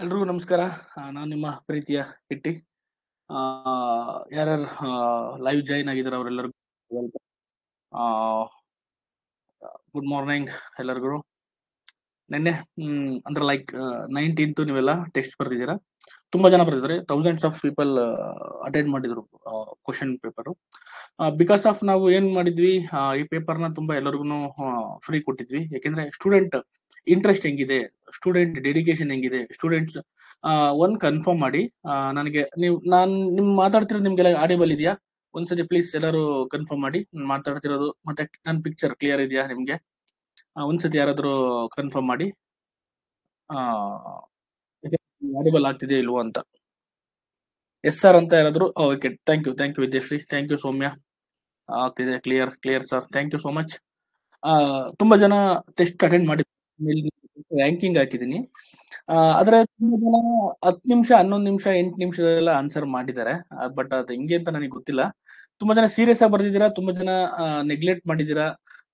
ಎಲ್ರಿಗೂ ನಮಸ್ಕಾರ. ನಾನು ನಿಮ್ಮ ಪ್ರೀತಿಯ ಕಿಟ್ಟಿ. ಯಾರ್ಯಾರು ಲೈವ್ ಜಾಯಿನ್ ಆಗಿದ್ದಾರೆ ಅವರೆಲ್ಲರಿಗೂ ವೆಲ್ಕಮ್. ಗುಡ್ ಮಾರ್ನಿಂಗ್ ಎಲ್ಲರಿಗೂ. ನಿನ್ನೆ ಅಂದ್ರೆ ಲೈಕ್ 19th ನೀವೆಲ್ಲ ಟೆಸ್ಟ್ ಬರ್ದಿದ್ದೀರಾ. ತುಂಬಾ ಜನ ಬರ್ದಿದ್ದಾರೆ. ಥೌಸಂಡ್ಸ್ ಆಫ್ ಪೀಪಲ್ ಅಟೆಂಡ್ ಮಾಡಿದ್ರು ಕ್ವಶನ್ ಪೇಪರ್. ಬಿಕಾಸ್ ಆಫ್ ನಾವು ಏನ್ ಮಾಡಿದ್ವಿ, ಈ ಪೇಪರ್ನ ತುಂಬಾ ಎಲ್ಲರಿಗೂ ಫ್ರೀ ಕೊಟ್ಟಿದ್ವಿ. ಯಾಕೆಂದ್ರೆ ಸ್ಟೂಡೆಂಟ್ ಇಂಟ್ರೆಸ್ಟ್ ಹೆಂಗಿದೆ, ಸ್ಟೂಡೆಂಟ್ ಡೆಡಿಕೇಶನ್ ಹೆಂಗಿದೆ, ಸ್ಟೂಡೆಂಟ್ಸ್ ಒಂದ್ ಕನ್ಫರ್ಮ್ ಮಾಡಿ. ನನಗೆ ನಾನ್ ಮಾತಾಡ್ತಿರೋದು ನಿಮ್ಗೆಲ್ಲ ಆಡಿಬಲ್ ಇದೆಯಾ? ಒಂದ್ಸತಿ ಪ್ಲೀಸ್ ಎಲ್ಲರೂ ಕನ್ಫರ್ಮ್ ಮಾಡಿ. ನಾನ್ ಮಾತಾಡ್ತಿರೋದು ಮತ್ತೆ ನನ್ನ ಪಿಕ್ಚರ್ ಕ್ಲಿಯರ್ ಇದೆಯಾ ನಿಮ್ಗೆ? ಒಂದ್ಸತಿ ಯಾರಾದ್ರೂ ಕನ್ಫರ್ಮ್ ಮಾಡಿ ಆಡಿಬಲ್ ಆಗ್ತಿದೆಯಾ ಇಲ್ವೋ ಅಂತ. ಎಸ್ ಸರ್ ಅಂತ ಯಾರಾದ್ರೂ? Okay, thank you Vidyashree, thank you Soumya. ಆಗ್ತಿದೆ, clear sir, thank you so much. ತುಂಬಾ ಜನ ಟೆಸ್ಟ್ ಅಟೆಂಡ್ ಮಾಡಿ ರ್ಯಾಂಕಿಂಗ್ ಹಾಕಿದೀನಿ. ಆದ್ರೆ ತುಂಬಾ ಜನ 10 ನಿಮಿಷ, 11 ನಿಮಿಷ, 8 ನಿಮಿಷದಲ್ಲ ಆನ್ಸರ್ ಮಾಡಿದ್ದಾರೆ. ಬಟ್ ಅದು ಹೆಂಗೆ ಅಂತ ನನಗೆ ಗೊತ್ತಿಲ್ಲ. ತುಂಬಾ ಜನ ಸೀರಿಯಸ್ ಆಗಿ ಬರ್ದಿದ್ದೀರಾ, ತುಂಬಾ ಜನ ನೆಗ್ಲೆಕ್ಟ್ ಮಾಡಿದ್ದೀರಾ,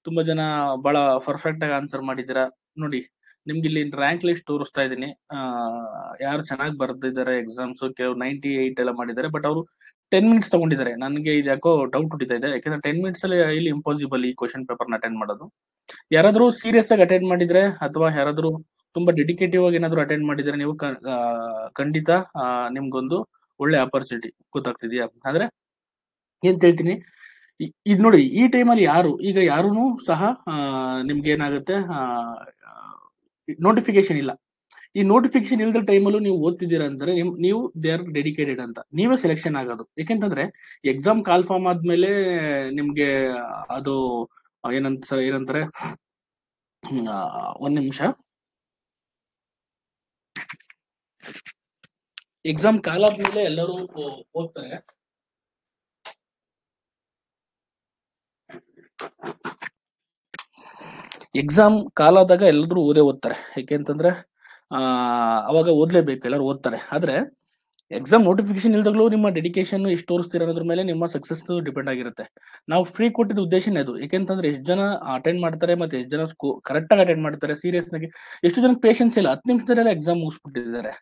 ತುಂಬಾ ಜನ ಬಹಳ ಪರ್ಫೆಕ್ಟ್ ಆಗಿ ಆನ್ಸರ್ ಮಾಡಿದ್ದೀರಾ. ನೋಡಿ, ನಿಮ್ಗೆ ಇಲ್ಲಿ ರ್ಯಾಂಕ್ ಲಿಸ್ಟ್ ತೋರಿಸ್ತಾ ಇದ್ದೀನಿ. ಯಾರು ಚೆನ್ನಾಗಿ ಬರ್ದಿದ್ದಾರೆ ಎಕ್ಸಾಮ್ಸ್, ಕೆಲವು 98 ಎಲ್ಲ ಮಾಡಿದ್ದಾರೆ. ಬಟ್ ಅವರು 10 ಮಿನಿಟ್ಸ್ ತಗೊಂಡಿದ್ದಾರೆ. ನನಗೆ ಇದು ಯಾಕೋ ಡೌಟ್ ಹುಟ್ಟಿತಾ ಇದೆ. ಯಾಕಂದ್ರೆ 10 ಮಿನಿಟ್ಸ್ ಅಲ್ಲಿ ಇಲ್ಲಿ ಇಂಪಾಸಿಬಲ್ ಈ ಕ್ವಶನ್ ಪೇಪರ್ ಅಟೆಂಡ್ ಮಾಡೋದು. ಯಾರಾದ್ರೂ ಸೀರಿಯಸ್ ಆಗಿ ಅಟೆಂಡ್ ಮಾಡಿದ್ರೆ ಅಥವಾ ಯಾರಾದ್ರೂ ತುಂಬಾ ಡೆಡಿಕೇಟಿವ್ ಆಗಿ ಏನಾದ್ರು ಅಟೆಂಡ್ ಮಾಡಿದ್ರೆ ನೀವು ಖಂಡಿತ ನಿಮ್ಗೊಂದು ಒಳ್ಳೆ ಆಪರ್ಚುನಿಟಿ. ಗೊತ್ತಾಗ್ತಿದ್ಯಾ? ಆದ್ರೆ ಏನ್ ಹೇಳ್ತೀನಿ, ಇದ್ ನೋಡಿ, ಈ ಟೈಮಲ್ಲಿ ಈಗ ಯಾರೂ ಸಹ ನಿಮ್ಗೆ ಏನಾಗುತ್ತೆ, ನೋಟಿಫಿಕೇಶನ್ ಇಲ್ಲ. ಈ ನೋಟಿಫಿಕೇಶನ್ ಇಲ್ದ ಟೈಮಲ್ಲೂ ನೀವು ಓದ್ತಿದ್ದೀರಾ ಅಂದ್ರೆ ನೀವು ದೇ ಆರ್ ಡೆಡಿಕೇಟೆಡ್ ಅಂತ, ನೀವೇ ಸೆಲೆಕ್ಷನ್ ಆಗೋದು. ಯಾಕೆಂತಂದ್ರೆ ಎಕ್ಸಾಮ್ ಕಾಲ್ ಫಾರ್ಮ್ ಆದ್ಮೇಲೆ ನಿಮ್ಗೆ ಅದು ಏನಂತಾರೆ, ಒಂದ್ ನಿಮಿಷ. ಎಕ್ಸಾಮ್ ಕಾಲ್ ಆದ್ಮೇಲೆ ಎಲ್ಲರೂ ಹೋಗ್ತಾರೆ. ಎಕ್ಸಾಮ್ ಕಾಲಾದಾಗ ಎಲ್ಲರೂ ಓದ್ತಾರೆ. ಯಾಕೆಂತಂದ್ರೆ ಅವಾಗ ಓದ್ಲೇಬೇಕು, ಎಲ್ಲರೂ ಓದ್ತಾರೆ. ಆದ್ರೆ ಎಕ್ಸಾಮ್ ನೋಟಿಫಿಕೇಶನ್ ಇಲ್ದಾಗ್ಲೂ ನಿಮ್ಮ ಡೆಡಿಕೇಶನ್ ಎಷ್ಟು ತೋರಿಸ್ತೀರ ಅನ್ನೋದ್ರ ಮೇಲೆ ನಿಮ್ಮ ಸಕ್ಸಸ್ ಡಿಪೆಂಡ್ ಆಗಿರುತ್ತೆ. ನಾವು ಫ್ರೀ ಕೊಟ್ಟಿದ್ದ ಉದ್ದೇಶನೇ ಅದು. ಯಾಕೆಂತಂದ್ರೆ ಎಷ್ಟು ಜನ ಅಟೆಂಡ್ ಮಾಡ್ತಾರೆ, ಮತ್ತೆ ಎಷ್ಟು ಜನ ಕರೆಕ್ಟ್ ಆಗಿ ಅಟೆಂಡ್ ಮಾಡ್ತಾರೆ ಸೀರಿಯಸ್ ಆಗಿ. ಎಷ್ಟು ಜನಕ್ಕೆ ಪೇಷನ್ಸ್ ಇಲ್ಲ, 10 ನಿಮಿಷದಲ್ಲೆಲ್ಲ ಎಕ್ಸಾಮ್ ಮುಗಿಸ್ಬಿಟ್ಟಿದ್ದಾರೆ.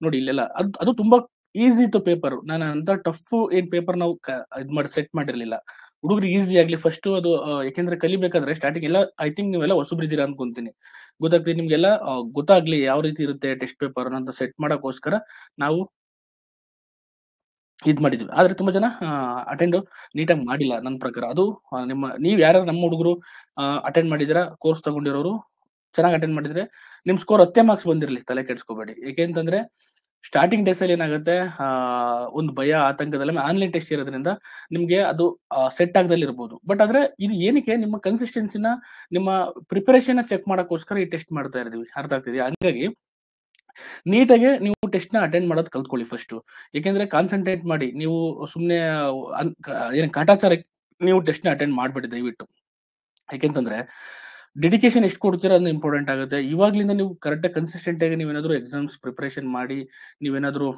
ನೋಡಿ ಇಲ್ಲೆಲ್ಲ ಅದು ತುಂಬಾ ಈಸಿ ಇತ್ತು ಪೇಪರ್. ನಾನು ಅಂತ ಟಫ್ ಏನ್ ಪೇಪರ್ ನಾವು ಇದ್ ಮಾಡಿ ಸೆಟ್ ಮಾಡಿರ್ಲಿಲ್ಲ. ಹುಡುಗರಿಗೆ ಈಸಿ ಆಗ್ಲಿ ಫಸ್ಟ್ ಅದು. ಯಾಕೆಂದ್ರೆ ಕಲಿಬೇಕಾದ್ರೆ ಸ್ಟಾರ್ಟಿಂಗ್ ಎಲ್ಲ ಐ ಥಿಂಕ್ ನೀವೆಲ್ಲ ಹೊಸಬ್ರಿದ್ದೀರಾ ಅನ್ಕೊಂತೀನಿ. ಗೊತ್ತಾಗ್ತದೆ ನಿಮ್ಗೆಲ್ಲ. ಗೊತ್ತಾಗ್ಲಿ ಯಾವ ರೀತಿ ಇರುತ್ತೆ ಟೆಸ್ಟ್ ಪೇಪರ್ ಅಂತ ಸೆಟ್ ಮಾಡಕ್ಕೋಸ್ಕರ ನಾವು ಇದ್ ಮಾಡಿದ್ವಿ. ಆದ್ರೆ ತುಂಬಾ ಜನ ಅಟೆಂಡ್ ನೀಟಾಗಿ ಮಾಡಿಲ್ಲ ನನ್ನ ಪ್ರಕಾರ. ಅದು ನೀವ್ ಯಾರು ನಮ್ಮ ಹುಡುಗರು ಅಟೆಂಡ್ ಮಾಡಿದಿರಾ, ಕೋರ್ಸ್ ತಗೊಂಡಿರೋರು ಚೆನ್ನಾಗಿ ಅಟೆಂಡ್ ಮಾಡಿದ್ರೆ ನಿಮ್ ಸ್ಕೋರ್ 10 ಮಾರ್ಕ್ಸ್ ಬಂದಿರ್ಲಿ, ತಲೆ ಕೆಡ್ಸ್ಕೊಬೇಡಿ. ಯಾಕೆಂತಂದ್ರೆ ಸ್ಟಾರ್ಟಿಂಗ್ ಡೇಸ್ ಅಲ್ಲಿ ಏನಾಗುತ್ತೆ, ಒಂದು ಭಯ ಆತಂಕದಲ್ಲಿ ಆನ್ಲೈನ್ ಟೆಸ್ಟ್ ಇರೋದ್ರಿಂದ ನಿಮ್ಗೆ ಅದು ಸೆಟ್ ಆಗದಲ್ಲಿ ಇರ್ಬೋದು. ಬಟ್ ಆದ್ರೆ ಇದು ಏನಕ್ಕೆ, ನಿಮ್ಮ ಕನ್ಸಿಸ್ಟೆನ್ಸಿನ, ನಿಮ್ಮ ಪ್ರಿಪರೇಷನ್ ಚೆಕ್ ಮಾಡಕ್ಕೋಸ್ಕರ ಈ ಟೆಸ್ಟ್ ಮಾಡ್ತಾ ಇದೀವಿ. ಅರ್ಥ ಆಗ್ತಿದೆಯಾ? ಹಂಗಾಗಿ ನೀಟಾಗಿ ನೀವು ಟೆಸ್ಟ್ ನ ಅಟೆಂಡ್ ಮಾಡೋದು ಕಲ್ತ್ಕೊಳ್ಳಿ ಫಸ್ಟ್. ಯಾಕೆಂದ್ರೆ ಕಾನ್ಸಂಟ್ರೇಟ್ ಮಾಡಿ, ನೀವು ಸುಮ್ನೆ ಏನ್ ಕಾಟಾಚಾರ ನೀವು ಟೆಸ್ಟ್ ನ ಅಟೆಂಡ್ ಮಾಡ್ಬೇಡಿ ದಯವಿಟ್ಟು. ಯಾಕೆಂತಂದ್ರೆ ಡೆಡಿಕೇಶನ್ ಎಷ್ಟು ಕೊಡ್ತೀರಾ ಅದು ಇಂಪಾರ್ಟೆಂಟ್ ಆಗುತ್ತೆ. ಇವಾಗ್ಲಿಂದ ನೀವು ಕರೆಕ್ಟ್ ಕನ್ಸಿಸ್ಟೆಂಟ್ ಆಗಿ ನೀವೇನಾದ್ರು ಎಕ್ಸಾಮ್ಸ್ ಪ್ರಿಪರೇಷನ್ ಮಾಡಿ, ನೀವೇನಾದ್ರು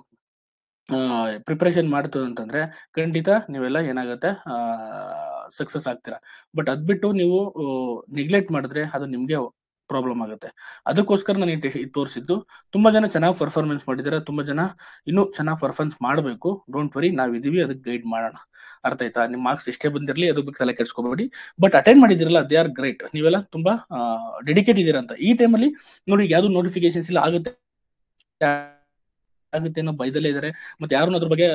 ಪ್ರಿಪರೇಷನ್ ಮಾಡ್ತು ಅಂತಂದ್ರೆ ಖಂಡಿತ ನೀವೆಲ್ಲ ಏನಾಗುತ್ತೆ, ಸಕ್ಸಸ್ ಆಗ್ತೀರಾ. ಬಟ್ ಅದ್ಬಿಟ್ಟು ನೀವು ನೆಗ್ಲೆಕ್ಟ್ ಮಾಡಿದ್ರೆ ಅದು ನಿಮ್ಗೆ ಪ್ರಾಬ್ಲಮ್ ಆಗುತ್ತೆ. ಅದಕ್ಕೋಸ್ಕರ ನಾನು ಇದು ತೋರಿಸಿದ್ದು. ತುಂಬಾ ಜನ ಚೆನ್ನಾಗಿ ಪರ್ಫಾರ್ಮೆನ್ಸ್ ಮಾಡಿದ್ದಾರೆ, ತುಂಬಾ ಜನ ಇನ್ನೂ ಚೆನ್ನಾಗಿ ಪರ್ಫಾರ್ಮೆನ್ಸ್ ಮಾಡಬೇಕು. ಡೋಂಟ್ ವರಿ, ನಾವಿದೀವಿ, ಅದಕ್ಕೆ ಗೈಡ್ ಮಾಡೋಣ. ಅರ್ಥ ಆಯ್ತಾ? ನಿಮ್ ಮಾರ್ಕ್ಸ್ ಎಷ್ಟೇ ಬಂದಿರಲಿ ಅದ್ರ ಬಗ್ಗೆ ತಲೆ ಕೆಡ್ಸ್ಕೊಬೇಡಿ. ಬಟ್ ಅಟೆಂಡ್ ಮಾಡಿದಿರಲ್ಲ, ದೇ ಆರ್ ಗ್ರೇಟ್. ನೀವೆಲ್ಲ ತುಂಬಾ ಡೆಡಿಕೇಟ್ ಇದೀರ ಅಂತ. ಈ ಟೈಮಲ್ಲಿ ನೋಡಿ, ಯಾವ್ದು ನೋಟಿಫಿಕೇಶನ್ಸ್ ಇಲ್ಲ, ಆಗುತ್ತೆ ಅನ್ನೋ ಭಯದಲ್ಲೇ ಇದಾರೆ. ಮತ್ತೆ ಯಾರು ಅದ್ರ ಬಗ್ಗೆ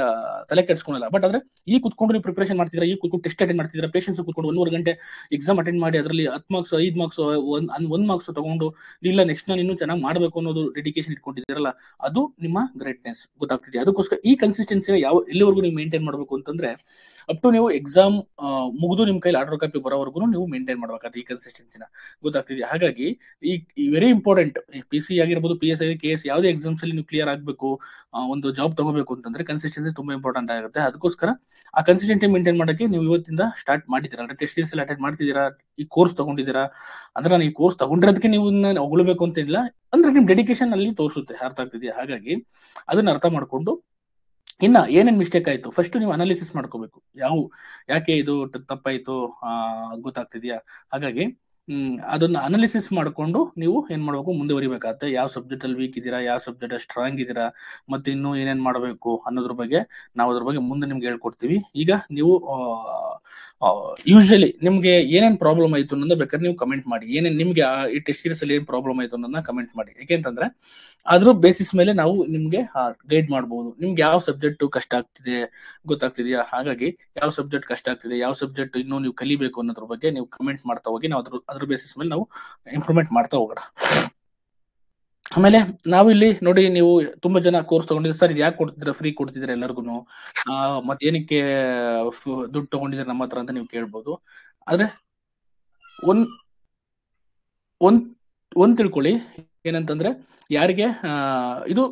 ತಲೆ ಕೆಡ್ಸ್ಕೊಳಲ್ಲ. ಬಟ್ ಆದ್ರೆ ಈ ಕುತ್ಕೊಂಡು ನೀವು ಪ್ರಿಪರೇಷನ್ ಮಾಡ್ತಿದ್ರೆ, ಈ ಕುತ್ಕೊಂಡು ಟೆಸ್ಟ್ ಅಟೆಂಡ್ ಮಾಡ್ತಿದ್ರೆ, ಪೇಷನ್ಸ್ ಕುತ್ಕೊಂಡು 1.5 ಗಂಟೆ ಎಕ್ಸಾಮ್ ಅಟೆಂಡ್ ಮಾಡಿ ಅದರಲ್ಲಿ 10 ಮಾರ್ಕ್ಸ್, 5 ಮಾರ್ಕ್ಸ್, ಒಂದ್ ಮಾರ್ಕ್ಸ್ ತಗೊಂಡು ಇಲ್ಲ ನೆಕ್ಸ್ಟ್ ನಾನು ಇನ್ನೂ ಚೆನ್ನಾಗಿ ಮಾಡ್ಬೇಕು ಅನ್ನೋದು ಡೆಡಿಕೇಶನ್ ಇಟ್ಕೊಂಡಿದ್ದೀರಲ್ಲ, ಅದು ನಿಮ್ಮ ಗ್ರೇಟ್ನೆಸ್. ಗೊತ್ತಾಗ್ತಿದೆ? ಅದಕ್ಕೋಸ್ಕರ ಈ ಕನ್ಸಿಸ್ಟೆನ್ಸಿನ ಎಲ್ಲಿವರೆಗೂ ನೀವು ಮೇಂಟೈನ್ ಮಾಡ್ಬೇಕು ಅಂತಂದ್ರೆ, ಅಪ್ ಟು ನೀವು ಎಕ್ಸಾಮ್ ಮುಗಿದು ನಿಮ್ ಕೈಲಿ ಆರ್ಡರ್ ಕಾಪಿ ಬರೋವರೆಗೂ ನೀವು ಮೇಂಟೈನ್ ಮಾಡ್ಬೇಕಾಗುತ್ತೆ ಈ ಕನ್ಸಿಸ್ಟೆನ್ಸಿನ. ಗೊತ್ತಾಗ್ತಿದೆ? ಹಾಗಾಗಿ ಈ ವೆರಿ ಇಂಪಾರ್ಟೆಂಟ್. PC ಆಗಿರ್ಬೋದು, PSI, KS ಯಾವುದೇ ಎಕ್ಸಾಮ್ಸ್ ಅಲ್ಲಿ ನೀವು ಕ್ಲಿಯರ್ ಆಗ್ಬೇಕು, ಒಂದು ಜಾಬ್ ತಗೋಬೇಕು ಅಂತಂದ್ರೆ ಕನ್ಸಿಸ್ಟೆನ್ಸಿ ತುಂಬಾ ಇಂಪಾರ್ಟೆಂಟ್ ಆಗುತ್ತೆ. ಅದಕ್ಕೋಸ್ಕರ ಆ ಕನ್ಸಿಸ್ಟೆನ್ಸಿ ಮೇಂಟೈನ್ ಮಾಡಕ್ಕೆ ನೀವು ಇವತ್ತಿಂದ ಸ್ಟಾರ್ಟ್ ಮಾಡಿದ್ದೀರಾ. ಅಂದ್ರೆ ಟೆಸ್ಟ್ ಸೀರೀಸ್ ಅಟೆಂಡ್ ಮಾಡ್ತಿದ್ದೀರಾ, ಈ ಕೋರ್ಸ್ ತಗೊಂಡಿದ್ದೀರಾ ಅಂದ್ರೆ, ನಾನು ಈ ಕೋರ್ಸ್ ತಗೊಂಡಿರೋದಕ್ಕೆ ನೀವು ಹೊಗಳಬೇಕು ಅಂತ ಇಲ್ಲ, ಅಂದ್ರೆ ನಿಮ್ ಡೆಡಿಕೇಶನ್ ಅಲ್ಲಿ ತೋರಿಸುತ್ತೆ. ಅರ್ಥ ಆಗ್ತಿದೆಯಾ? ಹಾಗಾಗಿ ಅದನ್ನ ಅರ್ಥ ಮಾಡ್ಕೊಂಡು ಇನ್ನ ಏನೇನ್ ಮಿಸ್ಟೇಕ್ ಆಯ್ತು ಫಸ್ಟ್ ನೀವು ಅನಾಲಿಸಿಸ್ ಮಾಡ್ಕೋಬೇಕು. ಯಾಕೆ ಇದು ತಪ್ಪಾಯ್ತು, ಗೊತ್ತಾಗ್ತಿದ್ಯಾ? ಹಾಗಾಗಿ ಅದನ್ನ ಅನಾಲಿಸಿಸ್ ಮಾಡ್ಕೊಂಡು ನೀವು ಏನ್ ಮಾಡ್ಬೇಕು, ಮುಂದುವರಿಬೇಕಾಗತ್ತೆ. ಯಾವ ಸಬ್ಜೆಕ್ಟ್ ಅಲ್ಲಿ ವೀಕ್ ಇದ್ದೀರಾ, ಯಾವ ಸಬ್ಜೆಕ್ಟ್ ಸ್ಟ್ರಾಂಗ್ ಇದ್ದೀರಾ, ಮತ್ತೆ ಇನ್ನು ಏನೇನ್ ಮಾಡಬೇಕು ಅನ್ನೋದ್ರ ಬಗ್ಗೆ ನಾವು ಅದ್ರ ಬಗ್ಗೆ ಮುಂದೆ ನಿಮ್ಗೆ ಹೇಳ್ಕೊಡ್ತೀವಿ. ಈಗ ನೀವು ಯೂಶಲಿ ನಿಮ್ಗೆ ಏನೇನ್ ಪ್ರಾಬ್ಲಮ್ ಆಯ್ತು ಅನ್ನೋದನ್ನ ಬೇಕಾದ್ರೆ ನೀವು ಕಮೆಂಟ್ ಮಾಡಿ. ಏನೇನ್ ನಿಮ್ಗೆ ಈ ಟೆಸ್ಟ್ ಸೀರೀಸ್ ಅಲ್ಲಿ ಏನ್ ಪ್ರಾಬ್ಲಮ್ ಆಯ್ತು ಅನ್ನೋದನ್ನ ಕಮೆಂಟ್ ಮಾಡಿ. ಯಾಕೆಂತಂದ್ರೆ ಅದ್ರ ಬೇಸಿಸ್ ಮೇಲೆ ನಾವು ನಿಮ್ಗೆ ಗೈಡ್ ಮಾಡಬಹುದು. ನಿಮ್ಗೆ ಯಾವ ಸಬ್ಜೆಕ್ಟ್ ಕಷ್ಟ ಆಗ್ತಿದೆ ಗೊತ್ತಾಗ್ತಿದ್ಯಾ? ಹಾಗಾಗಿ ಯಾವ ಸಬ್ಜೆಕ್ಟ್ ಕಷ್ಟ ಆಗ್ತಿದೆ, ಯಾವ ಸಬ್ಜೆಕ್ಟ್ ಇನ್ನೂ ನೀವು ಕಲಿಬೇಕು ಅನ್ನೋದ್ರ ಬಗ್ಗೆ ನೀವು ಕಮೆಂಟ್ ಮಾಡ್ತಾ ಹೋಗಿ, ನಾವು ಅದ್ರ ಬೇಸಿಸ್ ಮೇಲೆ ನಾವು ಇಂಪ್ರೂವ್ಮೆಂಟ್ ಮಾಡ್ತಾ ಹೋಗೋಣ. ಆಮೇಲೆ ನಾವು ಇಲ್ಲಿ ನೋಡಿ, ನೀವು ತುಂಬಾ ಜನ ಕೋರ್ಸ್ ತಗೊಂಡಿದ್ರೆ, ಸರ್ ಇದು ಯಾಕೆ ಕೊಡ್ತಿದ್ರೆ, ಫ್ರೀ ಕೊಡ್ತಿದ್ರೆ ಎಲ್ಲರಿಗೂ, ಮತ್ತೆ ಏನಕ್ಕೆ ದುಡ್ಡು ತಗೊಂಡಿದ್ರೆ ನಮ್ಮ ಹತ್ರ ಅಂತ ನೀವು ಕೇಳ್ಬೋದು. ಆದ್ರೆ ಒಂದ್ ಒಂದ್ ಒಂದ್ ತಿಳ್ಕೊಳ್ಳಿ, ಏನಂತಂದ್ರೆ ಯಾರಿಗೆ ಇದು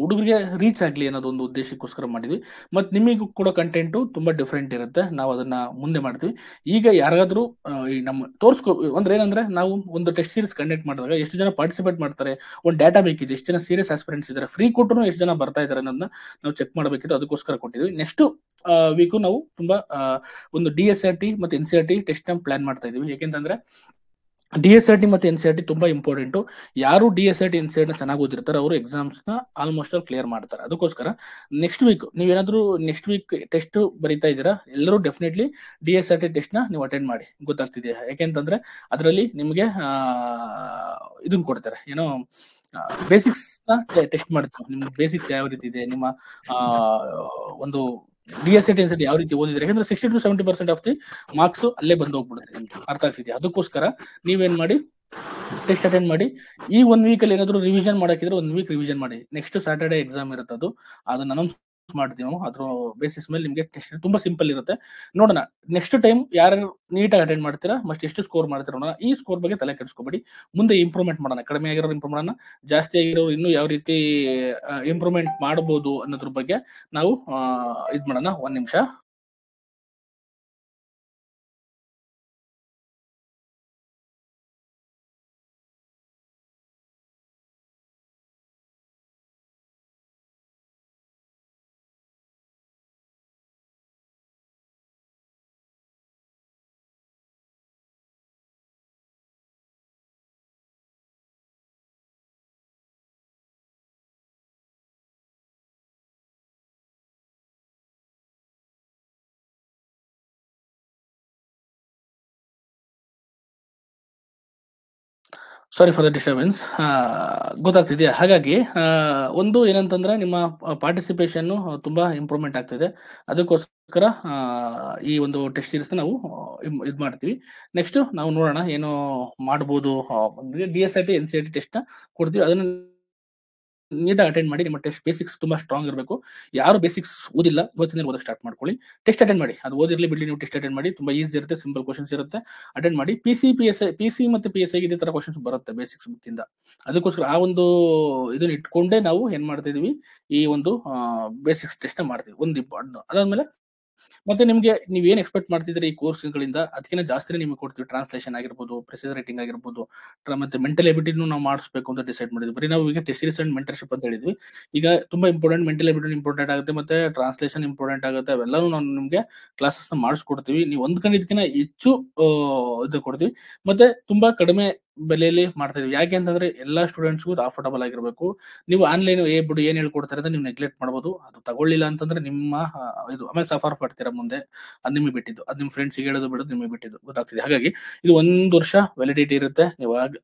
ಹುಡುಗರಿಗೆ ರೀಚ್ ಆಗ್ಲಿ ಅನ್ನೋದು ಒಂದು ಉದ್ದೇಶಕ್ಕೋಸ್ಕರ ಮಾಡಿದ್ವಿ. ಮತ್ ನಿಮಗೂ ಕೂಡ ಕಂಟೆಂಟ್ ತುಂಬಾ ಡಿಫ್ರೆಂಟ್ ಇರುತ್ತೆ, ನಾವು ಅದನ್ನ ಮುಂದೆ ಮಾಡ್ತೀವಿ. ಈಗ ಯಾರಾದ್ರೂ ಈ ನಮ್ಮ ಅಂದ್ರೆ ಏನಂದ್ರೆ, ನಾವು ಒಂದು ಟೆಸ್ಟ್ ಸೀರೀಸ್ ಕಂಡಕ್ಟ್ ಮಾಡಿದಾಗ ಎಷ್ಟು ಜನ ಪಾರ್ಟಿಸಿಪೇಟ್ ಮಾಡ್ತಾರೆ, ಒಂದು ಡಾಟಾ ಬೇಕಿದೆ, ಎಷ್ಟು ಜನ ಸೀರಿಯಸ್ ಆಸ್ಪಿರೆಂಟ್ಸ್ ಇದ್ದಾರೆ, ಫ್ರೀ ಕೊಟ್ಟರು ಎಷ್ಟು ಜನ ಬರ್ತಾ ಇದಾರೆ ಅನ್ನೋದನ್ನ ನಾವು ಚೆಕ್ ಮಾಡಬೇಕಿತ್ತು. ಅದಕ್ಕೋಸ್ಕರ ಕೊಟ್ಟಿದ್ವಿ. ನೆಕ್ಸ್ಟ್ ವೀಕು ನಾವು ತುಂಬಾ ಒಂದು DSRT ಮತ್ತೆ NCERT ಟೆಸ್ಟ್ ನ ಪ್ಲಾನ್ ಮಾಡ್ತಾ ಇದೀವಿ. ಯಾಕೆಂತಂದ್ರೆ DSRT ಮತ್ತೆ NCERT ತುಂಬಾ ಇಂಪಾರ್ಟೆಂಟ್. ಯಾರು DSRT NCERT ನ ಚೆನ್ನಾಗಿ ಓದಿರ್ತಾರೆ ಅವರು ಎಕ್ಸಾಮ್ಸ್ ನ ಆಲ್ಮೋಸ್ಟ್ ಆಲ್ ಕ್ಲಿಯರ್ ಮಾಡ್ತಾರೆ. ಅದಕ್ಕೋಸ್ಕರ ನೆಕ್ಸ್ಟ್ ವೀಕ್ ನೀವೇನಾದ್ರೂ ನೆಕ್ಸ್ಟ್ ವೀಕ್ ಟೆಸ್ಟ್ ಬರೀತಾ ಇದ್ದೀರಾ, ಎಲ್ಲರೂ ಡೆಫಿನೆಟ್ಲಿ DSRT ಟೆಸ್ಟ್ ನ ನೀವು ಅಟೆಂಡ್ ಮಾಡಿ. ಗೊತ್ತಾಗ್ತಿದೆಯಾ? ಯಾಕೆಂತಂದ್ರೆ ಅದರಲ್ಲಿ ನಿಮಗೆ ಇದನ್ನ ಕೊಡ್ತಾರೆ, ಏನೋ ಬೇಸಿಕ್ಸ್ ನ ಟೆಸ್ಟ್ ಮಾಡ್ತಾರೆ. ನಿಮ್ಗೆ ಬೇಸಿಕ್ಸ್ ಯಾವ ರೀತಿ ಇದೆ, ನಿಮ್ಮ ಆ ಒಂದು DSRT NCERT ಯಾವ ರೀತಿ ಓದಿದ್ರೆ, ಯಾಕಂದ್ರೆ 60 to 70% ಆಫ್ ದಿ ಮಾರ್ಕ್ಸ್ ಅಲ್ಲೇ ಬಂದು ಹೋಗ್ಬಿಡುತ್ತೆ ನಿಮ್ಗೆ. ಅರ್ಥ ಆಗ್ತಿದೆಯಾ? ಅದಕ್ಕೋಸ್ಕರ ನೀವೇನ್ ಮಾಡಿ, ಟೆಸ್ಟ್ ಅಟೆಂಡ್ ಮಾಡಿ. ಈ 1 ವೀಕ್ ಅಲ್ಲಿ ಏನಾದ್ರು ರಿವಿಷನ್ ಮಾಡಕ್ಕಿದ್ರೆ 1 ವೀಕ್ ರಿವಿಷನ್ ಮಾಡಿ. ನೆಕ್ಸ್ಟ್ ಸ್ಯಾಟರ್ಡೆ ಎಕ್ಸಾಮ್ ಇರುತ್ತೆ, ಅದನ್ನ ಅನೌನ್ಸ್ ಮಾಡ್ತೀವಿ ನಾವು. ಅದ್ರ ಬೇಸಿಸ್ ಮೇಲೆ ನಿಮ್ಗೆ ಟೆಸ್ಟ್ ತುಂಬಾ ಸಿಂಪಲ್ ಇರುತ್ತೆ. ನೋಡೋಣ ನೆಕ್ಸ್ಟ್ ಟೈಮ್ ಯಾರು ನೀಟಾಗಿ ಅಟೆಂಡ್ ಮಾಡ್ತೀರಾ, ಮಸ್ಟ್ ಎಷ್ಟು ಸ್ಕೋರ್ ಮಾಡ್ತೀರಾ ನೋಡೋಣ. ಈ ಸ್ಕೋರ್ ಬಗ್ಗೆ ತಲೆ ಕೆಡಿಸ್ಕೋಬೇಡಿ, ಮುಂದೆ ಇಂಪ್ರೂವ್ಮೆಂಟ್ ಮಾಡೋಣ. ಕಡಿಮೆ ಆಗಿರೋರು ಇಂಪ್ರೂವ್ ಮಾಡೋಣ, ಜಾಸ್ತಿ ಆಗಿರೋರು ಇನ್ನೂ ಯಾವ ರೀತಿ ಇಂಪ್ರೂವ್ಮೆಂಟ್ ಮಾಡಬಹುದು ಅನ್ನೋದ್ರ ಬಗ್ಗೆ ನಾವು ಇದ್ ಮಾಡೋಣ. 1 ನಿಮಿಷ. Sorry for the disturbance. ಗೊತ್ತಾಗ್ತಿದೆಯಾ? ಹಾಗಾಗಿ ಒಂದು ಏನಂತಂದ್ರೆ, ನಿಮ್ಮ ಪಾರ್ಟಿಸಿಪೇಷನ್ ತುಂಬಾ ಇಂಪ್ರೂವ್ಮೆಂಟ್ ಆಗ್ತಿದೆ. ಅದಕ್ಕೋಸ್ಕರ ಈ ಒಂದು ಟೆಸ್ಟ್ ಸೀರೀಸ್ ನಾವು ಇದ್ ಮಾಡ್ತೀವಿ. ನೆಕ್ಸ್ಟ್ ನಾವು ನೋಡೋಣ ಏನು ಮಾಡ್ಬೋದು. DSRT NCERT ಟೆಸ್ಟ್ ನ ಕೊಡ್ತೀವಿ, ಅದನ್ನ ನೀಟಾಗಿ ಅಟೆಂಡ್ ಮಾಡಿ. ನಿಮ್ಮ ಟೆಸ್ಟ್ ಬೇಸಿಕ್ಸ್ ತುಂಬಾ ಸ್ಟ್ರಾಂಗ್ ಇರಬೇಕು. ಯಾರು ಬೇಸಿಕ್ಸ್ ಓದಿಲ್ಲ ಇವತ್ತಿನ ಓದಕ್ಕೆ ಸ್ಟಾರ್ಟ್ ಮಾಡ್ಕೊಳ್ಳಿ. ಟೆಸ್ಟ್ ಅಟೆಂಡ್ ಮಾಡಿ, ಅದು ಓದಿರ್ಲಿ ಬಿಡ್ಲಿ, ನೀವು ಟೆಸ್ಟ್ ಅಟೆಂಡ್ ಮಾಡಿ. ತುಂಬಾ ಈಸಿ ಇರುತ್ತೆ, ಸಿಂಪಲ್ ಕ್ವಶನ್ಸ್ ಇರುತ್ತೆ, ಅಟೆಂಡ್ ಮಾಡಿ. PC ಮತ್ತೆ PSI ಇದೇ ತರ ಕ್ವಶನ್ಸ್ ಬರುತ್ತೆ ಬೇಸಿಕ್ಸ್ ಬುಕ್ ಇಂದ. ಅದಕ್ಕೋಸ್ಕರ ಆ ಒಂದು ಇದನ್ನ ಇಟ್ಕೊಂಡೇ ನಾವು ಏನ್ ಮಾಡ್ತಾ ಇದೀವಿ, ಈ ಒಂದು ಬೇಸಿಕ್ಸ್ ಟೆಸ್ಟ್ ಮಾಡ್ತೀವಿ. ಒಂದು ಇಂಪಾರ್ಟೆಂಟ್. ಅದಾದ್ಮೇಲೆ ಮತ್ತೆ ನಿಮ್ಗೆ ನೀವ್ ಏನ್ ಎಕ್ಸ್ಪೆಕ್ಟ್ ಮಾಡ್ತಿದ್ರೆ ಈ ಕೋರ್ಸ್ಗಳಿಂದ, ಅದಕ್ಕಿಂತ ಜಾಸ್ತಿನೇ ನಿಮ್ಗೆ ಕೊಡ್ತೀವಿ. ಟ್ರಾನ್ಸ್ಲೇಷನ್ ಆಗಿರ್ಬೋದು, ಪ್ರೆಸಿಸ್ ರೈಟಿಂಗ್ ಆಗಿರ್ಬೋದು, ಮತ್ತೆ ಮೆಂಟಲ್ ಎಬಿಲಿಟಿನೂ ನಾವು ಮಾಡಿಸ್ಬೇಕು ಅಂತ ಡಿಸೈಡ್ ಮಾಡಿದ್ವಿ. ಬರೀ ನಾವು ಈಗ ಟೆಸ್ಟ್ ಸೀರೀಸ್ ಅಂಡ್ ಮೆಂಟರ್ಶಿಪ್ ಅಂತ ಹೇಳಿದ್ವಿ. ಈಗ ತುಂಬಾ ಇಂಪಾರ್ಟೆಂಟ್ ಮೆಂಟಲ್ ಎಬಿಲಿಟಿ ಇಂಪಾರ್ಟೆಂಟ್ ಆಗುತ್ತೆ, ಮತ್ತೆ ಟ್ರಾನ್ಸ್ಲೇಷನ್ ಇಂಪಾರ್ಟೆಂಟ್ ಆಗುತ್ತೆ. ಅವೆಲ್ಲನೂ ನಾವು ನಿಮ್ಗೆ ಕ್ಲಾಸಸ್ ನ ಮಾಡಿಸ್ಕೊಡ್ತೀವಿ. ನೀವು ಹೊಂದ್ಕೊಂಡಿದ್ದಕ್ಕಿಂತ ಹೆಚ್ಚು ಇದು ಕೊಡ್ತೀವಿ, ಮತ್ತೆ ತುಂಬಾ ಕಡಿಮೆ ಬೆಲೆಯಲ್ಲಿ ಮಾಡ್ತಾ ಇದೀವಿ. ಯಾಕೆ ಅಂತಂದ್ರೆ ಎಲ್ಲಾ ಸ್ಟೂಡೆಂಟ್ಸ್ಗೂ ಅಫೋರ್ಡಬಲ್ ಆಗಿರ್ಬೇಕು. ನೀವು ಆನ್ಲೈನ್ ಬಿಡು ಏನ್ ಹೇಳ್ಕೊಡ್ತಾರೆ ಅಂತ ನೀವು ನೆಗ್ಲೆಕ್ಟ್ ಮಾಡಬಹುದು. ಅದು ತಗೊಳ್ಳಿಲ್ಲ ಅಂತಂದ್ರೆ ನಿಮ್ಮ ಇದು ಆಮೇಲೆ ಸಫರ್ ಪಡ್ತೀರಾ ಮುಂದೆ. ಅದ್ ನಿಮಗೆ ಬಿಟ್ಟಿದ್ದು, ಅದ್ ನಿಮ್ ಫ್ರೆಂಡ್ಸ್ ಹೇಳೋದು ಬಿಡೋದು ನಿಮಗೆ ಬಿಟ್ಟಿದ್ದು. ಗೊತ್ತಾಗ್ತಿದೆ? ಹಾಗಾಗಿ ಇದು 1 ವರ್ಷ ವ್ಯಾಲಿಡಿಟಿ ಇರುತ್ತೆ. ನೀವು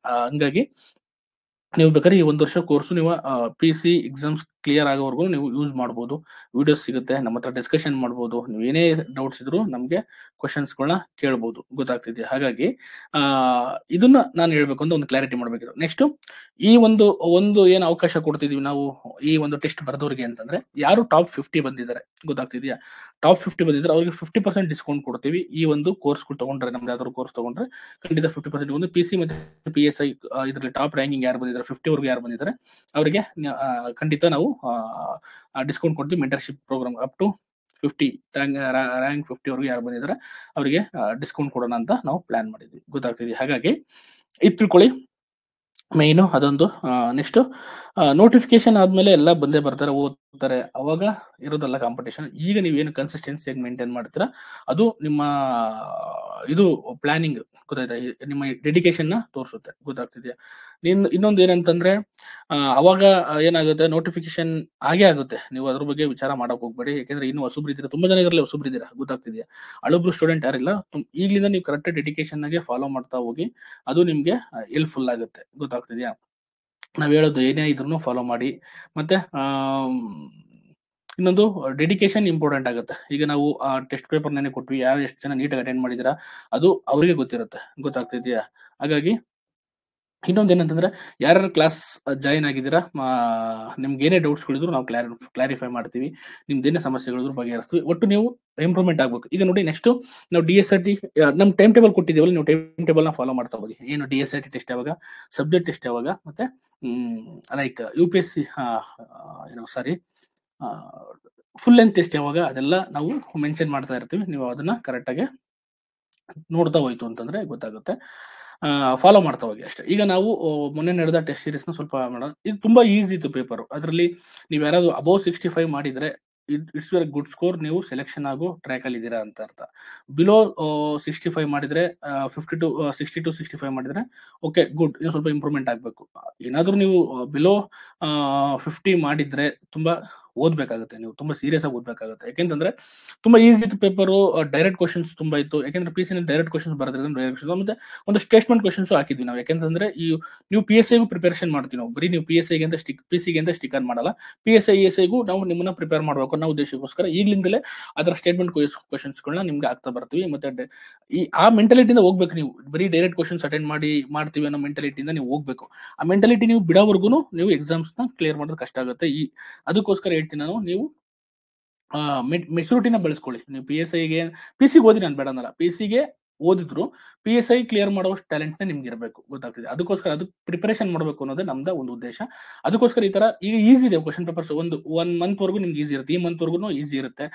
ಹಂಗಾಗಿ ನೀವು ಬೇಕಾದ್ರೆ ಈ 1 ವರ್ಷ ಕೋರ್ಸ್ ನೀವು PC ಎಕ್ಸಾಮ್ಸ್ ಕ್ಲಿಯರ್ ಆಗೋವರೆಗೂ ನೀವು ಯೂಸ್ ಮಾಡಬಹುದು. ವಿಡಿಯೋಸ್ ಸಿಗುತ್ತೆ, ನಮ್ಮ ಹತ್ರ ಡಿಸ್ಕಷನ್ ಮಾಡಬಹುದು. ನೀವು ಏನೇ ಡೌಟ್ಸ್ ಇದ್ರು ನಮ್ಗೆ ಕ್ವಶನ್ಸ್ಗಳನ್ನ ಕೇಳಬಹುದು. ಗೊತ್ತಾಗ್ತಿದೆ? ಹಾಗಾಗಿ ಆ ಇದನ್ನ ನಾನು ಹೇಳ್ಬೇಕು ಅಂತ ಒಂದು ಕ್ಲಾರಿಟಿ ಮಾಡ್ಬೇಕಿತ್ತು. ನೆಕ್ಸ್ಟ್ ಈ ಒಂದು ಒಂದು ಏನು ಅವಕಾಶ ಕೊಡ್ತಿದೀವಿ ನಾವು ಈ ಒಂದು ಟೆಸ್ಟ್ ಬರೆದವ್ರಿಗೆ ಅಂತಂದ್ರೆ, ಯಾರು ಟಾಪ್ 50 ಬಂದಿದ್ದಾರೆ, ಗೊತ್ತಾಗ್ತಿದ್ಯಾ? ಟಾಪ್ 50 ಬಂದಿದ್ರೆ ಅವ್ರಿಗೆ 50% ಡಿಸ್ಕೌಂಟ್ ಕೊಡ್ತೀವಿ. ಈ ಒಂದು ಕೋರ್ಸ್ ತಗೊಂಡ್ರೆ, ನಮ್ದು ಯಾವ್ದಾದ್ರು ಕೋರ್ಸ್ ತಗೊಂಡ್ರೆ ಖಂಡಿತ 50% ಒಂದು PC ಮತ್ತೆ PSI ಇದ್ರಲ್ಲಿ ಟಾಪ್ ರ್ಯಾಂಕಿಂಗ್ ಯಾರು ಬಂದಿದ್ದಾರೆ, 50 ವರ್ಗು ಯಾರು ಬಂದಿದ್ದಾರೆ ಅವರಿಗೆ ಖಂಡಿತ ನಾವು ಡಿಸ್ಕೌಂಟ್ ಕೊಡ್ತೀವಿ. Mentorship program up to 50 rank 50 ವರ್ಗು ಯಾರು ಬಂದಿದ್ದಾರೆ ಅವರಿಗೆ ಡಿಸ್ಕೌಂಟ್ ಕೊಡೋಣ ಅಂತ ನಾವು ಪ್ಲಾನ್ ಮಾಡಿದ್ವಿ. ಗೊತ್ತಾಗ್ತಿದೆ? ಹಾಗಾಗಿ ಇದು ತಿಳ್ಕೊಳ್ಳಿ. ಮೇಯ್ನು ಅದೊಂದು. ನೆಕ್ಸ್ಟು ನೋಟಿಫಿಕೇಶನ್ ಆದ್ಮೇಲೆ ಎಲ್ಲ ಬಂದೇ ಬರ್ತಾರೆ, ಓದ್ತಾರೆ. ಅವಾಗ ಇರೋದಲ್ಲ ಕಾಂಪಿಟೇಷನ್. ಈಗ ನೀವೇನು ಕನ್ಸಿಸ್ಟೆನ್ಸಿಯಾಗಿ ಮೇಂಟೈನ್ ಮಾಡ್ತೀರಾ, ಅದು ನಿಮ್ಮ ಇದು ಪ್ಲಾನಿಂಗ್ ಗೊತ್ತಾಯ್ತಾ? ನಿಮ್ಮ ಡೆಡಿಕೇಶನ್‌ನ ತೋರಿಸುತ್ತೆ. ಗೊತ್ತಾಗ್ತಿದೆಯಾ? ಇನ್ನೊಂದು ಏನಂತಂದ್ರೆ ಅವಾಗ ಏನಾಗುತ್ತೆ, ನೋಟಿಫಿಕೇಶನ್ ಆಗೇ ಆಗುತ್ತೆ. ನೀವು ಅದ್ರ ಬಗ್ಗೆ ವಿಚಾರ ಮಾಡಕ್ ಹೋಗ್ಬೇಡಿ. ಯಾಕೆಂದ್ರೆ ಇನ್ನೂ ಹೊಸಬ್ರಿದ್ದೀರಾ. ತುಂಬಾ ಜನ ಇದ್ರಲ್ಲಿ ಹೊಸಬ್ರಿದ್ದೀರಾ. ಗೊತ್ತಾಗ್ತಿದೆಯಾ? ಹಳಬ್ರು ಸ್ಟೂಡೆಂಟ್ ಯಾರಿಲ್ಲ. ಈಗ್ಲಿಂದ ನೀವು ಕರೆಕ್ಟ್ ಡೆಡಿಕೇಶನ್‌ನಾಗೆ ಫಾಲೋ ಮಾಡ್ತಾ ಹೋಗಿ. ಅದು ನಿಮ್ಗೆ ಹೆಲ್ಪ್‌ಫುಲ್ ಆಗುತ್ತೆ. ಗೊತ್ತಾಗ್ತಿದೆಯಾ? ನಾವ್ ಹೇಳೋದು ಏನೇ ಇದ್ರುನು ಫಾಲೋ ಮಾಡಿ. ಮತ್ತೆ ಇನ್ನೊಂದು ಡೆಡಿಕೇಶನ್ ಇಂಪಾರ್ಟೆಂಟ್ ಆಗುತ್ತೆ. ಈಗ ನಾವು ಆ ಟೆಸ್ಟ್ ಪೇಪರ್ ನೆನ್ನೆ ಕೊಟ್ವಿ. ಯಾರು ಎಷ್ಟು ಜನ ನೀಟಾಗಿ ಅಟೆಂಡ್ ಮಾಡಿದೀರಾ, ಅದು ಅವ್ರಿಗೆ ಗೊತ್ತಿರುತ್ತೆ. ಗೊತ್ತಾಗ್ತಿದೆಯಾ? ಹಾಗಾಗಿ ಇನ್ನೊಂದೇನಂತಂದ್ರೆ, ಯಾರ್ಯಾರು ಕ್ಲಾಸ್ ಜಾಯಿನ್ ಆಗಿದ್ದೀರಾ, ನಿಮ್ಗೇನೇ ಡೌಟ್ಸ್‌ಗಳಿದ್ರು ನಾವು ಕ್ಲಾರಿಫೈ ಮಾಡ್ತೀವಿ. ನಿಮ್ದೇನೇ ಸಮಸ್ಯೆಗಳಿದ್ರು ಬಗೆಹರಿಸ್ತೀವಿ. ಒಟ್ಟು ನೀವು ಇಂಪ್ರೂವ್‌ಮೆಂಟ್ ಆಗ್ಬೇಕು. ಈಗ ನೋಡಿ ನೆಕ್ಸ್ಟು ನಾವು ಡಿ-ಎಸ್-ಆರ್-ಟಿ ನಮ್ ಟೈಮ್ ಟೇಬಲ್ ಕೊಟ್ಟಿದ್ದೀವಲ್ಲ, ನೀವು ಟೈಮ್ ಟೇಬಲ್‌ನ ಫಾಲೋ ಮಾಡ್ತಾ ಹೋಗಿ. ಏನು ಡಿ-ಎಸ್-ಆರ್-ಟಿ ಟೆಸ್ಟ್ ಯಾವಾಗ, ಸಬ್ಜೆಕ್ಟ್ ಟೆಸ್ಟ್ ಯಾವಾಗ, ಮತ್ತೆ ಲೈಕ್ ಯು-ಪಿ-ಎಸ್-ಸಿ ಏನು ಸಾರಿ ಫುಲ್ ಲೆಂತ್ ಟೆಸ್ಟ್ ಯಾವಾಗ, ಅದೆಲ್ಲ ನಾವು ಮೆನ್ಷನ್ ಮಾಡ್ತಾ ಇರ್ತೀವಿ. ನೀವು ಅದನ್ನ ಕರೆಕ್ಟಾಗಿ ನೋಡ್ತಾ ಹೋಯ್ತು ಅಂತಂದ್ರೆ ಗೊತ್ತಾಗುತ್ತೆ. ಫಾಲೋ ಮಾಡ್ತಾ ಹೋಗಿ ಅಷ್ಟೇ. ಈಗ ನಾವು ಮೊನ್ನೆ ನಡೆದ ಟೆಸ್ಟ್ ಸೀರೀಸ್‌ನ ಸ್ವಲ್ಪ ಮಾಡೋಣ. ಇದು ತುಂಬಾ ಈಸಿ ಇತ್ತು ಪೇಪರು. ಅದ್ರಲ್ಲಿ ನೀವು ಯಾರಾದ್ರು ಅಬೌವ್ 65 ಮಾಡಿದ್ರೆ ಇಟ್ಸ್ ಯುವರ್ ಗುಡ್ ಸ್ಕೋರ್. ನೀವು ಸೆಲೆಕ್ಷನ್ ಆಗೋ ಟ್ರ್ಯಾಕ್ ಅಲ್ಲಿ ಇದ್ದೀರಾ ಅಂತ ಅರ್ಥ. ಬಿಲೋ 65 ಮಾಡಿದ್ರೆ 60-65 ಮಾಡಿದ್ರೆ ಓಕೆ ಗುಡ್. ಇನ್ನು ಸ್ವಲ್ಪ ಇಂಪ್ರೂವ್‌ಮೆಂಟ್ ಆಗ್ಬೇಕು. ಏನಾದ್ರು ನೀವು ಬಿಲೋ 50 ಮಾಡಿದ್ರೆ ತುಂಬಾ ಓದ್ಬೇಕಾಗುತ್ತೆ. ನೀವು ತುಂಬಾ ಸೀರಿಯಸ್ ಆಗಿ ಓದ್ಬೇಕಾಗುತ್ತೆ. ಯಾಕೆಂತಂದ್ರೆ ತುಂಬಾ ಈಸಿ ಇತ್ತು ಪೇಪರು. ಡೈರೆಕ್ಟ್ ಕ್ವೆಷನ್ಸ್ ತುಂಬಾ ಇತ್ತು. ಯಾಕೆಂದ್ರೆ ಪಿಸಿನಲ್ಲಿ ಡೈರೆಕ್ಟ್ ಕ್ವೆಷನ್ಸ್ ಬರೋದ್ರಿಂದ ಡೈರೆಕ್ಟ್ ಕ್ವೆಷನ್ಸ್ ಮತ್ತೆ ಒಂದು ಸ್ಟೇಟ್ಮೆಂಟ್ ಕ್ವೆಷನ್ಸ್ ಹಾಕಿದ್ವಿ ನಾವು. ಯಾಕೆಂತಂದ್ರೆ ನೀವು ಪಿ-ಎಸ್-ಐಗೂ ಪ್ರಿಪರೇಷನ್ ಮಾಡ್ತೀವಿ ನಾವು. ಬರೀ ನೀವು ಪಿ-ಎಸ್-ಐಗೆ ಅಂತ ಪಿ-ಸಿ-ಗೆ ಅಂತ ಸ್ಟಿಕ್ ಆನ್ ಮಾಡಲ್ಲ. ಪಿ-ಎಸ್-ಐ, ಇ-ಎಸ್-ಐಗೂ ನಾವು ನಿಮ್ಮನ್ನ ಪ್ರಿಪೇರ್ ಮಾಡಬೇಕು ಅನ್ನೋ ಉದ್ದೇಶಕ್ಕೋಸ್ಕರ ಈಗ್ಲಿಂದಲೇ ಅದರ ಸ್ಟೇಟ್ಮೆಂಟ್ ಕ್ವೆಷನ್ಸ್‌ಗಳನ್ನ ನಿಮ್ಗೆ ಆಗ್ತಾ ಬರ್ತೀವಿ. ಮತ್ತೆ ಆ ಮೆಂಟಾಲಿಟಿಯಿಂದ ಹೋಗ್ಬೇಕು ನೀವು. ಬರೀ ಡೈರೆಕ್ಟ್ ಕ್ವೆಷನ್ಸ್ ಅಟೆಂಡ್ ಮಾಡ್ತೀವಿ ಅನ್ನೋ ಮೆಂಟಾಲಿಟಿಯಿಂದ ನೀವು ಹೋಗ್ಬೇಕು. ಆ ಮೆಂಟಾಲಿಟಿ ನೀವು ಬಿಡೋವರೆಗೂನು ನೀವು ಎಕ್ಸಾಮ್ಸ್‌ನ ಕ್ಲಿಯರ್ ಮಾಡೋದು ಕಷ್ಟ ಆಗುತ್ತೆ. ಅದಕ್ಕೋಸ್ಕರ ಹೇಳ್ತೀನಿ ನಾನು, ನೀವು ಮೆಚುರಿಟಿನ ಬೆಳೆಸ್ಕೊಳ್ಳಿ. ನೀವು ಪಿ-ಎಸ್-ಐಗೆ ಪಿ-ಸಿಗೆ ಓದಿ ನಾನು ಬೇಡ ಅನ್ನಲ್ಲ. ಪಿ-ಸಿಗೆ ಓದಿದ್ರು ಪಿ-ಎಸ್-ಐ ಕ್ಲಿಯರ್ ಮಾಡುವಷ್ಟು ಟ್ಯಾಲೆಂಟ್‌ನ ನಿಮ್ಗಿರ್ಬೇಕು. ಗೊತ್ತಾಗ್ತಿದೆ. ಅದಕ್ಕೋಸ್ಕರ ಅದಕ್ಕೆ ಪ್ರಿಪರೇಷನ್ ಮಾಡ್ಬೇಕು ಅನ್ನೋದೇ ನಮ್ದ ಒಂದು ಉದ್ದೇಶ. ಅದಕ್ಕೋಸ್ಕರ ಈ ತರ ಈಗ ಈಸಿ ಇದೆ ಕ್ವೆಷನ್ ಪೇಪರ್ಸ್. ಒನ್ ಮಂತ್ ವರೆಗೂ ನಿಮ್ಗೆ ಈಸಿ ಇರುತ್ತೆ. ಈ ಮಂತ್ ವರೆಗೂನು ಈಸಿ ಇರುತ್ತೆ.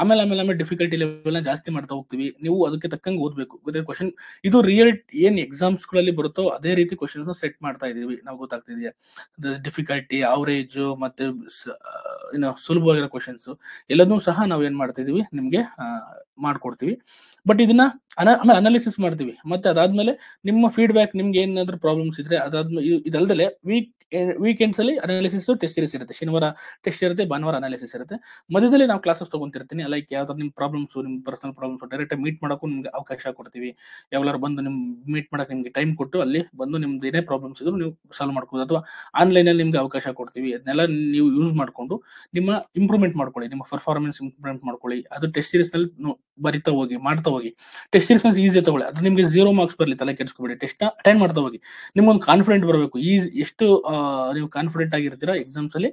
ಆಮೇಲೆ ಡಿಫಿಕಲ್ಟಿ ಲೆವೆಲ್‌ನ ಜಾಸ್ತಿ ಮಾಡ್ತಾ ಹೋಗ್ತೀವಿ. ನೀವು ಅದಕ್ಕೆ ತಕ್ಕಂಗೆ ಓದ್ಬೇಕು. ಗೊತ್ತಾಯ್ತಾ? ಇದು ರಿಯಲ್ ಏನ್ ಎಕ್ಸಾಮ್ಸ್‌ಗಳಲ್ಲಿ ಬರುತ್ತೋ ಅದೇ ರೀತಿ ಕ್ವೆಷನ್ಸ್‌ನ ಸೆಟ್ ಮಾಡ್ತಾ ಇದೀವಿ ನಾವು. ಗೊತ್ತಾಗ್ತಿದೆಯಾ? ಡಿಫಿಕಲ್ಟಿ, ಅವರೇಜು ಮತ್ತೆ ಸುಲಭವಾಗಿರೋ ಕ್ವೆಷನ್ಸ್ ಎಲ್ಲದನ್ನೂ ಸಹ ನಾವು ಏನ್ ಮಾಡ್ತಾ ಇದೀವಿ, ನಿಮ್ಗೆ ಮಾಡ್ಕೊಡ್ತೀವಿ. ಬಟ್ ಇದನ್ನ ಆಮೇಲೆ ಅನಾಲಿಸಿಸ್ ಮಾಡ್ತೀವಿ. ಮತ್ತೆ ಅದಾದ್ಮೇಲೆ ನಿಮ್ಮ ಫೀಡ್‌ಬ್ಯಾಕ್, ನಿಮ್ಗೆ ಏನಾದ್ರು ಪ್ರಾಬ್ಲಮ್ಸ್ ಇದ್ರೆ ಇದಲ್ದಲೆ ವೀಕೆಂಡ್ಸ್ ಅಲ್ಲಿ ಅನಾಲಿಸಿಸ್ ಟೆಸ್ಟ್ ಸೀರೀಸ್ ಇರುತ್ತೆ. ಶನಿವಾರ ಟೆಸ್ಟ್ ಇರುತ್ತೆ, ಭಾನುವಾರ ಅನಾಲಿಸಿಸ್ ಇರುತ್ತೆ. ಮಧ್ಯದಲ್ಲಿ ನಾವು ಕ್ಲಾಸಸ್ ತಗೊಂತಿರ್ತೀನಿ. ಲೈಕ್ ಯಾವ್ದಾದ್ರು ನಿಮ್ ಪ್ರಾಬ್ಲಮ್ಸ್, ನಿಮ್ ಪರ್ಸನಲ್ ಪ್ರಾಬ್ಲಮ್ಸ್ ಡೈರೆಕ್ಟ್ ಆಗಿ ಮೀಟ್ ಮಾಡಕ್ಕೂ ನಿಮ್ಗೆ ಅವಕಾಶ ಕೊಡ್ತೀವಿ. ಯಾವಾಗ್ಲಾದ್ರು ಬಂದು ಮೀಟ್ ಮಾಡಕ್ ನಿಮ್ಗೆ ಟೈಮ್ ಕೊಟ್ಟು ಅಲ್ಲಿ ಬಂದು ನಿಮ್ದು ಏನೇ ಪ್ರಾಬ್ಲಮ್ಸ್ ಇದ್ರು ನೀವು ಸಾಲ್ವ್ ಮಾಡ್ಕೋಬಹುದು. ಅಥವಾ ಆನ್ಲೈನ್ ಅಲ್ಲಿ ನಿಮ್ಗೆ ಅವಕಾಶ ಕೊಡ್ತೀವಿ. ಅದನ್ನೆಲ್ಲ ನೀವು ಯೂಸ್ ಮಾಡ್ಕೊಂಡು ನಿಮ್ಮ ಇಂಪ್ರೂವ್‌ಮೆಂಟ್ ಮಾಡ್ಕೊಳ್ಳಿ. ನಿಮ್ಮ ಪರ್ಫಾರ್ಮೆನ್ಸ್ ಇಂಪ್ರೂವ್‌ಮೆಂಟ್ ಮಾಡ್ಕೊಳ್ಳಿ. ಅದು ಟೆಸ್ಟ್ ಸೀರೀಸ್‌ನಲ್ಲಿ ಬರಿತಾ ಹೋಗಿ, ಮಾಡ್ತಾ ಹೋಗಿ. ಟೆಸ್ಟ್ ಸೀರೀಸ್‌ನ ಈಸಿ ತಗೊಳ್ಳಿ. ಅದು ನಿಮ್ಗೆ 0 ಮಾರ್ಕ್ಸ್ ಬರ್ಲಿ ತಲೆ ಕೆಡಿಸ್ಕೋಬೇಡಿ. ಟೆಸ್ಟ್‌ನ ಅಟೆಂಡ್ ಮಾಡ್ತಾ ಹೋಗಿ. ನಿಮ್ಗೊಂದು ಕಾನ್ಫಿಡೆಂಟ್ ಬರಬೇಕು. ಎಷ್ಟು ನೀವು ಕಾನ್ಫಿಡೆಂಟ್ ಆಗಿರ್ತೀರಾ ಎಕ್ಸಾಮ್ಸ್ ಅಲ್ಲಿ,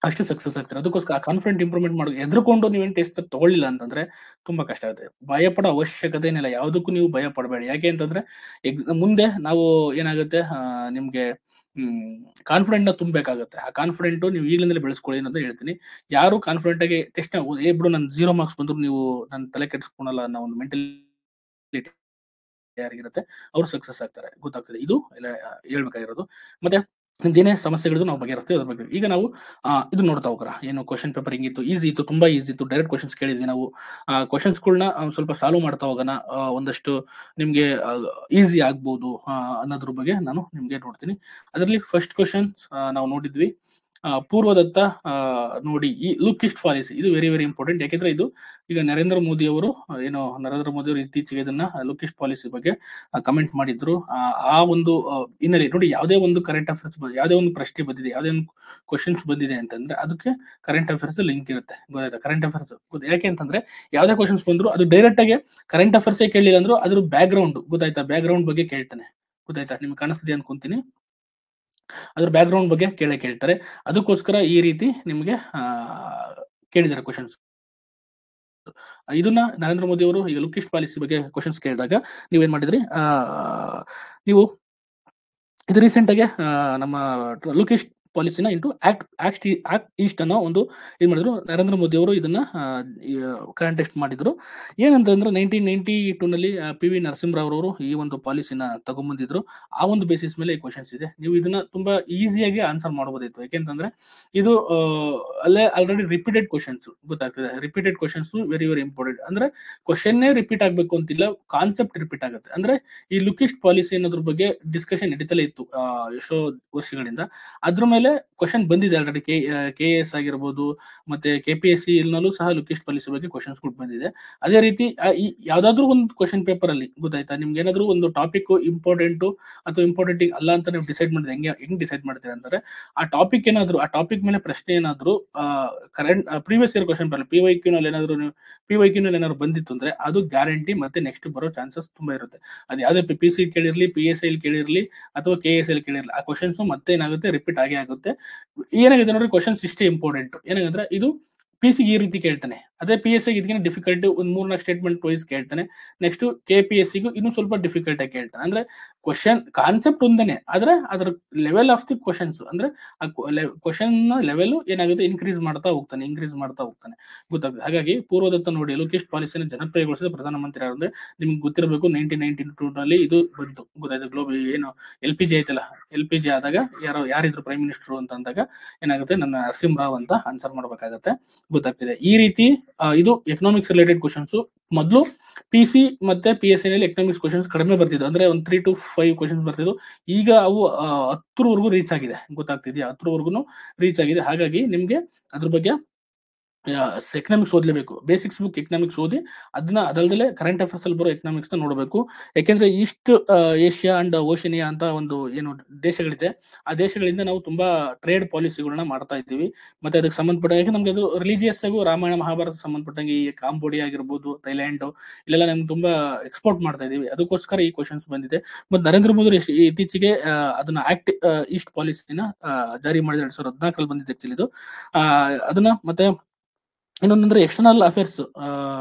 ಅಷ್ಟು ಸಕ್ಸಸ್ ಆಗ್ತೀರಾ. ಅದಕ್ಕೋಸ್ಕರ ಆ ಕಾನ್ಫಿಡೆಂಟ್ ಇಂಪ್ರೂವ್‌ಮೆಂಟ್ ಮಾಡಿ ಹೆದರ್ಕೊಂಡು ನೀವೇನ್ ಟೆಸ್ಟ್ ತಗೊಳ್ಳಿಲ್ಲ ಅಂತಂದ್ರೆ ತುಂಬಾ ಕಷ್ಟ ಆಗುತ್ತೆ. ಭಯಪಡೋ ಅವಶ್ಯಕತೆ ಏನಿಲ್ಲ. ಯಾವುದಕ್ಕೂ ನೀವು ಭಯ ಪಡಬೇಡಿ. ಯಾಕೆ ಅಂತಂದ್ರೆ ಮುಂದೆ ನಾವು ಏನಾಗುತ್ತೆ, ನಿಮ್ಗೆ ಕಾನ್ಫಿಡೆಂಟ್‌ನ ತುಂಬಬೇಕಾಗುತ್ತೆ. ಆ ಕಾನ್ಫಿಡೆಂಟ್ ನೀವು ಈಗಿನಿಂದಲೇ ಬೆಳೆಸ್ಕೊಳ್ಳಿ ಅನ್ನೋದನ್ನ ಹೇಳ್ತೀನಿ. ಯಾರು ಕಾನ್ಫಿಡೆಂಟ್ ಆಗಿ ಟೆಸ್ಟ್‌ನ ಬಿಡು ನನ್ 0 ಮಾರ್ಕ್ಸ್ ಬಂದ್ರು ನೀವು ನನ್ ತಲೆ ಕೆಡಿಸ್ಕೊಳಲ್ಲ ಅನ್ನೋ ಒಂದು ಮೆಂಟಾಲಿಟಿ ಯಾರಿಗಿರುತ್ತೆ ಅವ್ರು ಸಕ್ಸಸ್ ಆಗ್ತಾರೆ. ಗೊತ್ತಾಗ್ತದೆ. ಇದು ಎಲ್ಲ ಹೇಳ್ಬೇಕಾಗಿರೋದು. ಮತ್ತೆ ನಿಮ್ದೇನೇ ಸಮಸ್ಯೆಗಳಿದ್ರು ನಾವು ಬಗೆಹರಿಸ್ತೀವಿ. ಅದ್ರ ಬಗ್ಗೆ ಈಗ ನಾವು ಇದು ನೋಡ್ತಾ ಹೋಗೋಣ. ಏನು ಕ್ವೆಷನ್ ಪೇಪರ್ ಹೆಂಗಿತ್ತು? ಈಸಿ ಇತ್ತು, ತುಂಬಾ ಈಸಿ ಇತ್ತು. ಡೈರೆಕ್ಟ್ ಕ್ವೆಷನ್ಸ್ ಕೇಳಿದ್ವಿ ನಾವು. ಕ್ವೆಷನ್ಸ್‌ಗಳ್ನ ಸ್ವಲ್ಪ ಸಾಲ್ವ್ ಮಾಡ್ತಾ ಹೋಗೋಣ. ಒಂದಷ್ಟು ನಿಮ್ಗೆ ಈಸಿ ಆಗ್ಬೋದು ಅನ್ನೋದ್ರ ಬಗ್ಗೆ ನಾನು ನಿಮ್ಗೆ ನೋಡ್ತೀನಿ. ಅದರಲ್ಲಿ ಫಸ್ಟ್ ಕ್ವೆಷನ್ ನಾವು ನೋಡಿದ್ವಿ. ಪೂರ್ವದತ್ತ ನೋಡಿ ಈ ಲುಕ್ ಈಸ್ಟ್ ಪಾಲಿಸಿ ಇದು ವೆರಿ ವೆರಿ ಇಂಪಾರ್ಟೆಂಟ್. ಯಾಕೆಂದ್ರೆ ಇದು ಈಗ ನರೇಂದ್ರ ಮೋದಿ ಅವರು ಇತ್ತೀಚೆಗೆ ಇದನ್ನ ಲುಕ್ ಈಸ್ಟ್ ಪಾಲಿಸಿ ಬಗ್ಗೆ ಕಮೆಂಟ್ ಮಾಡಿದ್ರು. ಆ ಒಂದು ಹಿನ್ನೆಲೆ ನೋಡಿ, ಯಾವುದೇ ಒಂದು ಕರೆಂಟ್ ಅಫೇರ್ಸ್, ಯಾವುದೇ ಒಂದು ಪ್ರಶ್ನೆ ಬಂದಿದೆ, ಯಾವುದೇ ಒಂದು ಕ್ವಶನ್ಸ್ ಬಂದಿದೆ ಅಂತಂದ್ರೆ ಅದಕ್ಕೆ ಕರೆಂಟ್ ಅಫೇರ್ಸ್ ಲಿಂಕ್ ಇರುತ್ತೆ. ಗೊತ್ತಾಯ್ತಾ? ಕರೆಂಟ್ ಅಫೇರ್ಸ್ ಯಾಕೆ ಅಂತಂದ್ರೆ ಯಾವುದೇ ಕ್ವಶನ್ಸ್ ಬಂದ್ರು ಅದು ಡೈರೆಕ್ಟ್ ಆಗಿ ಕರೆಂಟ್ ಅಫೇರ್ಸ್ ಕೇಳಿಲ್ಲ ಅಂದ್ರು ಅದ್ರ ಬ್ಯಾಕ್ ಗ್ರೌಂಡ್ ಗೊತ್ತಾಯ್ತಾ, ಬ್ಯಾಕ್ ಗ್ರೌಂಡ್ ಬಗ್ಗೆ ಕೇಳ್ತಾನೆ. ಗೊತ್ತಾಯ್ತಾ? ನಿಮ್ಗೆ ಕಾಣಿಸ್ತಿದೆ ಅನ್ಕೊಂತೀನಿ. ಅದ್ರ ಬ್ಯಾಕ್ ಗ್ರೌಂಡ್ ಬಗ್ಗೆ ಕೇಳ್ತಾರೆ. ಅದಕ್ಕೋಸ್ಕರ ಈ ರೀತಿ ನಿಮ್ಗೆ ಕೇಳಿದ್ದಾರೆ ಕ್ವಶನ್ಸ್. ಇದನ್ನ ನರೇಂದ್ರ ಮೋದಿ ಅವರು ಈಗ ಲುಕ್ ಈಸ್ಟ್ ಪಾಲಿಸಿ ಬಗ್ಗೆ ಕ್ವಶನ್ಸ್ ಕೇಳಿದಾಗ ನೀವೇನ್ ಮಾಡಿದ್ರಿ, ನೀವು ಇದು ರೀಸೆಂಟ್ ಆಗಿ ನಮ್ಮ ಲುಕ್ ಈಸ್ಟ್ ಪಾಲಿಸಿನ ಇಂಟು ಆಕ್ಟ್ ಈಸ್ಟ್ ಅನ್ನೋ ಒಂದು ಏನ್ ಮಾಡಿದ್ರು ನರೇಂದ್ರ ಮೋದಿ ಅವರು ಇದನ್ನ ಕಂಟೆಸ್ಟ್ ಮಾಡಿದ್ರು. ಏನಂತಂದ್ರೆ 1992 ನಲ್ಲಿ ಪಿ ವಿ ನರಸಿಂಹರಾವ್ ಅವರು ಈ ಒಂದು ಪಾಲಿಸಿನ ತಗೊಂಡ್ಬಂದಿದ್ರು. ಆ ಒಂದು ಬೇಸಿಸ್ ಮೇಲೆ ಈ ಕ್ವಶನ್ಸ್ ಇದೆ. ನೀವು ಇದನ್ನ ತುಂಬಾ ಈಸಿಯಾಗಿ ಆನ್ಸರ್ ಮಾಡಬಹುದಿತ್ತು. ಯಾಕೆಂತಂದ್ರೆ ಇದು ಅಲ್ಲೇ ಆಲ್ರೆಡಿ ರಿಪೀಟೆಡ್ ಕ್ವಶನ್ಸ್ ಗೊತ್ತಾಗ್ತದೆ. Repeated questions very very important. ಅಂದ್ರೆ ಕ್ವಶನ್ನೇ ರಿಪೀಟ್ ಆಗ್ಬೇಕು ಅಂತಿಲ್ಲ, ಕಾನ್ಸೆಪ್ಟ್ ರಿಪೀಟ್ ಆಗುತ್ತೆ. ಅಂದ್ರೆ ಈ ಲುಕಿಸ್ಟ್ ಪಾಲಿಸಿ ಅನ್ನೋದ್ರ ಬಗ್ಗೆ ಡಿಸ್ಕಷನ್ ನಡೀತಲೇ ಇತ್ತು ಎಷ್ಟೋ ವರ್ಷಗಳಿಂದ. ಅದ್ರ ಮೇಲೆ ಕ್ವಶನ್ ಬಂದಿದೆ ಆಲ್ರೆಡಿ. KS ಆಗಿರ್ಬೋದು, ಮತ್ತೆ KPSC ನಲ್ಲೂ ಸಹ ಲುಕಿಸ್ಟ್ ಪಾಲಿಸಿ ಬಗ್ಗೆ ಕ್ವಶನ್ಸ್ ಬಂದಿದೆ. ಅದೇ ರೀತಿ ಈ ಯಾವ್ದಾದ್ರು ಒಂದು ಕ್ವಶನ್ ಪೇಪರ್ ಅಲ್ಲಿ ಗೊತ್ತಾಯ್ತಾ, ನಿಮ್ಗೆ ಏನಾದ್ರು ಒಂದು ಟಾಪಿಕ್ ಇಂಪಾರ್ಟೆಂಟ್ ಅಥವಾ ಇಂಪಾರ್ಟೆಂಟ್ ಅಲ್ಲ ಅಂತ ನೀವು ಡಿಸೈಡ್ ಮಾಡಿದ್ರೆ ಹೆಂಗ್ ಡಿಸೈಡ್ ಮಾಡ್ತೀರಾ ಅಂದ್ರೆ, ಆ ಟಾಪಿಕ್ ಏನಾದ್ರು, ಆ ಟಾಪಿಕ್ ಮೇಲೆ ಪ್ರಶ್ನೆ ಏನಾದ್ರು current previous year question paper PYQ ನಲ್ಲಿ ಏನಾದ್ರು ಬಂದಿತ್ತು ಅಂದ್ರೆ ಅದು ಗ್ಯಾರಂಟಿ ಮತ್ತೆ ನೆಕ್ಸ್ಟ್ ಬರೋ ಚಾನ್ಸಸ್ ತುಂಬಾ ಇರುತ್ತೆ. ಅದು ಯಾವ್ದೇ PC ಕೇಳಿರ್ಲಿ, PSI ಕೇಳಿರ್ಲಿ ಅಥವಾ KSL ಕೇಳಿರ್ಲಿ, ಆ ಕ್ವಶನ್ಸ್ ಮತ್ತೆ ಏನಾಗುತ್ತೆ ರಿಪೀಟ್ ಆಗೇ ಆಗುತ್ತೆ. ಏನಾಗುತ್ತೆ ನೋಡ್ರಿ, ಕ್ವಶನ್ಸ್ ಇಷ್ಟೇ ಇಂಪಾರ್ಟೆಂಟ್. ಏನಾಗಂದ್ರೆ ಇದು PC ಈ ರೀತಿ ಕೇಳ್ತಾನೆ, ಅದೇ PSI ಇದಕ್ಕಿಂತ ಡಿಫಿಕಲ್ಟ್ ಒಂದ್ 3-4 ಸ್ಟೇಟ್ಮೆಂಟ್ ವೈಸ್ ಕೇಳ್ತಾನೆ. ನೆಕ್ಸ್ಟ್ KPSC ಇನ್ನೂ ಸ್ವಲ್ಪ ಡಿಫಿಕಲ್ಟ್ ಆಗಿ ಕೇಳ್ತಾನೆ. ಅಂದ್ರೆ ಕ್ವಶನ್ ಕಾನ್ಸೆಪ್ಟ್ ಒಂದೇನೆ, ಆದ್ರೆ ಅದ್ರ ಲೆವೆಲ್ ಆಫ್ ದಿ ಕ್ವಶನ್ಸ್ ಅಂದ್ರೆ ಕ್ವಶನ್ ನ ಲೆವೆಲ್ ಏನಾಗುತ್ತೆ ಇನ್ಕ್ರೀಸ್ ಮಾಡ್ತಾ ಹೋಗ್ತಾನೆ ಗೊತ್ತಾಗುತ್ತೆ. ಹಾಗಾಗಿ ಪೂರ್ವದತ್ತ ನೋಡಿ ಲುಕಿಸ್ಟ್ ಪಾಲಿಸಿನ ಜನಪ್ರಿಯಗೊಳಿಸಿದ ಪ್ರಧಾನಮಂತ್ರಿ ಯಾರು ಅಂದ್ರೆ ನಿಮ್ಗೆ ಗೊತ್ತಿರಬೇಕು. 1992 ನಲ್ಲಿ ಇದು ಬಂತು ಗೊತ್ತಾಯ್ತು. ಗ್ಲೋಬಲ್ ಏನು LPG ಐತಲ್ಲ, LPG ಆದಾಗ ಯಾರಿದ್ರು ಪ್ರೈಮ್ ಮಿನಿಸ್ಟರ್ ಅಂತ ಅಂದಾಗ ಏನಾಗುತ್ತೆ, ನನ್ನ ನರಸಿಂಹರಾವ್ ಅಂತ ಆನ್ಸರ್ ಮಾಡ್ಬೇಕಾಗತ್ತೆ ಗೊತ್ತಾಗ್ತಿದೆ. ಈ ರೀತಿ ಇದು ಎಕನಾಮಿಕ್ಸ್ ರಿಲೇಟೆಡ್ ಕ್ವಶನ್ಸ್. ಮೊದಲು PC ಮತ್ತೆ PSI ನಲ್ಲಿ ಎಕನಾಮಿಕ್ಸ್ ಕ್ವಶನ್ಸ್ ಕಡಿಮೆ ಬರ್ತಿದ್ವು, ಅಂದ್ರೆ ಒಂದು 3 to 5 ಕ್ವಶನ್ಸ್ ಬರ್ತಿದ್ವು. ಈಗ ಅವು 10ವರೆಗೂ ರೀಚ್ ಆಗಿದೆ ಗೊತ್ತಾಗ್ತಿದ್ಯಾ, 10ವರೆಗೂ ರೀಚ್ ಆಗಿದೆ. ಹಾಗಾಗಿ ನಿಮ್ಗೆ ಅದ್ರ ಬಗ್ಗೆ ಎಕನಾಮಿಕ್ಸ್ ಓದ್ಲೇಬೇಕು. ಬೇಸಿಕ್ಸ್ ಬುಕ್ ಎಕನಾಮಿಕ್ಸ್ ಓದಿ ಅದಲ್ದಲೆ ಕರೆಂಟ್ ಅಫೇರ್ಸ್ ಅಲ್ಲಿ ಬರೋ ಎಕನಾಮಿಕ್ಸ್ ನ ನೋಡಬೇಕು. ಯಾಕೆಂದ್ರೆ ಈಸ್ಟ್ ಏಷ್ಯಾ ಅಂಡ್ ಓಷನಿಯಾ ಅಂತ ಒಂದು ಏನು ದೇಶಗಳಿದೆ, ಆ ದೇಶಗಳಿಂದ ನಾವು ತುಂಬಾ ಟ್ರೇಡ್ ಪಾಲಿಸಿಗಳನ್ನ ಮಾಡ್ತಾ ಇದ್ದೀವಿ. ಮತ್ತೆ ಅದಕ್ಕೆ ಸಂಬಂಧಪಟ್ಟ ನಮ್ಗೆ ಅದು ರಿಲಿಜಿಯಸ್ ಆಗು ರಾಮಾಯಣ ಮಹಾಭಾರತ ಸಂಬಂಧಪಟ್ಟಂಗೆ ಈ ಕಾಂಬೋಡಿಯಾ ಆಗಿರ್ಬೋದು, ಥೈಲ್ಯಾಂಡ್ ಇಲ್ಲೆಲ್ಲ ನಮ್ಗೆ ತುಂಬಾ ಎಕ್ಸ್ಪೋರ್ಟ್ ಮಾಡ್ತಾ ಇದೀವಿ. ಅದಕ್ಕೋಸ್ಕರ ಈ ಕ್ವಶನ್ಸ್ ಬಂದಿದೆ. ಮತ್ತೆ ನರೇಂದ್ರ ಮೋದಿ ಇತ್ತೀಚೆಗೆ ಅದನ್ನ ಆಕ್ಟ್ ಈಸ್ಟ್ ಪಾಲಿಸಿನ ಜಾರಿ ಮಾಡಿದ 2014 ಬಂದಿದೆ ಆಕ್ಚುಲಿ ಇದು. ಅದನ್ನ ಮತ್ತೆ ಇನ್ನೊಂದಂದ್ರೆ ಎಕ್ಸ್ಟರ್ನಲ್ ಅಫೇರ್ಸ್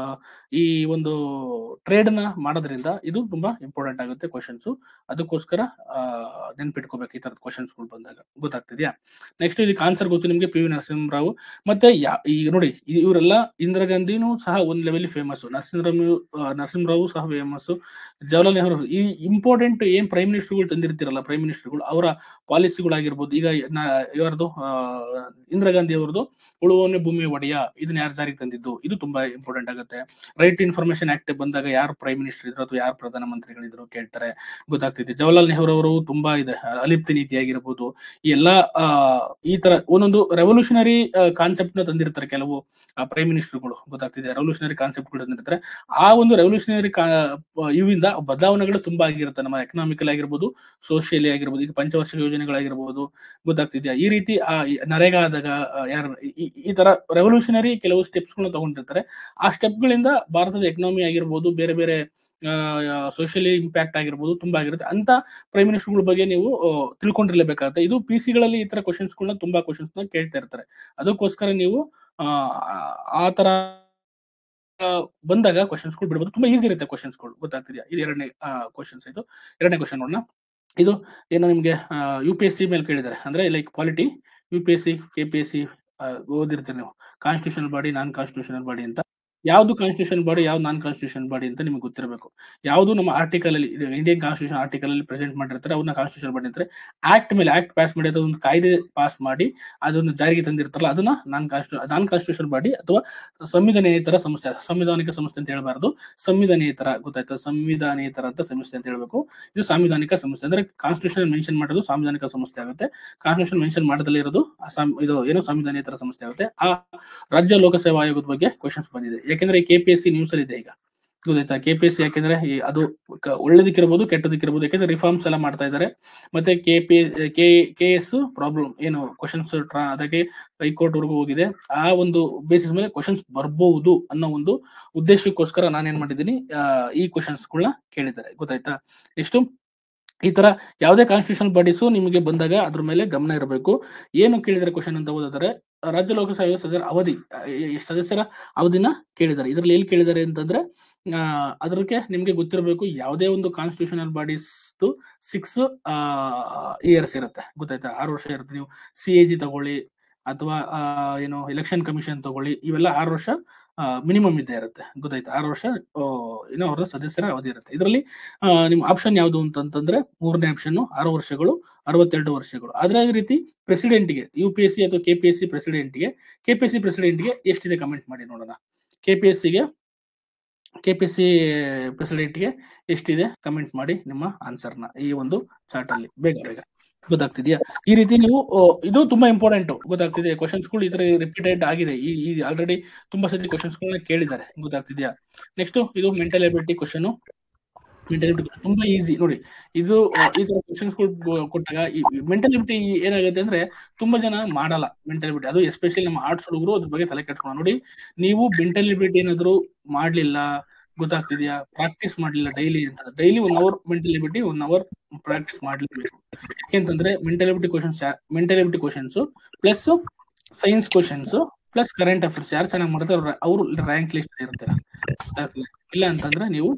ಈ ಒಂದು ಟ್ರೇಡ್ ನ ಮಾಡೋದ್ರಿಂದ ಇದು ತುಂಬಾ ಇಂಪಾರ್ಟೆಂಟ್ ಆಗುತ್ತೆ ಕ್ವಶನ್ಸ್. ಅದಕ್ಕೋಸ್ಕರ ನೆನ್ಪಿಟ್ಕೋಬೇಕು ಈ ತರದ ಕ್ವಶನ್ಸ್ ಗಳು ಬಂದಾಗ ಗೊತ್ತಾಗ್ತಿದ್ಯಾ. ನೆಕ್ಸ್ಟ್ ಇದಕ್ಕೆ ಆನ್ಸರ್ ಗೊತ್ತು ನಿಮ್ಗೆ, PV ನರಸಿಂಹರಾವ್. ಮತ್ತೆ ಈಗ ನೋಡಿ ಇವರೆಲ್ಲ ಇಂದಿರಾ ಗಾಂಧಿನೂ ಸಹ ಒಂದ್ ಲೆವೆಲ್ ಫೇಮಸ್, ನರಸಿಂಹರಾವ್ ಸಹ ಫೇಮಸ್, ಜವಾಹರ್ಲಾಲ್ ನೆಹರು. ಈ ಇಂಪಾರ್ಟೆಂಟ್ ಏನ್ ಪ್ರೈಮ್ ಮಿನಿಸ್ಟರ್ಗಳು ತಂದಿರ್ತಿರಲ್ಲ, ಪ್ರೈಮ್ ಮಿನಿಸ್ಟರ್ಗಳು ಅವರ ಪಾಲಿಸಿಗಳಾಗಿರ್ಬೋದು. ಈಗ ಇವರದು ಇಂದಿರಾ ಗಾಂಧಿ ಅವರದು ಉಳುವವನೇ ಭೂಮಿ ಒಡೆಯ, ಇದನ್ನ ಯಾರು ಜಾರಿಗೆ ತಂದಿದ್ದು, ಇದು ತುಂಬಾ ಇಂಪಾರ್ಟೆಂಟ್ ಆಗುತ್ತೆ. ರೈಟ್ ಟು ಇನ್ಫಾರ್ಮೇಶನ್ ಆಕ್ಟ್ ಬಂದಾಗ ಯಾರು ಪ್ರೈಮ್ ಮಿನಿಸ್ಟರ್ ಇದ್ರು ಅಥವಾ ಯಾರು ಪ್ರಧಾನಮಂತ್ರಿಗಳಿದ್ರು ಕೇಳ್ತಾರೆ ಗೊತ್ತಾಗ್ತೈತಿ. ಜವಾಹರ್ಲಾಲ್ ನೆಹರು ಅವರು ತುಂಬಾ ಇದೆ, ಅಲಿಪ್ತ ನೀತಿ ಆಗಿರ್ಬೋದು, ಈ ಎಲ್ಲಾ ಈ ತರ ಒಂದೊಂದು ರೆವಲ್ಯೂಷನರಿ ಕಾನ್ಸೆಪ್ಟ್ ನ ತಂದಿರ್ತಾರೆ ಕೆಲವು ಪ್ರೈಮ್ ಮಿನಿಸ್ಟರ್ಗಳು ಗೊತ್ತಾಗ್ತಿದೆ. ರೆವಲ್ಯೂಷನರಿ ಕಾನ್ಸೆಪ್ಟ್ ಗಳು ತಂದಿರ್ತಾರೆ. ಆ ಒಂದು ರೆವಲ್ಯೂಷನರಿ ಇವಿಂದ ಬದಲಾವಣೆಗಳು ತುಂಬಾ ಆಗಿರುತ್ತೆ, ನಮ್ಮ ಎಕನಾಮಿಕಲ್ ಆಗಿರ್ಬೋದು, ಸೋಷಿಯಲಿ ಆಗಿರ್ಬೋದು. ಈಗ ಪಂಚವಾರ್ಷಿಕ ಯೋಜನೆಗಳಾಗಿರ್ಬೋದು ಗೊತ್ತಾಗ್ತಿದ್ಯಾ. ಈ ರೀತಿ ನರೇಗಾ ಆದಾಗ ಯಾರು ಈ ತರ ರೆವಲ್ಯೂಷನರಿ ಕೆಲವು ಸ್ಟೆಪ್ಸ್ ಗಳನ್ನ ತಗೊಂಡಿರ್ತಾರೆ. ಆ ಸ್ಟೆಪ್ ಗಳಿಂದ ಭಾರತದ ಎಕನಾಮಿ ಆಗಿರ್ಬೋದು, ಬೇರೆ ಬೇರೆ ಸೋಷಿಯಲಿ ಇಂಪ್ಯಾಕ್ಟ್ ಆಗಿರ್ಬೋದು ತುಂಬಾ ಆಗಿರುತ್ತೆ. ಅಂತ ಪ್ರೈಮ್ ಮಿನಿಸ್ಟರ್ಗಳ ಬಗ್ಗೆ ನೀವು ತಿಳ್ಕೊಂಡಿರ್ಲೇಬೇಕಾಗುತ್ತೆ. ಇದು PC ಗಳಲ್ಲಿ ಈ ತರ ಕ್ವಶನ್ಸ್ ಗಳನ್ನ ತುಂಬಾ ಕ್ವಶನ್ಸ್ ನ ಕೇಳ್ತಾ ಇರ್ತಾರೆ. ಅದಕ್ಕೋಸ್ಕರ ನೀವು ಆ ತರ ಬಂದಾಗ ಕ್ವಶನ್ಸ್ ಗಳು ಬಿಡ್ಬೋದು. ತುಂಬಾ ಈಸಿ ಇರುತ್ತೆ ಕ್ವಶನ್ಸ್ ಗಳು ಗೊತ್ತಾಗ್ತಿದ್ಯಾ. ಇದು ಎರಡನೇ ಕ್ವಶನ್ಸ್. ಇದು ಎರಡನೇ ಕ್ವಶನ್ ನೋಡೋಣ. ಇದು ಏನೋ ನಿಮ್ಗೆ UPSC ಮೇಲೆ ಕೇಳಿದ್ದಾರೆ, ಅಂದ್ರೆ ಲೈಕ್ ಪಾಲಿಟಿ, UPSC KPSC ಓದಿರ್ತೀರಿ ನೀವು. ಕಾನ್ಸ್ಟಿಟ್ಯೂಷನಲ್ ಬಾಡಿ, ನಾನ್ ಕಾನ್ಸ್ಟಿಟ್ಯೂಷನಲ್ ಬಾಡಿ ಅಂತ. ಯಾವ್ದು ಕಾನ್ಸ್ಟಿಟ್ಯೂಷನ್ ಬಾಡಿ, ಯಾವ್ದು ನಾನ್ ಕಾನ್ಸ್ಟಿಟ್ಯೂಷನ್ ಬಾಡಿ ಅಂತ ನಿಮ್ಗೆ ಗೊತ್ತಿರಬೇಕು. ಯಾವ್ದು ನಮ್ಮ ಆರ್ಟಿಕಲ್ ಅಲ್ಲಿ ಇಂಡಿಯನ್ ಕಾನ್ಸ್ಟಿಟ್ಯೂಷನ್ ಆರ್ಟಿಕಲ್ ಅಲ್ಲಿ ಪ್ರೆಸೆಂಟ್ ಮಾಡಿರ್ತಾರೆ, ಅವ್ರನ್ನ ಕಾನ್ಸ್ಟಿಟ್ಯೂಷನ್ ಬಾಡಿ ಅಂತಾರೆ. ಆಕ್ಟ್ ಮೇಲೆ ಆಕ್ಟ್ ಪಾಸ್ ಮಾಡಿ ಅಥವಾ ಒಂದು ಕಾಯ್ದೆ ಪಾಸ್ ಮಾಡಿ ಅದನ್ನು ಜಾರಿಗೆ ತಂದಿರ್ತಾರಲ್ಲ ಅದನ್ನ ನಾನ್ ಕಾನ್ಸ್ಟಿಟ್ಯೂಷನ್ ಬಾಡಿ ಅಥವಾ ಸಂವಿಧಾನೇತರ ಸಂಸ್ಥೆ. ಸಂವಿಧಾನಿಕ ಸಂಸ್ಥೆ ಅಂತ ಹೇಳ್ಬಾರ್ದು, ಸಂವಿಧಾನೇತರ ಗೊತ್ತಾಯ್ತಾ, ಸಂವಿಧಾನೇತರ ಅಂತ ಸಂಸ್ಥೆ ಅಂತ ಹೇಳ್ಬೇಕು. ಇದು ಸಾಂವಿಧಾನಿಕ ಸಂಸ್ಥೆ. ಅಂದ್ರೆ ಕಾನ್ಸ್ಟಿಟ್ಯೂಷನ್ ಮೆನ್ಷನ್ ಮಾಡೋದು ಸಾಂವಿಧಾನಿಕ ಸಂಸ್ಥೆ ಆಗುತ್ತೆ. ಕಾನ್ಸ್ಟಿಟ್ಯೂಷನ್ ಮೆನ್ಷನ್ ಮಾಡದಲ್ಲೇ ಇರೋದು ಇದು ಏನು ಸಂವಿಧಾನೇತರ ಸಂಸ್ಥೆ ಆಗುತ್ತೆ. ಆ ರಾಜ್ಯ ಲೋಕಸೇವಾ ಆಯೋಗದ ಬಗ್ಗೆ ಕ್ವಶನ್ಸ್ ಬಂದಿದೆ. ಯಾಕೆಂದ್ರೆ KPSC ನ್ಯೂಸ್ ಅಲ್ಲಿ ಇದೆ ಈಗ ಗೊತ್ತಾಯ್ತಾ. KPSC ಯಾಕೆಂದ್ರೆ ಅದು ಒಳ್ಳೇದಕ್ಕಿರ್ಬೋದು, ಕೆಟ್ಟದಕ್ಕಿರ್ಬೋದು. ಯಾಕೆಂದ್ರೆ ರಿಫಾರ್ಮ್ಸ್ ಎಲ್ಲ ಮಾಡ್ತಾ ಇದ್ದಾರೆ. ಮತ್ತೆ KS ಪ್ರಾಬ್ಲಮ್ ಏನು ಕ್ವಶನ್ಸ್ ಅದಕ್ಕೆ ಹೈಕೋರ್ಟ್ ವರೆಗೂ ಹೋಗಿದೆ. ಆ ಒಂದು ಬೇಸಿಸ್ ಮೇಲೆ ಕ್ವಶನ್ಸ್ ಬರ್ಬಹುದು ಅನ್ನೋ ಒಂದು ಉದ್ದೇಶಕ್ಕೋಸ್ಕರ ನಾನೇನ್ ಮಾಡಿದ್ದೀನಿ, ಈ ಕ್ವಶನ್ಸ್ ಗಳನ್ನ ಕೇಳಿದ್ದಾರೆ ಗೊತ್ತಾಯ್ತಾ. ನೆಕ್ಸ್ಟ್ ಈ ತರ ಯಾವುದೇ ಕಾನ್ಸ್ಟಿಟ್ಯೂಷನ್ ಬಾಡೀಸು ನಿಮಗೆ ಬಂದಾಗ ಅದ್ರ ಮೇಲೆ ಗಮನ ಇರಬೇಕು. ಏನು ಕೇಳಿದ್ರೆ ಕ್ವಶನ್ ಅಂತ ಓದಿದ್ರೆ ರಾಜ್ಯ ಲೋಕಸಭಾ ಸದಸ್ಯರ ಅವಧಿ ಸದಸ್ಯರ ಅವಧಿನ ಕೇಳಿದ್ದಾರೆ. ಇದರಲ್ಲಿ ಎಲ್ಲಿ ಕೇಳಿದ್ದಾರೆ ಅಂತಂದ್ರೆ ಅದಕ್ಕೆ ನಿಮ್ಗೆ ಗೊತ್ತಿರಬೇಕು, ಯಾವುದೇ ಒಂದು ಕಾನ್ಸ್ಟಿಟ್ಯೂಷನಲ್ ಬಾಡೀಸ್ 6 ಇಯರ್ಸ್ ಇರುತ್ತೆ, ಗೊತ್ತಾಯ್ತಾ? 6 ವರ್ಷ ಇರುತ್ತೆ. ನೀವು CAG ತಗೊಳ್ಳಿ ಅಥವಾ ಏನು ಎಲೆಕ್ಷನ್ ಕಮಿಷನ್ ತಗೊಳ್ಳಿ, ಇವೆಲ್ಲ 6 ವರ್ಷ ಮಿನಿಮಮ್ ಇದ್ದೇ ಇರುತ್ತೆ, ಗೊತ್ತಾಯ್ತಾ? 6 ವರ್ಷ ಏನೋ ಅವರ ಸದಸ್ಯರ ಅವಧಿ ಇರುತ್ತೆ. ಇದರಲ್ಲಿ ನಿಮ್ ಆಪ್ಷನ್ ಯಾವುದು ಅಂತಂದ್ರೆ 3ನೇ ಆಪ್ಷನ್ 6 ವರ್ಷಗಳು 62 ವರ್ಷಗಳು. ಅದೇ ರೀತಿ ಪ್ರೆಸಿಡೆಂಟ್ಗೆ UPSC ಅಥವಾ KPSC ಪ್ರೆಸಿಡೆಂಟ್ಗೆ ಎಷ್ಟಿದೆ ಕಮೆಂಟ್ ಮಾಡಿ ನೋಡೋಣ. KPSC ಪ್ರೆಸಿಡೆಂಟ್ಗೆ ಎಷ್ಟಿದೆ ಕಮೆಂಟ್ ಮಾಡಿ ನಿಮ್ಮ ಆನ್ಸರ್ನ ಈ ಒಂದು ಚಾರ್ಟ್ ಅಲ್ಲಿ ಬೇಗ ಗೊತ್ತಾಗ್ತಿದ್ಯಾ? ಈ ರೀತಿ ನೀವು ಇದು ತುಂಬಾ ಇಂಪಾರ್ಟೆಂಟ್, ಗೊತ್ತಾಗ್ತಿದೆ? ಕ್ವಶನ್ಸ್ಗಳು ಈ ತರ ರಿಪೀಟೆಡ್ ಆಗಿದೆ, ಈ ಆಲ್ರೆಡಿ ತುಂಬಾ ಸತಿ ಕ್ವಶನ್ಸ್ಗಳನ್ನ ಕೇಳಿದ್ದಾರೆ, ಗೊತ್ತಾಗ್ತಿದ್ಯಾ? ನೆಕ್ಸ್ಟ್ ಇದು ಮೆಂಟಲ್ ಎಬಿಲಿಟಿ ಕ್ವಶನ್. ತುಂಬಾ ಈಸಿ ನೋಡಿ. ಇದು ಈ ತರ ಕ್ವಶನ್ಸ್ ಕೊಟ್ಟಾಗ ಈ ಮೆಂಟಲ್ ಎಬಿಲಿಟಿ ಏನಾಗುತ್ತೆ ಅಂದ್ರೆ ತುಂಬಾ ಜನ ಮಾಡಲ್ಲ ಮೆಂಟಲ್ ಎಬಿಲಿಟಿ. ಅದು ಎಸ್ಪೆಷಲಿ ನಮ್ಮ ಆರ್ಟ್ಸ್ ಹುಡುಗರು ಅದ್ರ ಬಗ್ಗೆ ತಲೆ ಕೆಡ್ಸ್ಕೊಳ್ಳೋ. ನೋಡಿ, ನೀವು ಮೆಂಟಲ್ ಎಬಿಲಿಟಿ ಏನಾದ್ರು ಮಾಡ್ಲಿಲ್ಲ, ಗೊತ್ತಾಗ್ತಿದ್ಯಾ? ಪ್ರಾಕ್ಟೀಸ್ ಮಾಡ್ಲಿಲ್ಲ daily 1 hour mental ability 1 hour practice ಮಾಡ್ಲೇಬೇಕು. ಯಾಕೆಂತಂದ್ರೆ mental ability questions plus science questions plus current affairs ಯಾರು ಚೆನ್ನಾಗಿ ಮಾಡ್ತಾರೆ ಅವ್ರು ರ್ಯಾಂಕ್ ಲಿಸ್ಟ್ ಇರ್ತಾರೆ, ಗೊತ್ತಾಗ್ತಿದೆ? ಇಲ್ಲ ಅಂತಂದ್ರೆ ನೀವು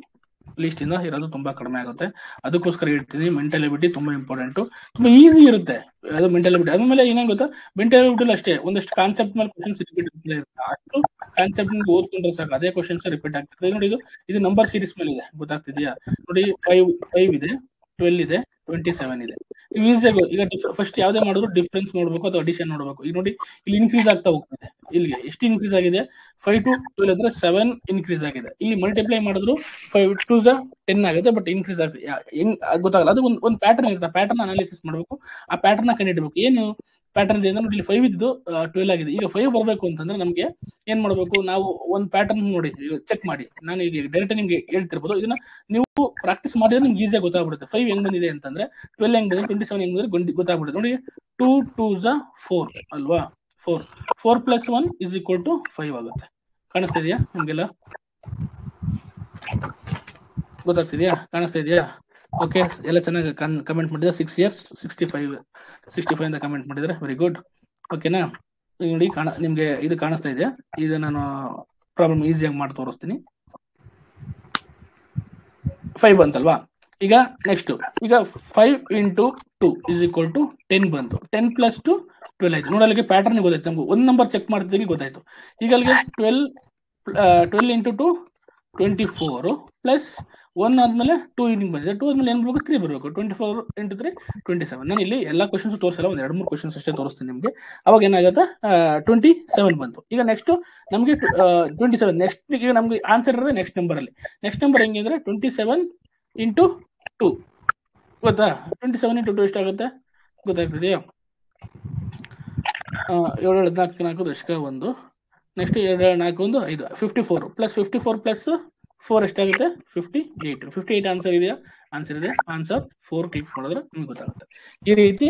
ಲಿಸ್ಟ್ ಇಂದ ಇರೋದು ತುಂಬಾ ಕಡಿಮೆ ಆಗುತ್ತೆ. ಅದಕ್ಕೋಸ್ಕರ ಹೇಳ್ತೀನಿ ಮೆಂಟಲ್ ಎಬಿಲಿಟಿ ತುಂಬಾ ಇಂಪಾರ್ಟೆಂಟ್, ತುಂಬಾ ಈಸಿ ಇರುತ್ತೆ ಅದು ಮೆಂಟಲ್ ಎಬಿಲಿಟಿ. ಅದ್ಮೇಲೆ ಏನಾಗ ಗೊತ್ತಾ, ಮೆಂಟಲ್ ಎಬಿಲಿಟಿ ಅಷ್ಟೇ ಒಂದಷ್ಟು ಕಾನ್ಸೆಪ್ಟ್ ಮೇಲೆ ಕ್ವಶನ್ಸ್ ರಿಪೀಟ್ ಇರುತ್ತೆ, ಅಷ್ಟು ಕಾನ್ಸೆಪ್ಟ್ ಓದ್ಕೊಂಡ್ರೆ ಸಾಕು ಅದೇ ಕ್ವಶನ್ಸ್ ರಿಪೀಟ್ ಆಗ್ತದೆ. ನೋಡಿ, ಇದು ನಂಬರ್ ಸೀರೀಸ್ ಮೇಲೆ ಇದೆ, ಗೊತ್ತಾಗ್ತಿದ್ಯಾ? ನೋಡಿ 5 ಇದೆ, 12 ಇದೆ, 27 ಇದೆ. ನೀವು ಈಸಿಯಾಗಿ ಈಗ ಫಸ್ಟ್ ಯಾವ್ದೇ ಮಾಡಿದ್ರು ಡಿಫ್ರೆನ್ಸ್ ನೋಡ್ಬೇಕು ಅಥವಾ ಅಡಿಷನ್ ನೋಡ್ಬೇಕು. ಈಗ ನೋಡಿ, ಇಲ್ಲಿ ಇನ್ಕ್ರೀಸ್ ಆಗ್ತಾ ಹೋಗ್ತದೆ. ಇಲ್ಲಿಗೆ ಎಷ್ಟು ಇನ್ಕ್ರೀಸ್ ಆಗಿದೆ? 5 to 12 ಅಂದ್ರೆ 7 ಇನ್ಕ್ರೀಸ್ ಆಗಿದೆ. ಇಲ್ಲಿ ಮಲ್ಟಿಪ್ಲೈ ಮಾಡಿದ್ರು 5 to 10 ಆಗುತ್ತೆ, ಬಟ್ ಇನ್ಕ್ರೀಸ್ ಆಗ್ತದೆ. ಹೆಂಗ್ ಗೊತ್ತಾಗಲ್ಲ. ಅದು ಒಂದು ಪ್ಯಾಟರ್ನ್ ಇರುತ್ತೆ, ಪ್ಯಾಟರ್ನ್ ಅನಾಲಿಸಿಸ್ ಮಾಡ್ಬೇಕು, ಆ ಪ್ಯಾಟರ್ನ್ ಕಂಡುಹಿಡಬೇಕು. ಏನು ಪ್ಯಾಟರ್ನ್ ಇದೆ ಅಂದ್ರೆ ನೋಡಿ, ಇಲ್ಲಿ 5 ಇದ್ದು 12 ಆಗಿದೆ. ಈಗ 5 ಬರ್ಬೇಕು ಅಂತಂದ್ರೆ ನಮ್ಗೆ ಏನ್ ಮಾಡ್ಬೇಕು? ನಾವು ಒಂದು ಪ್ಯಾಟರ್ನ್ ನೋಡಿ ಚೆಕ್ ಮಾಡಿ. ನಾನು ಈಗ ಡೈರೆಕ್ಟ್ ನಿಮ್ಗೆ ಹೇಳ್ತಿರ್ಬೋದು, ಇದನ್ನ ನೀವು ಪ್ರಾಕ್ಟೀಸ್ ಮಾಡಿದ್ರೆ ನಿಮ್ಗೆ ಈಸಿಯಾಗಿ ಗೊತ್ತಾಗ್ಬಿಡುತ್ತೆ. 5 ಹೆಂಗ್ ಬಂದಿದೆ ಅಂತಂದ್ರೆ 12 ಹೆಂಗ್ ಬಂದಿದೆ, 27 ಹೆಂಗ್ ಬಂದಿದೆ ಗೊತ್ತಾಗ್ಬಿಡುತ್ತೆ. ನೋಡಿ, 2 2s 4 ಅಲ್ವಾ? 4 + 1 = 5 ಆಗುತ್ತೆ. ಕಾಣಿಸ್ತಾ ಇದೆಯಾ ನಿಮ್ಗೆಲ್ಲ? ಗೊತ್ತಾಗ್ತಿದ್ಯಾ? ಕಾಣಿಸ್ತಾ ಇದೆಯಾ? ಓಕೆ, ಎಲ್ಲ ಚೆನ್ನಾಗಿ ಕಮೆಂಟ್ ಮಾಡಿದ್ರೆ 6 years 65 ಅಂತ ಕಮೆಂಟ್ ಮಾಡಿದ್ರೆ ವೆರಿ ಗುಡ್. ಓಕೆನಾ? ನೋಡಿ, ನಿಮ್ಗೆ ಇದು ಕಾಣಿಸ್ತಾ ಇದೆಯಾ? ಇದು ನಾನು ಪ್ರಾಬ್ಲಮ್ ಈಸಿಯಾಗಿ ಮಾಡಿ ತೋರಿಸ್ತೀನಿ. 5 ಬಂತಲ್ವಾ? ಈಗ ನೆಕ್ಸ್ಟ್, ಈಗ 5 × 2 = 10 ಬಂತು. 10 + 2 12 ಆಯ್ತು. ನೋಡಿ, ಅಲ್ಲಿಗೆ ಪ್ಯಾಟರ್ನ್ ಗೊತ್ತಾಯ್ತು ನಮ್ಗೆ. ಒಂದು ನಂಬರ್ ಚೆಕ್ ಮಾಡ್ತಿದ್ದಂಗೆ ಗೊತ್ತಾಯ್ತು. ಈಗ ಅಲ್ಲಿಗೆ 12 × 2 24 ಪ್ಲಸ್ 1 ಆದ್ಮೇಲೆ 2 ಹಿಂಗ್ ಬಂದಿದೆ. 2 ಆದ್ಮೇಲೆ ಏನ್ ಬರ್ಬೇಕು? 3 ಬರ್ಬೇಕು. 24 × 3 27. ನಾನು ಇಲ್ಲಿ ಎಲ್ಲಾ ಕ್ವಶನ್ಸ್ ತೋರಿಸಲ್ಲ, ಒಂದ್ 2-3 ಕ್ವಶನ್ಸ್ ಅಷ್ಟೇ ತೋರಿಸ್ತೀನಿ ನಿಮ್ಗೆ. ಅವಾಗ ಏನಾಗುತ್ತೆ? 27 ಬಂತು. ಈಗ ನೆಕ್ಸ್ಟ್ ನಮ್ಗೆ 27 ನೆಕ್ಸ್ಟ್ ಈಗ ನಮ್ಗೆ ಆನ್ಸರ್ ಇರೋದು ನೆಕ್ಸ್ಟ್ ನಂಬರ್ ಅಲ್ಲಿ. ನೆಕ್ಸ್ಟ್ ನಂಬರ್ ಹೆಂಗೆ ಅಂದ್ರೆ 27 × 2 ಗೊತ್ತಾ? 27 × 2 ಎಷ್ಟಾಗುತ್ತೆ ಗೊತ್ತಾಗ್ತದೆಯಾ? 7 7 14 4 ದಶಕ 1. ನೆಕ್ಸ್ಟ್ 2 7 4 1 5 54 ಪ್ಲಸ್ 54 ಪ್ಲಸ್ 4 ಎಷ್ಟಾಗುತ್ತೆ? 58. 58 ಆನ್ಸರ್ ಇದೆಯಾ? ಆನ್ಸರ್ ಇದೆ. ಆನ್ಸರ್ 4 ಕ್ಲಿಕ್ ಮಾಡಿದ್ರೆ ನಿಮ್ಗೆ ಗೊತ್ತಾಗುತ್ತೆ. ಈ ರೀತಿ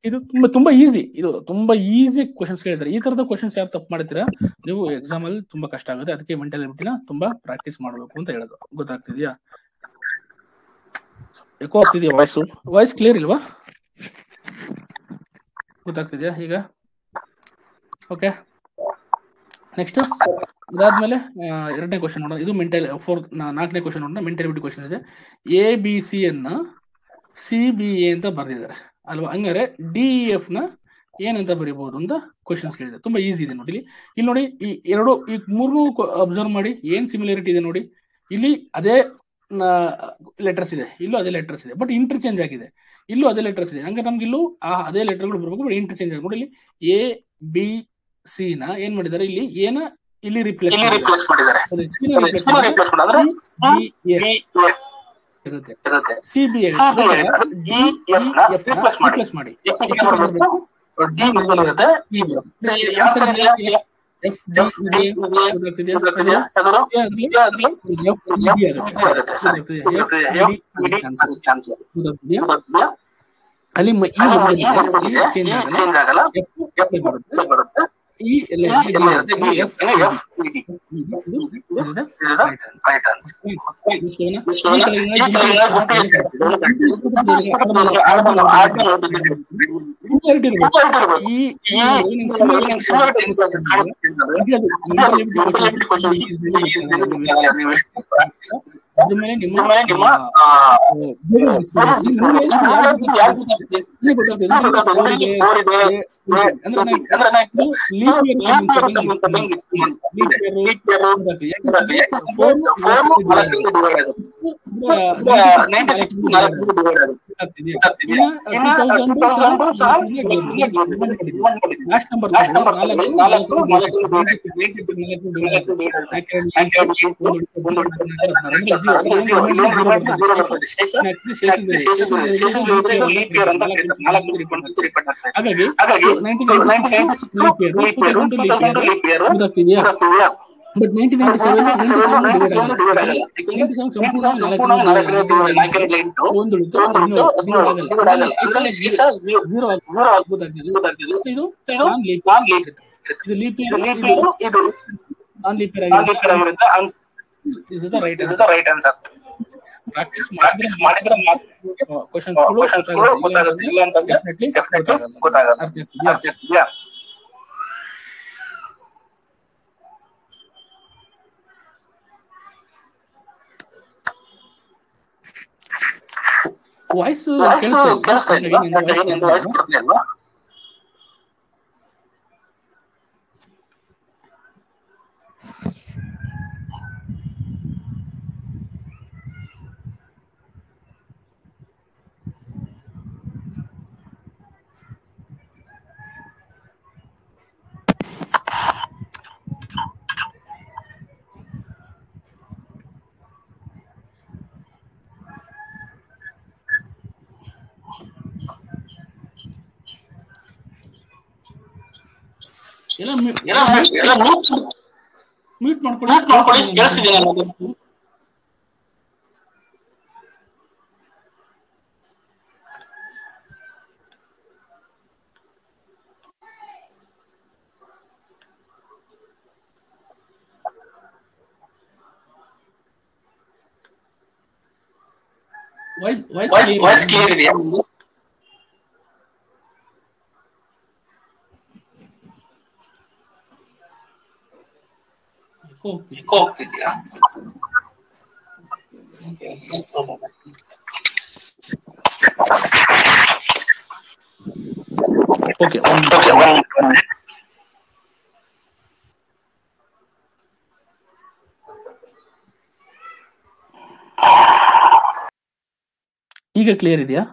ಇದು ತುಂಬಾ ಈಸಿ. ಇದು ತುಂಬಾ ಈಸಿ ಕ್ವಶನ್ಸ್ ಕೇಳಿದ್ರೆ ಈ ತರದ ಕ್ವಶನ್ಸ್ ಯಾರು ತಪ್ಪು ಮಾಡ್ತೀರಾ ನೀವು ಎಕ್ಸಾಮ್ ಅಲ್ಲಿ ತುಂಬಾ ಕಷ್ಟ ಆಗುತ್ತೆ. ಅದಕ್ಕೆ ಮೆಂಟಲ್ ಎಬಿಲಿಟಿನ ತುಂಬಾ ಪ್ರಾಕ್ಟೀಸ್ ಮಾಡಬೇಕು ಅಂತ ಹೇಳೋದು. ಗೊತ್ತಾಗ್ತಿದ್ಯಾ? ಎಕೋ ಆಗ್ತಿದ್ಯಾ ವಾಯ್ಸ್ ಕ್ಲಿಯರ್ ಇಲ್ವಾ? ಗೊತ್ತಾಗ್ತಿದ್ಯಾ ಈಗ? ಓಕೆ, ನೆಕ್ಸ್ಟ್ ಅದಾದ್ಮೇಲೆ 2ನೇ ಕ್ವಶನ್ ನೋಡೋಣ. ಇದು ನಾಲ್ಕನೇ ಕ್ವಶನ್ ನೋಡೋಣ. ಮೆಂಟಲ್ ಎಬಿಲಿಟಿ ಕ್ವಶನ್ ಇದೆ. ABC ಅನ್ನ CBA ಅಂತ ಬರ್ದಿದ್ದಾರೆ ಅಲ್ವಾ? ಹಂಗಾರೆ DEF ನ ಏನಂತ ಬರೀಬಹುದು ಅಂತ ಕ್ವಶನ್ಸ್ ಕೇಳಿದೆ. ತುಂಬಾ ಈಸಿ ಇದೆ ನೋಡಿ. ಇಲ್ಲಿ ನೋಡಿ, ಈ ಮೂರನ್ನು ಅಬ್ಸರ್ವ್ ಮಾಡಿ. ಏನ್ ಸಿಮಿಲಾರಿಟಿ ಇದೆ ನೋಡಿ. ಇಲ್ಲಿ ಅದೇ ಲೆಟರ್ಸ್ ಇದೆ, ಇಲ್ಲೂ ಅದೇ ಲೆಟರ್ಸ್ ಇದೆ, ಬಟ್ ಇಂಟರ್ಚೇಂಜ್ ಆಗಿದೆ. ಇಲ್ಲೂ ಅದೇ ಲೆಟರ್ಸ್ ಇದೆ. ಹಂಗಾರೆ ನಮ್ಗೆ ಇಲ್ಲೂ ಅದೇ ಲೆಟರ್ಗಳು ಬರ್ಬೇಕು, ಬಟ್ ಇಂಟರ್ಚೇಂಜ್ ಆಗಿ ನೋಡಿ. ಇಲ್ಲಿ ABC ನ ಏನ್ ಮಾಡಿದ್ದಾರೆ? ಇಲ್ಲಿ ಏನ ಇಲ್ಲಿ ರಿಪ್ಲೇಸ್ ಮಾಡಿದ್ದಾರೆ. CBA ರಿಪ್ಲೇಸ್ ಮಾಡಿ ಅಲ್ಲಿ ಚೇಂಜ್ ಆಗಲ್ಲ, ಬರುತ್ತೆ. E ಎಲ್ಲ ಇರುತ್ತೆ, B ಇರುತ್ತೆ, F E D. ಇದು is the right answer. Next one, ಈ ಕೆಳಗಿನ ಗುಂಪಿಗೆ similarity ಇರಬೇಕು. ಈ similarity ಅದ್ರ ಮೇಲೆ ನಿಮ್ಮ ಹಾಗಾಗಿ ಬಟ್ 1997 ಪ್ರಾಕ್ಟೀಸ್ ಮಾಡಿದ್ರೆ ಕ್ವಶನ್ಸ್ ಗೊತ್ತಾಗುತ್ತೆ, ಗೊತ್ತಾಗಲ್ಲ. ವಾಯ್ಸ್ ಕೇಳಿಸ್ತಾ ಇಲ್ಲ? ಮ್ಯೂಟ್ ಮಾಡ್ಕೊಳ್ಳಿ, ಕೇಳಿಸ್ತಿದೆಯಾ? ವಾಯ್ಸ್ ಕ್ಲಿಯರ್ ಇದೆಯಾ? ಹೋಗ್ತಿದ್ಯಾ? ಓಕೆ, ಈಗ ಕ್ಲಿಯರ್ ಇದೆಯಾ?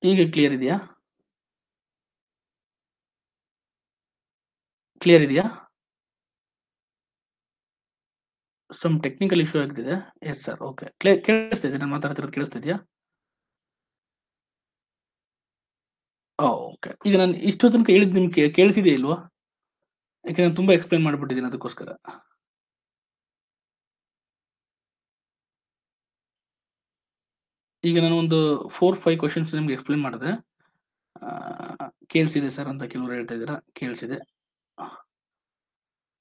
ಈಗ ಕ್ಲಿಯರ್ ಇದೆಯಾ? ಕ್ಲಿಯರ್ ಇದೆಯಾ? ಸಮ್ ಟೆಕ್ನಿಕಲ್ ಇಶ್ಯೂ ಆಗ್ತಿದೆ. Yes sir, okay. ಕೇಳಿಸ್ತಿದೆ, ನಾನು ಮಾತಾಡ್ತಿರೋದು ಕೇಳಿಸ್ತಿದ್ಯಾ? ಓಕೆ. ಈಗ ನಾನು ಇಷ್ಟು ತನಕ ಹೇಳಿದ್ದು ನಿಮ್ಗೆ ಕೇಳಿಸಿದೆಯಾ ಇಲ್ವಾ? ಯಾಕೆ ನಾನು ತುಂಬಾ ಎಕ್ಸ್ಪ್ಲೈನ್ ಮಾಡ್ಬಿಟ್ಟಿದ್ದೀನಿ ಅದಕ್ಕೋಸ್ಕರ. ಈಗ ನಾನು ಒಂದು 4-5 ಕ್ವಶನ್ಸ್ ನಿಮ್ಗೆ ಎಕ್ಸ್ಪ್ಲೈನ್ ಮಾಡಿದೆ. ಕೇಳಿಸಿದೆ ಸರ್ ಅಂತ ಕೆಲವರು ಹೇಳ್ತಾ ಇದ್ದೀರಾ. ಕೇಳಿಸಿದೆ,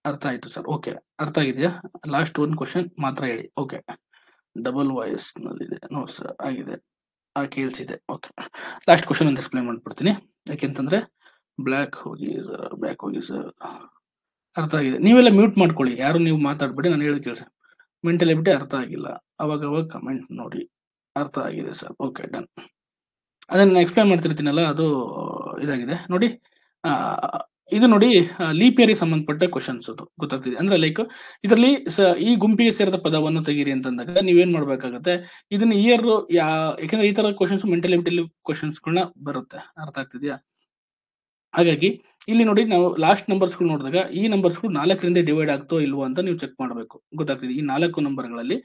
ಅರ್ಥ ಆಯ್ತು ಸರ್. ಓಕೆ, ಅರ್ಥ ಆಗಿದೆಯಾ? ಲಾಸ್ಟ್ ಒಂದು ಕ್ವಶನ್ ಮಾತ್ರ ಹೇಳಿ. ಓಕೆ, ಡಬಲ್ ವಾಯ್ಸ್ ನಲ್ಲಿದೆ. ನೋ ಸರ್, ಆಗಿದೆ, ಕೇಳಿಸಿದೆ. ಓಕೆ, ಲಾಸ್ಟ್ ಕ್ವಶನ್ ಒಂದು ಎಕ್ಸ್ಪ್ಲೈನ್ ಮಾಡ್ಬಿಡ್ತೀನಿ. ಯಾಕೆಂತಂದ್ರೆ ಬ್ಯಾಕ್ ಹೋಗಿ ಸರ್. ಅರ್ಥ ಆಗಿದೆ. ನೀವೆಲ್ಲ ಮ್ಯೂಟ್ ಮಾಡ್ಕೊಳ್ಳಿ, ಯಾರು ನೀವು ಮಾತಾಡ್ಬೇಡಿ, ನಾನು ಹೇಳಿ ಕೇಳಿಸಿ. ಮೆಂಟಲ್ ಎಬಿಲಿಟಿ ಅರ್ಥ ಆಗಿಲ್ಲ, ಅವಾಗ ಕಮೆಂಟ್ ನೋಡಿ. ಅರ್ಥ ಆಗಿದೆ ಸರ್. Okay, done. ಅದನ್ನ ಎಕ್ಸ್ಪ್ಲೈನ್ ಮಾಡ್ತಿರ್ತೀನಲ್ಲ, ಅದು ಇದಾಗಿದೆ ನೋಡಿ. ಇದು ನೋಡಿ, ಲೀಪ್ ಇಯರ್ಗೆ ಸಂಬಂಧಪಟ್ಟ ಕ್ವಶನ್ಸ್ ಅದು ಗೊತ್ತಾಗ್ತಿದೆ. ಅಂದ್ರೆ ಲೈಕ್ ಇದರಲ್ಲಿ ಈ ಗುಂಪಿಗೆ ಸೇರಿದ ಪದವನ್ನು ತೆಗೀರಿ ಅಂತಂದಾಗ ನೀವೇನ್ ಮಾಡ್ಬೇಕಾಗತ್ತೆ, ಇದನ್ನ ಇಯರ್ ಯಾಕಂದ್ರೆ ಈ ತರ ಕ್ವಶನ್ಸ್ ಮೆಂಟಲ್ ಎಬಿಲಿಟಿ ಕ್ವಶನ್ಸ್ ಗಳನ್ನ ಬರುತ್ತೆ. ಅರ್ಥ ಆಗ್ತಿದ್ಯಾ? ಹಾಗಾಗಿ ಇಲ್ಲಿ ನೋಡಿ ನಾವು ಲಾಸ್ಟ್ ನಂಬರ್ಸ್‌ಗಳು ನೋಡಿದಾಗ ಈ ನಂಬರ್ಸ್‌ಗಳು 4ರಿಂದ ಡಿವೈಡ್ ಆಗ್ತೋ ಇಲ್ವೋ ಅಂತ ನೀವು ಚೆಕ್ ಮಾಡಬೇಕು. ಗೊತ್ತಾಗ್ತಿದೆ. ಈ 4 ನಂಬರ್‌ಗಳಲ್ಲಿ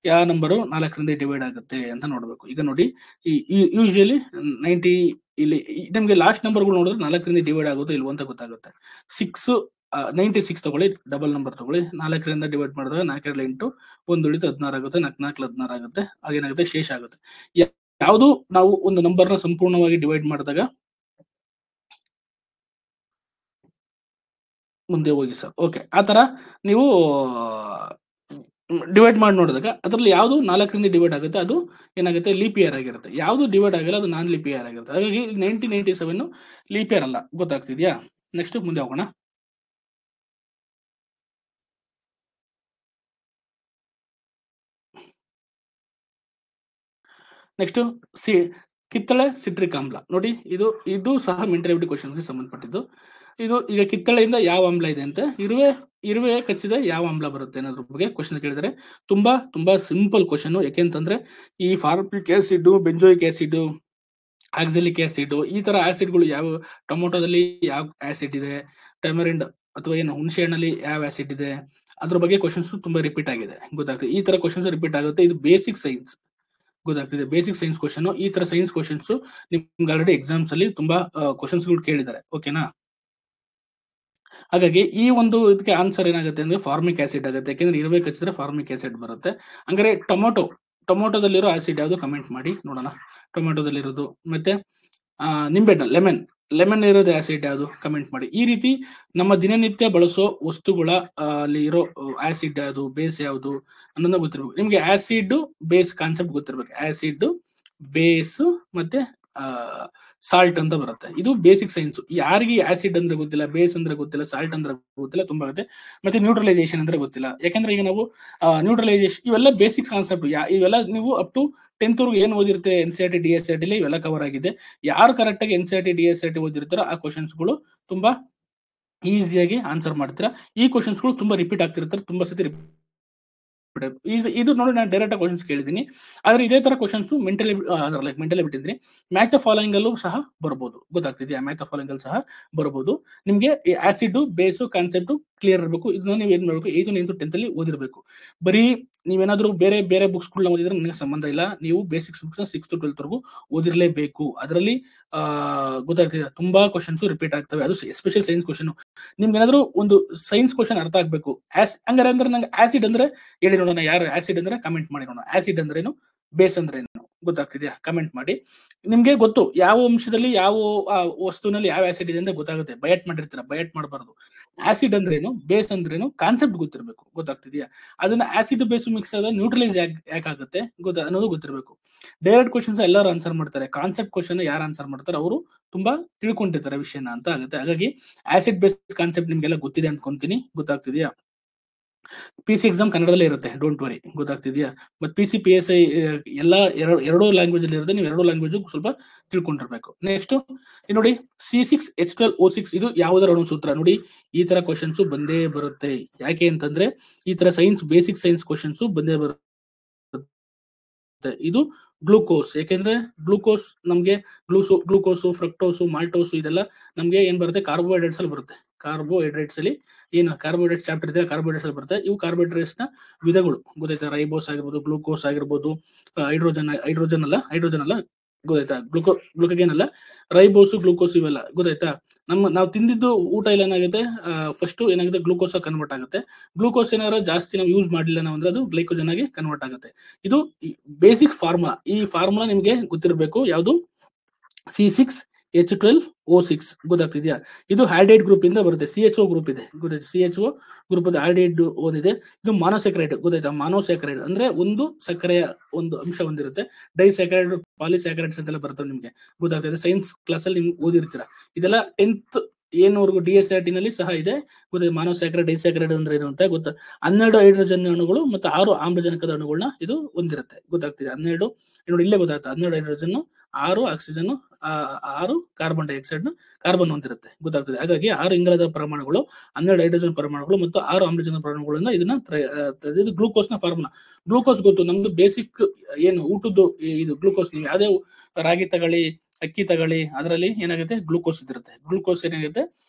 ಯಾವ ನಂಬರು 4ರಿಂದ ಡಿವೈಡ್ ಆಗುತ್ತೆ ಅಂತ ನೋಡಬೇಕು. ಈಗ ನೋಡಿ ಯೂಶುವಲಿ 90 ಇಲ್ಲಿ ನಿಮ್ಗೆ ಲಾಸ್ಟ್ ನಂಬರ್‌ಗಳು ನೋಡಿದ್ರೆ 4ರಿಂದ ಡಿವೈಡ್ ಆಗುತ್ತೋ ಇಲ್ವೋ ಅಂತ ಗೊತ್ತಾಗುತ್ತೆ. 6 96 ತಗೊಳ್ಳಿ, ಡಬಲ್ ನಂಬರ್ ತಗೊಳ್ಳಿ. 4ರಿಂದ ಡಿವೈಡ್ ಮಾಡಿದಾಗ 4 2 8 1 ಉಳಿತು 16 ಆಗುತ್ತೆ. 4 4 16 ಆಗುತ್ತೆ. ಆಗೇನಾಗುತ್ತೆ ಶೇಷ ಆಗುತ್ತೆ. ಯಾವುದು ನಾವು ಒಂದು ನಂಬರ್‌ನ ಸಂಪೂರ್ಣವಾಗಿ ಡಿವೈಡ್ ಮಾಡಿದಾಗ ಮುಂದೆ ಹೋಗಿ ಸರ್. ಓಕೆ. ಆ ತರ ನೀವು ಡಿವೈಡ್ ಮಾಡಿ ನೋಡಿದಾಗ ಅದ್ರಲ್ಲಿ ಯಾವುದು 4ರಿಂದ ಡಿವೈಡ್ ಆಗುತ್ತೆ ಅದು ಏನಾಗುತ್ತೆ ಲೀಪ್ ಇಯರ್ ಆಗಿರುತ್ತೆ. ಯಾವುದು ಡಿವೈಡ್ ಆಗಲ್ಲ ಅದು ನಾನ್ ಲೀಪ್ ಇಯರ್ ಆಗಿರುತ್ತೆ. ಹಾಗಾಗಿ 1997 ಲೀಪ್ ಇಯರ್ ಅಲ್ಲ. ಗೊತ್ತಾಗ್ತಿದ್ಯಾ? ನೆಕ್ಸ್ಟ್ ಮುಂದೆ ಹೋಗೋಣ. ನೆಕ್ಸ್ಟ್ ಸಿ ಕಿತ್ತಳೆ ಸಿಟ್ರಿಕ್ ಆಮ್ಲ ನೋಡಿ, ಇದು ಸಹ ಮೆಂಟಲ್ ಎಬಿಲಿಟಿ ಕ್ವಶನ್ಗೆ ಸಂಬಂಧಪಟ್ಟಿದ್ದು. ಇದು ಈಗ ಕಿತ್ತಳೆಯಿಂದ ಯಾವ ಆಮ್ಲ ಇದೆ ಅಂತ, ಇರುವೆ ಕಚ್ಚಿದ ಯಾವ ಆಮ್ಲ ಬರುತ್ತೆ ಅನ್ನೋದ್ರ ಬಗ್ಗೆ ಕ್ವಶನ್ ಕೇಳಿದರೆ ತುಂಬಾ ತುಂಬಾ ಸಿಂಪಲ್ ಕ್ವಶನ್. ಯಾಕೆಂತಂದ್ರೆ ಈ formic acid, benzoic acid, oxalic acid ಈ ತರ ಆಸಿಡ್ಗಳು ಯಾವ ಟೊಮೊಟೊದಲ್ಲಿ ಯಾವ ಆಸಿಡ್ ಇದೆ, ಟಮರಿಂಡ್ ಅಥವಾ ಏನು ಹುಣಸೆ ಹಣ್ಣಲ್ಲಿ ಯಾವ ಆಸಿಡ್ ಇದೆ ಅದ್ರ ಬಗ್ಗೆ ಕ್ವಶನ್ಸ್ ತುಂಬಾ ರಿಪೀಟ್ ಆಗಿದೆ. ಗೊತ್ತಾಗ್ತದೆ ಈ ತರ ಕ್ವಶನ್ಸ್ ರಿಪೀಟ್ ಆಗುತ್ತೆ. ಇದು ಬೇಸಿಕ್ ಸೈನ್ಸ್. ಗೊತ್ತಾಗ್ತಿದೆ. Basic science question. ಈ ತರ ಸೈನ್ಸ್ ಕ್ವಶನ್ಸ್ ನಿಮ್ಗೆ ಆಲ್ರೆಡಿ ಎಕ್ಸಾಮ್ಸ್ ಅಲ್ಲಿ ತುಂಬಾ ಕ್ವಶನ್ಸ್ ಗಳು ಕೇಳಿದ್ದಾರೆ. ಓಕೆನಾ? ಹಾಗಾಗಿ ಈ ಒಂದು ಇದಕ್ಕೆ ಆನ್ಸರ್ ಏನಾಗುತ್ತೆ ಅಂದ್ರೆ ಫಾರ್ಮಿಕ್ ಆಸಿಡ್ ಆಗುತ್ತೆ. ಯಾಕೆಂದ್ರೆ ಇರುವೆ ಕಚ್ಚಿದ್ರೆ ಫಾರ್ಮಿಕ್ ಆಸಿಡ್ ಬರುತ್ತೆ. ಹಂಗಾರೆ ಟೊಮೊಟೊದಲ್ಲಿರೋ ಆಸಿಡ್ ಯಾವುದು ಕಮೆಂಟ್ ಮಾಡಿ ನೋಡೋಣ. ಟೊಮೊಟೊದಲ್ಲಿರೋದು ಮತ್ತೆ ನಿಂಬೆಹಣ್ಣು ಲೆಮನ್ ಇರೋದು ಆಸಿಡ್ ಯಾವುದು ಕಮೆಂಟ್ ಮಾಡಿ. ಈ ರೀತಿ ನಮ್ಮ ದಿನನಿತ್ಯ ಬಳಸೋ ವಸ್ತುಗಳ ಅಲ್ಲಿ ಇರೋ ಆಸಿಡ್ ಯಾವುದು, ಬೇಸ್ ಯಾವುದು ಅನ್ನೋದನ್ನ ಗೊತ್ತಿರ್ಬೇಕು. ನಿಮ್ಗೆ ಆಸಿಡ್ ಬೇಸ್ ಕಾನ್ಸೆಪ್ಟ್ ಗೊತ್ತಿರ್ಬೇಕು. ಆಸಿಡ್ ಬೇಸ್ ಮತ್ತೆ ಸಾಲ್ಟ್ ಅಂತ ಬರುತ್ತೆ. ಇದು ಬೇಸಿಕ್ ಸೈನ್ಸ್. ಯಾರಿಗೆ ಆಸಿಡ್ ಅಂದ್ರೆ ಗೊತ್ತಿಲ್ಲ, ಬೇಸ್ ಅಂದ್ರೆ ಗೊತ್ತಿಲ್ಲ, ಸಾಲ್ಟ್ ಅಂದ್ರೆ ಗೊತ್ತಿಲ್ಲ ತುಂಬಾ ಆಗುತ್ತೆ. ಮತ್ತೆ ನ್ಯೂಟ್ರಲೈಸೇಷನ್ ಅಂದ್ರೆ ಗೊತ್ತಿಲ್ಲ. ಯಾಕಂದ್ರೆ ಈಗ ನಾವು ನ್ಯೂಟ್ರಲೈಸೇಷನ್ ಇವೆಲ್ಲ ಬೇಸಿಕ್ ಕಾನ್ಸೆಪ್ಟ್. ಇವೆಲ್ಲ ನೀವು ಅಪ್ ಟು 10th ವರೆಗೂ ಏನು ಓದಿರುತ್ತೆ NCERT DSERT ಇವೆಲ್ಲ ಕವರ್ ಆಗಿದೆ. ಯಾರು ಕರೆಕ್ಟ್ ಆಗಿ NCERT DSERT ಓದಿರ್ತಾರೋ ಆ ಕ್ವಶನ್ಸ್ ಗಳು ತುಂಬಾ ಈಸಿಯಾಗಿ ಆನ್ಸರ್ ಮಾಡ್ತೀರಾ. ಈ ಕ್ವಶನ್ಸ್ ಗಳು ತುಂಬಾ ರಿಪೀಟ್ ಆಗ್ತಿರ್ತಾರೆ. ತುಂಬಾ ಸತಿ ಇದು ನೋಡಿ ನಾನು ಡೈರೆಕ್ಟ್ ಕ್ವಶನ್ಸ್ ಕೇಳಿದ್ದೀನಿ. ಆದ್ರೆ ಇದೇ ತರ ಕ್ವಶನ್ಸ್ ಮೆಂಟಲ್ ಎಬಿಲಿಟಿ ಅಂದ್ರೆ ಮ್ಯಾಚ್ ದ ಫಾಲೋಯಿಂಗ್ ಅಲ್ಲೂ ಸಹ ಬರಬಹುದು. ಗೊತ್ತಾಗ್ತಿದೆಯಾ? ಮ್ಯಾಚ್ ದ ಫಾಲೋಯಿಂಗ್ ಅಲ್ಲಿ ಸಹ ಬರಬಹುದು. ನಿಮ್ಗೆ ಈ ಆಸಿಡ್ ಬೇಸ್ ಕಾನ್ಸೆಪ್ಟ್ ಕ್ಲಿಯರ್ ಇರಬೇಕು. ಇದನ್ನ ನೀವು ಏನ್ ಮಾಡಬೇಕು, 8th 9th 10th ಅಲ್ಲಿ ಓದಿರಬೇಕು. ಬರೀ ನೀವೇನಾದ್ರೂ ಬೇರೆ ಬುಕ್ಸ್ ಗಳನ್ನ ಓದಿದ್ರೆ ನಿಮಗೆ ಸಂಬಂಧ ಇಲ್ಲ. ನೀವು basics books 6th to 12th ವರೆಗೂ ಓದಿರಲೇಬೇಕು. ಅದರಲ್ಲಿ ಗೊತ್ತಾಗ್ತಿದೆ ತುಂಬಾ ಕ್ವಶನ್ಸ್ ರಿಪೀಟ್ ಆಗ್ತವೆ. ಅದು ಎಸ್ಪೆಷಲ್ ಸೈನ್ಸ್ ಕ್ವಶನ್. ನಿಮ್ಗೆ ಏನಾದ್ರು ಒಂದು ಸೈನ್ಸ್ ಕ್ವಶನ್ ಅರ್ಥ ಆಗ್ಬೇಕು, ಹಂಗಾರೆ ಅಂದ್ರೆ ನಂಗೆ ಆಸಿಡ್ ಅಂದ್ರೆ ಹೇಳಿ ನೋಡೋಣ. ಯಾರು ಆಸಿಡ್ ಅಂದ್ರೆ ಕಮೆಂಟ್ ಮಾಡಿ ನೋಡೋಣ. ಆಸಿಡ್ ಅಂದ್ರೇನು, ಬೇಸ್ ಅಂದ್ರೇನು ಗೊತ್ತಾಗ್ತಿದ್ಯಾ? ಕಮೆಂಟ್ ಮಾಡಿ. ನಿಮ್ಗೆ ಗೊತ್ತು ಯಾವ ಅಂಶದಲ್ಲಿ ಯಾವ ವಸ್ತುವಿನಲ್ಲಿ ಯಾವ ಆಸಿಡ್ ಇದೆ ಅಂತ ಗೊತ್ತಾಗುತ್ತೆ. ಬಯಟ್ ಮಾಡಿರ್ತೀರ, ಬಯಟ್ ಮಾಡಬಾರ್ದು. ಆಸಿಡ್ ಅಂದ್ರೇನು, ಬೇಸ್ ಅಂದ್ರೇನು ಕಾನ್ಸೆಪ್ಟ್ ಗೊತ್ತಿರಬೇಕು. ಗೊತ್ತಾಗ್ತಿದ್ಯಾ? ಅದನ್ನ ಆಸಿಡ್ ಬೇಸ್ ಮಿಕ್ಸ್ ಆದ ನ್ಯೂಟ್ರಲೈಸ್ ಯಾಕಾಗುತ್ತೆ ಅನ್ನೋದು ಗೊತ್ತಿರಬೇಕು. ಡೈರೆಕ್ಟ್ ಕ್ವಶನ್ಸ್ ಎಲ್ಲರೂ ಆನ್ಸರ್ ಮಾಡ್ತಾರೆ. ಕಾನ್ಸೆಪ್ಟ್ ಕ್ವಶನ್ ಯಾರು ಆನ್ಸರ್ ಮಾಡ್ತಾರೆ ಅವರು ತುಂಬಾ ತಿಳ್ಕೊಂಡಿರ್ತಾರೆ ವಿಷಯನ ಅಂತ ಆಗುತ್ತೆ. ಹಾಗಾಗಿ ಆಸಿಡ್ ಬೇಸ್ ಕಾನ್ಸೆಪ್ಟ್ ನಿಮ್ಗೆಲ್ಲ ಗೊತ್ತಿದೆ ಅನ್ಕೊಂತೀನಿ. ಗೊತ್ತಾಗ್ತಿದ್ಯಾ? PC ಎಕ್ಸಾಮ್ ಕನ್ನಡದಲ್ಲೇ ಇರುತ್ತೆ. Don't worry. ಗೊತ್ತಾಗ್ತಿದ್ಯಾ? ಮತ್ತೆ PC PSI ಎಲ್ಲ ಎರಡೂ ಲ್ಯಾಂಗ್ವೇಜ್ ಅಲ್ಲಿ ಇರುತ್ತೆ. ನೀವು ಎರಡೂ ಲ್ಯಾಂಗ್ವೇಜ್ ಸ್ವಲ್ಪ ತಿಳ್ಕೊಂಡಿರ್ಬೇಕು. ನೆಕ್ಸ್ಟ್ ನೋಡಿ, C6H12O6 ಇದು ಯಾವುದರ ಅಣು ಸೂತ್ರ ನೋಡಿ. ಈ ತರ ಕ್ವಶನ್ಸ್ ಬಂದೇ ಬರುತ್ತೆ. ಯಾಕೆ ಅಂತಂದ್ರೆ ಈ ತರ ಸೈನ್ಸ್ ಬೇಸಿಕ್ ಸೈನ್ಸ್ ಕ್ವಶನ್ಸ್ ಬಂದೇ ಬರುತ್ತೆ. ಇದು ಗ್ಲೂಕೋಸ್. ಯಾಕೆಂದ್ರೆ ಗ್ಲೂಕೋಸ್ ನಮ್ಗೆ ಗ್ಲೂಕೋಸು, ಫ್ರಕ್ಟೋಸು, ಮಾಲ್ಟೋಸು ಇದೆಲ್ಲ ನಮ್ಗೆ ಏನ್ ಬರುತ್ತೆ, ಕಾರ್ಬೋಹೈಡ್ರೇಟ್ಸ್ ಅಲ್ಲಿ ಬರುತ್ತೆ. ಕಾರ್ಬೋಹೈಡ್ರೇಟ್ಸ್ ಅಲ್ಲಿ ಏನು ಕಾರ್ಬೋಹೈಡ್ರೇಟ್ಸ್ ಚಾಪ್ಟರ್ ಇದೆ, ಕಾರ್ಬೋಹೈಡ್ರೇಟ್ಸ್ ಅಲ್ಲಿ ಬರುತ್ತೆ. ಇವು ಕಾರ್ಬೋಹೈಡ್ರೇಟ್ಸ್ ನ ವಿಧಗಳು ಗೊತ್ತಾಯ್ತಾ? ರೈಬೋಸ್ ಆಗಿರ್ಬೋದು, ಗ್ಲೂಕೋಸ್ ಆಗಿರ್ಬೋದು, ಹೈಡ್ರೋಜನ್ ಅಲ್ಲ ಗೊತ್ತಾಯ್ತಾ? ಗ್ಲುಕೋಗೇನ್ ಅಲ್ಲ, ರೈಬೋಸು, ಗ್ಲೂಕೋಸ್ ಇವೆಲ್ಲ ಗೊತ್ತಾಯ್ತಾ? ನಾವು ತಿಂದಿದ್ದು ಊಟ ಎಲ್ಲ ಏನಾಗುತ್ತೆ, ಫಸ್ಟ್ ಏನಾಗುತ್ತೆ ಗ್ಲೂಕೋಸ್ ಕನ್ವರ್ಟ್ ಆಗುತ್ತೆ. ಗ್ಲೂಕೋಸ್ ಏನಾದ್ರು ಜಾಸ್ತಿ ನಾವು ಯೂಸ್ ಮಾಡಲಿಲ್ಲ ನಾವು ಅಂದ್ರೆ ಅದು ಗ್ಲೈಕೋಜನ್ ಆಗಿ ಕನ್ವರ್ಟ್ ಆಗುತ್ತೆ. ಇದು ಬೇಸಿಕ್ ಫಾರ್ಮುಲಾ. ಈ ಫಾರ್ಮುಲಾ ನಿಮ್ಗೆ ಗೊತ್ತಿರಬೇಕು. ಯಾವುದು? C6H12O6 ಗೊತ್ತಾಗ್ತಿದ್ಯಾ? ಇದು ಹ್ಯಾಲ್ಡೈಡ್ ಗ್ರೂಪ್ ಇಂದ ಬರುತ್ತೆ. CHO ಗ್ರೂಪ್ ಇದೆ ಗೊತ್ತಾಯ್ತು. CHO ಗ್ರೂಪ್ ಹ್ಯಾಲ್ಡೈಡ್ ಓದಿದೆ. ಇದು ಮಾನೋಸ್ಯಾಕರೈಡ್ ಗೊತ್ತಾಯ್ತಾ? ಮಾನೋಸ್ಯಾಕರೈಡ್ ಅಂದ್ರೆ ಒಂದು ಸಕ್ಕರೆಯ ಒಂದು ಅಂಶ ಹೊಂದಿರುತ್ತೆ. ಡೈಸ್ಯಾಕರೈಡ್, ಪಾಲಿಸ್ಯಾಕರೈಡ್ಸ್ ಅಂತೆಲ್ಲ ಬರ್ತವೆ ನಿಮ್ಗೆ. ಗೊತ್ತಾಗ್ತದೆ. ಸೈನ್ಸ್ ಕ್ಲಾಸ್ ಅಲ್ಲಿ ನಿಮ್ಗೆ ಓದಿರ್ತೀರ. ಇದೆಲ್ಲ 10th ಏನವರೆಗೂ DSERT ನಲ್ಲಿ ಸಹ ಇದೆ. ಗೊತ್ತಾಯ್ತು? ಮಾನೋಸ್ಯಾಕರೈಡ್, ಡೈಸ್ಯಾಕರೈಡ್ ಅಂದ್ರೆ ಏನು ಅಂತ ಗೊತ್ತಾ? 12 ಹೈಡ್ರೋಜನ್ ಅಣುಗಳು ಮತ್ತು 6 ಆಮ್ಲಜನಕದ ಅಣುಗಳನ್ನ ಇದು ಹೊಂದಿರುತ್ತೆ. ಗೊತ್ತಾಗ್ತಿದೆ? 12 ನೋಡಿ ಇಲ್ಲೇ ಗೊತ್ತಾಗ್ತದೆ. 12 hydrogen, 6 oxygen, 6 carbon dioxide carbon ಹೊಂದಿರುತ್ತೆ. ಗೊತ್ತಾಗ್ತದೆ? ಹಾಗಾಗಿ 6 ಇಂಗಾಲದ ಪರಮಾಣುಗಳು, 12 ಹೈಡ್ರೋಜನ್ ಪರಮಾಣುಗಳು ಮತ್ತು 6 ಆಮ್ಲಜನಕ ಪರಮಾಣುಗಳಿಂದ ಇದನ್ನ ಇದು ಗ್ಲೂಕೋಸ್ ನ ಫಾರ್ಮುಲಾ. ಗ್ಲೂಕೋಸ್ ಗೊತ್ತು ನಮ್ದು ಬೇಸಿಕ್ ಏನು ಊಟದ್ದು ಇದು ಗ್ಲೂಕೋಸ್. ನೀವು ಯಾವ್ದೇ ರಾಗಿ ತಗೊಳ್ಳಿ, ಅಕ್ಕಿ ತಗೊಳ್ಳಿ, ಅದರಲ್ಲಿ ಏನಾಗುತ್ತೆ ಗ್ಲೂಕೋಸ್ ಇದಿರುತ್ತೆ. ಗ್ಲೂಕೋಸ್ ಏನಾಗುತ್ತೆ,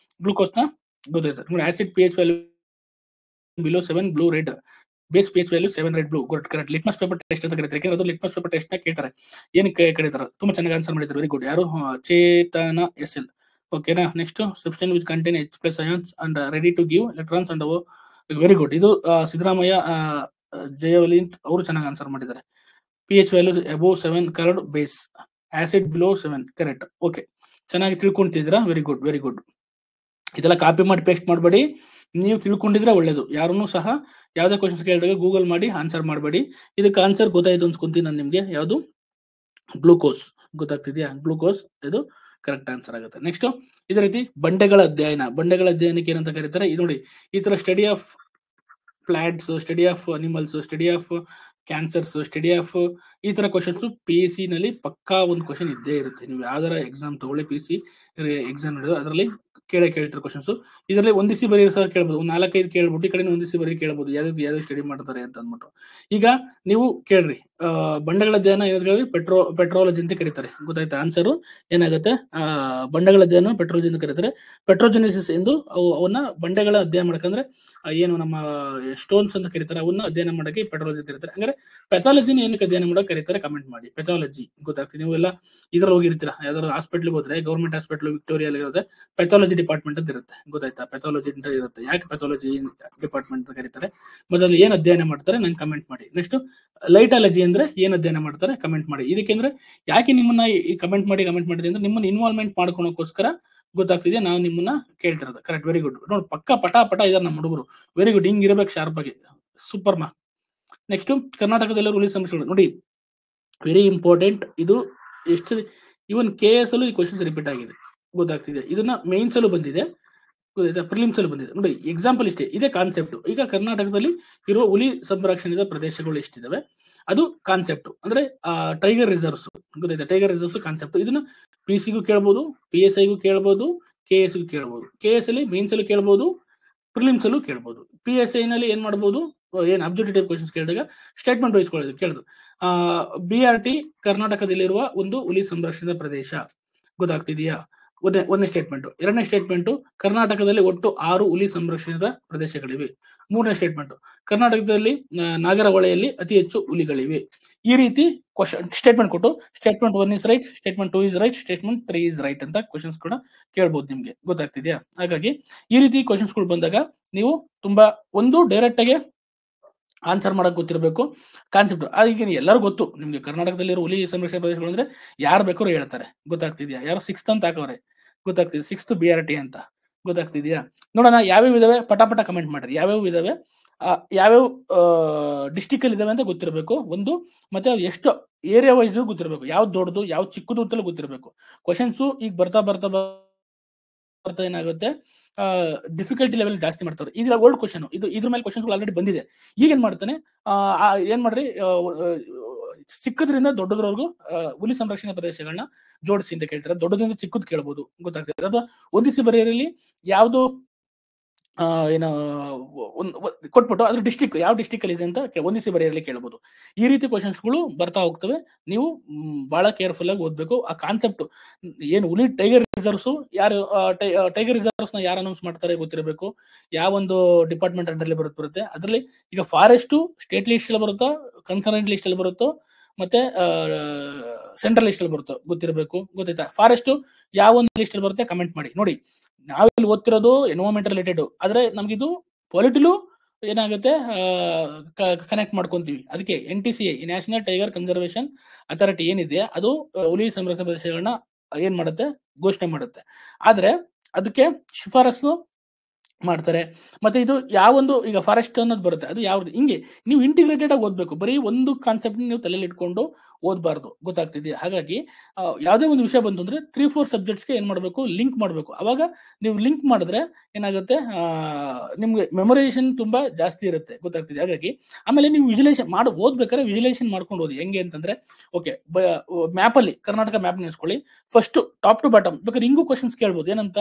ಗ್ಲೂಕೋಸ್ನ ಗೊತ್ತಿರುತ್ತೆ ನೋಡಿ. Acid pH value below 7 blue red, base pH value 7 red blue. Good, correct. Litmus paper test ಅಂತ ಕರೀತಾರೆ, ಯಾಕಂದ್ರೆ ಅದು ಲಿಟ್ಮಸ್ ಪೇಪರ್ ಟೆಸ್ಟ್ ನ ಕೇಳ್ತಾರೆ. ಏನಕ್ಕೆ ಕರೀತಾರೆ? ತುಂಬಾ ಚೆನ್ನಾಗಿ ಆನ್ಸರ್ ಮಾಡಿದ್ರು, ವೆರಿ ಗುಡ್. ಯಾರು? ಚೇತನ SL. ಓಕೆನಾ. Next, substance which contain H+ ions and ready to give electrons and very good. ಇದು ಸಿದ್ದರಾಮಯ್ಯ ಜಯವಲಿಂತ್ ಅವರು ಚೆನ್ನಾಗಿ ಆನ್ಸರ್ ಮಾಡಿದ್ದಾರೆ. pH value above 7 called base, acid below 7, correct. Okay, ಚೆನ್ನಾಗಿ ತಿಳ್ಕೊಂತಿದ್ದೀರಾ, ವೆರಿ ಗುಡ್ ವೆರಿ ಗುಡ್. ಇದೆಲ್ಲ ಕಾಪಿ ಮಾಡಿ ಪೇಸ್ಟ್ ಮಾಡಬೇಡಿ, ನೀವು ತಿಳ್ಕೊಂಡಿದ್ರೆ ಒಳ್ಳೇದು. ಯಾರನ್ನೂ ಸಹ ಯಾವುದೇ ಕ್ವಶನ್ಸ್ ಕೇಳಿದಾಗ ಗೂಗಲ್ ಮಾಡಿ ಆನ್ಸರ್ ಮಾಡಬೇಡಿ. ಇದಕ್ಕೆ ಆನ್ಸರ್ ಗೊತ್ತಾಯ್ತು ಅನ್ಸ್ಕೊಂತೀನಿ ನಾನು ನಿಮಗೆ. ಯಾವುದು? ಗ್ಲೂಕೋಸ್. ಗೊತ್ತಾಗ್ತಿದ್ಯಾ? ಗ್ಲೂಕೋಸ್ ಇದು ಕರೆಕ್ಟ್ ಆನ್ಸರ್ ಆಗುತ್ತೆ. ನೆಕ್ಸ್ಟ್, ಇದೇ ರೀತಿ ಬಂಡೆಗಳ ಅಧ್ಯಯನ. ಬಂಡೆಗಳ ಅಧ್ಯಯನಕ್ಕೆ ಏನಂತ ಕರೀತಾರೆ? ಇದು ನೋಡಿ, ಈ ತರ study of plants, study of animals, study of cancers, study of ಈ ತರ ಕ್ವಶನ್ಸ್ PEC ನಲ್ಲಿ ಪಕ್ಕಾ ಒಂದು ಕ್ವಶನ್ ಇದ್ದೇ ಇರುತ್ತೆ. ನೀವು ಯಾವ್ದಾರ ಎಕ್ಸಾಮ್ ತಗೊಳ್ಳಿ, PEC ಎಕ್ಸಾಮ್ ಅದರಲ್ಲಿ ಕೇಳ್ತಾರೆ ಕ್ವಶನ್ಸ್. ಇದರಲ್ಲಿ ಒಂದಿಸಿ ಬರೀ ಸಹ ಕೇಳ್ಬೋದು, ಒಂದು 4-5 ಕೇಳ್ಬಿಟ್ಟು ಈ ಕಡೆ ಒಂದಿಸಿ ಬರೀ ಕೇಳ್ಬೋದು, ಯಾವ್ದು ಸ್ಟಡಿ ಮಾಡ್ತಾರೆ ಅಂತ ಅಂದ್ಬಿಟ್ಟು. ಈಗ ನೀವು ಕೇಳ್ರಿ, ಬಂಡೆಗಳ ಅಧ್ಯಯನ ಏನಾದ್ರು ಪೆಟ್ರೋಲಜಿ ಅಂತ ಕರೀತಾರೆ. ಗೊತ್ತಾಯ್ತಾ? ಆನ್ಸರ್ ಏನಾಗುತ್ತೆ? ಬಂಡೆಗಳ ಅಧ್ಯಯನ ಪೆಟ್ರೋಲಜಿ ಅಂತ ಕರೀತಾರೆ. ಪೆಟ್ರೋಜೆನಿಸಿಸ್ ಎಂದು ಅವನ್ನ ಬಂಡೆಗಳ ಅಧ್ಯಯನ ಮಾಡಕಂದ್ರೆ ಏನು ನಮ್ಮ ಸ್ಟೋನ್ಸ್ ಅಂತ ಕರೀತಾರೆ, ಅವನ್ನ ಅಧ್ಯಯನ ಮಾಡಕ್ಕೆ ಪೆಟ್ರೋಲಜಿ ಕರೀತಾರೆ. ಅಂದ್ರೆ ಪೆಥಾಲಜಿನ ಏನಕ್ಕೆ ಅಧ್ಯಯನ ಮಾಡಕ್ಕೆ ಕರೀತಾರೆ? ಕಮೆಂಟ್ ಮಾಡಿ. ಪೆಥಾಲಜಿ ಗೊತ್ತಾಗ್ತದೆ. ನೀವು ಎಲ್ಲ ಇದ್ರಲ್ಲಿ ಹೋಗಿರ್ತೀರಾ, ಯಾವ್ದಾದ್ರು ಹಾಸ್ಪಿಟ್ಲಿಗೆ ಹೋದ್ರೆ, ಗೌರ್ಮೆಂಟ್ ಹಾಸ್ಪಿಟಲ್ ವಿಕ್ಟೋರಿಯಾ ಇರೋದೇ ಪೆಥಾಲಜಿ ಡಿಪಾರ್ಟ್ಮೆಂಟ್ ಅಂತ ಇರುತ್ತೆ. ಗೊತ್ತಾಯ್ತಾ? ಪೆಥಾಲಜಿ ಅಂತ ಇರುತ್ತೆ. ಯಾಕೆ ಪೆಥಾಲಜಿ ಡಿಪಾರ್ಟ್ಮೆಂಟ್ ಅಂತ ಕರೀತಾರೆ? ಮೊದಲು ಏನ್ ಅಧ್ಯಯನ ಮಾಡ್ತಾರೆ ನಂಗೆ ಕಮೆಂಟ್ ಮಾಡಿ. ನೆಕ್ಸ್ಟ್, ಲೈಟಾಲಜಿ ಅಂದ್ರೆ ಏನ್ ಅಧ್ಯಯನ ಮಾಡ್ತಾರೆ? ಕಮೆಂಟ್ ಮಾಡಿ. ಇದಕ್ಕೆ ಅಂದ್ರೆ ಯಾಕೆ ನಿಮ್ಮನ್ನ ಈ ಕಮೆಂಟ್ ಮಾಡಿ ಅಂದ್ರೆ ನಿಮ್ಮನ್ನ ಇನ್ವಾಲ್ವ್ಮೆಂಟ್ ಮಾಡ್ಕೊಳಕೋಸ್ಕರ. ಗೊತ್ತಾಗ್ತಿದೆಯಾ? ನಾವು ನಿಮ್ಮನ್ನ ಕೇಳ್ತಿರೋದು. Correct, very good. ನೋಡಿ, ಪಕ್ಕ ಪಟ ಇದಾರೆ ನಮ್ಮ ಹುಡುಗರು, ವೆರಿ ಗುಡ್. ಹಿಂಗ್ ಇರಬೇಕು ಶಾರ್ಪ್ ಆಗಿ, ಸೂಪರ್ ಮಾ. ನೆಕ್ಸ್ಟ್, ಕರ್ನಾಟಕದಲ್ಲಿ ರೂಲಿಂಗ್ ಸಮಸ್ಯೆಗಳು ನೋಡಿ, ವೆರಿ ಇಂಪಾರ್ಟೆಂಟ್. ಇದು ಎಷ್ಟು ಇವನ್ KS ಅಲ್ಲೂ ಈ ಕ್ವಶನ್ಸ್ ರಿಪೀಟ್ ಆಗಿದೆ. ಗೊತ್ತಾಗ್ತಿದೆ? ಇದನ್ನ ಮೇನ್ಸ್ ಅಲ್ಲೂ ಬಂದಿದೆ, ಪ್ರಿಲಿಮ್ಸ್ ಅಲ್ಲೂ ಬಂದಿದೆ. ನೋಡಿ, ಎಕ್ಸಾಂಪಲ್ ಇಷ್ಟೇ, ಇದೇ ಕಾನ್ಸೆಪ್ಟ್. ಈಗ ಕರ್ನಾಟಕದಲ್ಲಿ ಇರುವ ಹುಲಿ ಸಂರಕ್ಷಣೆಯ ಪ್ರದೇಶಗಳು ಎಷ್ಟಿದಾವೆ ಅದು ಕಾನ್ಸೆಪ್ಟ್. ಅಂದ್ರೆ ಟೈಗರ್ ರಿಸರ್ವ್ಸ್. ಗೊತ್ತಾಯ್ತಾ? Tiger reserves concept. ಇದನ್ನ PCಗೂ ಕೇಳ್ಬೋದು, PSIಗೂ ಕೇಳ್ಬೋದು, KSಗೂ ಕೇಳ್ಬೋದು. KS ಅಲ್ಲಿ ಮೇನ್ಸ್ ಅಲ್ಲೂ ಕೇಳ್ಬೋದು, ಪ್ರಿಲಿಮ್ಸ್ ಅಲ್ಲೂ ಕೇಳ್ಬೋದು. PSI ನಲ್ಲಿ ಏನ್ ಮಾಡ್ಬೋದು? ಏನ್ ಅಬ್ಜೆಕ್ಟಿವ್ ಟೈಪ್ ಕ್ವಶನ್ಸ್ ಕೇಳಿದಾಗ ಸ್ಟೇಟ್ಮೆಂಟ್ ವೈಸ್ ಕೇಳಿದ್ರು. BRT ಕರ್ನಾಟಕದಲ್ಲಿರುವ ಒಂದು ಹುಲಿ ಸಂರಕ್ಷಿತ ಪ್ರದೇಶ. ಗೊತ್ತಾಗ್ತಿದೆಯಾ? ಒಂದನೇ ಸ್ಟೇಟ್ಮೆಂಟ್. ಎರಡನೇ ಸ್ಟೇಟ್ಮೆಂಟ್, ಕರ್ನಾಟಕದಲ್ಲಿ ಒಟ್ಟು 6 ಹುಲಿ ಸಂರಕ್ಷಿತ ಪ್ರದೇಶಗಳಿವೆ. ಮೂರನೇ ಸ್ಟೇಟ್ಮೆಂಟ್, ಕರ್ನಾಟಕದಲ್ಲಿ ನಾಗರಹೊಳೆಯಲ್ಲಿ ಅತಿ ಹೆಚ್ಚು ಹುಲಿಗಳಿವೆ. ಈ ರೀತಿ ಕ್ವಶನ್ ಸ್ಟೇಟ್ಮೆಂಟ್ ಕೊಟ್ಟು, statement 1 is right, statement 2 is right, statement 3 is right ಅಂತ ಕ್ವಶನ್ಸ್ ಕೂಡ ಕೇಳ್ಬೋದು ನಿಮ್ಗೆ. ಗೊತ್ತಾಗ್ತಿದ್ಯಾ? ಹಾಗಾಗಿ ಈ ರೀತಿ ಕ್ವಶನ್ಸ್ ಗಳು ಬಂದಾಗ ನೀವು ತುಂಬಾ ಒಂದು ಡೈರೆಕ್ಟ್ ಆಗಿ ಆನ್ಸರ್ ಮಾಡಕ್ ಗೊತ್ತಿರಬೇಕು, ಕಾನ್ಸೆಪ್ಟ್. ಈಗ ಎಲ್ಲರೂ ಗೊತ್ತು ನಿಮ್ಗೆ, ಕರ್ನಾಟಕದಲ್ಲಿರೋ ಹುಲಿ ಸಂರಕ್ಷಣಾ ಪ್ರದೇಶಗಳು ಅಂದ್ರೆ ಯಾರು ಬೇಕಾದ್ರೂ ಹೇಳ್ತಾರೆ. ಗೊತ್ತಾಗ್ತಿದ್ಯಾ? ಯಾರು 6th ಅಂತ ಹಾಕವ್ರೆ. ಗೊತ್ತಾಗ್ತಿದೆ? 6th BRT ಅಂತ. ಗೊತ್ತಾಗ್ತಿದ್ಯಾ? ನೋಡೋಣ ಯಾವ್ಯಾವ ಇದಾವೆ, ಪಟಾಪಟ ಕಮೆಂಟ್ ಮಾಡ್ರಿ. ಯಾವ್ಯಾವ ಇದಾವೆ, ಯಾವ್ಯಾವ ಡಿಸ್ಟಿಕ್ ಅಲ್ಲಿ ಇದಾವೆ ಅಂತ ಗೊತ್ತಿರಬೇಕು ಒಂದು. ಮತ್ತೆ ಎಷ್ಟು ಏರಿಯಾ ವೈಸ್ ಗೊತ್ತಿರಬೇಕು, ಯಾವ್ದು ದೊಡ್ಡದು ಯಾವ್ದು ಚಿಕ್ಕದು ಅಂತಲೂ ಗೊತ್ತಿರಬೇಕು. ಕ್ವಶನ್ಸ್ ಈಗ ಬರ್ತಾ ಏನಾಗುತ್ತೆ, ಡಿಫಿಕಲ್ಟಿ ಲೆವೆಲ್ ಜಾಸ್ತಿ ಮಾಡ್ತಾರೆ. ಇದು ಓಲ್ಡ್ ಕ್ವಶನ್, ಇದ್ರ ಮೇಲೆ ಕ್ವಶನ್ಸ್ ಆಲ್ರೆಡಿ ಬಂದಿದೆ. ಈಗ ಏನ್ ಮಾಡ್ತಾನೆ, ಏನ್ ಮಾಡ್ರಿ, ಚಿಕ್ಕದ್ರಿಂದ ದೊಡ್ಡದ್ರವರೆಗೂ ಹುಲಿ ಸಂರಕ್ಷಣಾ ಪ್ರದೇಶಗಳನ್ನ ಜೋಡಿಸಿ ಅಂತ ಕೇಳ್ತಾರೆ. ದೊಡ್ಡದಿಂದ ಚಿಕ್ಕದ್ ಕೇಳ್ಬೋದು. ಗೊತ್ತಾಗ್ತದೆ? ಅಥವಾ ಒಂದಿಸಿ ಬರೆಯಲ್ಲಿ ಯಾವ್ದು ಏನೋ ಕೊಟ್ಬಿಟ್ಟು ಅದ್ರ ಡಿಸ್ಟಿಕ್ ಯಾವ ಡಿಸ್ಟಿಕ್ ಅಲ್ಲಿ ಇದೆ ಅಂತ ಒಂದಿಸಿ ಬರೆಯಲ್ಲಿ ಕೇಳಬಹುದು. ಈ ರೀತಿ ಕ್ವಶನ್ಸ್ ಗಳು ಬರ್ತಾ ಹೋಗ್ತವೆ. ನೀವು ಬಹಳ ಕೇರ್ಫುಲ್ ಆಗಿ ಓದ್ಬೇಕು. ಆ ಕಾನ್ಸೆಪ್ಟ್ ಏನು, ಹುಲಿ ಟೈಗರ್ ರಿಸರ್ವ್ಸ್ ಯಾರು, ಟೈಗರ್ ರಿಸರ್ವ್ಸ್ ನ ಯಾರು ಅನೌನ್ಸ್ ಮಾಡ್ತಾರೆ ಗೊತ್ತಿರಬೇಕು. ಯಾವ ಒಂದು ಡಿಪಾರ್ಟ್ಮೆಂಟ್ ಅಂಡರ್ ಬರುತ್ತೆ ಅದರಲ್ಲಿ. ಈಗ ಫಾರೆಸ್ಟ್ ಸ್ಟೇಟ್ ಲಿಸ್ಟ್ ಅಲ್ಲಿ ಬರುತ್ತಾ, ಕನ್ಕರೆಂಟ್ ಲಿಸ್ಟ್ ಅಲ್ಲಿ ಬರುತ್ತೋ, ಮತ್ತೆ ಸೆಂಟ್ರಲ್ ಲಿಸ್ಟ್ ಅಲ್ಲಿ ಬರುತ್ತೋ ಗೊತ್ತಿರಬೇಕು. ಗೊತ್ತಾಯ್ತಾ? ಫಾರೆಸ್ಟ್ ಯಾವ ಒಂದು ಲಿಸ್ಟ್ ಅಲ್ಲಿ ಬರುತ್ತೆ ಕಮೆಂಟ್ ಮಾಡಿ. ನೋಡಿ, ನಾವಿಲ್ಲಿ ಓದ್ತಿರೋದು ಎನ್ವೈರನ್ಮೆಂಟ್ ರಿಲೇಟೆಡ್, ಆದ್ರೆ ನಮ್ಗಿದು ಪೊಲಿಟಿಲು ಏನಾಗುತ್ತೆ, ಕನೆಕ್ಟ್ ಮಾಡ್ಕೊಂತೀವಿ. ಅದಕ್ಕೆ NTCA, national tiger conservation authority ಏನಿದೆ, ಅದು ಹುಲಿ ಸಂರಕ್ಷಣಾ ಪ್ರದೇಶಗಳನ್ನ ಏನ್ ಮಾಡುತ್ತೆ, ಘೋಷಣೆ ಮಾಡುತ್ತೆ. ಆದ್ರೆ ಅದಕ್ಕೆ ಶಿಫಾರಸು ಮಾಡ್ತಾರೆ. ಮತ್ತೆ ಇದು ಯಾವೊಂದು, ಈಗ ಫಾರೆಸ್ಟ್ ಅನ್ನೋದು ಬರುತ್ತೆ, ಅದು ಯಾವ್ದು, ಹಿಂಗೆ ನೀವು ಇಂಟಿಗ್ರೇಟೆಡ್ ಆಗಿ ಓದ್ಬೇಕು. ಬರೀ ಒಂದು ಕಾನ್ಸೆಪ್ಟ್ ನೀವು ತಲೆಯಲ್ಲಿ ಇಟ್ಕೊಂಡು ಓದಬಾರ್ದು. ಗೊತ್ತಾಗ್ತಿದೆಯಾ? ಹಾಗಾಗಿ ಯಾವುದೇ ಒಂದು ವಿಷಯ ಬಂತು ಅಂದ್ರೆ 3-4 ಸಬ್ಜೆಕ್ಟ್ಸ್ಗೆ ಏನ್ ಮಾಡಬೇಕು, ಲಿಂಕ್ ಮಾಡಬೇಕು. ಅವಾಗ ನೀವು ಲಿಂಕ್ ಮಾಡಿದ್ರೆ ಏನಾಗುತ್ತೆ, ನಿಮ್ಗೆ ಮೆಮೊರೈಸೇಷನ್ ತುಂಬಾ ಜಾಸ್ತಿ ಇರುತ್ತೆ. ಗೊತ್ತಾಗ್ತಿದೆ? ಹಾಗಾಗಿ ಆಮೇಲೆ ನೀವು ವಿಜುಲೇಷನ್ ಓದ್ಬೇಕಾದ್ರೆ ವಿಜುಲೇಷನ್ ಮಾಡ್ಕೊಂಡು ಓದಿ. ಹೆಂಗೆ ಅಂತಂದ್ರೆ, ಓಕೆ, ಮ್ಯಾಪ್ ಅಲ್ಲಿ ಕರ್ನಾಟಕ ಮ್ಯಾಪ್ ನೆನೆಸ್ಕೊಳ್ಳಿ. ಫಸ್ಟ್ ಟಾಪ್ ಟು ಬಾಟಮ್ ಬೇಕಾದ್ರೆ ಹಿಂಗೂ ಕ್ವಶನ್ಸ್ ಕೇಳ್ಬೋದು. ಏನಂತ,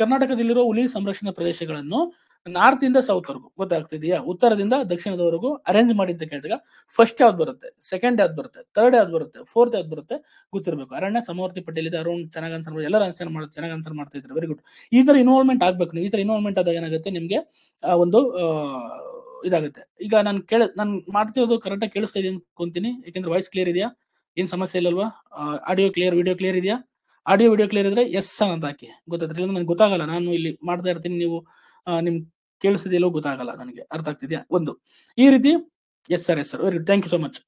ಕರ್ನಾಟಕದಲ್ಲಿರೋ ಹುಲಿ ಸಂರಕ್ಷಣಾ ಪ್ರದೇಶಗಳನ್ನು ನಾರ್ತ್ ಇಂದ ಸೌತ್ ವರೆಗೂ ಗೊತ್ತಾಗ್ತಿದೆಯಾ, ಉತ್ತರದಿಂದ ದಕ್ಷಿಣದವರೆಗೂ ಅರೇಂಜ್ ಮಾಡಿದ್ದ ಕೇಳಿದಾಗ ಫಸ್ಟ್ ಯಾವ್ದು ಬರುತ್ತೆ, ಸೆಕೆಂಡ್ ಯಾವ್ದು ಬರುತ್ತೆ, ಥರ್ಡ್ ಯಾವ್ದು ಬರುತ್ತೆ, ಫೋರ್ತ್ ಯಾವ್ದು ಬರುತ್ತೆ ಗೊತ್ತಿರಬೇಕು. ಅರಣ್ಯ ಸಮವರ್ತಿ ಪಟ್ಟಿಯಲ್ಲಿ ಇದೆ, ಅರುಣ್ ಚೆನ್ನಾಗಿ ಆನ್ಸರ್ ಮಾಡಿ, ಎಲ್ಲರೂ ಆನ್ಸರ್ ಮಾಡಿ ಚೆನ್ನಾಗಿ ಆನ್ಸರ್ ಮಾಡ್ತಾ ಇದ್ರು, ವೆರಿ ಗುಡ್. ಈ ತರ ಇನ್ವಾಲ್ವ್ಮೆಂಟ್ ಆಗ್ಬೇಕು ನೀವು. ಈ ತರ ಇನ್ವಾಲ್ವ್ಮೆಂಟ್ ಆದಾಗ ಏನಾಗುತ್ತೆ ನಿಮ್ಗೆ ಒಂದು ಇದಾಗುತ್ತೆ. ಈಗ ನಾನು ಮಾಡ್ತಿರೋದು ಕರೆಕ್ಟ್ ಆಗಿ ಕೇಳಿಸ್ತಾ ಇದೀನಿ ಅನ್ಕೊಂತೀನಿ, ಯಾಕಂದ್ರೆ ವಾಯ್ಸ್ ಕ್ಲಿಯರ್ ಇದೆಯಾ, ಏನ್ ಸಮಸ್ಯೆ ಇಲ್ಲಲ್ವಾ, ಆಡಿಯೋ ಕ್ಲಿಯರ್, ವಿಡಿಯೋ ಕ್ಲಿಯರ್ ಇದೆಯಾ? ಆಡಿಯೋ ವಿಡಿಯೋ ಕ್ಲಿಯರ್ ಇದ್ರೆ ಎಸ್ ಅಂತ ಹಾಕಿ, ಗೊತ್ತಾಯ್ತು. ನನಗೆ ಗೊತ್ತಾಗಲ್ಲ, ನಾನು ಇಲ್ಲಿ ಮಾಡ್ತಾ ಇರ್ತೀನಿ, ನೀವು ನಿಮ್ ಕೇಳಿಸ್ತಿದೆಯಲ್ಲೋ ಗೊತ್ತಾಗಲ್ಲ ನನಗೆ, ಅರ್ಥ ಆಗ್ತಿದ್ಯಾ? ಒಂದು ಈ ರೀತಿ yes sir, yes sir, very good, thank you so much.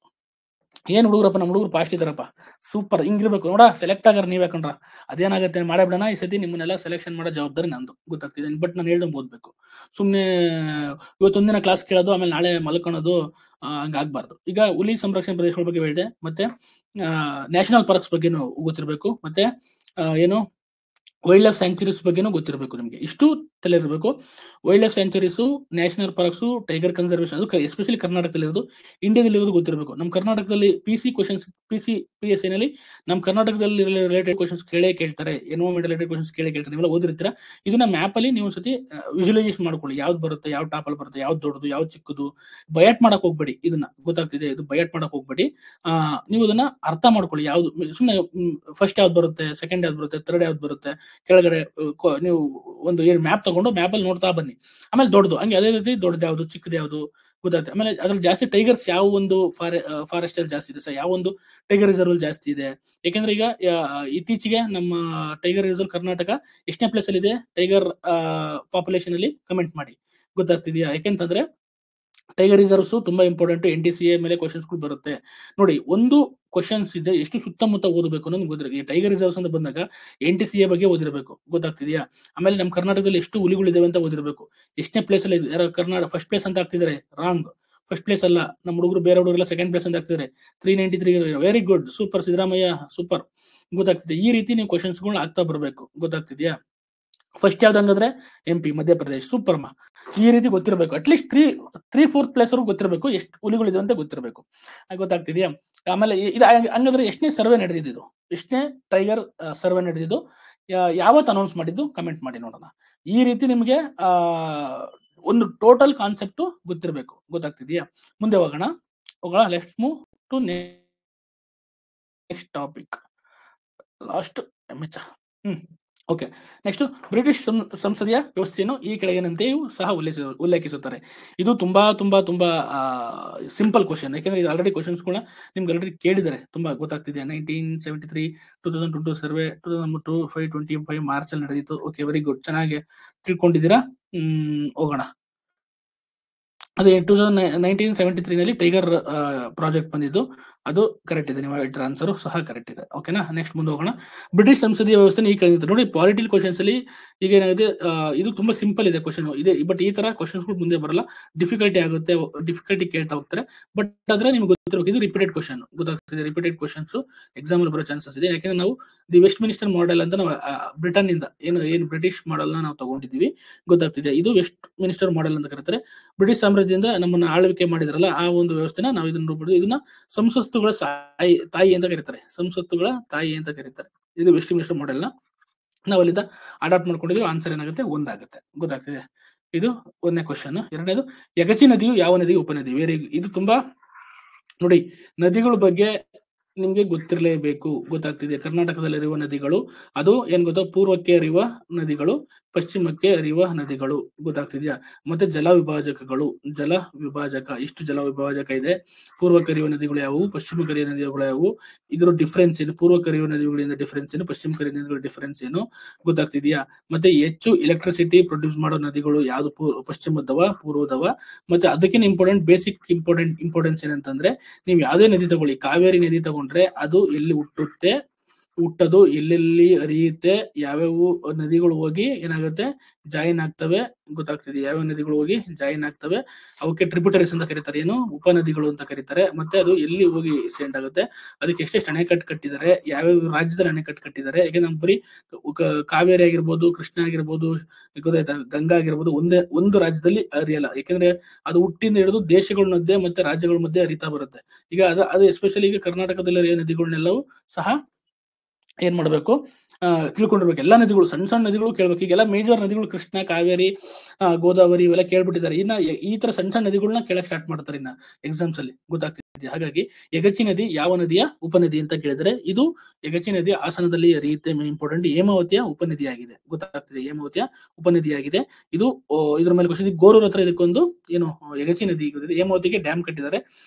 ಏನ್ ಹುಡುಗರಪ್ಪ, ನಮ್ಮ ಹುಡುಗರು ಫಾಸ್ಟ್ ಇದಾರಪ್ಪ, ಸೂಪರ್, ಹಿಂಗಿರ್ಬೇಕು ನೋಡ. ಸೆಲೆಕ್ಟ್ ಆಗಾರ ನೀವ್ ಯಾಕಂಡ್ರ, ಅದೇನಾಗುತ್ತೆ ಮಾಡೇ ಬಿಡೋಣ ಈ ಸತಿ, ನಿಮ್ಮನ್ನೆಲ್ಲ ಸೆಲೆಕ್ಷನ್ ಮಾಡೋ ಜವಾಬ್ದಾರಿ ನಂದು, ಗೊತ್ತಾಗ್ತಿದೆ. ಬಟ್ ನಾನು ಹೇಳ್ದಂಗೆ ಓದ್ಬೇಕು, ಸುಮ್ನೆ ಇವತ್ತೊಂದಿನ ಕ್ಲಾಸ್ ಕೇಳೋದು ಆಮೇಲೆ ನಾಳೆ ಮಲ್ಕೊಳ್ಳೋದು ಹಂಗಾಗ್ಬಾರ್ದು. ಈಗ ಹುಲಿ ಸಂರಕ್ಷಣೆ ಪ್ರದೇಶಗಳ ಬಗ್ಗೆ ಹೇಳಿದೆ, ಮತ್ತೆ ನ್ಯಾಷನಲ್ ಪಾರ್ಕ್ಸ್ ಬಗ್ಗೆನೂ ಗೊತ್ತಿರಬೇಕು, ಮತ್ತೆ ಏನು ವೈಲ್ಡ್ ಲೈಫ್ ಸ್ಯಾಂಕ್ಚುರೀಸ್ ಬಗ್ಗೆನೂ ಗೊತ್ತಿರಬೇಕು ನಿಮಗೆ. ಇಷ್ಟು ತಲೆ ಇರಬೇಕು. Wild life sanctuaries, national parks, tiger conservation, ಅದು ಎಸ್ಪೆಷಲಿ ಕರ್ನಾಟಕದಲ್ಲಿ ಇರೋದು, ಇಂಡಿಯಾದಲ್ಲಿ ಇರೋದು ಗೊತ್ತಿರಬೇಕು. ನಮ್ಮ ಕರ್ನಾಟಕದಲ್ಲಿ ಪಿ ಎಸ್ ನಲ್ಲಿ ನಮ್ಮ ಕರ್ನಾಟಕದಲ್ಲಿ ರಿಲೇಟೆಡ್ ಕ್ವಶನ್ಸ್ ಕೇಳ್ತಾರೆ, ಎನ್ವೈರನ್ಮೆಂಟ್ ರಿಲೇಟೆಡ್ ಕ್ವಶನ್ಸ್ ಕೇಳ್ತಾರೆ, ನೀವೆಲ್ಲ ಓದಿರ್ತೀರಾ. ಇದನ್ನ ಮ್ಯಾಪ್ ಅಲ್ಲಿ ನೀವು ಸತಿ ವಿಜುವಲೈಸೇಷನ್ ಮಾಡ್ಕೊಳ್ಳಿ, ಯಾವ್ದು ಬರುತ್ತೆ, ಯಾವ ಟಾಪ್ ಅಲ್ಲಿ ಬರುತ್ತೆ, ಯಾವ್ದು ದೊಡ್ಡದು, ಯಾವ್ದು ಚಿಕ್ಕದು. ಬಯಟ್ ಮಾಡಕ್ ಹೋಗ್ಬೇಡಿ, ಇದನ್ನ ಗೊತ್ತಾಗ್ತಿದೆ, ಇದು ಬಯಟ್ ಮಾಡಕ್ ಹೋಗ್ಬೇಡಿ. ನೀವು ಇದನ್ನ ಅರ್ಥ ಮಾಡ್ಕೊಳ್ಳಿ, ಯಾವ್ದು ಸುಮ್ಮನೆ ಫಸ್ಟ್ ಯಾವ್ದು ಬರುತ್ತೆ, ಸೆಕೆಂಡ್ ಯಾವ್ದು ಬರುತ್ತೆ, ಥರ್ಡ್ ಯಾವ್ದು ಬರುತ್ತೆ, ಕೆಳಗಡೆ ನೀವು ಒಂದು ಮ್ಯಾಪ್ ತಗೊಂಡು ಮ್ಯಾಪ್ ಅಲ್ಲಿ ನೋಡ್ತಾ ಬನ್ನಿ. ಆಮೇಲೆ ದೊಡ್ಡದು, ಹಂಗೆ ಅದೇ ರೀತಿ ದೊಡ್ಡದು ಯಾವ್ದು, ಚಿಕ್ಕದು ಯಾವ್ದು ಗೊತ್ತಾಗುತ್ತೆ. ಆಮೇಲೆ ಅದ್ರಲ್ಲಿ ಜಾಸ್ತಿ ಟೈಗರ್ಸ್ ಯಾವ ಒಂದು ಫಾರೆಸ್ಟ್ ಅಲ್ಲಿ ಜಾಸ್ತಿ ಇದೆ ಸರ್, ಯಾವ ಒಂದು ಟೈಗರ್ ರಿಸರ್ವ್ ಅಲ್ಲಿ ಜಾಸ್ತಿ ಇದೆ. ಯಾಕಂದ್ರೆ ಈಗ ಇತ್ತೀಚೆಗೆ ನಮ್ಮ ಟೈಗರ್ ರಿಸರ್ವ್ ಕರ್ನಾಟಕ ಎಷ್ಟನೇ ಪ್ಲೇಸ್ ಅಲ್ಲಿ ಇದೆ ಟೈಗರ್ ಪಾಪ್ಯುಲೇಷನ್ ಅಲ್ಲಿ, ಕಮೆಂಟ್ ಮಾಡಿ, ಗೊತ್ತಾಗ್ತಿದ್ಯಾ? ಯಾಕೆಂತಂದ್ರೆ ಟೈಗರ್ ರಿಸರ್ವ್ಸ್ ತುಂಬಾ ಇಂಪಾರ್ಟೆಂಟ್, NTCA ಮೇಲೆ ಕ್ವಶನ್ಸ್ ಬರುತ್ತೆ ನೋಡಿ. ಒಂದು ಕ್ವಶನ್ಸ್ ಇದೆ, ಎಷ್ಟು ಸುತ್ತಮುತ್ತ ಓದಬೇಕು ಅನ್ನೋದು ಗೊತ್ತಿರಬೇಕು. ಈ ಟೈಗರ್ ರಿಸರ್ವ್ಸ್ ಅಂತ ಬಂದಾಗ NTCA ಬಗ್ಗೆ ಓದಿರಬೇಕು, ಗೊತ್ತಾಗ್ತಿದ್ಯಾ? ಆಮೇಲೆ ನಮ್ಮ ಕರ್ನಾಟಕದಲ್ಲಿ ಎಷ್ಟು ಹುಲಿಗಳಿದಾವೆ ಅಂತ ಓದಿರಬೇಕು. ಎಷ್ಟನೇ ಪ್ಲೇಸ್ ಅಲ್ಲಿ ಯಾರೋ ಕರ್ನಾಟಕ ಫಸ್ಟ್ ಪ್ಲೇಸ್ ಅಂತ ಆಗ್ತಿದ್ದಾರೆ, ರಾಂಗ್, ಫಸ್ಟ್ ಪ್ಲೇಸ್ ಅಲ್ಲ. ನಮ್ಮ ಹುಡುಗರು ಬೇರೆ ಹುಡುಗರೆಲ್ಲ ಸೆಕೆಂಡ್ ಪ್ಲೇಸ್ ಅಂತ ಆಗ್ತಿದ್ದಾರೆ, 393. Very good, super Siddaramaiah, super, ಗೊತ್ತಾಗ್ತಿದೆ. ಈ ರೀತಿ ನೀವು ಕ್ವಶನ್ಸ್ಗಳನ್ನ ಆಗ್ತಾ ಬರ್ಬೇಕು, ಗೊತ್ತಾಗ್ತಿದ್ಯಾ? ಫಸ್ಟ್ ಯಾವ್ದು ಹಂಗಂದ್ರೆ MP ಮಧ್ಯಪ್ರದೇಶ್, ಸೂಪರ್ ಮಾ. ಈ ರೀತಿ ಗೊತ್ತಿರಬೇಕು, ಅಟ್ಲೀಸ್ಟ್ 3-4 ಪ್ಲೇಸ್ ವರೆಗೂ ಗೊತ್ತಿರಬೇಕು, ಎಷ್ಟು ಹುಲಿಗಳಿದೆ ಅಂತ ಗೊತ್ತಿರಬೇಕು, ಗೊತ್ತಾಗ್ತಿದ್ಯಾ? ಆಮೇಲೆ ಇದು ಹಂಗಂದ್ರೆ ಎಷ್ಟನೇ ಸರ್ವೆ ನಡೆದಿದ್ದು, ಎಷ್ಟನೇ ಟೈಗರ್ ಸರ್ವೆ ನಡೆದಿದ್ದು, ಯಾವತ್ತು ಅನೌನ್ಸ್ ಮಾಡಿದ್ದು ಕಮೆಂಟ್ ಮಾಡಿ ನೋಡೋಣ. ಈ ರೀತಿ ನಿಮಗೆ ಒಂದು ಟೋಟಲ್ ಕಾನ್ಸೆಪ್ಟ್ ಗೊತ್ತಿರಬೇಕು, ಗೊತ್ತಾಗ್ತಿದ್ಯಾ? ಮುಂದೆ ಹೋಗೋಣ. Let's move to next topic, last okay. Next, British ಸಂಸದೀಯ ವ್ಯವಸ್ಥೆಯನ್ನು ಈ ಕೆಳಗಿನಂತೆಯೂ ಸಹ ಉಲ್ಲೇಖಿಸುತ್ತಾರೆ. ಇದು ತುಂಬಾ ತುಂಬಾ ತುಂಬಾ ಸಿಂಪಲ್ ಕ್ವಶನ್, ಯಾಕಂದ್ರೆ ಇದು ಆಲ್ರೆಡಿ ಕ್ವಶನ್ಸ್ಗಳನ್ನ ನಿಮ್ಗೆ ಆಲ್ರೆಡಿ ಕೇಳಿದ್ದಾರೆ, ತುಂಬಾ ಗೊತ್ತಾಗ್ತಿದೆ. 1973 2022 ಸರ್ವೆ, 2025 ಮಾರ್ಚ್ ಅಲ್ಲಿ ನಡೆದಿತ್ತು. ಓಕೆ, ವೆರಿ ಗುಡ್, ಚೆನ್ನಾಗಿ ತಿಳ್ಕೊಂಡಿದ್ದೀರಾ. ಹೋಗೋಣ. ಅದೇ 1973 ನಲ್ಲಿ ಟೈಗರ್ ಪ್ರಾಜೆಕ್ಟ್ ಬಂದಿದ್ದು, ಅದು ಕರೆಕ್ಟ್ ಇದೆ. ನೀವು ಹೇಳಿದ್ರ ಆನ್ಸರ್ ಸಹ ಕರೆಕ್ಟ್ ಇದೆ. ಓಕೆನಾ, ನೆಕ್ಸ್ಟ್ ಮುಂದೆ ಹೋಗೋಣ. ಬ್ರಿಟಿಷ್ ಸಂಸದೀಯ ವ್ಯವಸ್ಥೆ ಈ ಕೆಳಗಿನ ನೋಡಿ, ಪಾಲಿಟಿಕಲ್ ಕ್ವಶನ್ಸ್ ಅಲ್ಲಿ ಈಗ ಏನಾಗಿದೆ, ಇದು ತುಂಬಾ ಸಿಂಪಲ್ ಇದೆ ಕ್ವಶನ್ ಇದೆ, ಬಟ್ ಈ ತರ ಕ್ವಶನ್ಸ್ ಮುಂದೆ ಬರಲ್ಲ, ಡಿಫಿಕಲ್ಟಿ ಆಗುತ್ತೆ, ಡಿಫಿಕಲ್ಟಿ ಕೇಳ್ತಾ ಹೋಗ್ತಾರೆ. ಬಟ್ ಆದ್ರೆ ನಿಮ್ಗೆ ಗೊತ್ತಿರಬೇಕು, ಇದು ರಿಪೀಟೆಡ್ ಕ್ವಶನ್, ಗೊತ್ತಾಗ್ತಿದೆ. ರಿಪೀಟೆಡ್ ಕ್ವಶನ್ಸ್ ಎಕ್ಸಾಮ್ ಅಲ್ಲಿ ಬರೋ ಚಾನ್ಸಸ್ ಇದೆ, ಯಾಕಂದ್ರೆ ನಾವು ದಿ ವೆಸ್ಟ್ ಮಿನಿಸ್ಟರ್ ಮಾಡೆಲ್ ಅಂತ ನಾವು ಬ್ರಿಟನ್ ಇಂದ ಏನು ಬ್ರಿಟಿಷ್ ಮಾಡೆಲ್ ನ ನಾವು ತಗೊಂಡಿದ್ದೀವಿ, ಗೊತ್ತಾಗ್ತಿದೆ. ಇದು ವೆಸ್ಟ್ ಮಿನಿಸ್ಟರ್ ಮಾಡೆಲ್ ಅಂತ ಕರೀತಾರೆ. ಬ್ರಿಟಿಷ್ ಸಾಮ್ರಾಜ್ಯದಿಂದ ನಮ್ಮನ್ನ ಆಳ್ವಿಕೆ ಮಾಡಿದ್ರಲ್ಲ, ಆ ಒಂದು ವ್ಯವಸ್ಥೆನ ನಾವು ಇದನ್ನ ನೋಡ್ಬೋದು. ಇದನ್ನ ಸಂಸತ್ತುಗಳ ತಾಯಿ ಅಂತ ಕರೀತಾರೆ, ಸಂಸತ್ತುಗಳ ತಾಯಿ ಅಂತ ಕರೀತಾರೆ. ಇದು ವೆಸ್ಟ್ ಮಿನಿಸ್ಟರ್ ಮಾಡೆಲ್ ನ ನಾವು ಅಲ್ಲಿಂದ ಅಡಾಪ್ಟ್ ಮಾಡ್ಕೊಂಡಿದ್ವಿ. ಆನ್ಸರ್ ಏನಾಗುತ್ತೆ, ಒಂದಾಗುತ್ತೆ, ಗೊತ್ತಾಗ್ತಿದೆ. ಇದು ಒಂದನೇ ಕ್ವಶನ್. ಎರಡನೇದು, ಯಗಚಿ ನದಿಯು ಯಾವ ನದಿಗೆ ಉಪನದಿ? ಇದು ತುಂಬಾ ನೋಡಿ, ನದಿಗಳ ಬಗ್ಗೆ ನಿಮ್ಗೆ ಗೊತ್ತಿರಲೇಬೇಕು, ಗೊತ್ತಾಗ್ತಿದೆ. ಕರ್ನಾಟಕದಲ್ಲಿರುವ ನದಿಗಳು, ಅದು ಏನ್ ಗೊತ್ತಾ, ಪೂರ್ವಕ್ಕೆ ಹರಿಯುವ ನದಿಗಳು, ಪಶ್ಚಿಮಕ್ಕೆ ಹರಿಯುವ ನದಿಗಳು, ಗೊತ್ತಾಗ್ತಿದ್ಯಾ? ಮತ್ತೆ ಜಲ ವಿಭಾಜಕಗಳು, ಜಲ ವಿಭಾಜಕ, ಇಷ್ಟು ಜಲ ವಿಭಾಜಕ ಇದೆ. ಪೂರ್ವಕ್ಕೆ ಹರಿಯುವ ನದಿಗಳು ಯಾವುವು, ಪಶ್ಚಿಮಕ್ಕೆ ಹರಿಯುವ ನದಿಗಳು ಯಾವುವು, ಇದ್ರ ಡಿಫ್ರೆನ್ಸ್ ಏನು, ಪೂರ್ವಕ್ಕೆ ಹರಿಯುವ ನದಿಗಳಿಂದ ಡಿಫ್ರೆನ್ಸ್ ಏನು, ಪಶ್ಚಿಮಕ್ಕೆ ಹರಿಯುವ ನದಿಗಳ ಡಿಫ್ರೆನ್ಸ್ ಏನು, ಗೊತ್ತಾಗ್ತಿದ್ಯಾ? ಮತ್ತೆ ಹೆಚ್ಚು ಎಲೆಕ್ಟ್ರಿಸಿಟಿ ಪ್ರೊಡ್ಯೂಸ್ ಮಾಡೋ ನದಿಗಳು ಯಾವ್ದು, ಪಶ್ಚಿಮದವ, ಪೂರ್ವದವ? ಮತ್ತೆ ಅದಕ್ಕಿಂತ ಇಂಪಾರ್ಟೆಂಟ್, ಬೇಸಿಕ್ ಇಂಪಾರ್ಟೆನ್ಸ್ ಏನಂತಂದ್ರೆ, ನೀವು ಯಾವ್ದೇ ನದಿ ತಗೊಳ್ಳಿ, ಕಾವೇರಿ ನದಿ ತಗೊಂಡ್ರೆ ಅದು ಎಲ್ಲಿ ಹುಟ್ಟದು, ಎಲ್ಲೆಲ್ಲಿ ಹರಿಯುತ್ತೆ, ಯಾವ್ಯಾವ ನದಿಗಳು ಹೋಗಿ ಏನಾಗುತ್ತೆ, ಜಾಯಿನ್ ಆಗ್ತವೆ, ಗೊತ್ತಾಗ್ತಿದೆ. ಯಾವ್ಯಾವ ನದಿಗಳು ಹೋಗಿ ಜಾಯಿನ್ ಆಗ್ತವೆ, ಅವಕ್ಕೆ ಟ್ರಿಬ್ಯೂಟರೀಸ್ ಅಂತ ಕರೀತಾರೆ, ಏನು ಉಪನದಿಗಳು ಅಂತ ಕರೀತಾರೆ. ಮತ್ತೆ ಅದು ಎಲ್ಲಿ ಹೋಗಿ ಸೆಂಡ್ ಆಗುತ್ತೆ, ಅದಕ್ಕೆ ಎಷ್ಟೆಷ್ಟು ಅಣೆಕಟ್ಟು ಕಟ್ಟಿದ್ದಾರೆ, ಯಾವ್ಯಾವ ರಾಜ್ಯದಲ್ಲಿ ಅಣೆಕಟ್ಟು ಕಟ್ಟಿದ್ದಾರೆ. ಯಾಕಂದ್ರೆ ನಮ್ ಬರೀ ಕಾವೇರಿ ಆಗಿರ್ಬೋದು, ಕೃಷ್ಣ ಆಗಿರ್ಬೋದು, ಗೊತ್ತಾಯ್ತಾ, ಗಂಗಾ ಆಗಿರ್ಬೋದು, ಒಂದು ರಾಜ್ಯದಲ್ಲಿ ಹರಿಯಲ್ಲ. ಯಾಕಂದ್ರೆ ಅದು ಹುಟ್ಟಿಂದ ಹಿಡಿದು ದೇಶಗಳ ಮಧ್ಯೆ ಮತ್ತೆ ರಾಜ್ಯಗಳ ಮಧ್ಯೆ ಹರಿತಾ ಬರುತ್ತೆ. ಈಗ ಅದು ಎಸ್ಪೆಷಲಿ ಈಗ ಕರ್ನಾಟಕದಲ್ಲಿ ಹರಿಯೋ ನದಿಗಳನ್ನೆಲ್ಲವೂ ಸಹ ಏನ್ ಮಾಡ್ಬೇಕು, ತಿಳ್ಕೊಂಡಿರ್ಬೇಕು. ಎಲ್ಲಾ ನದಿಗಳು, ಸಣ್ಣ ಸಣ್ಣ ನದಿಗಳು ಕೇಳ್ಬೇಕು. ಈಗೆಲ್ಲ ಮೇಜರ್ ನದಿಗಳು ಕೃಷ್ಣ, ಕಾವೇರಿ, ಗೋದಾವರಿ ಇವೆಲ್ಲ ಕೇಳ್ಬಿಟ್ಟಿದ್ದಾರೆ. ಇನ್ನ ಈ ತರ ಸಣ್ಣ ಸಣ್ಣ ನದಿಗಳನ್ನ ಕೇಳಕ್ ಸ್ಟಾರ್ಟ್ ಮಾಡ್ತಾರೆ ಇನ್ನ ಎಕ್ಸಾಮ್ಸ್ ಅಲ್ಲಿ, ಗೊತ್ತಾಗ್ತಿದೆ. ಹಾಗಾಗಿ ಯಗಚಿ ನದಿ ಯಾವ ನದಿಯ ಉಪನದಿ ಅಂತ ಕೇಳಿದ್ರೆ, ಇದು ಯಗಚಿ ನದಿ ಹಾಸನದಲ್ಲಿ ಹರಿಯುತ್ತೆ. Main important, ಹೇಮಾವತಿಯ ಉಪನದಿಯಾಗಿದೆ. ಗೊತ್ತಾಗ್ತಿದೆ, ಹೇಮಾವತಿಯ ಉಪನದಿಯಾಗಿದೆ ಇದು. ಇದ್ರ ಮೇಲೆ ಕ್ವಶನ್, ಗೋರೂರ್ ಹತ್ರ ಇದಕ್ಕೊಂದು ಏನು ಯಗಚಿ ನದಿ, ಹೇಮಾವತಿಗೆ ಡ್ಯಾಮ್ ಕಟ್ಟಿದ್ದಾರೆ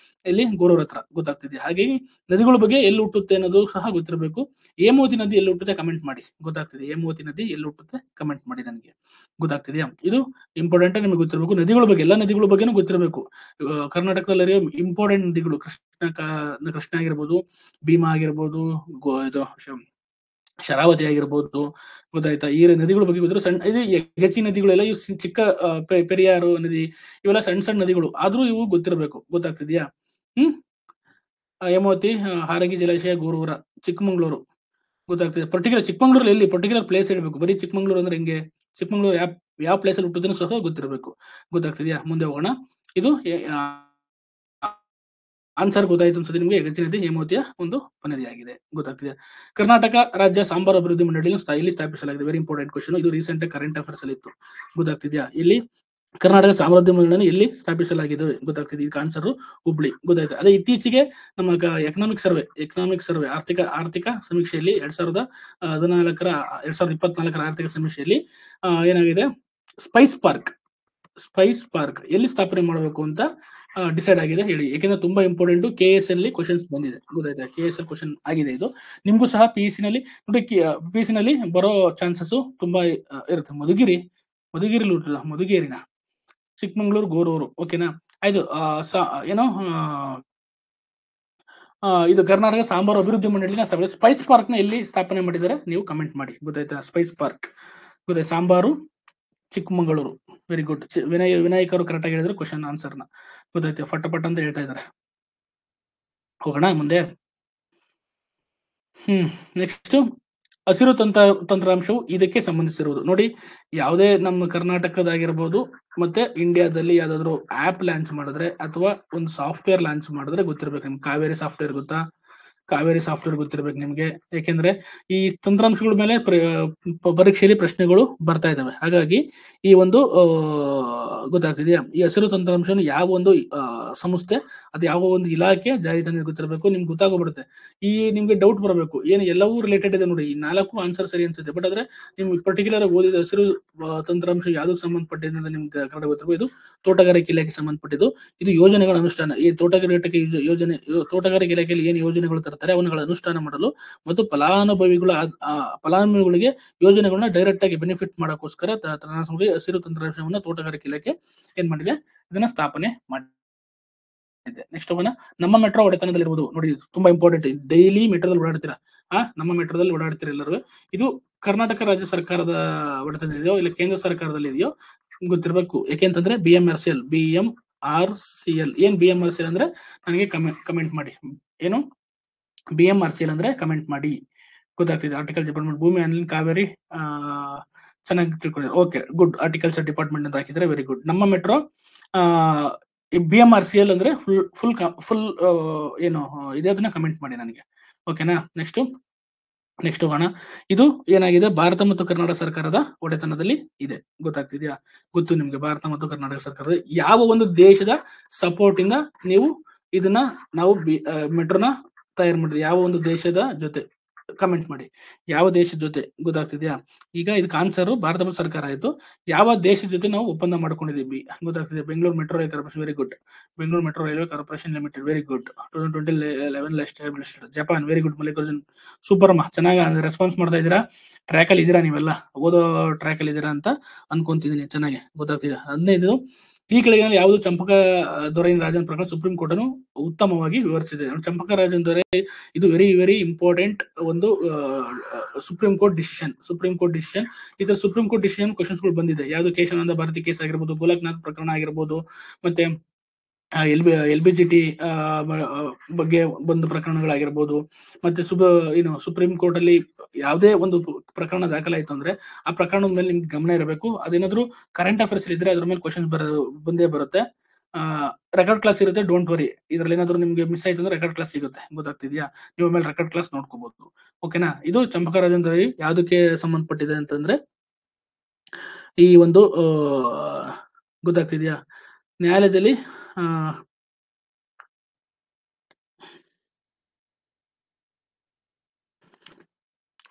ಇಲ್ಲಿ ಗೋರೂರ್ ಹತ್ರ. ಗೊತ್ತಾಗ್ತಿದೆ. ಹಾಗಾಗಿ ನದಿಗಳ ಬಗ್ಗೆ ಎಲ್ಲಿ ಹುಟ್ಟುತ್ತೆ ಅನ್ನೋದು ಸಹ ಗೊತ್ತಿರಬೇಕು. ಹೇಮಾವತಿ ನದಿ ಎಲ್ಲಿ ಹುಟ್ಟುತ್ತೆ ಕಮೆಂಟ್ ಮಾಡಿ. ಗೊತ್ತಾಗ್ತಿದೆ, ಹೇಮಾವತಿ ನದಿ ಎಲ್ಲಿ ಹುಟ್ಟುತ್ತೆ ಕಮೆಂಟ್ ಮಾಡಿ ನನಗೆ. ಗೊತ್ತಾಗ್ತಿದೆಯಾ? ಇದು ಇಂಪಾರ್ಟೆಂಟ್, ನಿಮಗೆ ಗೊತ್ತಿರಬೇಕು. ನದಿಗಳ ಬಗ್ಗೆ, ಎಲ್ಲಾ ನದಿಗಳ ಬಗ್ಗೆನೂ ಗೊತ್ತಿರಬೇಕು. ಕರ್ನಾಟಕದಲ್ಲಿ ಇಂಪಾರ್ಟೆಂಟ್ ನದಿಗಳು ಕೃಷ್ಣ ಆಗಿರ್ಬೋದು, ಭೀಮಾ ಆಗಿರ್ಬೋದು, ಇದು ಶರಾವತಿ ಆಗಿರ್ಬೋದು. ಗೊತ್ತಾಯ್ತಾ? ಈ ನದಿಗಳ ಬಗ್ಗೆ ಗೊತ್ತಿರೋ ಸಣ್ಣ, ಇದು ಯಗಚಿ ನದಿಗಳೆಲ್ಲ ಇವು ಚಿಕ್ಕ, ಪೆರಿಯಾರು ನದಿ ಇವೆಲ್ಲ ಸಣ್ಣ ಸಣ್ಣ ನದಿಗಳು, ಆದ್ರೂ ಇವು ಗೊತ್ತಿರಬೇಕು. ಗೊತ್ತಾಗ್ತಿದ್ಯಾ? ಹೇಮಾವತಿ, ಹಾರಂಗಿ ಜಲಾಶಯ, ಗೋರೂರ, ಚಿಕ್ಕಮಂಗ್ಳೂರು. ಗೊತ್ತಾಗ್ತಿದೆ. ಪರ್ಟಿಕ್ಯುಲರ್ ಚಿಕ್ಕಮಂಗ್ಳೂರಲ್ಲಿ ಎಲ್ಲಿ ಪರ್ಟಿಕ್ಯುಲರ್ ಪ್ಲೇಸ್ ಹೇಳ್ಬೇಕು. ಬರೀ ಚಿಕ್ಕಮಂಗ್ಳೂರು ಅಂದ್ರೆ ಹೆಂಗೆ? ಚಿಕ್ಕಮಂಗ್ಳೂರು ಯಾವ ಪ್ಲೇಸ್ ಅಲ್ಲಿ ಹುಟ್ಟುತ್ತೋ ಸಹ ಗೊತ್ತಿರಬೇಕು. ಗೊತ್ತಾಗ್ತಿದ್ಯಾ? ಮುಂದೆ ಹೋಗೋಣ. ಇದು ಆನ್ಸರ್ ಗೊತ್ತಾಯ್ತು ಅನ್ಸುತ್ತೆ ನಿಮ್ಗೆ. ಯಗಚಿ ನದಿ ಹೇಮಾವತಿಯ ಒಂದು ಉಪನದಿಯಾಗಿದೆ. ಗೊತ್ತಾಗ್ತಿದೆ. ಕರ್ನಾಟಕ ರಾಜ್ಯ ಸಾಂಬಾರು ಅಭಿವೃದ್ಧಿ ಮಂಡಳಿಯನ್ನು ಇಲ್ಲಿ ಸ್ಥಾಪಿಸಲಾಗಿದೆ. Very important question. ಇದು ರೀಸೆಂಟ್ ಕರೆಂಟ್ ಅಫೇರ್ಸ್ ಅಲ್ಲಿ ಇತ್ತು. ಗೊತ್ತಾಗ್ತಿದ್ಯಾ? ಇಲ್ಲಿ ಕರ್ನಾಟಕ ಸಾಮ್ರಾಜ್ಯ ಮಂಡಳಿಯನ್ನು ಎಲ್ಲಿ ಸ್ಥಾಪಿಸಲಾಗಿದೆ? ಗೊತ್ತಾಗ್ತಿದೆ. ಇದಕ್ಕೆ ಆನ್ಸರ್ ಹುಬ್ಳಿ. ಗೊತ್ತಾಯ್ತು. ಅದೇ ಇತ್ತೀಚೆಗೆ ನಮ್ಮ ಎಕನಾಮಿಕ್ ಸರ್ವೆ ಆರ್ಥಿಕ ಸಮೀಕ್ಷೆಯಲ್ಲಿ 2024 ಆರ್ಥಿಕ ಸಮೀಕ್ಷೆಯಲ್ಲಿ ಏನಾಗಿದೆ, ಸ್ಪೈಸ್ ಪಾರ್ಕ್ ಎಲ್ಲಿ ಸ್ಥಾಪನೆ ಮಾಡಬೇಕು ಅಂತ ಡಿಸೈಡ್ ಆಗಿದೆ. ಹೇಳಿ, ಯಾಕೆಂದ್ರೆ ತುಂಬಾ ಇಂಪಾರ್ಟೆಂಟ್. KS ಅಲ್ಲಿ ಕ್ವಶನ್ಸ್ ಬಂದಿದೆ. ಗೊತ್ತಾಯ್ತಾ? KS ಅಲ್ಲಿ ಕ್ವಶನ್ ಆಗಿದೆ ಇದು. ನಿಮ್ಗೂ ಸಹ PEC ನಲ್ಲಿ ನೋಡಿ, PEC ನಲ್ಲಿ ಬರೋ ಚಾನ್ಸಸ್ ತುಂಬಾ ಇರುತ್ತೆ. ಮಧುಗಿರಿನ ಚಿಕ್ಕಮಂಗ್ಳೂರು, ಗೋರೂರು. ಓಕೆನಾ? ಆಯ್ತು. ಏನೋ ಇದು ಕರ್ನಾಟಕ ಸಾಂಬಾರು ಅಭಿವೃದ್ಧಿ ಮಂಡಳಿನ ಸ್ಪೈಸ್ ಪಾರ್ಕ್ ನ ಎಲ್ಲಿ ಸ್ಥಾಪನೆ ಮಾಡಿದ್ದಾರೆ ನೀವು ಕಮೆಂಟ್ ಮಾಡಿ. ಗೊತ್ತಾಯ್ತಾ? ಸ್ಪೈಸ್ ಪಾರ್ಕ್ ಗೊತ್ತಾಯ್ತು. ಸಾಂಬಾರು, ಚಿಕ್ಕಮಂಗಳೂರು. Very good. ವಿನಾಯಕ್ ಅವರು ಕರೆಕ್ಟ್ ಆಗಿ ಹೇಳಿದ್ರು ಕ್ವಶನ್ ಆನ್ಸರ್ನ. ಗೊತ್ತಾಯ್ತು, ಫಟಫಟ್ ಅಂತ ಹೇಳ್ತಾ ಇದ್ದಾರೆ. ಹೋಗೋಣ ಮುಂದೆ. ನೆಕ್ಸ್ಟ್, ಹಸಿರು ತಂತ್ರಾಂಶವು ಇದಕ್ಕೆ ಸಂಬಂಧಿಸಿರುವುದು. ನೋಡಿ, ಯಾವುದೇ ನಮ್ಮ ಕರ್ನಾಟಕದಾಗಿರ್ಬೋದು ಮತ್ತೆ ಇಂಡಿಯಾದಲ್ಲಿ ಯಾವ್ದಾದ್ರು ಆಪ್ ಲಾಂಚ್ ಮಾಡಿದ್ರೆ ಅಥವಾ ಒಂದು ಸಾಫ್ಟ್ವೇರ್ ಲಾಂಚ್ ಮಾಡಿದ್ರೆ ಗೊತ್ತಿರ್ಬೇಕು ನಿಮ್ಗೆ. ಕಾವೇರಿ ಸಾಫ್ಟ್ವೇರ್ ಗೊತ್ತಾ? ಕಾವೇರಿ ಸಾಫ್ಟ್ವೇರ್ ಗೊತ್ತಿರ್ಬೇಕು ನಿಮ್ಗೆ. ಯಾಕೆಂದ್ರೆ ಈ ತಂತ್ರಾಂಶಗಳ ಮೇಲೆ ಪರೀಕ್ಷೆಯಲ್ಲಿ ಪ್ರಶ್ನೆಗಳು ಬರ್ತಾ ಇದಾವೆ. ಹಾಗಾಗಿ ಈ ಒಂದು ಗೊತ್ತಾಗ್ತಿದೆಯಾ, ಈ ಹಸಿರು ತಂತ್ರಾಂಶವನ್ನು ಯಾವ ಒಂದು ಸಂಸ್ಥೆ, ಅದು ಯಾವ ಒಂದು ಇಲಾಖೆ ಜಾರಿ ತಂದಿದೆ ಗೊತ್ತಿರಬೇಕು. ನಿಮ್ಗೆ ಗೊತ್ತಾಗೋಗ್ಬಿಡುತ್ತೆ. ನಿಮ್ಗೆ ಡೌಟ್ ಬರಬೇಕು, ಏನು ಎಲ್ಲವೂ ರಿಲೇಟೆಡ್ ಇದೆ ನೋಡಿ. ಈ 4 ಆನ್ಸರ್ ಸರಿ ಅನ್ಸುತ್ತೆ. ಬಟ್ ಆದ್ರೆ ನಿಮ್ಗೆ ಪರ್ಟಿಕ್ಯುಲರ್ ಓದಿದ ಹಸಿರು ತಂತ್ರಾಂಶ ಯಾವ್ದಕ್ಕೆ ಸಂಬಂಧಪಟ್ಟಿದೆ ಅಂತ ನಿಮ್ಗೆ ಕನ್ನಡ ಗೊತ್ತಿರಬೇಕು. ಇದು ತೋಟಗಾರಿಕೆ ಇಲಾಖೆ ಸಂಬಂಧಪಟ್ಟಿದ್ದು. ಇದು ಯೋಜನೆಗಳ ಅನುಷ್ಠಾನ. ಈ ತೋಟಗಾರಿಕೆ ಇಲಾಖೆಯಲ್ಲಿ ಏನು ಯೋಜನೆಗಳು ತರ್ತಾರೆ ಅವುಗಳ ಅನುಷ್ಠಾನ ಮಾಡಲು ಮತ್ತು ಫಲಾನುಭವಿಗಳಿಗೆ ಯೋಜನೆಗಳನ್ನ ಡೈರೆಕ್ಟ್ ಆಗಿ ಬೆನಿಫಿಟ್ ಮಾಡೋಕ್ಕೋಸ್ಕರ ಹಸಿರು ತಂತ್ರಾಂಶವನ್ನ ತೋಟಗಾರಿಕೆ ಇಲಾಖೆ ಏನ್ ಮಾಡಿದೆ, ಇದನ್ನ ಸ್ಥಾಪನೆ ಮಾಡಿದೆ. ನೆಕ್ಸ್ಟ್ ಹೋಗೋಣ. ನಮ್ಮ ಮೆಟ್ರೋ ಒಡೆತನದಲ್ಲಿರುವುದು. ನೋಡಿ, ತುಂಬಾ ಇಂಪಾರ್ಟೆಂಟ್. ಡೈಲಿ ಮೆಟ್ರೋದಲ್ಲಿ ಓಡಾಡ್ತೀರಾ, ನಮ್ಮ ಮೆಟ್ರೋದಲ್ಲಿ ಓಡಾಡ್ತೀರಾ ಎಲ್ಲರೂ. ಇದು ಕರ್ನಾಟಕ ರಾಜ್ಯ ಸರ್ಕಾರದ ಒಡೆತನದಲ್ಲಿದೆಯೋ ಇಲ್ಲ ಕೇಂದ್ರ ಸರ್ಕಾರದಲ್ಲಿ ಇದೆಯೋ ಗೊತ್ತಿರಬೇಕು. ಯಾಕೆಂತಂದ್ರೆ BMRCL. ಏನ್ BMRCL ಅಂದ್ರೆ ನನಗೆ ಕಮೆಂಟ್ ಮಾಡಿ. ಏನು BMRCL ಅಂದ್ರೆ ಕಮೆಂಟ್ ಮಾಡಿ. ಗೊತ್ತಾಗ್ತಿದೆ. ಆರ್ಟಿಕಲ್ಚರ್ ಡಿಪಾರ್ಟ್ಮೆಂಟ್, ಭೂಮಿ ಅನಿಲ, ಕಾವೇರಿ, ಚೆನ್ನಾಗಿ ತಿಳ್ಕೊಂಡಿದ್ದಾರೆ. Okay, good. ಆರ್ಟಿಕಲ್ಚರ್ ಡಿಪಾರ್ಟ್ಮೆಂಟ್ ಅಂತ ಹಾಕಿದ್ರೆ ವೆರಿ ಗುಡ್. ನಮ್ಮ ಮೆಟ್ರೋ BMRCL ಅಂದ್ರೆ ಫುಲ್ ಏನು ಇದೆ ಅದನ್ನ ಕಮೆಂಟ್ ಮಾಡಿ ನನಗೆ. ಓಕೆನಾ? ನೆಕ್ಸ್ಟ್ ಹೋಗೋಣ. ಇದು ಏನಾಗಿದೆ, ಭಾರತ ಮತ್ತು ಕರ್ನಾಟಕ ಸರ್ಕಾರದ ಒಡೆತನದಲ್ಲಿ ಇದೆ. ಗೊತ್ತಾಗ್ತಿದ್ಯಾ? ಗೊತ್ತು ನಿಮ್ಗೆ. ಭಾರತ ಮತ್ತು ಕರ್ನಾಟಕ ಸರ್ಕಾರದ ಯಾವ ಒಂದು ದೇಶದ ಸಪೋರ್ಟ್ ಇಂದ ನೀವು ಇದನ್ನ ನಾವು ಮೆಟ್ರೋನ ತಯಾರು ಮಾಡಿದ್ವಿ, ಯಾವ ಒಂದು ದೇಶದ ಜೊತೆ ಕಮೆಂಟ್ ಮಾಡಿ. ಯಾವ ದೇಶದ ಜೊತೆ? ಗೊತ್ತಾಗ್ತಿದ್ಯಾ? ಈಗ ಇದಕ್ಕೆ ಆನ್ಸರ್ ಭಾರತ ಸರ್ಕಾರ ಆಯ್ತು. ಯಾವ ದೇಶದ ಜೊತೆ ನಾವು ಒಪ್ಪಂದ ಮಾಡ್ಕೊಂಡಿದ್ದೀವಿ ಗೊತ್ತಾಗ್ತಿದೆ. Bengaluru metro rail corporation. Very good. Bengaluru metro railway corporation limited. Very good. 2011 established. Japan. Very good. Mallikarjun, super ಅಮ್ಮ. ಚೆನ್ನಾಗಿ ರೆಸ್ಪಾನ್ಸ್ ಮಾಡ್ತಾ ಇದ್ದೀರಾ. ಟ್ರ್ಯಾಕ್ ಅಲ್ಲಿ ಇದ್ದೀರಾ, ನೀವೆಲ್ಲ ಓದೋ ಟ್ರ್ಯಾಕ್ ಅಲ್ಲಿ ಇದ್ದೀರಾ ಅಂತ ಅನ್ಕೊಂತಿದ್ದೀನಿ. ಚೆನ್ನಾಗಿ ಗೊತ್ತಾಗ್ತಿದೆ. 15 ಈ ಕೆಳಗಿನ ಯಾವುದು ಚಂಪಕ ದೊರೆಯಿನ ರಾಜನ್ ಪ್ರಕರಣ ಸುಪ್ರೀಂ ಕೋರ್ಟ್ ಅನ್ನು ಉತ್ತಮವಾಗಿ ವಿವರಿಸಿದೆ. ಚಂಪಕ ರಾಜನ್ ದೊರೆ ಇದು ವೆರಿ ಇಂಪಾರ್ಟೆಂಟ್ ಒಂದು ಸುಪ್ರೀಂ ಕೋರ್ಟ್ ಡಿಸಿಷನ್. ಈ ತರ ಸುಪ್ರೀಂ ಕೋರ್ಟ್ ಡಿಸಿಷನ್ ಕ್ವಶನ್ಸ್ ಗಳು ಬಂದಿದೆ. ಯಾವುದು ಕೇಶವಾನಂದ ಭಾರತಿ ಕೇಸ್ ಆಗಿರ್ಬೋದು, ಗೋಲಕ್ನಾಥ್ ಪ್ರಕರಣ ಆಗಿರ್ಬೋದು, ಮತ್ತೆ LBGT ಬಗ್ಗೆ ಬಂದ ಪ್ರಕರಣಗಳಾಗಿರ್ಬೋದು, ಮತ್ತೆ ಸುಪ್ರೀಂ ಕೋರ್ಟ್ ಅಲ್ಲಿ ಯಾವುದೇ ಒಂದು ಪ್ರಕರಣ ದಾಖಲಾಯಿತು ಅಂದ್ರೆ ಆ ಪ್ರಕರಣದ ಮೇಲೆ ನಿಮ್ಗೆ ಗಮನ ಇರಬೇಕು. ಅದೇನಾದ್ರೂ ಕರೆಂಟ್ ಅಫೇರ್ಸ್ ಇದ್ರೆ ಅದ್ರ ಮೇಲೆ ಕ್ವಶನ್ಸ್ ಬಂದೇ ಬರುತ್ತೆ. ರೆಕಾರ್ಡ್ ಕ್ಲಾಸ್ ಇರುತ್ತೆ, ಡೋಂಟ್ ವರಿ. ಇದ್ರಲ್ಲಿ ಏನಾದ್ರು ನಿಮ್ಗೆ ಮಿಸ್ ಆಯ್ತು ಅಂದ್ರೆ ರೆಕಾರ್ಡ್ ಕ್ಲಾಸ್ ಸಿಗುತ್ತೆ, ಗೊತ್ತಾಗ್ತಿದ್ಯಾ? ನೀವು ಆಮೇಲೆ ರೆಕಾರ್ಡ್ ಕ್ಲಾಸ್ ನೋಡ್ಕೋಬಹುದು. ಓಕೆನಾ? ಇದು ಚಂಪಕ ರಾಜೇಂದ್ರ ಯಾವ್ದಕ್ಕೆ ಸಂಬಂಧಪಟ್ಟಿದೆ ಅಂತಂದ್ರೆ ಈ ಒಂದು ಗೊತ್ತಾಗ್ತಿದ್ಯಾ? ನ್ಯಾಯಾಲಯದಲ್ಲಿ ಆ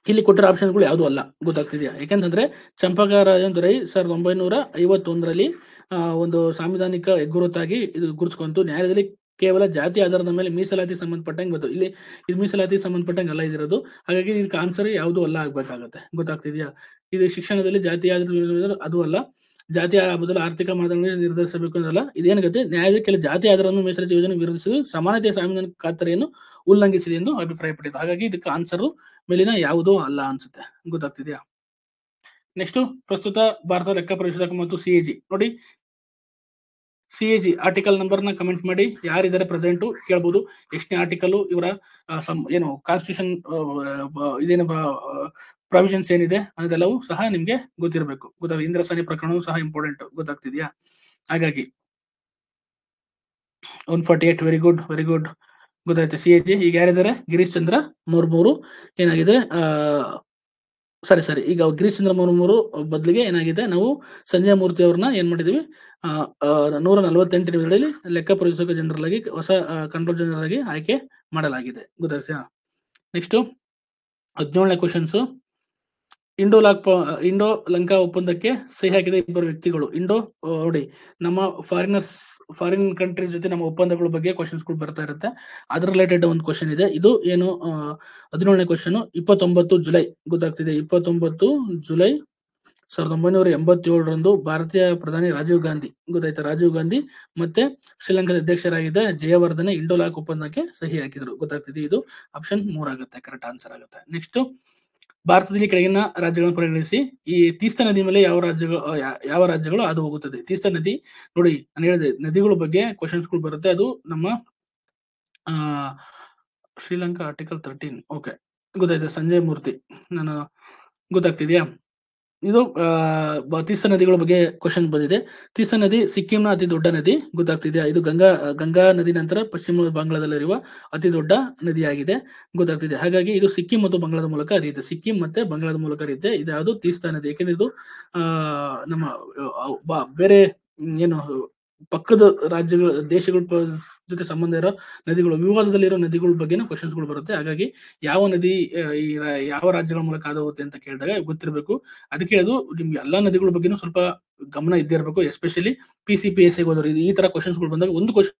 ಇಲ್ಲಿ ಕೊಟ್ಟಿರೋ ಆಪ್ಷನ್ಗಳು ಯಾವುದು ಅಲ್ಲ, ಗೊತ್ತಾಗ್ತಿದೆಯಾ? ಯಾಕಂತಂದ್ರೆ ಚಂಪಕ ರಾಜೇಂದ್ರ ರೈ 1951ರಲ್ಲಿ ಒಂದು ಸಾಂವಿಧಾನಿಕ ಹೆಗ್ಗುರುತಾಗಿ ಇದು ಗುರುತಿಸ್ಕೊಂತು. ನ್ಯಾಯಾಲಯದಲ್ಲಿ ಕೇವಲ ಜಾತಿ ಆಧಾರದ ಮೇಲೆ ಮೀಸಲಾತಿ ಸಂಬಂಧಪಟ್ಟಂಗೆ ಬಂತು. ಇಲ್ಲಿ ಇದು ಮೀಸಲಾತಿ ಸಂಬಂಧಪಟ್ಟಂಗೆ ಅಲ್ಲ ಇದಿರೋದು. ಹಾಗಾಗಿ ಇದಕ್ಕೆ ಆನ್ಸರ್ ಯಾವುದು ಅಲ್ಲ ಆಗ್ಬೇಕಾಗತ್ತೆ, ಗೊತ್ತಾಗ್ತಿದೆಯಾ? ಇದು ಶಿಕ್ಷಣದಲ್ಲಿ ಜಾತಿ ಆಧಾರದ ಅದು ಅಲ್ಲ. ಜಾತಿ ಬದಲು ಆರ್ಥಿಕ ಮಾನದಂಡಗಳನ್ನು ನಿರ್ಧರಿಸಬೇಕು ಅನ್ನೋದಲ್ಲ. ಇದೇನಾಗುತ್ತೆ, ನ್ಯಾಯಾಲಯ ಕೆಲ ಜಾತಿ ಆಧಾರವನ್ನು ಮೀಸಲಾತಿ ಯೋಜನೆ ವಿರೋಧಿಸಲು ಸಮಾನತೆಯ ಸಾಂವಿಧಾನಿಕ ಖಾತರಿಯನ್ನು ಉಲ್ಲಂಘಿಸಿದೆ ಎಂದು ಅಭಿಪ್ರಾಯಪಟ್ಟಿದೆ. ಹಾಗಾಗಿ ಇದಕ್ಕೆ ಆನ್ಸರ್ ಮೇಲಿನ ಯಾವುದೂ ಅಲ್ಲ ಅನ್ಸುತ್ತೆ, ಗೊತ್ತಾಗ್ತಿದೆಯಾ? ನೆಕ್ಸ್ಟ್, ಪ್ರಸ್ತುತ ಭಾರತ ಲೆಕ್ಕ ಪರಿಶೋಧಕ ಮತ್ತು ಸಿಎಜಿ ನೋಡಿ. ಸಿಎಜಿ ಆರ್ಟಿಕಲ್ ನಂಬರ್ ನ ಕಮೆಂಟ್ ಮಾಡಿ, ಯಾರಿದ್ದಾರೆ ಪ್ರೆಸೆಂಟ್ ಕೇಳಬಹುದು. ಎಷ್ಟನೇ ಆರ್ಟಿಕಲ್, ಇವರ ಏನು ಕಾನ್ಸ್ಟಿಟ್ಯೂಷನ್ ಇದೇನು ಪ್ರಾವಿಷನ್ಸ್ ಏನಿದೆ ಅನ್ನೋದೆಲ್ಲವೂ ಸಹ ನಿಮ್ಗೆ ಗೊತ್ತಿರಬೇಕು. ಇಂದ್ರಸಾನಿ ಪ್ರಕರಣವೂ ಸಹ ಇಂಪಾರ್ಟೆಂಟ್, ಗೊತ್ತಾಗ್ತಿದ್ಯಾ? ಹಾಗಾಗಿ 148 ವೆರಿ ಗುಡ್, ವೆರಿ ಗುಡ್, ಗೊತ್ತಾಯ್ತು. ಸಿಎಜಿ ಈಗ ಯಾರಿದ್ದಾರೆ? ಗಿರೀಶ್ ಚಂದ್ರ ಮುರ್ಮುರು ಏನಾಗಿದೆ, ಸರಿ ಈಗ ಗಿರೀಶ್ ಚಂದ್ರ ಮುರ್ಮುರು ಬದಲಿಗೆ ಏನಾಗಿದೆ, ನಾವು ಸಂಜಯ್ ಮೂರ್ತಿ ಅವ್ರನ್ನ ಏನ್ ಮಾಡಿದೀವಿ, 148 ನಿಮಿಷಗಳಲ್ಲಿ ಲೆಕ್ಕ ಪರಿಶೋಧಕ ಜನರಲ್ ಆಗಿ ಹೊಸ ಕಂಟ್ರೋಲ್ ಜನರಲ್ ಆಗಿ ಆಯ್ಕೆ ಮಾಡಲಾಗಿದೆ, ಗೊತ್ತಾಗ್ತಾ? ನೆಕ್ಸ್ಟ್ 17ನೇ ಕ್ವಶನ್ಸ್. ಇಂಡೋ ಲಂಕಾ ಒಪ್ಪಂದಕ್ಕೆ ಸಹಿ ಹಾಕಿದ ಇಬ್ಬರು ವ್ಯಕ್ತಿಗಳು. ನೋಡಿ, ನಮ್ಮ ಫಾರಿನ್ ಕಂಟ್ರೀಸ್ ಜೊತೆ ನಮ್ಮ ಒಪ್ಪಂದಗಳ ಬಗ್ಗೆ ಕ್ವಶನ್ಸ್ ಗಳು ಬರ್ತಾ ಇರುತ್ತೆ. ಅದ್ರ ರಿಲೇಟೆಡ್ ಒಂದು ಕ್ವಶನ್ ಇದೆ. ಇದು ಏನು 17ನೇ ಕ್ವಶನ್. 29 ಜುಲೈ, ಗೊತ್ತಾಗ್ತಿದೆ, 29 ಜುಲೈ 1987ರಂದು ಭಾರತೀಯ ಪ್ರಧಾನಿ ರಾಜೀವ್ ಗಾಂಧಿ, ಗೊತ್ತಾಯ್ತಾ? ರಾಜೀವ್ ಗಾಂಧಿ ಮತ್ತೆ ಶ್ರೀಲಂಕಾದ ಅಧ್ಯಕ್ಷರಾಗಿದ್ದ ಜಯವರ್ಧನೆ ಇಂಡೋ ಲಾಕ್ ಒಪ್ಪಂದಕ್ಕೆ ಸಹಿ ಹಾಕಿದ್ರು, ಗೊತ್ತಾಗ್ತಿದೆ. ಇದು ಆಪ್ಷನ್ 3 ಆಗುತ್ತೆ, ಕರೆಕ್ಟ್ ಆನ್ಸರ್ ಆಗುತ್ತೆ. ನೆಕ್ಸ್ಟ್, ಭಾರತದಲ್ಲಿ ಕೆಳಗಿನ ರಾಜ್ಯಗಳನ್ನು ಪರಿಗಣಿಸಿ. ಈ ತೀಸ್ತಾ ನದಿ ಮೇಲೆ ಯಾವ ರಾಜ್ಯಗಳು ಹಾದು ಹೋಗುತ್ತದೆ? ತೀಸ್ತಾ ನದಿ ನೋಡಿ, ನಾನು ಹೇಳಿದೆ ನದಿಗಳ ಬಗ್ಗೆ ಕ್ವಶನ್ಸ್ ಗಳು ಬರುತ್ತೆ. ಅದು ನಮ್ಮ ಶ್ರೀಲಂಕಾ ಆರ್ಟಿಕಲ್ 13. ಓಕೆ, ಗೊತ್ತಾಯ್ತು. ಸಂಜಯ್ ಮೂರ್ತಿ, ನಾನು ಗೊತ್ತಾಗ್ತಿದ್ಯಾ? ಇದು ತೀಸ್ತಾ ನದಿಗಳ ಬಗ್ಗೆ ಕ್ವಶನ್ ಬಂದಿದೆ. ತೀಸ್ತಾ ನದಿ ಸಿಕ್ಕಿಂನ ಅತಿ ದೊಡ್ಡ ನದಿ, ಗೊತ್ತಾಗ್ತಿದೆಯಾ? ಇದು ಗಂಗಾ ನದಿ ನಂತರ ಪಶ್ಚಿಮ ಬಾಂಗ್ಲಾದಲ್ಲಿರುವ ಅತಿ ದೊಡ್ಡ ನದಿಯಾಗಿದೆ, ಗೊತ್ತಾಗ್ತಿದೆ. ಹಾಗಾಗಿ ಇದು ಸಿಕ್ಕಿಂ ಮತ್ತು ಬಂಗಾಳದ ಮೂಲಕ ಹರಿಯುತ್ತೆ. ಸಿಕ್ಕಿಂ ಮತ್ತೆ ಬಂಗಾಳದ ಮೂಲಕ ಹರಿಯುತ್ತೆ. ಇದು ಯಾವುದು? ತೀಸ್ತಾ ನದಿ. ಯಾಕೆಂದ್ರೆ ಇದು ನಮ್ಮ ಬೇರೆ ಏನು ಪಕ್ಕದ ರಾಜ್ಯಗಳ ದೇಶಗಳ ಜೊತೆ ಸಂಬಂಧ ಇರೋ ನದಿಗಳು, ವಿವಾದದಲ್ಲಿರೋ ನದಿಗಳ ಬಗ್ಗೆನ ಕ್ವಶನ್ಸ್ ಗಳು ಬರುತ್ತೆ. ಹಾಗಾಗಿ ಯಾವ ನದಿ ಯಾವ ರಾಜ್ಯಗಳ ಮೂಲಕ ಹಾದು ಹೋಗುತ್ತೆ ಅಂತ ಕೇಳಿದಾಗ ಗೊತ್ತಿರಬೇಕು. ಅದಕ್ಕೆ ಹೇಳೋದು, ನಿಮ್ಗೆ ಎಲ್ಲಾ ನದಿಗಳ ಬಗ್ಗೆನೂ ಸ್ವಲ್ಪ ಗಮನ ಇದ್ದೇ ಇರಬೇಕು. ಎಸ್ಪೆಷಲಿ PCPSI ಹೋದವರು ಈ ತರ ಕ್ವಶನ್ಸ್ ಗಳು ಬಂದಾಗ ಒಂದು ಕ್ವಶನ್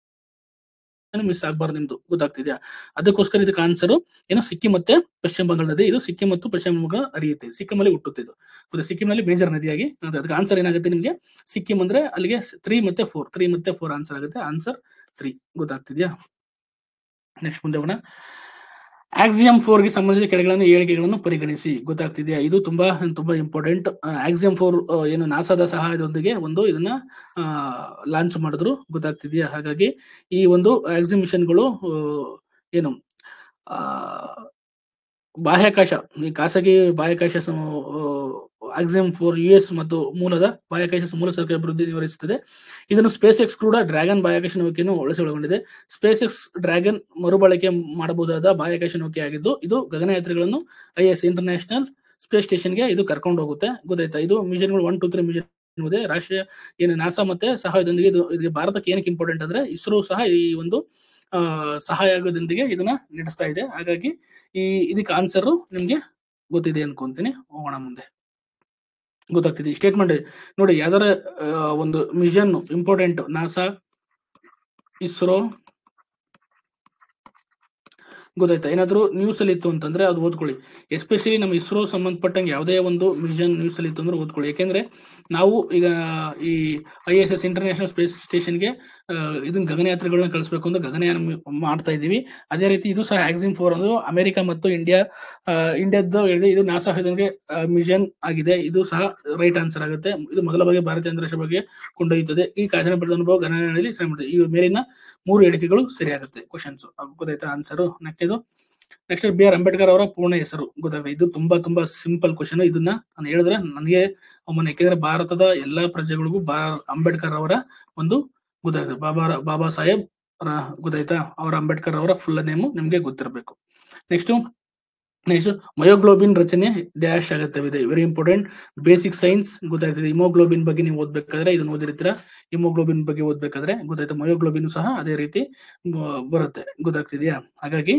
ಮಿಸ್ ಆಗ್ಬಾರ್ದು ನಿಮ್ದು, ಗೊತ್ತಾಗ್ತಿದ್ಯಾ? ಅದಕ್ಕೋಸ್ಕರ ಇದಕ್ಕೆ ಆನ್ಸರ್ ಏನು, ಸಿಕ್ಕಿಂ ಮತ್ತೆ ಪಶ್ಚಿಮ ಬಂಗಾಳ ನದಿ. ಇದು ಸಿಕ್ಕಿಂ ಮತ್ತು ಪಶ್ಚಿಮ ಬಂಗಾಳ ಹರಿಯುತ್ತೆ, ಸಿಕ್ಕಿಂ ಅಲ್ಲಿ ಹುಟ್ಟುತ್ತೆ ಇದು. ಸಿಕ್ಕಿಂ ನಲ್ಲಿ ಮೇಜರ್ ನದಿಯಾಗಿ ಅದಕ್ಕೆ ಆನ್ಸರ್ ಏನಾಗುತ್ತೆ ನಿಮ್ಗೆ, ಸಿಕ್ಕಿಂ ಅಂದ್ರೆ ಅಲ್ಲಿಗೆ 3 ಮತ್ತೆ 4 ಆನ್ಸರ್ ಆಗುತ್ತೆ. ಆನ್ಸರ್ 3, ಗೊತ್ತಾಗ್ತಿದ್ಯಾ? ನೆಕ್ಸ್ಟ್ ಮುಂದೆ ಹೋಗೋಣ. ಆಕ್ಸಿಯಂ 4 ಗೆ ಸಂಬಂಧಿಸಿದ ಕೆಳಗಿನ ಹೇಳಿಕೆಗಳನ್ನು ಪರಿಗಣಿಸಿ, ಗೊತ್ತಾಗ್ತಿದೆಯಾ? ಇದು ತುಂಬಾ ಇಂಪಾರ್ಟೆಂಟ್. ಆಕ್ಸಿಯಂ 4 ಏನು ನಾಸಾದ ಸಹಾಯದೊಂದಿಗೆ ಒಂದು ಇದನ್ನ ಲಾಂಚ್ ಮಾಡಿದ್ರು, ಗೊತ್ತಾಗ್ತಿದೆಯಾ? ಹಾಗಾಗಿ ಈ ಒಂದು ಆಕ್ಸಿಯಂ ಮಿಷನ್ಗಳು ಏನು ಬಾಹ್ಯಾಕಾಶ, ಈ ಖಾಸಗಿ ಬಾಹ್ಯಾಕಾಶ ಆಕ್ಸಿಯಂ 4 US ಮತ್ತು ಮೂಲದ ಬಾಹ್ಯಾಕಾಶ ಮೂಲಸೌಕರ್ಯ ಅಭಿವೃದ್ಧಿ ನಿರ್ವಹಿಸುತ್ತದೆ. ಇದನ್ನು ಸ್ಪೇಸ್ ಎಕ್ಸ್ ಕೂಡ ಡ್ರ್ಯಾಗನ್ ಬಾಹ್ಯಾಕಾಶ ನೌಕೆಯನ್ನು ಒಳಗೊಂಡಿದೆ. ಸ್ಪೇಸ್ ಎಕ್ಸ್ ಡ್ರ್ಯಾಗನ್ ಮರುಬಳಕೆ ಮಾಡಬಹುದಾದ ಬಾಹ್ಯಾಕಾಶ ನೌಕೆ ಆಗಿದ್ದು, ಇದು ಗಗನಯಾತ್ರಿಗಳನ್ನು IS ಇಂಟರ್ನ್ಯಾಷನಲ್ ಸ್ಪೇಸ್ ಸ್ಟೇಷನ್ಗೆ ಇದು ಕರ್ಕೊಂಡು ಹೋಗುತ್ತೆ, ಗೊತ್ತಾಯ್ತಾ? ಇದು ಮಿಷನ್ಗಳು 1, 2, 3 ಮಿಷನ್ ಇದೆ. ರಾಷ್ಟ್ರೀಯ ಏನು ನಾಸಾ ಮತ್ತೆ ಸಹಾಯದೊಂದಿಗೆ ಇದು ಭಾರತಕ್ಕೆ ಏನಕ್ಕೆ ಇಂಪಾರ್ಟೆಂಟ್ ಅಂದ್ರೆ, ಇಸ್ರೋ ಸಹ ಈ ಒಂದು ಸಹಾಯದೊಂದಿಗೆ ಇದನ್ನ ನಡೆಸ್ತಾ ಇದೆ. ಹಾಗಾಗಿ ಇದಕ್ಕೆ ಆನ್ಸರ್ ನಿಮ್ಗೆ ಗೊತ್ತಿದೆ ಅನ್ಕೊಂತೀನಿ. ಹೋಗೋಣ ಮುಂದೆ. ಗೊತ್ತಾಗ್ತಿದೆ ಸ್ಟೇಟ್ಮೆಂಟ್ ನೋಡಿ, ಯಾವ್ದಾರ ಒಂದು ಮಿಷನ್ ಇಂಪಾರ್ಟೆಂಟ್, ನಾಸಾ, ಇಸ್ರೋ, ಗೊತ್ತಾಯ್ತಾ? ಏನಾದ್ರು ನ್ಯೂಸ್ ಅಲ್ಲಿ ಇತ್ತು ಅಂತಂದ್ರೆ ಅದು ಓದ್ಕೊಳ್ಳಿ. ಎಸ್ಪೆಷಲಿ ನಮ್ಮ ಇಸ್ರೋ ಸಂಬಂಧಪಟ್ಟಂಗೆ ಯಾವುದೇ ಒಂದು ಮಿಷನ್ ನ್ಯೂಸ್ ಅಲ್ಲಿ ಇತ್ತು ಅಂದ್ರೆ ಓದ್ಕೊಳ್ಳಿ. ಯಾಕೆಂದ್ರೆ ನಾವು ಈಗ ಈ ISS ಇಂಟರ್ನ್ಯಾಷನಲ್ ಸ್ಪೇಸ್ ಸ್ಟೇಷನ್ಗೆ ಇದನ್ನ ಗಗನಯಾತ್ರಿಗಳನ್ನ ಕಳಿಸ್ಬೇಕು ಅಂತ ಗಗನಯಾನ ಮಾಡ್ತಾ ಇದೀವಿ. ಅದೇ ರೀತಿ ಇದು ಸಹ ಆಕ್ಸಿಯಂ 4 ಅನ್ನೋದು ಅಮೆರಿಕ ಮತ್ತು ಇಂಡಿಯಾದ್ದು ಹೇಳಿದೆ. ಇದು ನಾಸಾ ಮಿಷನ್ ಆಗಿದೆ. ಇದು ಸಹ ರೈಟ್ ಆನ್ಸರ್ ಆಗುತ್ತೆ. ಇದು ಮೊದಲ ಬಾರಿಗೆ ಭಾರತೀಯ ಅಂತರಿಕ್ಷ ಬಗ್ಗೆ ಕೊಂಡೊಯ್ಯುತ್ತದೆ. ಈ ಕಾರ್ಯನ ಪಡೆದ ಅನುಭವ ಗಗನಯಾನದಲ್ಲಿ ಶ್ರಮಿಸುತ್ತದೆ. ಈ ಮೇಲಿನ 3 ಹೇಳಿಕೆಗಳು ಸರಿಯಾಗುತ್ತೆ ಕ್ವಶನ್ಸ್, ಗೊತ್ತಾಯ್ತಾ? ಆನ್ಸರ್ ನೆಕ್ಸ್ಟ್ BR ಅಂಬೇಡ್ಕರ್ ಅವರ ಪೂರ್ಣ ಹೆಸರು, ಗೊತ್ತಾಗ್ತದೆ. ಇದು ತುಂಬಾ ಸಿಂಪಲ್ ಕ್ವಶನ್. ಇದನ್ನ ನಾನು ಹೇಳಿದ್ರೆ ನನಗೆ ಯಾಕೆಂದ್ರೆ ಭಾರತದ ಎಲ್ಲಾ ಪ್ರಜೆಗಳಿಗೂ ಅಂಬೇಡ್ಕರ್ ಅವರ ಒಂದು ಗೊತ್ತಾಯ್ತು. ಬಾಬಾ ಸಾಹೇಬ್ ಗೊತ್ತಾಯ್ತಾ, ಅವರ ಅಂಬೇಡ್ಕರ್ ಅವರ ಫುಲ್ ನೇಮು ನಿಮ್ಗೆ ಗೊತ್ತಿರಬೇಕು. ನೆಕ್ಸ್ಟ್ ಮಯೋಗ್ಲೋಬಿನ್ ರಚನೆ ಡ್ಯಾಶ್ ಅಗತ್ಯವಿದೆ. Very important. ಬೇಸಿಕ್ ಸೈನ್ಸ್ ಗೊತ್ತಾಗ್ತದೆ. ಹಿಮೋಗ್ಲೋಬಿನ್ ಬಗ್ಗೆ ನೀವು ಓದ್ಬೇಕಾದ್ರೆ ಇದನ್ನ ಓದಿರ್ತೀರಾ. ಹಿಮೋಗ್ಲೋಬಿನ್ ಬಗ್ಗೆ ಓದ್ಬೇಕಾದ್ರೆ ಗೊತ್ತಾಯ್ತು. ಮಯೋಗ್ಲೋಬಿನ್ ಸಹ ಅದೇ ರೀತಿ ಬರುತ್ತೆ, ಗೊತ್ತಾಗ್ತಿದ್ಯಾ. ಹಾಗಾಗಿ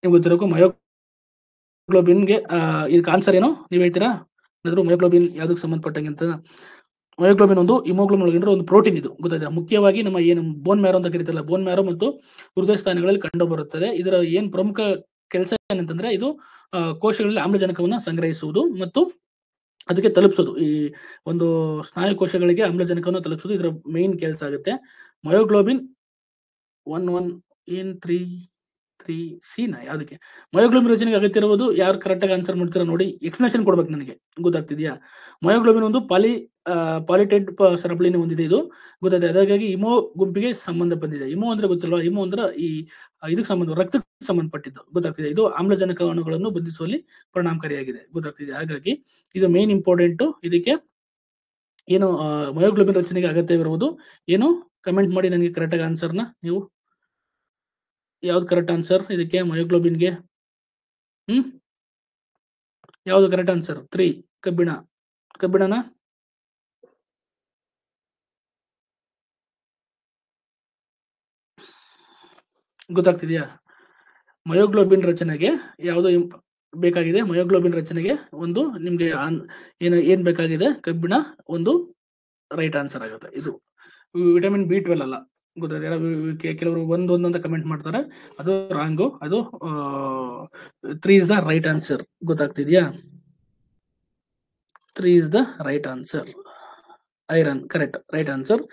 ನೀವು ಗೊತ್ತಿರಬೇಕು ಮಯೋಗ್ಲೋಬಿನ್ಗೆ ಇದಕ್ಕೆ ಆನ್ಸರ್ ಏನು ನೀವು ಹೇಳ್ತೀರಾ? ಮಯೋಗ್ಲೋಬಿನ್ ಯಾವ್ದಕ್ಕೆ ಸಂಬಂಧಪಟ್ಟಂಗೆ ಅಂತ. ಮಯೋಗ್ಲೋಬಿನ್ ಒಂದು ಹಿಮೋಗ್ಲೋಬಿನ್ ಒಳಗಿರೋ ಒಂದು ಪ್ರೋಟೀನ್ ಇದು, ಗೊತ್ತಾಯ್ತಾ. ಮುಖ್ಯವಾಗಿ ನಮ್ಮ ಏನು ಬೋನ್ ಮ್ಯಾರೋ ಅಂತ ಕರೀತಲ್ಲ, ಬೋನ್ ಮ್ಯಾರೋ ಮತ್ತು ಹೃದಯ ಸ್ಥಾನಗಳಲ್ಲಿ ಕಂಡು ಬರುತ್ತದೆ. ಇದರ ಏನ್ ಪ್ರಮುಖ ಕೆಲಸ ಏನಂತಂದ್ರೆ ಇದು ಕೋಶಗಳಲ್ಲಿ ಆಮ್ಲಜನಕವನ್ನ ಸಂಗ್ರಹಿಸುವುದು ಮತ್ತು ಅದಕ್ಕೆ ತಲುಪಿಸೋದು. ಈ ಒಂದು ಸ್ನಾಯು ಕೋಶಗಳಿಗೆ ಆಮ್ಲಜನಕವನ್ನು ತಲುಪಿಸೋದು ಇದರ ಮೇನ್ ಕೆಲಸ ಆಗುತ್ತೆ. ಮಯೋಗ್ಲೋಬಿನ್ 11N3 ನ ಯಾವ್ದಕ್ಕೆ ಮಯೋಗ್ಲೋಬಿನ್ ರಚನೆಗೆ ಅಗತ್ಯ ಇರುವುದು? ಯಾರು ಕರೆಕ್ಟ್ ಆಗಿ ಆನ್ಸರ್ ಮಾಡ್ತೀರಾ ನೋಡಿ, ಎಕ್ಸ್ಪ್ಲನೇಷನ್ ಕೊಡ್ಬೇಕು ನನಗೆ, ಗೊತ್ತಾಗ್ತಿದ್ಯಾ. ಮಯೋಗ್ಲೋಬಿನ್ ಒಂದು ಪಾಲಿಟೆಡ್ ಸರಪಳಿನ ಹೊಂದಿದೆ ಇದು, ಗೊತ್ತಾಯ್ತು. ಹಾಗಾಗಿ ಇಮೋ ಗುಂಪಿಗೆ ಸಂಬಂಧ ಬಂದಿದೆ. ಇಮೋ ಅಂದ್ರೆ ಗೊತ್ತಿಲ್ವಾ? ಇಮೋ ಅಂದ್ರೆ ಈ ಇದಕ್ಕೆ ರಕ್ತಕ್ಕೆ ಸಂಬಂಧಪಟ್ಟಿದ್ದು, ಗೊತ್ತಾಗ್ತಿದೆ. ಇದು ಆಮ್ಲಜನಕ ಅಣುಗಳನ್ನು ಬಂಧಿಸುವಲ್ಲಿ ಪರಿಣಾಮಕಾರಿಯಾಗಿದೆ, ಗೊತ್ತಾಗ್ತಿದೆ. ಹಾಗಾಗಿ ಇದು ಮೇನ್ ಇಂಪಾರ್ಟೆಂಟ್. ಇದಕ್ಕೆ ಏನು ಮಯೋಗ್ಲೋಬಿನ್ ರಚನೆಗೆ ಅಗತ್ಯವಿರುವುದು ಏನು? ಕಮೆಂಟ್ ಮಾಡಿ ನನಗೆ ಕರೆಕ್ಟ್ ಆಗಿ ಆನ್ಸರ್ನ. ನೀವು ಯಾವ್ದು ಕರೆಕ್ಟ್ ಆನ್ಸರ್ ಇದಕ್ಕೆ ಮಯೋಗ್ಲೋಬಿನ್ಗೆ? ಯಾವ್ದು ಕರೆಕ್ಟ್ ಆನ್ಸರ್? 3 ಕಬ್ಬಿಣನ ಗೊತ್ತಾಗ್ತಿದ್ಯಾ? ಮಯೋಗ್ಲೋಬಿನ್ ರಚನೆಗೆ ಯಾವುದು ಬೇಕಾಗಿದೆ? ಮಯೋಗ್ಲೋಬಿನ್ ರಚನೆಗೆ ಒಂದು ನಿಮ್ಗೆ ಏನ್ ಬೇಕಾಗಿದೆ? ಕಬ್ಬಿಣ ಒಂದು ರೈಟ್ ಆನ್ಸರ್ ಆಗುತ್ತೆ. ಇದು ವಿಟಮಿನ್ B12 ಅಲ್ಲ, ಗೊತ್ತಾಯ್ತು. ಕೆಲವರು ಒಂದೊಂದು ಅಂತ ಕಮೆಂಟ್ ಮಾಡ್ತಾರೆ, ಅದು ರಾಂಗು. ಅದು 3 ಇಸ್ ದ ರೈಟ್ ಆನ್ಸರ್, ಗೊತ್ತಾಗ್ತಿದ್ಯಾ. 3 is the right answer. Iron correct, right answer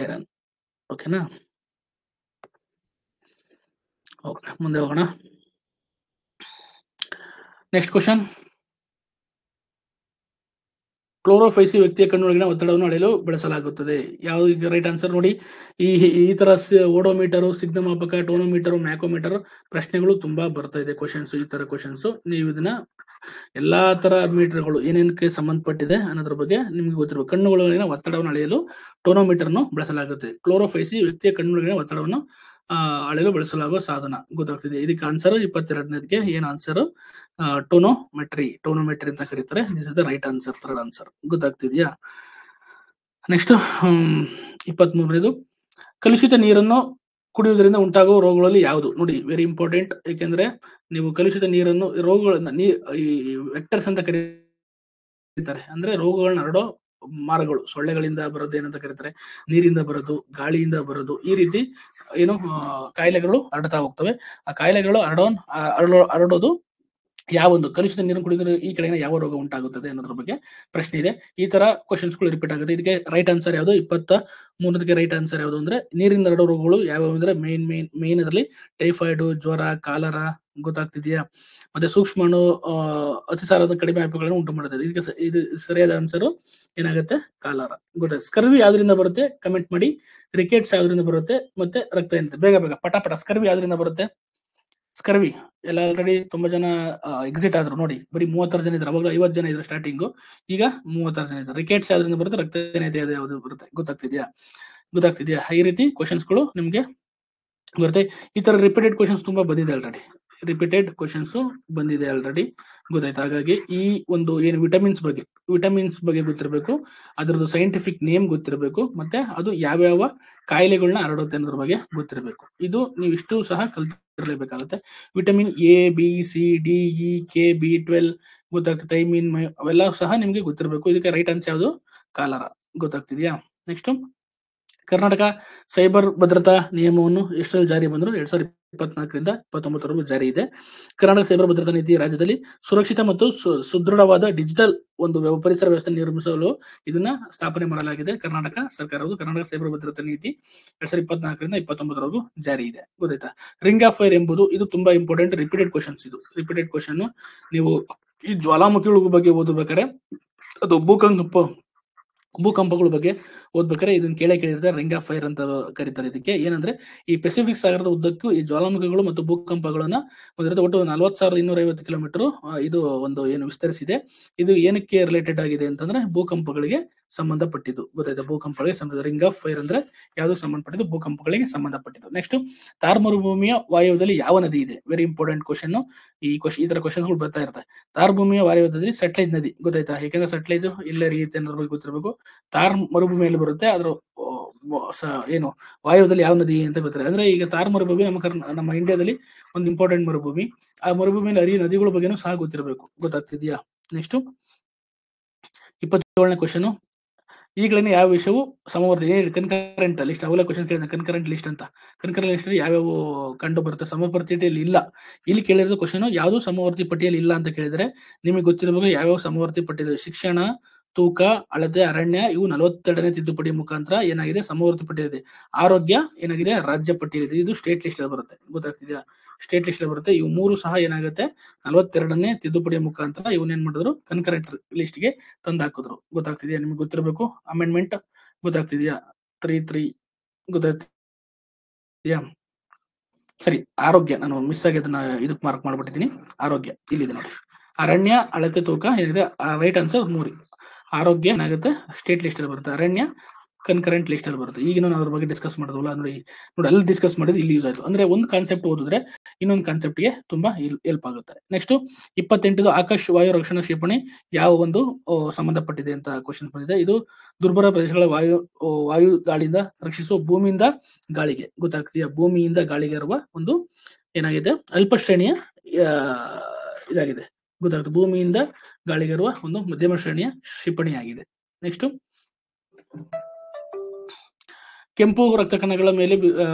iron. ಓಕೆನಾ? ಓಕೆ, ಮುಂದೆ ಹೋಗೋಣ. Next question. ಕ್ಲೋರೋಫೈಸಿ ವ್ಯಕ್ತಿಯ ಕಣ್ಣೊಳಗಿನ ಒತ್ತಡವನ್ನು ಅಳೆಯಲು ಬಳಸಲಾಗುತ್ತದೆ. ಯಾವ್ದು ರೈಟ್ ಆನ್ಸರ್ ನೋಡಿ. ಈ ತರ ಓಡೋಮೀಟರ್, ಸಿಗ್ನಮಾಪಕ, ಟೋನೋಮೀಟರ್, ಮ್ಯಾಕೋಮೀಟರ್ ಪ್ರಶ್ನೆಗಳು ತುಂಬಾ ಬರ್ತಾ ಇದೆ ಕ್ವಶನ್ಸ್. ಈ ತರ ಕ್ವಶನ್ಸ್ ನೀವು ಇದನ್ನ ಎಲ್ಲಾ ತರ ಮೀಟರ್ಗಳು ಏನೇನಕ್ಕೆ ಸಂಬಂಧಪಟ್ಟಿದೆ ಅನ್ನೋದ್ರ ಬಗ್ಗೆ ನಿಮ್ಗೆ ಗೊತ್ತಿರಬೇಕು. ಕಣ್ಣುಗಳೊಳಗಿನ ಒತ್ತಡವನ್ನು ಅಳೆಯಲು ಟೋನೋಮೀಟರ್ ಅನ್ನು ಬಳಸಲಾಗುತ್ತೆ. ಕ್ಲೋರೋಫೈಸಿ ವ್ಯಕ್ತಿಯ ಕಣ್ಣೊಳಗಿನ ಒತ್ತಡವನ್ನು ಅಳೆಯಲು ಬಳಸಲಾಗುವ ಸಾಧನ, ಗೊತ್ತಾಗ್ತಿದೆ. ಇದಕ್ಕೆ ಆನ್ಸರ್ 22ನೇದಕ್ಕೆ ಏನ್ ಆನ್ಸರ್? ಟೋನೋಮೆಟ್ರಿ ಅಂತ ಕರೀತಾರೆ. This is the right answer, third answer, ಗೊತ್ತಾಗ್ತಿದ್ಯಾ. ನೆಕ್ಸ್ಟ್ 23ನೇದು. ಕಲುಷಿತ ನೀರನ್ನು ಕುಡಿಯುವುದರಿಂದ ಉಂಟಾಗುವ ರೋಗಗಳಲ್ಲಿ ಯಾವುದು? ನೋಡಿ, ವೆರಿ ಇಂಪಾರ್ಟೆಂಟ್. ಏಕೆಂದ್ರೆ ನೀವು ಕಲುಷಿತ ನೀರನ್ನು ರೋಗಗಳನ್ನ ಈ ವೆಕ್ಟರ್ಸ್ ಅಂತ ಕರೀತಾರೆ. ಅಂದ್ರೆ ರೋಗಗಳನ್ನ ಹರಡೋ ಮಾರ್ಗಗಳು. ಸೊಳ್ಳೆಗಳಿಂದ ಬರೋದು ಏನಂತ ಕರೀತಾರೆ, ನೀರಿಂದ ಬರೋದು, ಗಾಳಿಯಿಂದ ಬರೋದು, ಈ ರೀತಿ ಏನು ಕಾಯಿಲೆಗಳು ಹರಡ್ತಾ ಹೋಗ್ತವೆ. ಆ ಕಾಯಿಲೆಗಳು ಹರಡೋದು ಯಾವೊಂದು ಕಲುಷಿತ ನೀರನ್ನು ಕುಡಿದ್ರೆ ಈ ಕಡೆಗೆ ಯಾವ ರೋಗ ಉಂಟಾಗುತ್ತದೆ ಅನ್ನೋದ್ರ ಬಗ್ಗೆ ಪ್ರಶ್ನೆ ಇದೆ. ಈ ತರ ಕ್ವಶನ್ಸ್ಗಳು ರಿಪೀಟ್ ಆಗುತ್ತೆ. ಇದಕ್ಕೆ ರೈಟ್ ಆನ್ಸರ್ ಯಾವುದು? 23ಕ್ಕೆ ರೈಟ್ ಆನ್ಸರ್ ಯಾವುದು ಅಂದ್ರೆ ನೀರಿಂದ ಹರಡೋ ರೋಗಗಳು ಯಾವ್ಯಾವ ಅಂದ್ರೆ ಮೇನ್ ಅದರಲ್ಲಿ ಟೈಫಾಯ್ಡ್, ಜ್ವರ, ಕಾಲರ, ಗೊತ್ತಾಗ್ತಿದೆಯಾ. ಮತ್ತೆ ಸೂಕ್ಷ್ಮಾಣು ಅತಿಸಾರದ ಕಡಿಮೆ ಅಪಾಯಗಳನ್ನು ಉಂಟು ಮಾಡುತ್ತದೆ. ಇದಕ್ಕೆ ಇದು ಸರಿಯಾದ ಆನ್ಸರ್ ಏನಾಗುತ್ತೆ? ಕಾಲರ, ಗೊತ್ತಾಯ್ತು. ಸ್ಕರ್ವಿ ಯಾವ್ದ್ರಿಂದ ಬರುತ್ತೆ? ಕಮೆಂಟ್ ಮಾಡಿ. ರಿಕೆಟ್ಸ್ ಯಾವ್ದ್ರಿಂದ ಬರುತ್ತೆ? ಮತ್ತೆ ರಕ್ತಹೀನತೆ. ಬೇಗ ಪಟಾಪಟ. ಸ್ಕರ್ವಿ ಯಾವ್ದ್ರಿಂದ ಬರುತ್ತೆ? ಸ್ಕರ್ವಿ ಎಲ್ಲ ಆಲ್ರೆಡಿ ತುಂಬಾ ಜನ ಎಕ್ಸಿಟ್ ಆದ್ರು ನೋಡಿ. ಬರೀ 36 ಜನ ಇದ್ರು, ಅವಾಗ 50 ಜನ ಇದ್ರು ಸ್ಟಾರ್ಟಿಂಗು, ಈಗ 36 ಜನ ಇದ್ದಾರೆ. ರಿಕೆಟ್ಸ್ ಯಾವ್ದ್ರಿಂದ ಬರುತ್ತೆ? ರಕ್ತಹೀನತೆ ಯಾವ್ದು ಬರುತ್ತೆ? ಗೊತ್ತಾಗ್ತಿದ್ಯಾ. ಈ ರೀತಿ ಕ್ವಶನ್ಸ್ಗಳು ನಿಮ್ಗೆ ಬರುತ್ತೆ. ಈ ತರ ರಿಪೀಟೆಡ್ ಕ್ವಶನ್ಸ್ ತುಂಬಾ ಬಂದಿದೆ ಆಲ್ರೆಡಿ, ಗೊತ್ತಾಯ್ತು. ಹಾಗಾಗಿ ಈ ಒಂದು ಏನು ವಿಟಮಿನ್ಸ್ ಬಗ್ಗೆ ಗೊತ್ತಿರಬೇಕು, ಅದರದ್ದು ಸೈಂಟಿಫಿಕ್ ನೇಮ್ ಗೊತ್ತಿರಬೇಕು, ಮತ್ತೆ ಅದು ಯಾವ್ಯಾವ ಕಾಯಿಲೆಗಳನ್ನ ಹರಡುತ್ತೆ ಅನ್ನೋದ್ರ ಬಗ್ಗೆ ಗೊತ್ತಿರಬೇಕು. ಇದು ನೀವು ಇಷ್ಟು ಸಹ ಕಲ್ತಿರ್ಲೇಬೇಕಾಗುತ್ತೆ. Vitamin A, B, C, D, E, K, B12 ಗೊತ್ತಾಗ್ತದೆ. ಥೈಮಿನ್, ಅವೆಲ್ಲ ಸಹ ನಿಮ್ಗೆ ಗೊತ್ತಿರಬೇಕು. ಇದಕ್ಕೆ ರೈಟ್ ಆನ್ಸರ್ ಯಾವುದು? ಕಾಲರ, ಗೊತ್ತಾಗ್ತಿದ್ಯಾ. ನೆಕ್ಸ್ಟ್, ಕರ್ನಾಟಕ ಸೈಬರ್ ಭದ್ರತಾ ನಿಯಮವನ್ನು ಎಷ್ಟರಲ್ಲಿ ಜಾರಿ ಬಂದ್ರು? 2024ರಿಂದ 2029 ಜಾರಿ ಇದೆ. ಕರ್ನಾಟಕ ಸೈಬರ್ ಭದ್ರತಾ ನೀತಿ ರಾಜ್ಯದಲ್ಲಿ ಸುರಕ್ಷಿತ ಮತ್ತು ಸುದೃಢವಾದ ಡಿಜಿಟಲ್ ಒಂದು ಪರಿಸರ ವ್ಯವಸ್ಥೆ ನಿರ್ಮಿಸಲು ಇದನ್ನ ಸ್ಥಾಪನೆ ಮಾಡಲಾಗಿದೆ. ಕರ್ನಾಟಕ ಸರ್ಕಾರವು ಕರ್ನಾಟಕ ಸೈಬರ್ ಭದ್ರತಾ ನೀತಿ 2024ರಿಂದ 2029 ಜಾರಿ ಇದೆ, ಗೊತ್ತಾಯ್ತಾ. ರಿಂಗ್ ಆಫ್ ಫೈರ್ ಎಂಬುದು ಇದು ತುಂಬಾ ಇಂಪಾರ್ಟೆಂಟ್. Repeated question. ನೀವು ಈ ಜ್ವಾಲಾಮುಖಿಗಳ ಬಗ್ಗೆ ಓದಬೇಕಾದ್ರೆ ಅದು ಭೂಕಂಪಗಳ ಬಗ್ಗೆ ಓದ್ಬೇಕಾದ್ರೆ ಇದನ್ನ ಕೇಳಿರ್ತಾರೆ, ರಿಂಗ್ ಆಫ್ ಫೈರ್ ಅಂತ ಕರೀತಾರೆ. ಇದಕ್ಕೆ ಏನಂದ್ರೆ ಈ ಪೆಸಿಫಿಕ್ ಸಾಗರದ ಉದ್ದಕ್ಕೂ ಈ ಜ್ವಾಲಾಮುಖಿಗಳು ಮತ್ತು ಭೂಕಂಪಗಳನ್ನ ಹೊಂದಿರುತ್ತೆ. ಒಟ್ಟು 40,250 ಕಿಲೋಮೀಟರ್ ಇದು ಒಂದು ಏನು ವಿಸ್ತರಿಸಿದೆ. ಇದು ಏನಕ್ಕೆ ರಿಲೇಟೆಡ್ ಆಗಿದೆ ಅಂತಂದ್ರೆ ಭೂಕಂಪಗಳಿಗೆ ಸಂಬಂಧಪಟ್ಟಿದ್ದು. ಗೊತ್ತಾಯ್ತಾ? ಭೂಕಂಪಗಳಿಗೆ ಸಂಬಂಧ, ರಿಂಗ್ ಆಫ್ ಫೈರ್ ಅಂದ್ರೆ ಯಾವುದು ಸಂಬಂಧಪಟ್ಟಿದ್ದು? ಭೂಕಂಪಗಳಿಗೆ ಸಂಬಂಧಪಟ್ಟಿದ್ದು. ನೆಕ್ಸ್ಟ್, ಥಾರ್ ಮರುಭೂಮಿಯ ವಾಯುವ್ಯದಲ್ಲಿ ಯಾವ ನದಿ ಇದೆ? Very important question. ಈ ತರ ಕ್ವಶನ್ಗಳು ಬರ್ತಾ ಇರ್ತವೆ. ಥಾರ್ ಭೂಮಿಯ ವಾಯುವ್ಯದಲ್ಲಿ ಸಟ್ಲೇಜ್ ನದಿ. ಗೊತ್ತಾಯ್ತಾ? ಯಾಕಂದ್ರೆ ಸಟ್ಲೇಜ್ ಇಲ್ಲೇ ರೀತಿ ಅನ್ನೋದ್ರ ಬಗ್ಗೆ ಗೊತ್ತಿರಬೇಕು. ಥಾರ್ ಮರುಭೂಮಿಯಲ್ಲಿ ಬರುತ್ತೆ. ಅದ್ರ ಏನು ವಾಯುವ್ಯದಲ್ಲಿ ಯಾವ ನದಿ ಅಂತ ಗೊತ್ತಿಲ್ಲ. ಅಂದ್ರೆ ಈಗ ಥಾರ್ ಮರುಭೂಮಿ ನಮ್ಮ ಇಂಡಿಯಾದಲ್ಲಿ ಒಂದು ಇಂಪಾರ್ಟೆಂಟ್ ಮರುಭೂಮಿ. ಆ ಮರುಭೂಮಿಯಲ್ಲಿ ಹರಿಯುವ ನದಿಗಳ ಬಗ್ಗೆನೂ ಸಹ ಗೊತ್ತಿರಬೇಕು. ಗೊತ್ತಾಗ್ತಿದ್ಯಾ? ನೆಕ್ಸ್ಟ್ 27ನೇ ಕ್ವಶನ್. ಈಗಲೇ ಯಾವ ವಿಷಯವು ಸಮವರ್ತಿ ಕನ್ಕರೆಂಟ್ ಲಿಸ್ಟ್? ಅವೆಲ್ಲ ಕ್ವಶನ್ ಕೇಳಿದ ಕನ್ಕರೆಂಟ್ ಲಿಸ್ಟ್ ಅಂತ. ಕನ್ಕರೆಂಟ್ ಲಿಸ್ಟ್ ಯಾವ್ಯಾವ ಕಂಡು ಬರುತ್ತೆ? ಸಮವರ್ತಿ ಪಟ್ಟಿಯಲ್ಲಿ ಇಲ್ಲ. ಇಲ್ಲಿ ಕೇಳಿರೋ ಕ್ವಶನ್ ಯಾವುದು ಸಮವರ್ತಿ ಪಟ್ಟಿಯಲ್ಲಿ ಇಲ್ಲ ಅಂತ ಕೇಳಿದ್ರೆ ನಿಮಗೆ ಗೊತ್ತಿರಬೇಕು ಯಾವ್ಯಾವ ಸಮವರ್ತಿ ಪಟ್ಟಿದೆ. ಶಿಕ್ಷಣ, ತೂಕ, ಅಳತೆ, ಅರಣ್ಯ ಇವು 42ನೇ ತಿದ್ದುಪಡಿ ಮುಖಾಂತರ ಏನಾಗಿದೆ? ಸಮವರ್ತಿ ಪಟ್ಟಿಇದೆ. ಆರೋಗ್ಯ ಏನಾಗಿದೆ? ರಾಜ್ಯ ಪಟ್ಟಿಯಲ್ಲಿದೆ. ಇದು ಸ್ಟೇಟ್ ಲಿಸ್ಟ್ ಅಲ್ಲಿ ಬರುತ್ತೆ. ಗೊತ್ತಾಗ್ತಿದ್ಯಾ? ಸ್ಟೇಟ್ ಲಿಸ್ಟ್ ಅಲ್ಲಿ ಬರುತ್ತೆ. ಇವು ಮೂರು ಸಹ ಏನಾಗುತ್ತೆ? 42ನೇ ತಿದ್ದುಪಡಿ ಮುಖಾಂತರ ಇವನ್ನೇನ್ ಮಾಡಿದ್ರು? ಕನ್ಕರೆಂಟ್ ಲಿಸ್ಟ್ ಗೆ ತಂದು ಹಾಕಿದ್ರು. ಗೊತ್ತಾಗ್ತಿದ್ಯಾ? ನಿಮ್ಗೆ ಗೊತ್ತಿರಬೇಕು. ಅಮೆಂಡ್ಮೆಂಟ್ ಗೊತ್ತಾಗ್ತಿದ್ಯಾ? 3 ಗೊತ್ತಾಗ್ತಿದ್ಯಾ? ಸರಿ, ಆರೋಗ್ಯ ನಾನು ಮಿಸ್ ಆಗಿ ಅದನ್ನ ಇದಕ್ಕೆ ಮಾರ್ಕ್ ಮಾಡ್ಬಿಟ್ಟಿದ್ದೀನಿ. ಆರೋಗ್ಯ ಇಲ್ಲಿದೆ ನೋಡಿ. ಅರಣ್ಯ, ಅಳತೆ, ತೂಕ ಏನಿದೆ? Right answer 3. ಆರೋಗ್ಯ ಏನಾಗುತ್ತೆ? ಸ್ಟೇಟ್ ಲಿಸ್ಟ್ ಅಲ್ಲಿ ಬರುತ್ತೆ. ಅರಣ್ಯ ಕನ್ಕರೆಂಟ್ ಲಿಸ್ಟ್ ಅಲ್ಲಿ ಬರುತ್ತೆ. ಈಗ ನಾನು ಅದ್ರ ಬಗ್ಗೆ ಡಿಸ್ಕಸ್ ಮಾಡೋದಲ್ಲ ನೋಡಿ. ಅಲ್ಲಿ ಡಿಸ್ಕಸ್ ಮಾಡಿದ್ರೆ ಇಲ್ಲಿ ಯೂಸ್ ಆಯ್ತು. ಅಂದ್ರೆ ಒಂದು ಕಾನ್ಸೆಪ್ಟ್ ಓದಿದ್ರೆ ಇನ್ನೊಂದು ಕಾನ್ಸೆಪ್ಟ್ ಗೆ ತುಂಬಾ ಹೆಲ್ಪ್ ಆಗುತ್ತೆ. ನೆಕ್ಸ್ಟ್ 28 ಆಕಾಶ್ ವಾಯು ರಕ್ಷಣಾ ಕ್ಷಿಪಣಿ ಯಾವ ಒಂದು ಸಂಬಂಧಪಟ್ಟಿದೆ ಅಂತ ಕ್ವಶನ್ ಬಂದಿದೆ. ಇದು ದುರ್ಬಲ ಪ್ರದೇಶಗಳ ವಾಯು ದಾಳಿಯಿಂದ ರಕ್ಷಿಸುವ ಭೂಮಿಯಿಂದ ಗಾಳಿಗೆ. ಗೊತ್ತಾಗ್ತೀಯಾ? ಭೂಮಿಯಿಂದ ಗಾಳಿಗೆ ಇರುವ ಒಂದು ಏನಾಗಿದೆ? ಅಲ್ಪ ಶ್ರೇಣಿಯ ಇದಾಗಿದೆ. ಗೊತ್ತಾಗುತ್ತೆ? ಭೂಮಿಯಿಂದ ಗಾಳಿಗಿರುವ ಒಂದು ಮಧ್ಯಮ ಶ್ರೇಣಿಯ ಕ್ಷಿಪಣಿ ಆಗಿದೆ. ನೆಕ್ಸ್ಟ್, ಕೆಂಪು ರಕ್ತ ಕಣಗಳ ಮೇಲೆ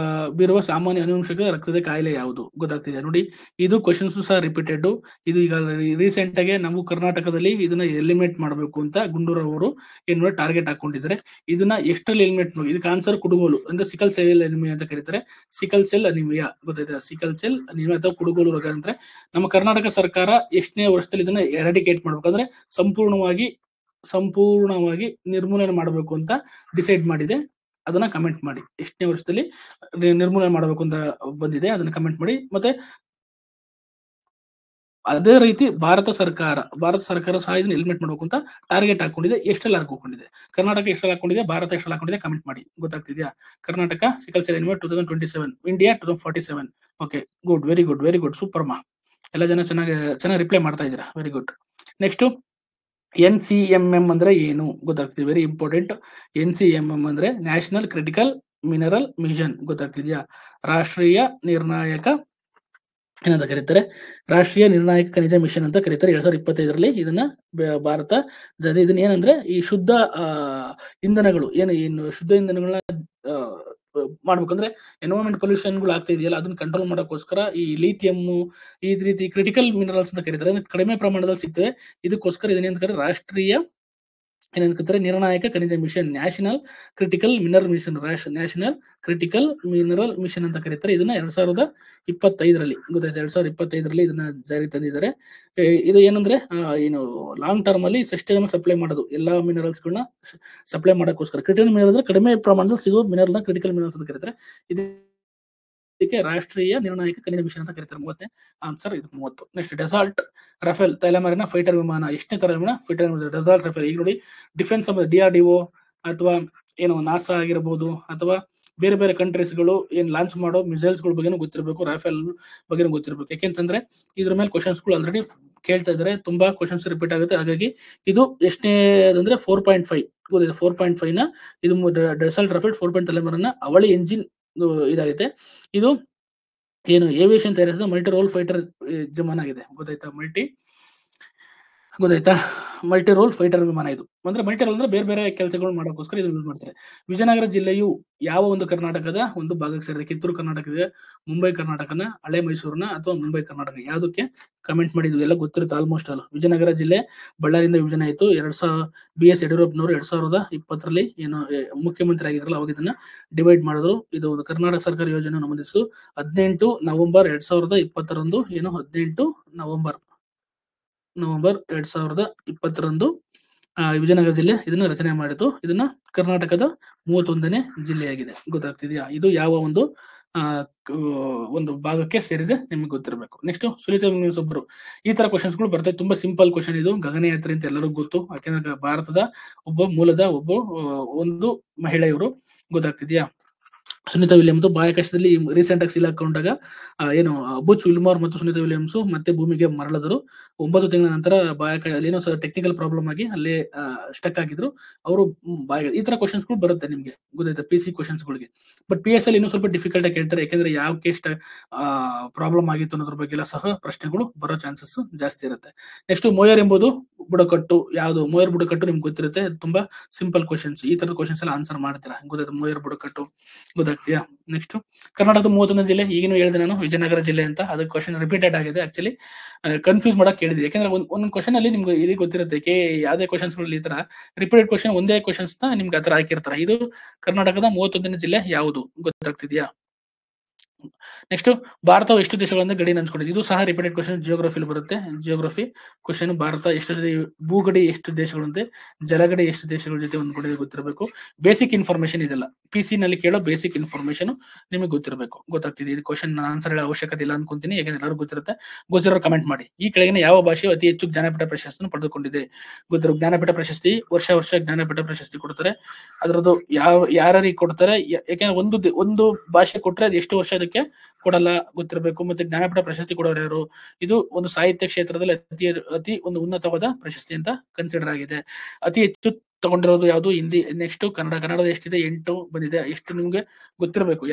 ಬೀರುವ ಸಾಮಾನ್ಯ ಅನುವಂಶಿಕ ರಕ್ತದ ಕಾಯಿಲೆ ಯಾವುದು? ಗೊತ್ತಾಗ್ತಿದೆ ನೋಡಿ. ಇದು ಕ್ವಶನ್ಸ್ ಸಹ ರಿಪೀಟೆಡ್. ಇದು ಈಗ ರೀಸೆಂಟ್ ಆಗಿ ನಾವು ಕರ್ನಾಟಕದಲ್ಲಿ ಇದನ್ನ ಎಲಿಮಿನೇಟ್ ಮಾಡಬೇಕು ಅಂತ ಗುಂಡೂರಾವ್ ಅವರು ಏನು ಟಾರ್ಗೆಟ್ ಹಾಕೊಂಡಿದ್ದಾರೆ. ಇದನ್ನ ಎಷ್ಟರಲ್ಲಿ ಎಲಿಮಿನೇಟ್ ಮಾಡಿ? ಇದಕ್ಕೆ ಆನ್ಸರ್ ಕುಡುಗೋಲು ಅಂದ್ರೆ ಸಿಕಲ್ ಸೆಲ್ ಅನಿಮಿಯಾ ಅಂತ ಕರೀತಾರೆ. ಸಿಕಲ್ ಸೆಲ್ ಅನಿಮಿಯಾ ಗೊತ್ತಾಯ್ತಾ? ಸಿಕಲ್ ಸೆಲ್ ಅನಿಮಿಯಾ ಅಥವಾ ಕುಡುಗೋಲು ರೋಗ ಅಂದ್ರೆ ನಮ್ಮ ಕರ್ನಾಟಕ ಸರ್ಕಾರ ಎಷ್ಟನೇ ವರ್ಷದಲ್ಲಿ ಇದನ್ನ ಎರಾಡಿಕೇಟ್ ಮಾಡ್ಬೇಕಂದ್ರೆ ಸಂಪೂರ್ಣವಾಗಿ ನಿರ್ಮೂಲನೆ ಮಾಡಬೇಕು ಅಂತ ಡಿಸೈಡ್ ಮಾಡಿದೆ. ಅದನ್ನ ಕಮೆಂಟ್ ಮಾಡಿ. ಎಷ್ಟನೇ ವರ್ಷದಲ್ಲಿ ನಿರ್ಮೂಲನೆ ಮಾಡಬೇಕು ಅಂತ ಬಂದಿದೆ ಅದನ್ನ ಕಮೆಂಟ್ ಮಾಡಿ. ಮತ್ತೆ ಅದೇ ರೀತಿ ಭಾರತ ಸರ್ಕಾರ ಸಹ ಇದನ್ನ ಎಲಿಮಿನೇಟ್ ಮಾಡಬೇಕು ಅಂತ ಟಾರ್ಗೆಟ್ ಹಾಕೊಂಡಿದೆ. ಎಷ್ಟೆಲ್ಲ ಹಾಕೊಂಡಿದೆ? ಕರ್ನಾಟಕ ಎಷ್ಟೆಲ್ಲ ಹಾಕೊಂಡಿದೆ? ಭಾರತ ಎಷ್ಟೆಲ್ಲ ಹಾಕೊಂಡಿದೆ? ಕಮೆಂಟ್ ಮಾಡಿ. ಗೊತ್ತಾಗ್ತಿದ್ಯಾ? Karnataka sickle cell anemia 2027, India 2047. Okay, good, very good, super ಮಾ. ಎಲ್ಲ ಜನ ಚೆನ್ನಾಗಿ ರಿಪ್ಲೈ ಮಾಡ್ತಾ ಇದ್ದೀರಾ. Very good. ನೆಕ್ಸ್ಟ್, NCMM ಅಂದ್ರೆ ಏನು? ಗೊತ್ತಾಗ್ತಿದೆ. Very important. NCMM ಅಂದ್ರೆ ನ್ಯಾಷನಲ್ ಕ್ರಿಟಿಕಲ್ ಮಿನರಲ್ ಮಿಷನ್. ಗೊತ್ತಾಗ್ತಿದ್ಯಾ? ರಾಷ್ಟ್ರೀಯ ನಿರ್ಣಾಯಕ ಏನಂತ ಕರೀತಾರೆ? ರಾಷ್ಟ್ರೀಯ ನಿರ್ಣಾಯಕ ಖನಿಜ ಮಿಷನ್ ಅಂತ ಕರೀತಾರೆ. 2025ರಲ್ಲಿ ಇದನ್ನ ಭಾರತ ಇದನ್ನ ಏನಂದ್ರೆ ಈ ಶುದ್ಧ ಇಂಧನಗಳು ಏನು ಶುದ್ಧ ಇಂಧನಗಳನ್ನ ಮಾಡ್ಬೇಕಂದ್ರೆ ಎನ್ವೈರನ್ಮೆಂಟ್ ಪೊಲ್ಯೂಷನ್ಗಳು ಆಗ್ತಾ ಇದೆಯಲ್ಲ ಅದನ್ನ ಕಂಟ್ರೋಲ್ ಮಾಡೋಕ್ಕೋಸ್ಕರ ಈ ಲಿಥಿಯಂ ಈ ರೀತಿ ಕ್ರಿಟಿಕಲ್ ಮಿನರಲ್ಸ್ ಅಂತ ಕರೀತಾರೆ. ಕಡಿಮೆ ಪ್ರಮಾಣದಲ್ಲಿ ಸಿಗ್ತವೆ. ಇದಕ್ಕೋಸ್ಕರ ಇದನ್ನ ಕರೀತಾರೆ ರಾಷ್ಟ್ರೀಯ ಏನಂತಾರೆ? ನಿರ್ಣಾಯಕ ಖನಿಜ mission, national critical mineral mission. National critical mineral mission ಅಂತ ಕರೀತಾರೆ. ಇದನ್ನ 2025ರಲ್ಲಿ ಗೊತ್ತಾಯ್ತು. 2025ರಲ್ಲಿ ಇದನ್ನ ಜಾರಿ ತಂದಿದ್ದಾರೆ. ಇದು ಏನಂದ್ರೆ ಏನು ಲಾಂಗ್ ಟರ್ಮ್ ಅಲ್ಲಿ ಸಸ್ಟೈನಬಲ್ ಸಪ್ಲೈ ಮಾಡೋದು. ಎಲ್ಲಾ ಮಿನರಲ್ಸ್ ಗಳನ್ನ ಸಪ್ಲೈ ಮಾಡೋಕ್ಕೋಸ್ಕರ. ಕ್ರಿಟಿಕಲ್ ಮಿನರಲ್ ಅಂದ್ರೆ ಕಡಿಮೆ ಪ್ರಮಾಣದಲ್ಲಿ ಸಿಗೋ ಮಿನರಲ್ ನ ಕ್ರಿಟಿಕಲ್ ಮಿನರಲ್ಸ್ ಅಂತ ಕರೀತಾರೆ. ಇದಕ್ಕೆ ರಾಷ್ಟ್ರೀಯ ನಿರ್ಣಾಯಕ ಖನಿಜ ಮಿಷನ್ ಅಂತ ಕರೀತಾರೆ. 30ನೇ ಆನ್ಸರ್ ಇದು 30. ನೆಕ್ಸ್ಟ್, ಡೆಸಾಲ್ಟ್ ರಫೇಲ್ ತೈಲಮಾರಿನ ಫೈಟರ್ ವಿಮಾನ. ಎಷ್ಟನೇ ತರ ವಿಮಾನ? ಫೈಟರ್ ವಿಮಾನ ಡೆಸಾಲ್ಟ್ ರಫೇಲ್. ಈಗ ನೋಡಿ ಡಿಫೆನ್ಸ್ DRDO ಅಥವಾ ಏನು ನಾಸಾ ಆಗಿರಬಹುದು ಅಥವಾ ಬೇರೆ ಬೇರೆ ಕಂಟ್ರೀಸ್ ಗಳು ಏನ್ ಲಾಂಚ್ ಮಾಡೋ ಮಿಸೈಲ್ಸ್ ಗಳ ಬಗ್ಗೆನೂ ಗೊತ್ತಿರಬೇಕು. ರಾಫೇಲ್ ಬಗ್ಗೆನೂ ಗೊತ್ತಿರಬೇಕು. ಯಾಕೆಂತಂದ್ರೆ ಇದ್ರ ಮೇಲೆ ಕ್ವಶನ್ಸ್ ಗಳು ಆಲ್ರೆಡಿ ಕೇಳ್ತಾ ಇದಾರೆ. ತುಂಬಾ ಕ್ವಶನ್ಸ್ ರಿಪೀಟ್ ಆಗುತ್ತೆ. ಹಾಗಾಗಿ ಇದು ಎಷ್ಟನೇ ಅಂದ್ರೆ 4.5 4.5 ನ ಇದು ಡೆಸಾಲ್ಟ್ ರಫೇಲ್ 4. ತಲೆಮಾರಿನ ಅವಳಿ ಎಂಜಿನ್ ಇದಾಗಿದೆ. ಇದು ಏನು ಏವಿಯೇಷನ್ ತಯಾರಿಸಿದ ಮಲ್ಟಿ ರೋಲ್ ಫೈಟರ್ ವಿಮಾನ ಆಗಿದೆ. ಗೊತ್ತಾಯ್ತಾ? ಮಲ್ಟಿ ರೋಲ್ ಫೈಟರ್ ವಿಮಾನ. ಇದು ಅಂದ್ರೆ ಮಲ್ಟಿ ರೋಲ್ ಅಂದ್ರೆ ಬೇರೆ ಬೇರೆ ಕೆಲಸಗಳು ಮಾಡೋಕ್ಕೋಸ್ಕರ ಇದು ಯೂಸ್ ಮಾಡ್ತಾರೆ. ವಿಜಯನಗರ ಜಿಲ್ಲೆಯು ಯಾವ ಒಂದು ಕರ್ನಾಟಕದ ಒಂದು ಭಾಗಕ್ಕೆ ಸೇರಿದೆ? ಕಿತ್ತೂರು ಕರ್ನಾಟಕದ, ಮುಂಬೈ ಕರ್ನಾಟಕನ, ಹಳೆ ಮೈಸೂರಿನ ಅಥವಾ ಮುಂಬೈ ಕರ್ನಾಟಕ? ಯಾವ್ದಕ್ಕೆ? ಕಮೆಂಟ್ ಮಾಡಿದ್ವಿ. ಎಲ್ಲ ಗೊತ್ತಿರುತ್ತೆ ಆಲ್ಮೋಸ್ಟ್ ಅಲ್ಲ. ವಿಜಯನಗರ ಜಿಲ್ಲೆ ಬಳ್ಳಾರಿಯಿಂದ ವಿಭಜನೆ ಆಯಿತು. BS ಯಡಿಯೂರಪ್ಪನವರು 2020ರಲ್ಲಿ ಏನು ಮುಖ್ಯಮಂತ್ರಿ ಆಗಿದ್ರಲ್ಲ ಅವಾಗ ಇದನ್ನ ಡಿವೈಡ್ ಮಾಡಿದ್ರು. ಇದು ಒಂದು ಕರ್ನಾಟಕ ಸರ್ಕಾರ ಯೋಜನೆ ನಮೂದಿಸಿತು 18 ನವೆಂಬರ್ 2020ರಂದು. ಏನು 18 ನವೆಂಬರ್ 2020ರಂದು ವಿಜಯನಗರ ಜಿಲ್ಲೆ ಇದನ್ನ ರಚನೆ ಮಾಡಿತು. ಇದನ್ನ ಕರ್ನಾಟಕದ 31ನೇ ಜಿಲ್ಲೆಯಾಗಿದೆ. ಗೊತ್ತಾಗ್ತಿದೆಯಾ? ಇದು ಯಾವ ಒಂದು ಆ, ಕ- ಒಂದು ಭಾಗಕ್ಕೆ ಸೇರಿದೆ ನಿಮ್ಗೆ ಗೊತ್ತಿರಬೇಕು. ನೆಕ್ಸ್ಟ್ ಸುನೀತಾ ವಿಲಿಯಮ್ಸ್ ಒಬ್ಬರು. ಈ ತರ ಕ್ವಶನ್ಸ್ಗಳು ಬರ್ತವೆ. ತುಂಬಾ ಸಿಂಪಲ್ ಕ್ವಶನ್ ಇದು. ಗಗನಯಾತ್ರಿ ಅಂತ ಎಲ್ಲರಿಗೂ ಗೊತ್ತು. ಯಾಕೆಂದ್ರೆ ಭಾರತದ ಮೂಲದ ಒಂದು ಮಹಿಳೆ ಇವರು. ಗೊತ್ತಾಗ್ತಿದೆಯಾ? ಸುನೀತಾ ವಿಲಿಯಮ್ಸ್ ಬಾಹ್ಯಾಕಾಶದಲ್ಲಿ ರೀಸೆಂಟ್ ಆಗಿ ಸಿಲುಕೊಂಡಾಗ ಏನು ಬುಚ್ ವಿಲ್ಮೋರ್ ಮತ್ತು ಸುನೀತಾ ವಿಲಿಯಮ್ಸ್ ಮತ್ತೆ ಭೂಮಿಗೆ ಮರಳಿದರು. 9 ತಿಂಗಳ ನಂತರ ಅಲ್ಲಿ ಏನೋ ಟೆಕ್ನಿಕಲ್ ಪ್ರಾಬ್ಲಮ್ ಆಗಿ ಅಲ್ಲೇ ಸ್ಟಕ್ ಆಗಿದ್ರು ಅವರು. ಈ ತರ ಕ್ವಶನ್ಸ್ ಗಳು ಬರುತ್ತೆ ನಿಮ್ಗೆ, ಗೊತ್ತಾಯ್ತಾ? PC ಕ್ವಶನ್ಸ್ ಗಳಿಗೆ. ಬಟ್ PS ಅಲ್ಲಿ ಇನ್ನೂ ಸ್ವಲ್ಪ ಡಿಫಿಕಲ್ಟ್ ಆಗಿ ಕೇಳ್ತಾರೆ. ಯಾಕಂದ್ರೆ ಯಾವ ಕೇಸ್ ಪ್ರಾಬ್ಲಮ್ ಆಗಿತ್ತು ಅನ್ನೋದ್ರ ಬಗ್ಗೆ ಎಲ್ಲ ಸಹ ಪ್ರಶ್ನೆಗಳು ಬರೋ ಚಾನ್ಸಸ್ ಜಾಸ್ತಿ ಇರುತ್ತೆ. ನೆಕ್ಸ್ಟ್ ಮೋಯರ್ ಎಂಬುದು ಬುಡಕಟ್ಟು. ಯಾವುದು ಮೋಯರ್ ಬುಡಕಟ್ಟು ನಿಮ್ಗೆ ಗೊತ್ತಿರುತ್ತೆ. ತುಂಬಾ ಸಿಂಪಲ್ ಕ್ವಶನ್ಸ್. ಈ ತರದ ಕ್ವಶನ್ಸ್ ಎಲ್ಲ ಆನ್ಸರ್ ಮಾಡ್ತೀರಾ. ಗೊತ್ತಾಯ್ತು? ಮೋಯರ್ ಬುಡಕಟ್ಟು ಗೊತ್ತಾಗ್ತೀಯಾ? ನೆಕ್ಸ್ಟ್ ಕರ್ನಾಟಕದ 31 ಜಿಲ್ಲೆ. ಈಗಿನ ಹೇಳಿದೆ ನಾನು ವಿಜಯನಗರ ಜಿಲ್ಲೆ ಅಂತ. ಅದು ಕ್ವಶನ್ ರಿಪೀಟೆಡ್ ಆಗಿದೆ. ಆಕ್ಚುಲಿ ಕನ್ಫ್ಯೂಸ್ ಮಾಡಕ್ ಕೇಳಿದ್ವಿ. ಯಾಕಂದ್ರೆ ಒಂದೊಂದು ಕ್ವಶನ್ ಅಲ್ಲಿ ನಿಮ್ಗೆ ಇದು ಗೊತ್ತಿರುತ್ತೆ. ಯಾವುದೇ ಕ್ವಶನ್ಸ್ ಗಳಲ್ಲಿ ಈ ತರ ರಿಪೀಟೆಡ್ ಕ್ವಶನ್ ಒಂದೇ ಕ್ವಶನ್ಸ್ ನ ನಿಮ್ಗೆ ಆತರ ಹಾಕಿರ್ತಾರೆ. ಇದು ಕರ್ನಾಟಕದ 31ನೇ ಜಿಲ್ಲೆ ಯಾವುದು? ಗೊತ್ತಾಗ್ತಿದ್ಯಾ? ನೆಕ್ಸ್ಟ್ ಭಾರತವು ಎಷ್ಟು ದೇಶಗಳಿಂದ ಗಡಿ ಹಂಚ್ಕೊಂಡಿದೆ? ಇದು ಸಹ ರಿಪೀಟೆಡ್ ಕ್ವಶನ್. ಜಿಯೋಗ್ರಫಿಲಿ ಬರುತ್ತೆ. Geography question. ಭಾರತ ಭೂಗಡಿ ಎಷ್ಟು ದೇಶಗಳಂತೆ, ಜಲಗಡಿ ಎಷ್ಟು ದೇಶಗಳ ಜೊತೆ ಹೊಂದ್ಕೊಂಡಿದೆ ಗೊತ್ತಿರಬೇಕು. ಬೇಸಿಕ್ ಇನ್ಫಾರ್ಮೇಶನ್ ಇದೆಲ್ಲ. PC ನಲ್ಲಿ ಕೇಳೋ ಬೇಸಿಕ್ ಇನ್ಫಾರ್ಮೇಶನ್ ನಿಮಗೆ ಗೊತ್ತಿರಬೇಕು. ಗೊತ್ತಾಗ್ತಿದೆ? ಇದು ಕ್ವಶನ್ ಆನ್ಸರ್ ಹೇಳೋ ಅವಶ್ಯಕತೆ ಇಲ್ಲ ಅನ್ಕೊಂತೀನಿ. ಯಾಕಂದ್ರೆ ಎಲ್ಲರೂ ಗೊತ್ತಿರುತ್ತೆ. ಗೊತ್ತಿರೋ ಕಮೆಂಟ್ ಮಾಡಿ. ಈ ಕೆಳಗಿನ ಯಾವ ಭಾಷೆಯು ಅತಿ ಹೆಚ್ಚು ಜ್ಞಾನಪೀಠ ಪ್ರಶಸ್ತಿಯನ್ನು ಪಡೆದುಕೊಂಡಿದೆ? ಗೊತ್ತಿರೋ ಜ್ಞಾನಪೀಠ ಪ್ರಶಸ್ತಿ ವರ್ಷ ಜ್ಞಾನಪೀಠ ಪ್ರಶಸ್ತಿ ಕೊಡ್ತಾರೆ. ಅದರದ್ದು ಯಾರಿಗೆ ಕೊಡ್ತಾರೆ? ಯಾಕಂದ್ರೆ ಒಂದು ಭಾಷೆ ಕೊಟ್ರೆ ಅದು ಎಷ್ಟು ವರ್ಷ ಅದಕ್ಕೆ ಕೊಡಲ್ಲ ಗೊತ್ತಿರಬೇಕು. ಮತ್ತೆ ಜ್ಞಾನಪೀಠ ಪ್ರಶಸ್ತಿ ಕೊಡೋರು ಯಾರು? ಇದು ಒಂದು ಸಾಹಿತ್ಯ ಕ್ಷೇತ್ರದಲ್ಲಿ ಅತಿ ಒಂದು ಉನ್ನತವಾದ ಪ್ರಶಸ್ತಿ ಅಂತ ಕನ್ಸಿಡರ್ ಆಗಿದೆ. ಅತಿ ಹೆಚ್ಚು ತಗೊಂಡಿರೋದು ಯಾವುದು? ಹಿಂದಿ. ನೆಕ್ಸ್ಟ್ ಕನ್ನಡದ ಎಷ್ಟಿದೆ? 8 ಬಂದಿದೆ. ಎಷ್ಟು ನಿಮ್ಗೆ ಗೊತ್ತಿರಬೇಕು.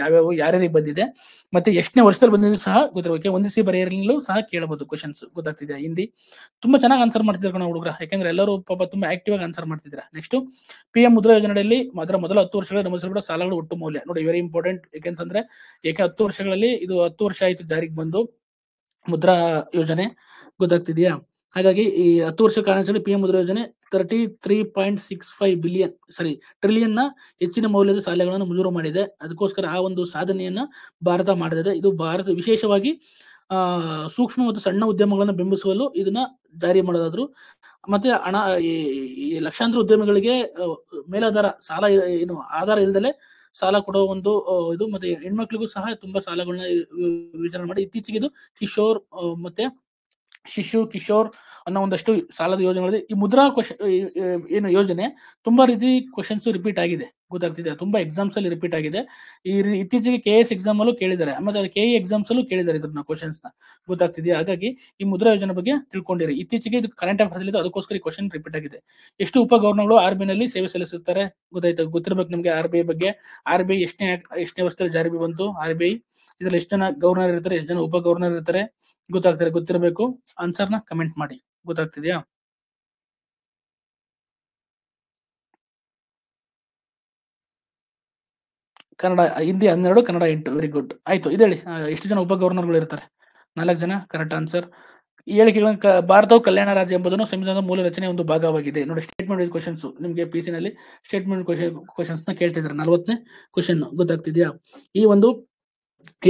ಯಾರ್ಯಾರಿಗೆ ಬಂದಿದೆ ಮತ್ತೆ ಎಷ್ಟನೇ ವರ್ಷದಲ್ಲಿ ಬಂದಿದೆ ಸಹ ಗೊತ್ತಿರಬೇಕು. ಒಂದಿಸಿ ಬರೆಯಲು ಸಹ ಕೇಳಬಹುದು ಕ್ವಶನ್ಸ್. ಗೊತ್ತಾಗ್ತಿದೆ? ಹಿಂದಿ ತುಂಬಾ ಚೆನ್ನಾಗಿ ಆನ್ಸರ್ ಮಾಡ್ತಿದ್ರು ಕಣ ಹುಡುಗರ. ಯಾಕಂದ್ರೆ ಎಲ್ಲರೂ ಪಾಪ ತುಂಬಾ ಆಕ್ಟಿವ್ ಆಗಿ ಆನ್ಸರ್ ಮಾಡ್ತಿದ್ರ. ನೆಕ್ಸ್ಟ್ PM ಮುದ್ರಾ ಯೋಜನೆಯಲ್ಲಿ ಅದರ ಮೊದಲ 10 ವರ್ಷಗಳಲ್ಲಿ ನಮೂದಿಸಲ್ಪಟ್ಟ ಸಾಲಗಳ ಒಟ್ಟು ಮೌಲ್ಯ ನೋಡಿ. Very important. ಯಾಕಂತಂದ್ರೆ 10 ವರ್ಷಗಳಲ್ಲಿ ಇದು 10 ವರ್ಷ ಆಯ್ತು ಜಾರಿಗೆ ಬಂದು ಮುದ್ರಾ ಯೋಜನೆ. ಗೊತ್ತಾಗ್ತಿದೆಯಾ? ಹಾಗಾಗಿ ಈ 10 ವರ್ಷ ಕಾಲಾವಧಿಯಲ್ಲಿ PM ಮುದ್ರಾ ಯೋಜನೆ 33.65 ಬಿಲಿಯನ್ ಟ್ರಿಲಿಯನ್ ನ ಹೆಚ್ಚಿನ ಮೌಲ್ಯದ ಸಾಲಗಳನ್ನು ಮಂಜೂರು ಮಾಡಿದೆ. ಅದಕ್ಕೋಸ್ಕರ ಆ ಒಂದು ಸಾಧನೆಯನ್ನ ಭಾರತ ಮಾಡಿದೆ. ಇದು ಭಾರತ ವಿಶೇಷವಾಗಿ ಸೂಕ್ಷ್ಮ ಮತ್ತು ಸಣ್ಣ ಉದ್ಯಮಗಳನ್ನು ಬೆಂಬಲಿಸಲು ಇದನ್ನ ಜಾರಿ ಮಾಡೋದಾದ್ರು. ಮತ್ತೆ ಈ ಲಕ್ಷಾಂತರ ಉದ್ಯಮಿಗಳಿಗೆ ಮೇಲಾಧಾರ ಸಾಲ ಏನು ಆಧಾರ ಇಲ್ದಲೆ ಸಾಲ ಕೊಡೋ ಒಂದು ಇದು. ಮತ್ತೆ ಹೆಣ್ಮಕ್ಳಿಗೂ ಸಹ ತುಂಬಾ ಸಾಲಗಳನ್ನ ವಿತರಣೆ ಮಾಡಿ ಇತ್ತೀಚೆಗೆ ಇದು ಮತ್ತೆ ಕಿಶೋರ್ ಅನ್ನೋ ಒಂದಷ್ಟು ಸಾಲದ ಯೋಜನೆಗಳಿದೆ. ಈ ಮುದ್ರಾ ಏನು ಯೋಜನೆ ತುಂಬಾ ರೀತಿ ಕ್ವಶನ್ಸ್ ರಿಪೀಟ್ ಆಗಿದೆ. ಗೊತ್ತಾಗ್ತಿದೆ? ತುಂಬಾ ಎಕ್ಸಾಮ್ಸ್ ಅಲ್ಲಿ ರಿಪೀಟ್ ಆಗಿದೆ. ಇತ್ತೀಚೆಗೆ KS ಎಕ್ಸಾಮ್ ಅಲ್ಲೂ ಕೇಳಿದ್ದಾರೆ. ಮತ್ತೆ KE ಎಕ್ಸಾಮ್ಸ್ ಅಲ್ಲೂ ಕೇಳಿದ್ದಾರೆ ಇದನ್ನ ಕ್ವಶನ್ಸ್ ನ. ಗೊತ್ತಾಗ್ತಿದೆಯಾ? ಹಾಗಾಗಿ ಈ ಮುದ್ರಾ ಯೋಜನೆ ಬಗ್ಗೆ ತಿಳ್ಕೊಂಡಿರಿ. ಇತ್ತೀಚೆಗೆ ಇದು ಕರೆಂಟ್ ಅಫೇರ್ಸ್ ಅಲ್ಲಿ ಅದಕ್ಕೋಸ್ಕರ ಈ ಕ್ವಶನ್ ರಿಪೀಟ್ ಆಗಿದೆ. ಎಷ್ಟು ಉಪ ಗವರ್ನರ್ಗಳು RBI ನಲ್ಲಿ ಸೇವೆ ಸಲ್ಲಿಸುತ್ತಾರೆ? ಗೊತ್ತಿರಬೇಕು ನಿಮ್ಗೆ RBI ಬಗ್ಗೆ. RBI ಎಷ್ಟನೇ ವರ್ಷದಲ್ಲಿ ಜಾರಿಗೆ ಬಂತು? RBI ಇದ್ರಲ್ಲಿ ಎಷ್ಟು ಜನ ಗವರ್ನರ್ ಇರ್ತಾರೆ, ಎಷ್ಟು ಜನ ಉಪ ಗವರ್ನರ್ ಇರ್ತಾರೆ? ಗೊತ್ತಿರಬೇಕು. ಆನ್ಸರ್ ನ ಕಮೆಂಟ್ ಮಾಡಿ. ಗೊತ್ತಾಗ್ತಿದ್ಯಾ? ಕನ್ನಡ ಹಿಂದಿ 12, ಕನ್ನಡ 8. Very good. ಆಯ್ತು. ಇದೇಳಿ ಎಷ್ಟು ಜನ ಉಪ ಗವರ್ನರ್ಗಳು ಇರ್ತಾರೆ? 4 ಜನ. Correct answer. ಹೇಳಿಕೆಗಳ ಭಾರತವು ಕಲ್ಯಾಣ ರಾಜ್ಯ ಎಂಬುದನ್ನು ಸಂವಿಧಾನದ ಮೂಲ ರಚನೆ ಒಂದು ಭಾಗವಾಗಿದೆ. ನೋಡಿ, ಸ್ಟೇಟ್ಮೆಂಟ್ ಕ್ವಶನ್ಸ್ ನಿಮಗೆ PC ನಲ್ಲಿ ಸ್ಟೇಟ್ಮೆಂಟ್ ಕ್ವಶನ್ಸ್ ನ ಕೇಳ್ತಿದ್ದಾರೆ. 40ನೇ ಕ್ವಶನ್. ಗೊತ್ತಾಗ್ತಿದ್ಯಾ? ಈ ಒಂದು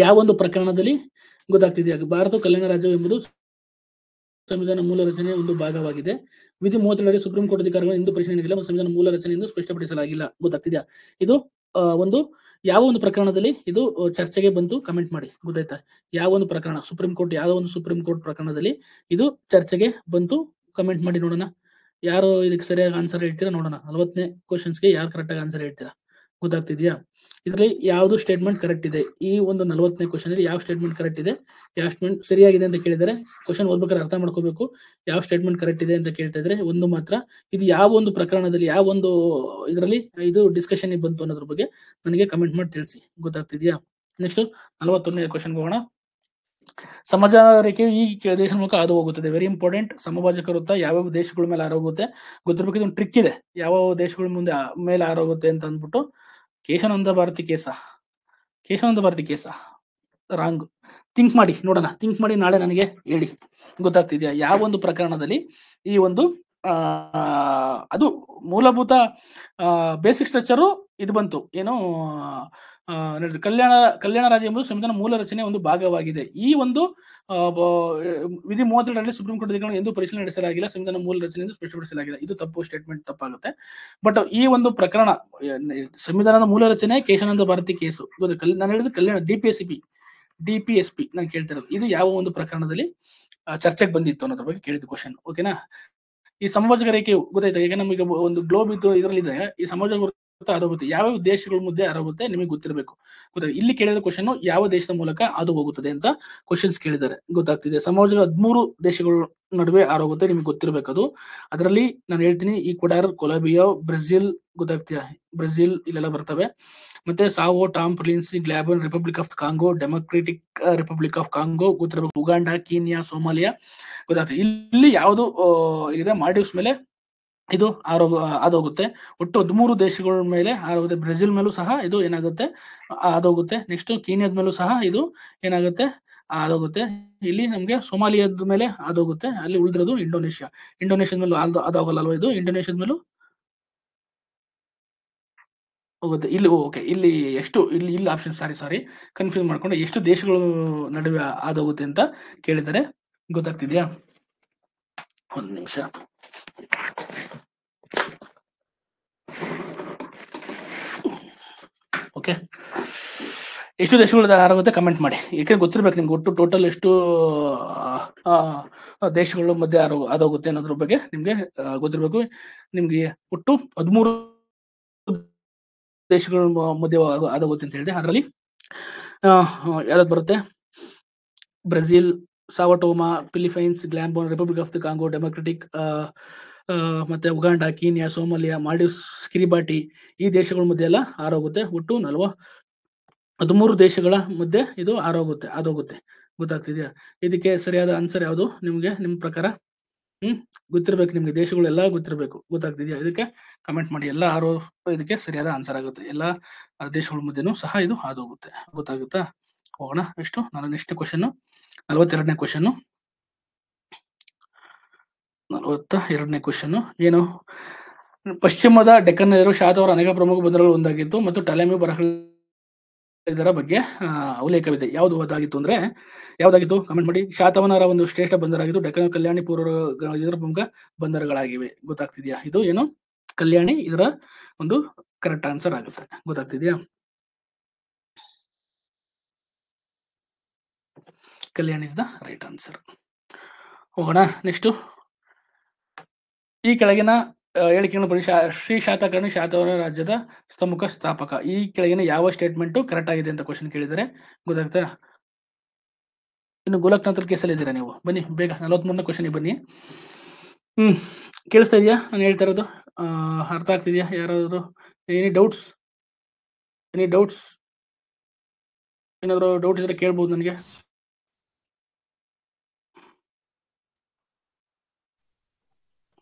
ಯಾವ ಒಂದು ಪ್ರಕರಣದಲ್ಲಿ ಗೊತ್ತಾಗ್ತಿದ್ಯಾ? ಭಾರತವು ಕಲ್ಯಾಣ ರಾಜ್ಯ ಎಂಬುದು ಸಂವಿಧಾನ ಮೂಲ ರಚನೆಯ ಒಂದು ಭಾಗವಾಗಿದೆ. ವಿಧಿ 32 ಸುಪ್ರೀಂ ಕೋರ್ಟ್ ಅಧಿಕಾರಿಗಳು ಎಂದು ಪರಿಶೀಲನೆಗಿಲ್ಲ ಮತ್ತು ಸಂವಿಧಾನ ಮೂಲ ರಚನೆ ಎಂದು ಸ್ಪಷ್ಟಪಡಿಸಲಾಗಿಲ್ಲ. ಗೊತ್ತಾಗ್ತಿದ್ಯಾ? ಇದು ಒಂದು ಯಾವ ಒಂದು ಪ್ರಕರಣದಲ್ಲಿ ಇದು ಚರ್ಚೆಗೆ ಬಂತು? ಕಮೆಂಟ್ ಮಾಡಿ. ಗೊತ್ತಾಯ್ತಾ? ಯಾವ ಒಂದು ಪ್ರಕರಣ ಸುಪ್ರೀಂ ಕೋರ್ಟ್ ಪ್ರಕರಣದಲ್ಲಿ ಇದು ಚರ್ಚೆಗೆ ಬಂತು? ಕಮೆಂಟ್ ಮಾಡಿ ನೋಡೋಣ. ಯಾರು ಇದಕ್ಕೆ ಸರಿಯಾಗಿ ಆನ್ಸರ್ ಹೇಳ್ತೀರಾ ನೋಡೋಣ. 40ನೇ ಕ್ವಶನ್ಸ್ಗೆ ಯಾರು ಕರೆಕ್ಟ್ ಆಗಿ ಆನ್ಸರ್ ಹೇಳ್ತೀರಾ? ಗೊತ್ತಾಗ್ತಿದ್ಯಾ? ಇದರಲ್ಲಿ ಯಾವ್ದು ಸ್ಟೇಟ್ಮೆಂಟ್ ಕರೆಕ್ಟ್ ಇದೆ? ಈ ಒಂದು 40ನೇ ಕ್ವಶನ್ ಅಲ್ಲಿ ಯಾವ ಸ್ಟೇಟ್ಮೆಂಟ್ ಕರೆಕ್ಟ್ ಇದೆ, ಯಾವ ಸ್ಟೇಟ್ಮೆಂಟ್ ಸರಿಯಾಗಿದೆ ಅಂತ ಕೇಳಿದರೆ ಕ್ವಶನ್ ಓದ್ಬೇಕಾದ್ರೆ ಅರ್ಥ ಮಾಡ್ಕೋಬೇಕು. ಯಾವ ಸ್ಟೇಟ್ಮೆಂಟ್ ಕರೆಕ್ಟ್ ಇದೆ ಅಂತ ಕೇಳ್ತಾ ಇದ್ರೆ ಒಂದು ಮಾತ್ರ ಇದು ಯಾವ ಒಂದು ಪ್ರಕರಣದಲ್ಲಿ ಯಾವ ಒಂದು ಇದರಲ್ಲಿ ಇದು ಡಿಸ್ಕಷನ್ ಬಂತು ಅನ್ನೋದ್ರ ಬಗ್ಗೆ ನನಗೆ ಕಮೆಂಟ್ ಮಾಡಿ ತಿಳಿಸಿ. ಗೊತ್ತಾಗ್ತಿದ್ಯಾ? ನೆಕ್ಸ್ಟ್ 41ನೇ ಕ್ವಶನ್ ಹೋಗೋಣ. ಸಮಾಜ ರೇಖೆಯು ಈ ದೇಶದ ಮೂಲಕ ಹಾದು ಹೋಗುತ್ತದೆ. Very important. ಸಮಭಾಜಕ ವೃತ್ತ ಯಾವ್ಯಾವ ದೇಶಗಳ ಮೇಲೆ ಹಾರೋಗುತ್ತೆ ಗೊತ್ತಿರಬೇಕು. ಇದೊಂದು ಟ್ರಿಕ್ ಇದೆ. ಯಾವ ದೇಶಗಳ ಮೇಲೆ ಹಾರೋಗುತ್ತೆ ಅಂತ ಅಂದ್ಬಿಟ್ಟು. ಕೇಶಾನಂದ ಭಾರತಿ ಕೇಸ ರಾಂಗ್. ಥಿಂಕ್ ಮಾಡಿ ನೋಡೋಣ. ಥಿಂಕ್ ಮಾಡಿ ನಾಳೆ ನನಗೆ ಹೇಳಿ. ಗೊತ್ತಾಗ್ತಿದ್ಯಾ? ಯಾವ ಒಂದು ಪ್ರಕರಣದಲ್ಲಿ ಈ ಒಂದು ಅದು ಮೂಲಭೂತ ಬೇಸಿಕ್ ಸ್ಟ್ರಕ್ಚರು ಇದು ಬಂತು. ಏನು ನೋಡ್ರಿ ಕಲ್ಯಾಣ ರಾಜ್ಯ ಎಂಬುದು ಸಂವಿಧಾನ ಮೂಲ ರಚನೆಯ ಒಂದು ಭಾಗವಾಗಿದೆ. ಈ ಒಂದು ವಿಧಿ 32ರಲ್ಲಿ ಸುಪ್ರೀಂ ಕೋರ್ಟ್ ಅಧಿಕಾರಿಗಳನ್ನು ಎಂದೂ ಪರಿಶೀಲನೆ ನಡೆಸಲಾಗಿಲ್ಲ. ಸಂವಿಧಾನ ಮೂಲ ರಚನೆ ಎಂದು ಸ್ಪಷ್ಟಪಡಿಸಲಾಗಿದೆ. ಇದು ತಪ್ಪು ಸ್ಟೇಟ್ಮೆಂಟ್, ತಪ್ಪಾಗುತ್ತೆ. ಬಟ್ ಈ ಒಂದು ಪ್ರಕರಣ ಸಂವಿಧಾನದ ಮೂಲ ರಚನೆ ಕೇಶಾನಂದ ಭಾರತಿ ಕೇಸು, ನಾನು ಹೇಳಿದ ಕಲ್ಯಾಣ DPSP ನಾನು ಕೇಳ್ತಿರೋದು, ಇದು ಯಾವ ಒಂದು ಪ್ರಕರಣದಲ್ಲಿ ಚರ್ಚೆಗೆ ಬಂದಿತ್ತು ಅನ್ನೋದ್ರ ಬಗ್ಗೆ ಕೇಳಿದ ಕ್ವಶನ್. ಓಕೆನಾ? ಈ ಸಮಭಾಜಕ ರೇಖೆ ಗೊತ್ತಾಯ್ತಾ? ಈಗ ನಮಗೆ ಒಂದು ಗ್ಲೋಬ್ ಇತ್ತು, ಇದರಲ್ಲಿದೆ ಈ ಸಮಭಾಜಕ ವೃತ್ತ ಹಾದು ಯಾವ ದೇಶಗಳ ಮಧ್ಯೆ ಹಾರೋಗುತ್ತೆ ನಿಮಗೆ ಗೊತ್ತಿರಬೇಕು. ಗೊತ್ತಾಗ ಇಲ್ಲಿ ಕೇಳಿದ ಕ್ವಶನ್ ಯಾವ ದೇಶದ ಮೂಲಕ ಅದು ಹೋಗುತ್ತದೆ ಅಂತ ಕ್ವಶನ್ಸ್ ಕೇಳಿದ್ದಾರೆ. ಗೊತ್ತಾಗ್ತಿದೆ? ಸಮಭಾಜಕ 13 ದೇಶಗಳ ನಡುವೆ ಹಾರೋಗುತ್ತೆ, ನಿಮ್ಗೆ ಗೊತ್ತಿರಬೇಕು ಅದು. ಅದರಲ್ಲಿ ನಾನು ಹೇಳ್ತೀನಿ, ಈಕ್ವಡಾರ್, ಕೊಲಂಬಿಯಾ, ಬ್ರೆಜಿಲ್, ಗೊತ್ತಾಗ್ತೀಯಾ? ಬ್ರೆಜಿಲ್ ಇಲ್ಲೆಲ್ಲ ಬರ್ತವೆ. ಮತ್ತೆ Sao Tome, Principe, Gabon, republic of Congo, democratic republic of Congo, ಗೊತ್ತಿರಬೇಕು. ಉಗಾಂಡ, ಕೀನ್ಯಾ, ಸೋಮಾಲಿಯಾ, ಗೊತ್ತಾಗ್ತದೆ. ಇಲ್ಲಿ ಯಾವುದು ಇದೆ ಮಾಲ್ಡೀವ್ಸ್ ಮೇಲೆ ಇದು ಹಾದೋಗುತ್ತೆ. ಒಟ್ಟು 13 ದೇಶಗಳ ಮೇಲೆ ಹಾರೋಗುತ್ತೆ. ಬ್ರೆಜಿಲ್ ಮೇಲೂ ಸಹ ಇದು ಏನಾಗುತ್ತೆ ಹಾದೋಗುತ್ತೆ. ನೆಕ್ಸ್ಟ್ ಕೀನ್ಯಾದ ಮೇಲೂ ಸಹ ಇದು ಏನಾಗುತ್ತೆ ಹಾದೋಗುತ್ತೆ. ಇಲ್ಲಿ ನಮ್ಗೆ ಸೋಮಾಲಿಯಾದ ಮೇಲೆ ಹಾದೋಗುತ್ತೆ. ಅಲ್ಲಿ ಉಳಿದಿರೋದು ಇಂಡೋನೇಷ್ಯಾದ ಮೇಲೂ ಹಾದೋಗಲ್ಲ ಅಲ್ವಾ? ಇದು ಇಂಡೋನೇಷ್ಯಾದ ಮೇಲೂ ಹೋಗುತ್ತೆ. ಇಲ್ಲಿ ಓಕೆ, ಇಲ್ಲಿ ಎಷ್ಟು ಇಲ್ಲಿ ಆಪ್ಷನ್ ಸಾರಿ ಕನ್ಫ್ಯೂಸ್ ಮಾಡ್ಕೊಂಡು ಎಷ್ಟು ದೇಶಗಳು ನಡುವೆ ಹಾದೋಗುತ್ತೆ ಅಂತ ಕೇಳಿದ್ದಾರೆ. ಗೊತ್ತಾಗ್ತಿದ್ಯಾ? ಒಂದು ನಿಮಿಷ. ಓಕೆ, ಎಷ್ಟು ದೇಶಗಳು ಹಾರೋಗುತ್ತೆ ಕಮೆಂಟ್ ಮಾಡಿ. ಯಾಕಂದ್ರೆ ಗೊತ್ತಿರ್ಬೇಕು ನಿಮ್ಗೆ ಒಟ್ಟು ಟೋಟಲ್ ಎಷ್ಟು ದೇಶಗಳ ಮಧ್ಯೆ ಹಾದೋಗುತ್ತೆ ಅನ್ನೋದ್ರ ಬಗ್ಗೆ ನಿಮ್ಗೆ ಗೊತ್ತಿರ್ಬೇಕು. ನಿಮ್ಗೆ ಒಟ್ಟು 13 ದೇಶಗಳ ಮಧ್ಯೆ ಹಾದೋಗುತ್ತೆ ಅಂತ ಹೇಳಿದೆ. ಅದರಲ್ಲಿ ಯಾವ್ದು ಬರುತ್ತೆ? Brazil, Sao Tome, Philippines, Gabon, republic of the Congo, democratic ಮತ್ತೆ Uganda, Kenya, Somalia, Maldives, Kiribati, ಈ ದೇಶಗಳ ಮಧ್ಯೆ ಎಲ್ಲ ಹಾರೋಗುತ್ತೆ. ಒಟ್ಟು 13 ದೇಶಗಳ ಮಧ್ಯೆ ಇದು ಹಾದೋಗುತ್ತೆ. ಗೊತ್ತಾಗ್ತಿದ್ಯಾ? ಇದಕ್ಕೆ ಸರಿಯಾದ ಆನ್ಸರ್ ಯಾವುದು ನಿಮ್ಗೆ, ನಿಮ್ ಪ್ರಕಾರ? ಗೊತ್ತಿರ್ಬೇಕು ನಿಮ್ಗೆ, ದೇಶಗಳೆಲ್ಲ ಗೊತ್ತಿರ್ಬೇಕು. ಗೊತ್ತಾಗ್ತಿದ್ಯಾ? ಇದಕ್ಕೆ ಕಮೆಂಟ್ ಮಾಡಿ. ಎಲ್ಲ ಇದಕ್ಕೆ ಸರಿಯಾದ ಆನ್ಸರ್ ಆಗುತ್ತೆ. ಎಲ್ಲ ದೇಶಗಳ ಮಧ್ಯೆನೂ ಸಹ ಇದು ಹಾದೋಗುತ್ತೆ. ಗೊತ್ತಾಗುತ್ತಾ? ಹೋಗೋಣ. ಎಷ್ಟು? ನೆಕ್ಸ್ಟ್ ಕ್ವಶನ್ 42ನೇ ಕ್ವಶನ್. 42ನೇ ಕ್ವಶನ್ ಏನು? ಪಶ್ಚಿಮದ ಡೆಕ್ಕನ್ನಲ್ಲಿರುವ ಶಾತವರ ಅನೇಕ ಪ್ರಮುಖ ಬಂದರುಗಳು ಒಂದಾಗಿತ್ತು ಮತ್ತು ಟಲೆಮಿ ಬರಹಗಳ ಇದರ ಬಗ್ಗೆ ಉಲ್ಲೇಖವಿದೆ. ಯಾವುದು ಅದಾಗಿತ್ತು ಅಂದ್ರೆ ಯಾವ್ದಾಗಿತ್ತು? ಕಮೆಂಟ್ ಮಾಡಿ. ಶಾತವನರ ಒಂದು ಶ್ರೇಷ್ಠ ಬಂದರಾಗಿದ್ದು ಡೆಕ್ಕನ್, ಕಲ್ಯಾಣಿ, ಪೂರ್ವ ಇದರ ಪ್ರಮುಖ ಬಂದರುಗಳಾಗಿವೆ. ಗೊತ್ತಾಗ್ತಿದ್ಯಾ? ಇದು ಏನು? ಕಲ್ಯಾಣಿ ಇದರ ಒಂದು ಕರೆಕ್ಟ್ ಆನ್ಸರ್ ಆಗುತ್ತೆ. ಗೊತ್ತಾಗ್ತಿದ್ಯಾ? ಕಲ್ಯಾಣಿ ಇಸ್ ದ ರೈಟ್ ಆನ್ಸರ್. ಹೋಗೋಣ. ನೆಕ್ಸ್ಟ್, ಈ ಕೆಳಗಿನ ಹೇಳಿಕೆಗಳನ್ನು ಬರೀ ಶ್ರೀ ಶಾತಕರ್ಣಿ ಶಾತವನ ರಾಜ್ಯದ ಪ್ರಮುಖ ಸ್ಥಾಪಕ. ಈ ಕೆಳಗಿನ ಯಾವ ಸ್ಟೇಟ್ಮೆಂಟ್ ಕರೆಕ್ಟ್ ಆಗಿದೆ ಅಂತ ಕ್ವಶನ್ ಕೇಳಿದರೆ. ಗೊತ್ತಾಗ್ತಾ? ಇನ್ನು ಗೋಲಕ್ನಾಥ್ ಕೇಸಲ್ಲಿ ಇದ್ದೀರಾ ನೀವು? ಬನ್ನಿ ಬೇಗ 43ನೇ ಕ್ವಶನ್ಗೆ ಬನ್ನಿ. ಕೇಳಿಸ್ತಾ ಇದೆಯಾ ನಾನು ಹೇಳ್ತಾ ಇರೋದು? ಅರ್ಥ ಆಗ್ತಿದ್ಯಾ? ಯಾರಾದ್ರು ಎನಿ ಡೌಟ್ಸ್ ಏನಾದ್ರು ಡೌಟ್ ಇದ್ರೆ ಕೇಳ್ಬೋದು ನನಗೆ.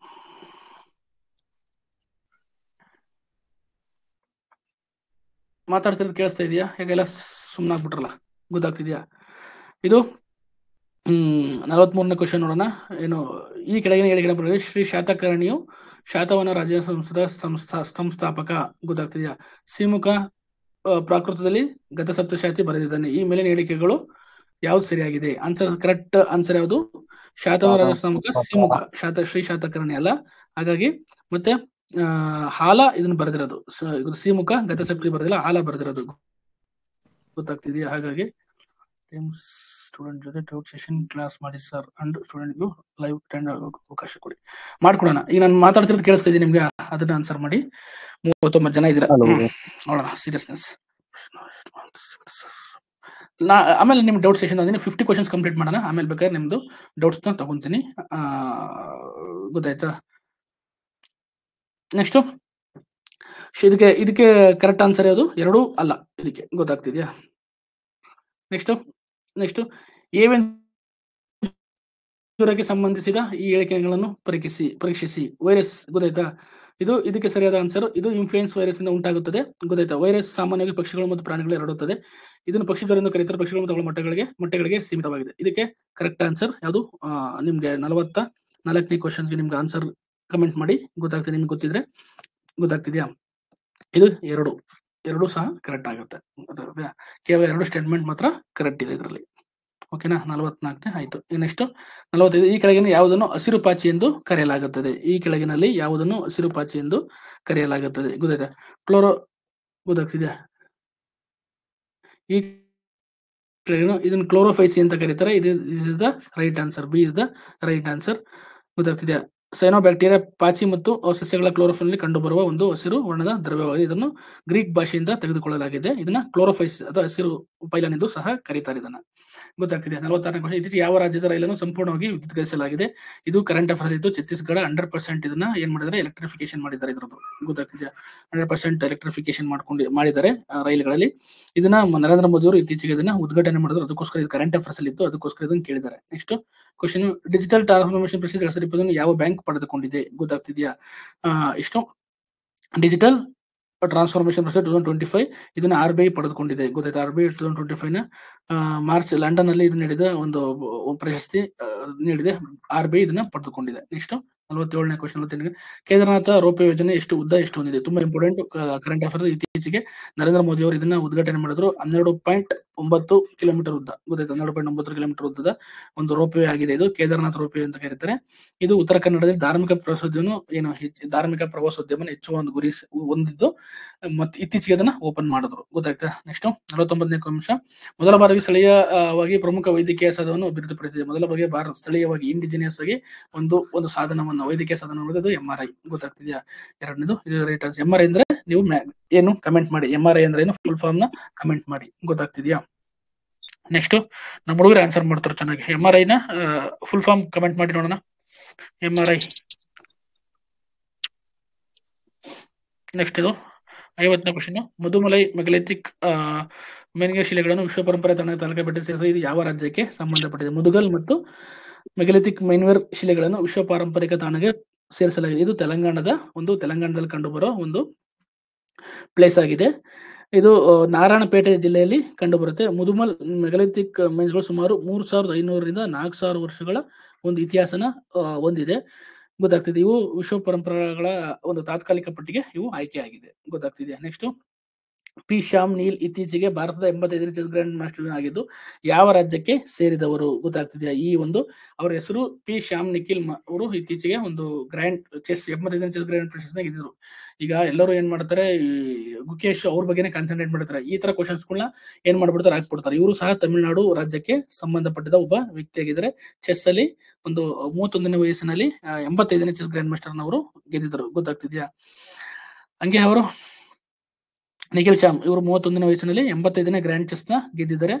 ಮಾತಾಡ್ತಿರೋದು ಕೇಳಿಸ್ತಾ ಇದೆಯಾ? ಹೇಗೆಲ್ಲ ಸುಮ್ಮನಾಗ್ಬಿಟ್ರಲ್ಲ. ಗೊತ್ತಾಗ್ತಿದ್ಯಾ? ಇದು 43ನೇ ಕ್ವಶನ್ ನೋಡೋಣ. ಏನು? ಈ ಕೆಳಗಿನ ಹೇಳಿಕೆ ಶ್ರೀ ಶಾತಕರ್ಣಿಯು ಶಾತವನ ರಾಜ್ಯ ಸಂಸ್ಥಾಪಕ. ಗೊತ್ತಾಗ್ತಿದ್ಯಾ? ಸಿಮುಖ ಪ್ರಾಕೃತದಲ್ಲಿ ಗತಸಪ್ತಶತಿ ಬರೆದಿದ್ದಾನೆ. ಈ ಮೇಲಿನ ಹೇಳಿಕೆಗಳು ಯಾವ್ದು ಸರಿಯಾಗಿದೆ? ಆನ್ಸರ್, ಕರೆಕ್ಟ್ ಆನ್ಸರ್ ಯಾವುದು? ಶಾತವನ ರಾಜ ಸಿಮುಖ, ಶ್ರೀ ಶಾತಕರ್ಣಿ ಅಲ್ಲ. ಹಾಗಾಗಿ ಮತ್ತೆ ಹಾಲ ಇದನ್ನ ಬರೆದಿರೋದು. ಸಿಮುಖ ಗತಸಪ್ತಿ ಬರೆದಿಲ್ಲ, ಹಾಲ ಬರೆದಿರೋದು. ಗೊತ್ತಾಗ್ತಿದೆಯಾ? ಹಾಗಾಗಿ ಸ್ಟೂಡೆಂಟ್ ಜೊತೆ ಡೌಟ್ ಸೆಷನ್ ಕ್ಲಾಸ್ ಮಾಡಿ ಸರ್, ಅಂಡ್ ಸ್ಟೂಡೆಂಟ್ಗೂ ಲೈವ್ ಅಟೆಂಡ್ ಆಗೋಕೆ ಅವಕಾಶ ಕೊಡಿ. ಮಾಡ್ಕೊಡೋಣ. ಈಗ ನಾನು ಮಾತಾಡ್ತಿರೋದು ಕೇಳಿಸ್ತಾ ಇದೀನಿ ನಿಮ್ಗೆ? ಅದನ್ನ ಆನ್ಸರ್ ಮಾಡಿ. 39 ಜನ ಇದ್ದೀರಾ. ನೋಡೋಣ ಸೀರಿಯಸ್ನೆಸ್. ಆಮೇಲೆ ನಿಮ್ ಡೌಟ್ ಸೆಷನ್ ಅದನ್ನ 50 ಕ್ವಶನ್ಸ್ ಕಂಪ್ಲೀಟ್ ಮಾಡೋಣ. ಆಮೇಲೆ ಬೇಕಾದ್ರೆ ನಿಮ್ದು ಡೌಟ್ಸ್ ನ ತಗೊಂತೀನಿ. ಗೊತ್ತಾಯ್ತಾ? ನೆಕ್ಸ್ಟ್, ಇದಕ್ಕೆ ಕರೆಕ್ಟ್ ಆನ್ಸರ್ ಯಾವುದು? 2 ಅಲ್ಲ ಇದಕ್ಕೆ. ಗೊತ್ತಾಗ್ತಿದ್ಯಾ? ನೆಕ್ಸ್ಟ್ ಏವೆಂದೂರಕ್ಕೆ ಸಂಬಂಧಿಸಿದ ಈ ಹೇಳಿಕೆಗಳನ್ನು ಪರೀಕ್ಷಿಸಿ. ವೈರಸ್. ಗೊತ್ತಾಯ್ತಾ? ಇದಕ್ಕೆ ಸರಿಯಾದ ಆನ್ಸರ್. ಇದು ಇನ್ಫ್ಲೂಯೆನ್ಸ್ ವೈರಸ್ ಇಂದ ಉಂಟಾಗುತ್ತದೆ. ಗೊತ್ತಾಯ್ತಾ? ವೈರಸ್ ಸಾಮಾನ್ಯವಾಗಿ ಪಕ್ಷಿಗಳು ಮತ್ತು ಪ್ರಾಣಿಗಳು ಹರಡುತ್ತದೆ. ಇದನ್ನು ಪಕ್ಷಿ ಜ್ವರ ಎಂದು ಕರೀತಾರೆ. ಪಕ್ಷಿಗಳು ಮತ್ತು ಅವುಗಳ ಮೊಟ್ಟೆಗಳಿಗೆ ಸೀಮಿತವಾಗಿದೆ. ಇದಕ್ಕೆ ಕರೆಕ್ಟ್ ಆನ್ಸರ್ ಯಾವುದು? ನಿಮ್ಗೆ 44ನೇ ಕ್ವಶನ್ಗೆ ನಿಮ್ಗೆ ಆನ್ಸರ್ ಕಮೆಂಟ್ ಮಾಡಿ, ಗೊತ್ತಾಗ್ತದೆ ನಿಮ್ಗೆ ಗೊತ್ತಿದ್ರೆ. ಗೊತ್ತಾಗ್ತಿದ್ಯಾ? ಇದು ಎರಡು ಸಹ ಕರೆಕ್ಟ್ ಆಗುತ್ತೆ. ಕೇವಲ 2 ಸ್ಟೇಟ್ಮೆಂಟ್ ಮಾತ್ರ ಕರೆಕ್ಟ್ ಇದೆ ಇದರಲ್ಲಿ. ಓಕೆನಾ? 44ನೇ ಆಯ್ತು. ನೆಕ್ಸ್ಟ್ 45. ಈ ಕೆಳಗಿನ ಯಾವುದನ್ನು ಹಸಿರು ಪಾಚಿ ಎಂದು ಕರೆಯಲಾಗುತ್ತದೆ? ಈ ಕೆಳಗಿನಲ್ಲಿ ಯಾವುದನ್ನು ಹಸಿರು ಪಾಚಿ ಎಂದು ಕರೆಯಲಾಗುತ್ತದೆ? ಗೊತ್ತಾಯ್ತಾ? ಗೊತ್ತಾಗ್ತಿದ್ಯಾ? ಈ ಇದನ್ನು ಕ್ಲೋರೋಫೈಸಿ ಅಂತ ಕರೀತಾರೆ. Is the right answer. B is the right answer. ಗೊತ್ತಾಗ್ತಿದ್ಯಾ? ಸೈನೋಬ್ಯಾಕ್ಟೀರಿಯಾ ಪಾಚಿ ಮತ್ತು ಸಸ್ಯಗಳ ಕ್ಲೋರೋಫಿಲ್ ಕಂಡುಬರುವ ಒಂದು ಹಸಿರು ವರ್ಣದ ದ್ರವ್ಯವಾಗಿದೆ. ಇದನ್ನು ಗ್ರೀಕ್ ಭಾಷೆಯಿಂದ ತೆಗೆದುಕೊಳ್ಳಲಾಗಿದೆ. ಇದನ್ನ ಕ್ಲೋರೋಫೈಸ್ ಅಥವಾ ಹಸಿರು ಪೈಲನ್ ಎಂದು ಸಹ ಕರೀತಾರೆ ಇದನ್ನ. ಗೊತ್ತಾಗ್ತಿದೆ. 46ನೇ ಕ್ವಶನ್. ಇತ್ತೀಚೆಗೆ ಯಾವ ರಾಜ್ಯದ ರೈಲನ್ನು ಸಂಪೂರ್ಣವಾಗಿ ವಿದ್ಯುತ್ಕರಿಸಲಾಗಿದೆ? ಇದು ಕರೆಂಟ್ ಅಫೇರ್ಸ್ ಇತ್ತು. ಛತ್ತೀಸ್ಗಢ 100% ಇದನ್ನ ಏನ್ ಮಾಡಿದ್ದಾರೆ? ಎಲೆಕ್ಟ್ರಿಫಿಕೇಶನ್ ಮಾಡಿದ್ದಾರೆ ಇದ್ರದ್ದು. ಗೊತ್ತಾಗ್ತಿದೆಯಾ? 100% ಎಲೆಕ್ಟ್ರಿಫಿಕೇಶನ್ ಮಾಡಿದ್ದಾರೆ ರೈಲುಗಳಲ್ಲಿ. ಇದನ್ನ ನರೇಂದ್ರ ಮೋದಿ ಅವರು ಇತ್ತೀಚೆಗೆ ಇದನ್ನ ಉದ್ಘಾಟನೆ ಮಾಡಿದ್ರು. ಅದಕ್ಕೋಸ್ಕರ ಇದು ಕರೆಂಟ್ ಅಫೇರ್ಸ್ ಅಲ್ಲಿ ಇತ್ತು. ಅದಕ್ಕೋಸ್ಕರ ಇದನ್ನ ಕೇಳಿದ್ದಾರೆ. Next question. ಡಿಜಿಟಲ್ ಟ್ರಾನ್ಸ್ಫಾರ್ಮೇಶನ್ ಪ್ರಶಸ್ತಿ 2020 ಯಾವ ಬ್ಯಾಂಕ್ ಪಡೆದುಕೊಂಡಿದೆ? ಗೊತ್ತಾಗ್ತಿದೆಯಾ? ಎಷ್ಟು ಡಿಜಿಟಲ್ ಟ್ರಾನ್ಸ್ಫಾರ್ಮೇಶನ್ ಪ್ರಶಸ್ತಿ 2025 ಇದನ್ನ RBI ಪಡೆದುಕೊಂಡಿದೆ. ಗೊತ್ತಾಯ್ತಾ? RBI 2025 ನ ಮಾರ್ಚ್ ಲಂಡನ್ ಅಲ್ಲಿ ಇದು ನೀಡಿದ ಒಂದು ಪ್ರಶಸ್ತಿ ನೀಡಿದೆ. RBI ಇದನ್ನ ಪಡೆದುಕೊಂಡಿದೆ. ನೆಕ್ಸ್ಟ್ 47ನೇ ಕ್ವಶನ್. ಕೇದಾರನಾಥ ರೋಪ್ ಯೋಜನೆ ಎಷ್ಟು ಉದ್ದ ಎಷ್ಟು ಹೊಂದಿದೆ? ತುಂಬಾ ಇಂಪಾರ್ಟೆಂಟ್ ಕರೆಂಟ್ ಅಫೇರ್. ಇತ್ತೀಚೆಗೆ ನರೇಂದ್ರ ಮೋದಿ ಅವರು ಇದನ್ನ ಉದ್ಘಾಟನೆ ಮಾಡಿದ್ರು. 12.9 ಕಿಲೋಮೀಟರ್ ಉದ್ದ. ಗೊತ್ತಾಯ್ತು? 12.9 ಕಿಲೋಮೀಟರ್ ಉದ್ದದ ಒಂದು ರೋಪ್ ವೇ ಆಗಿದೆ. ಇದು ಕೇದಾರನಾಥ್ ರೋಪ್ ವೇ ಅಂತ ಕರೀತಾರೆ. ಇದು ಉತ್ತರ ಕನ್ನಡದಲ್ಲಿ ಧಾರ್ಮಿಕ ಪ್ರವಾಸೋದ್ಯಮ ಹೆಚ್ಚುವ ಒಂದು ಗುರಿ ಹೊಂದಿದ್ದು ಮತ್ತೆ ಇತ್ತೀಚೆಗೆ ಅದನ್ನ ಓಪನ್ ಮಾಡಿದ್ರು. ಗೊತ್ತಾಯ್ತಾ? ನೆಕ್ಸ್ಟ್ 49ನೇ ಅಂಶ. ಮೊದಲ ಬಾರಿಗೆ ಸ್ಥಳೀಯವಾಗಿ ಪ್ರಮುಖ ವೈದ್ಯಕೀಯ ಸಾಧನವನ್ನು ಅಭಿವೃದ್ಧಿಪಡಿಸಿದೆ. ಮೊದಲ ಬಾರಿಗೆ ಸ್ಥಳೀಯವಾಗಿ ಇಂಡಿಜಿನಿಯಸ್ ಆಗಿ ಒಂದು ಸಾಧನವನ್ನು ವೈದ್ಯಕೀಯ ಸಾಧನ ಅದು MRI. ಗೊತ್ತಾಗ್ತಿದ್ಯಾ? ಎರಡನೇದು ಇದು ರೈಟ್ ಆನ್ಸರ್. MRI ಅಂದ್ರೆ ನೀವು ಏನು ಕಮೆಂಟ್ ಮಾಡಿ. MRI ಅಂದ್ರೆ ಏನು ಫುಲ್ ಫಾರ್ಮ್ ನ ಕಮೆಂಟ್ ಮಾಡಿ. ಗೊತ್ತಾಗ್ತಿದ್ಯಾ? ನೆಕ್ಸ್ಟ್ ನಮ್ಮ ಹುಡುಗರು ಆನ್ಸರ್ ಮಾಡ್ತಾರೆ ಚೆನ್ನಾಗಿ. MRI ನ ಫುಲ್ ಫಾರ್ಮ್ ಕಮೆಂಟ್ ಮಾಡಿ ನೋಡೋಣ. MRI. ನೆಕ್ಸ್ಟ್ ಇದು 50ನೇ ಕ್ವಶನ್. ಮುದುಮಲೈ ಮೆಗಾಲಿಥಿಕ್ ಮೇನ್ಗೆ ಶಿಲೆಗಳನ್ನು ವಿಶ್ವ ಪರಂಪರೆ ತಾಣಕ್ಕೆ ಭೇಟಿ ಸೇರಿಸಿ ಇದು ಯಾವ ರಾಜ್ಯಕ್ಕೆ ಸಂಬಂಧಪಟ್ಟಿದೆ? ಮುದುಗಲ್ ಮತ್ತು ಮೆಗಾಲಿಥಿಕ್ ಮೈನ್ವೇರ್ ಶಿಲೆಗಳನ್ನು ವಿಶ್ವ ಪಾರಂಪರಿಕ ತಾಣಕ್ಕೆ ಸೇರಿಸಲಾಗಿದೆ. ಇದು ತೆಲಂಗಾಣದಲ್ಲಿ ಕಂಡುಬರೋ ಒಂದು ಪ್ಲೇಸ್ ಆಗಿದೆ. ಇದು ನಾರಾಯಣಪೇಟೆ ಜಿಲ್ಲೆಯಲ್ಲಿ ಕಂಡುಬರುತ್ತೆ. ಮುದುಮಲ್ ಮೆಗಾಲಿಥಿಕ್ ಮೈನ್ಸ್ಗಳು ಸುಮಾರು 3500ರಿಂದ 4000 ವರ್ಷಗಳ ಒಂದು ಇತಿಹಾಸನ ಹೊಂದಿದೆ. ಗೊತ್ತಾಗ್ತಿದೆ. ಇವು ವಿಶ್ವ ಪರಂಪರೆಗಳ ಒಂದು ತಾತ್ಕಾಲಿಕ ಪಟ್ಟಿಗೆ ಇವು ಆಯ್ಕೆ ಆಗಿದೆ. ಗೊತ್ತಾಗ್ತಿದೆಯಾ? ನೆಕ್ಸ್ಟ್ ಪಿ ಶ್ಯಾಮ್ ನೀಲ್ ಇತ್ತೀಚೆಗೆ ಭಾರತದ 85ನೇ ಚೆಸ್ ಗ್ರ್ಯಾಂಡ್ ಮಾಸ್ಟರ್ ಆಗಿದ್ದು ಯಾವ ರಾಜ್ಯಕ್ಕೆ ಸೇರಿದವರು? ಗೊತ್ತಾಗ್ತಿದೆಯಾ? ಈ ಒಂದು ಅವರ ಹೆಸರು ಪಿ ಶ್ಯಾಮ್ ನಿಖಿಲ್ ಅವರು ಇತ್ತೀಚೆಗೆ ಒಂದು ಗ್ರ್ಯಾಂಡ್ ಚೆಸ್ 85ನೇ ಚೆಸ್ ಗ್ರ್ಯಾಂಡ್ ಪ್ರಶಸ್ತಿನ ಗೆದ್ದಿದ್ರು. ಈಗ ಎಲ್ಲರೂ ಏನ್ ಮಾಡ್ತಾರೆ, ಗುಕೇಶ್ ಅವ್ರ ಬಗ್ಗೆನೇ ಕಾನ್ಸಂಟ್ರೇಟ್ ಮಾಡ್ತಾರೆ. ಈ ತರ ಕ್ವಶನ್ಸ್ಗಳನ್ನ ಏನ್ ಮಾಡ್ಬಿಡ್ತಾರೆ, ಹಾಕ್ಬಿಡ್ತಾರೆ. ಇವರು ಸಹ ತಮಿಳುನಾಡು ರಾಜ್ಯಕ್ಕೆ ಸಂಬಂಧಪಟ್ಟಿದ ಒಬ್ಬ ವ್ಯಕ್ತಿಯಾಗಿದ್ದಾರೆ. ಚೆಸ್ ಅಲ್ಲಿ ಒಂದು 31ನೇ ವಯಸ್ಸಿನಲ್ಲಿ 85ನೇ ಚೆಸ್ ಗ್ರ್ಯಾಂಡ್ ಮಾಸ್ಟರ್ ಅವರು ಗೆದ್ದಿದ್ರು. ಗೊತ್ತಾಗ್ತಿದ್ಯಾ? ಹಂಗೆ ಅವರು ನಿಖಿಲ್ ಶ್ಯಾಮ್ ಇವರು 31ನೇ ವಯಸ್ಸಿನಲ್ಲಿ 85ನೇ ಗ್ರ್ಯಾಂಡ್ ಚೆಸ್ ನ ಗೆದ್ದಿದ್ದಾರೆ.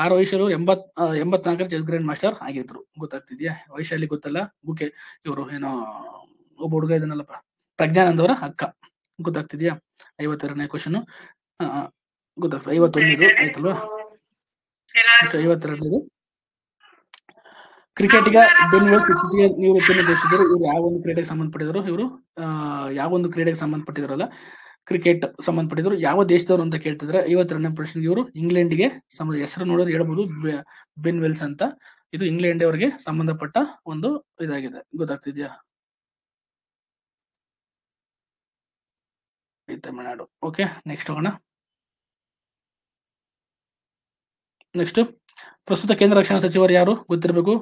6 ವಯಸ್ಸಲ್ಲಿ 84ನೇ ಚೆಸ್ ಗ್ರ್ಯಾಂಡ್ ಮಾಸ್ಟರ್ ಆಗಿದ್ರು. ಗೊತ್ತಾಗ್ತಿದ್ಯಾ? ವೈಶಾಲಿ ಗೊತ್ತಲ್ಲ, ಗುಕೆ ಇವರು ಏನೋ ಒಬ್ಬ ಹುಡುಗ ಇದನ್ನಲ್ಲಪ್ಪ, ಪ್ರಜ್ಞಾನಂದ್ ಅವರ ಅಕ್ಕ. ಗೊತ್ತಾಗ್ತಿದ್ಯಾ? 52ನೇ ಕ್ವಶನ್. ಗೊತ್ತಾಗ್ತದೆ. 51ನೇದು ಆಯ್ತಲ್ವಾ? 52ನೇದು ಕ್ರಿಕೆಟಿಗ ಬೆನ್ ವಿಲ್ಸ್ ಇತ್ತೀಚೆಗೆ ನಿವೃತ್ತಿಯನ್ನು ಘೋಷಿಸಿದರು. ಇವರು ಯಾವ ಒಂದು ಕ್ರೀಡೆಗೆ ಸಂಬಂಧಪಟ್ಟಿದ್ರು? ಇವರು ಯಾವ ಒಂದು ಕ್ರೀಡೆಗೆ ಸಂಬಂಧಪಟ್ಟಿದ್ರಲ್ಲ, ಕ್ರಿಕೆಟ್ ಸಂಬಂಧಪಟ್ಟಿದ್ರು. ಯಾವ ದೇಶದವರು ಅಂತ ಕೇಳ್ತಿದ್ರೆ 52ನೇ ಪ್ರಶ್ನೆ. ಇವರು ಇಂಗ್ಲೆಂಡ್ಗೆ ಹೆಸರು ನೋಡಿದ್ರೆ ಹೇಳ್ಬೋದು, ಬೆನ್ ವಿಲ್ಸ್ ಅಂತ. ಇದು ಇಂಗ್ಲೆಂಡ್ ಅವರಿಗೆ ಸಂಬಂಧಪಟ್ಟ ಒಂದು ಇದಾಗಿದೆ. ಗೊತ್ತಾಗ್ತಿದ್ಯಾ? ತಮಿಳುನಾಡು. ಓಕೆ, ನೆಕ್ಸ್ಟ್ ಹೋಗೋಣ. ನೆಕ್ಸ್ಟ್ ಪ್ರಸ್ತುತ ಕೇಂದ್ರ ರಕ್ಷಣಾ ಸಚಿವರು ಯಾರು? ಗೊತ್ತಿರಬೇಕು.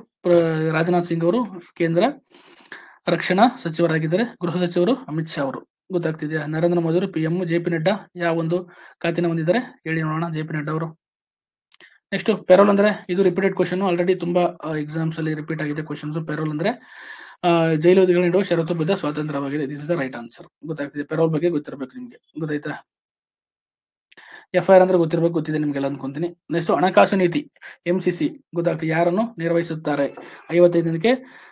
ರಾಜನಾಥ್ ಸಿಂಗ್ ಅವರು ಕೇಂದ್ರ ರಕ್ಷಣಾ ಸಚಿವರಾಗಿದ್ದಾರೆ. ಗೃಹ ಸಚಿವರು ಅಮಿತ್ ಶಾ ಅವರು. ಗೊತ್ತಾಗ್ತಿದ್ಯಾ? ನರೇಂದ್ರ ಮೋದಿ ಅವರು PM. JP ನಡ್ಡಾ ಯಾವ ಒಂದು ಖಾತೆನ ಹೊಂದಿದ್ದಾರೆ ಹೇಳಿ ನೋಡೋಣ. JP ನಡ್ಡಾ ಅವರು. ನೆಕ್ಸ್ಟ್ ಪೆರೋಲ್ ಅಂದ್ರೆ ಇದು ರಿಪೀಟೆಡ್ ಕ್ವಶನ್. ಆಲ್ರೆಡಿ ತುಂಬಾ ಎಕ್ಸಾಮ್ಸ್ ಅಲ್ಲಿ ರಿಪೀಟ್ ಆಗಿದೆ ಕ್ವಶನ್ಸ್. ಪೆರೋಲ್ ಅಂದ್ರೆ ಜೈಲುಗಳು ನೀಡುವ ಷರತ್ತುಬದ್ಧ ಸ್ವಾತಂತ್ರ್ಯವಾಗಿದೆ. This is the right answer. ಗೊತ್ತಾಗ್ತಿದೆ. ಪೆರೋಲ್ ಬಗ್ಗೆ ಗೊತ್ತಿರಬೇಕು ನಿಮ್ಗೆ. ಗೊತ್ತಾಯ್ತಾ? FIR ಅಂದ್ರೆ ಗೊತ್ತಿದೆ ನಿಮ್ಗೆಲ್ಲ ಅನ್ಕೊಂತೀನಿ. ನೆಕ್ಸ್ಟ್ ಹಣಕಾಸು ನೀತಿ MCC. ಗೊತ್ತಾಗ್ತದೆ. ಯಾರನ್ನು ನಿರ್ವಹಿಸುತ್ತಾರೆ? 55ಕ್ಕೆ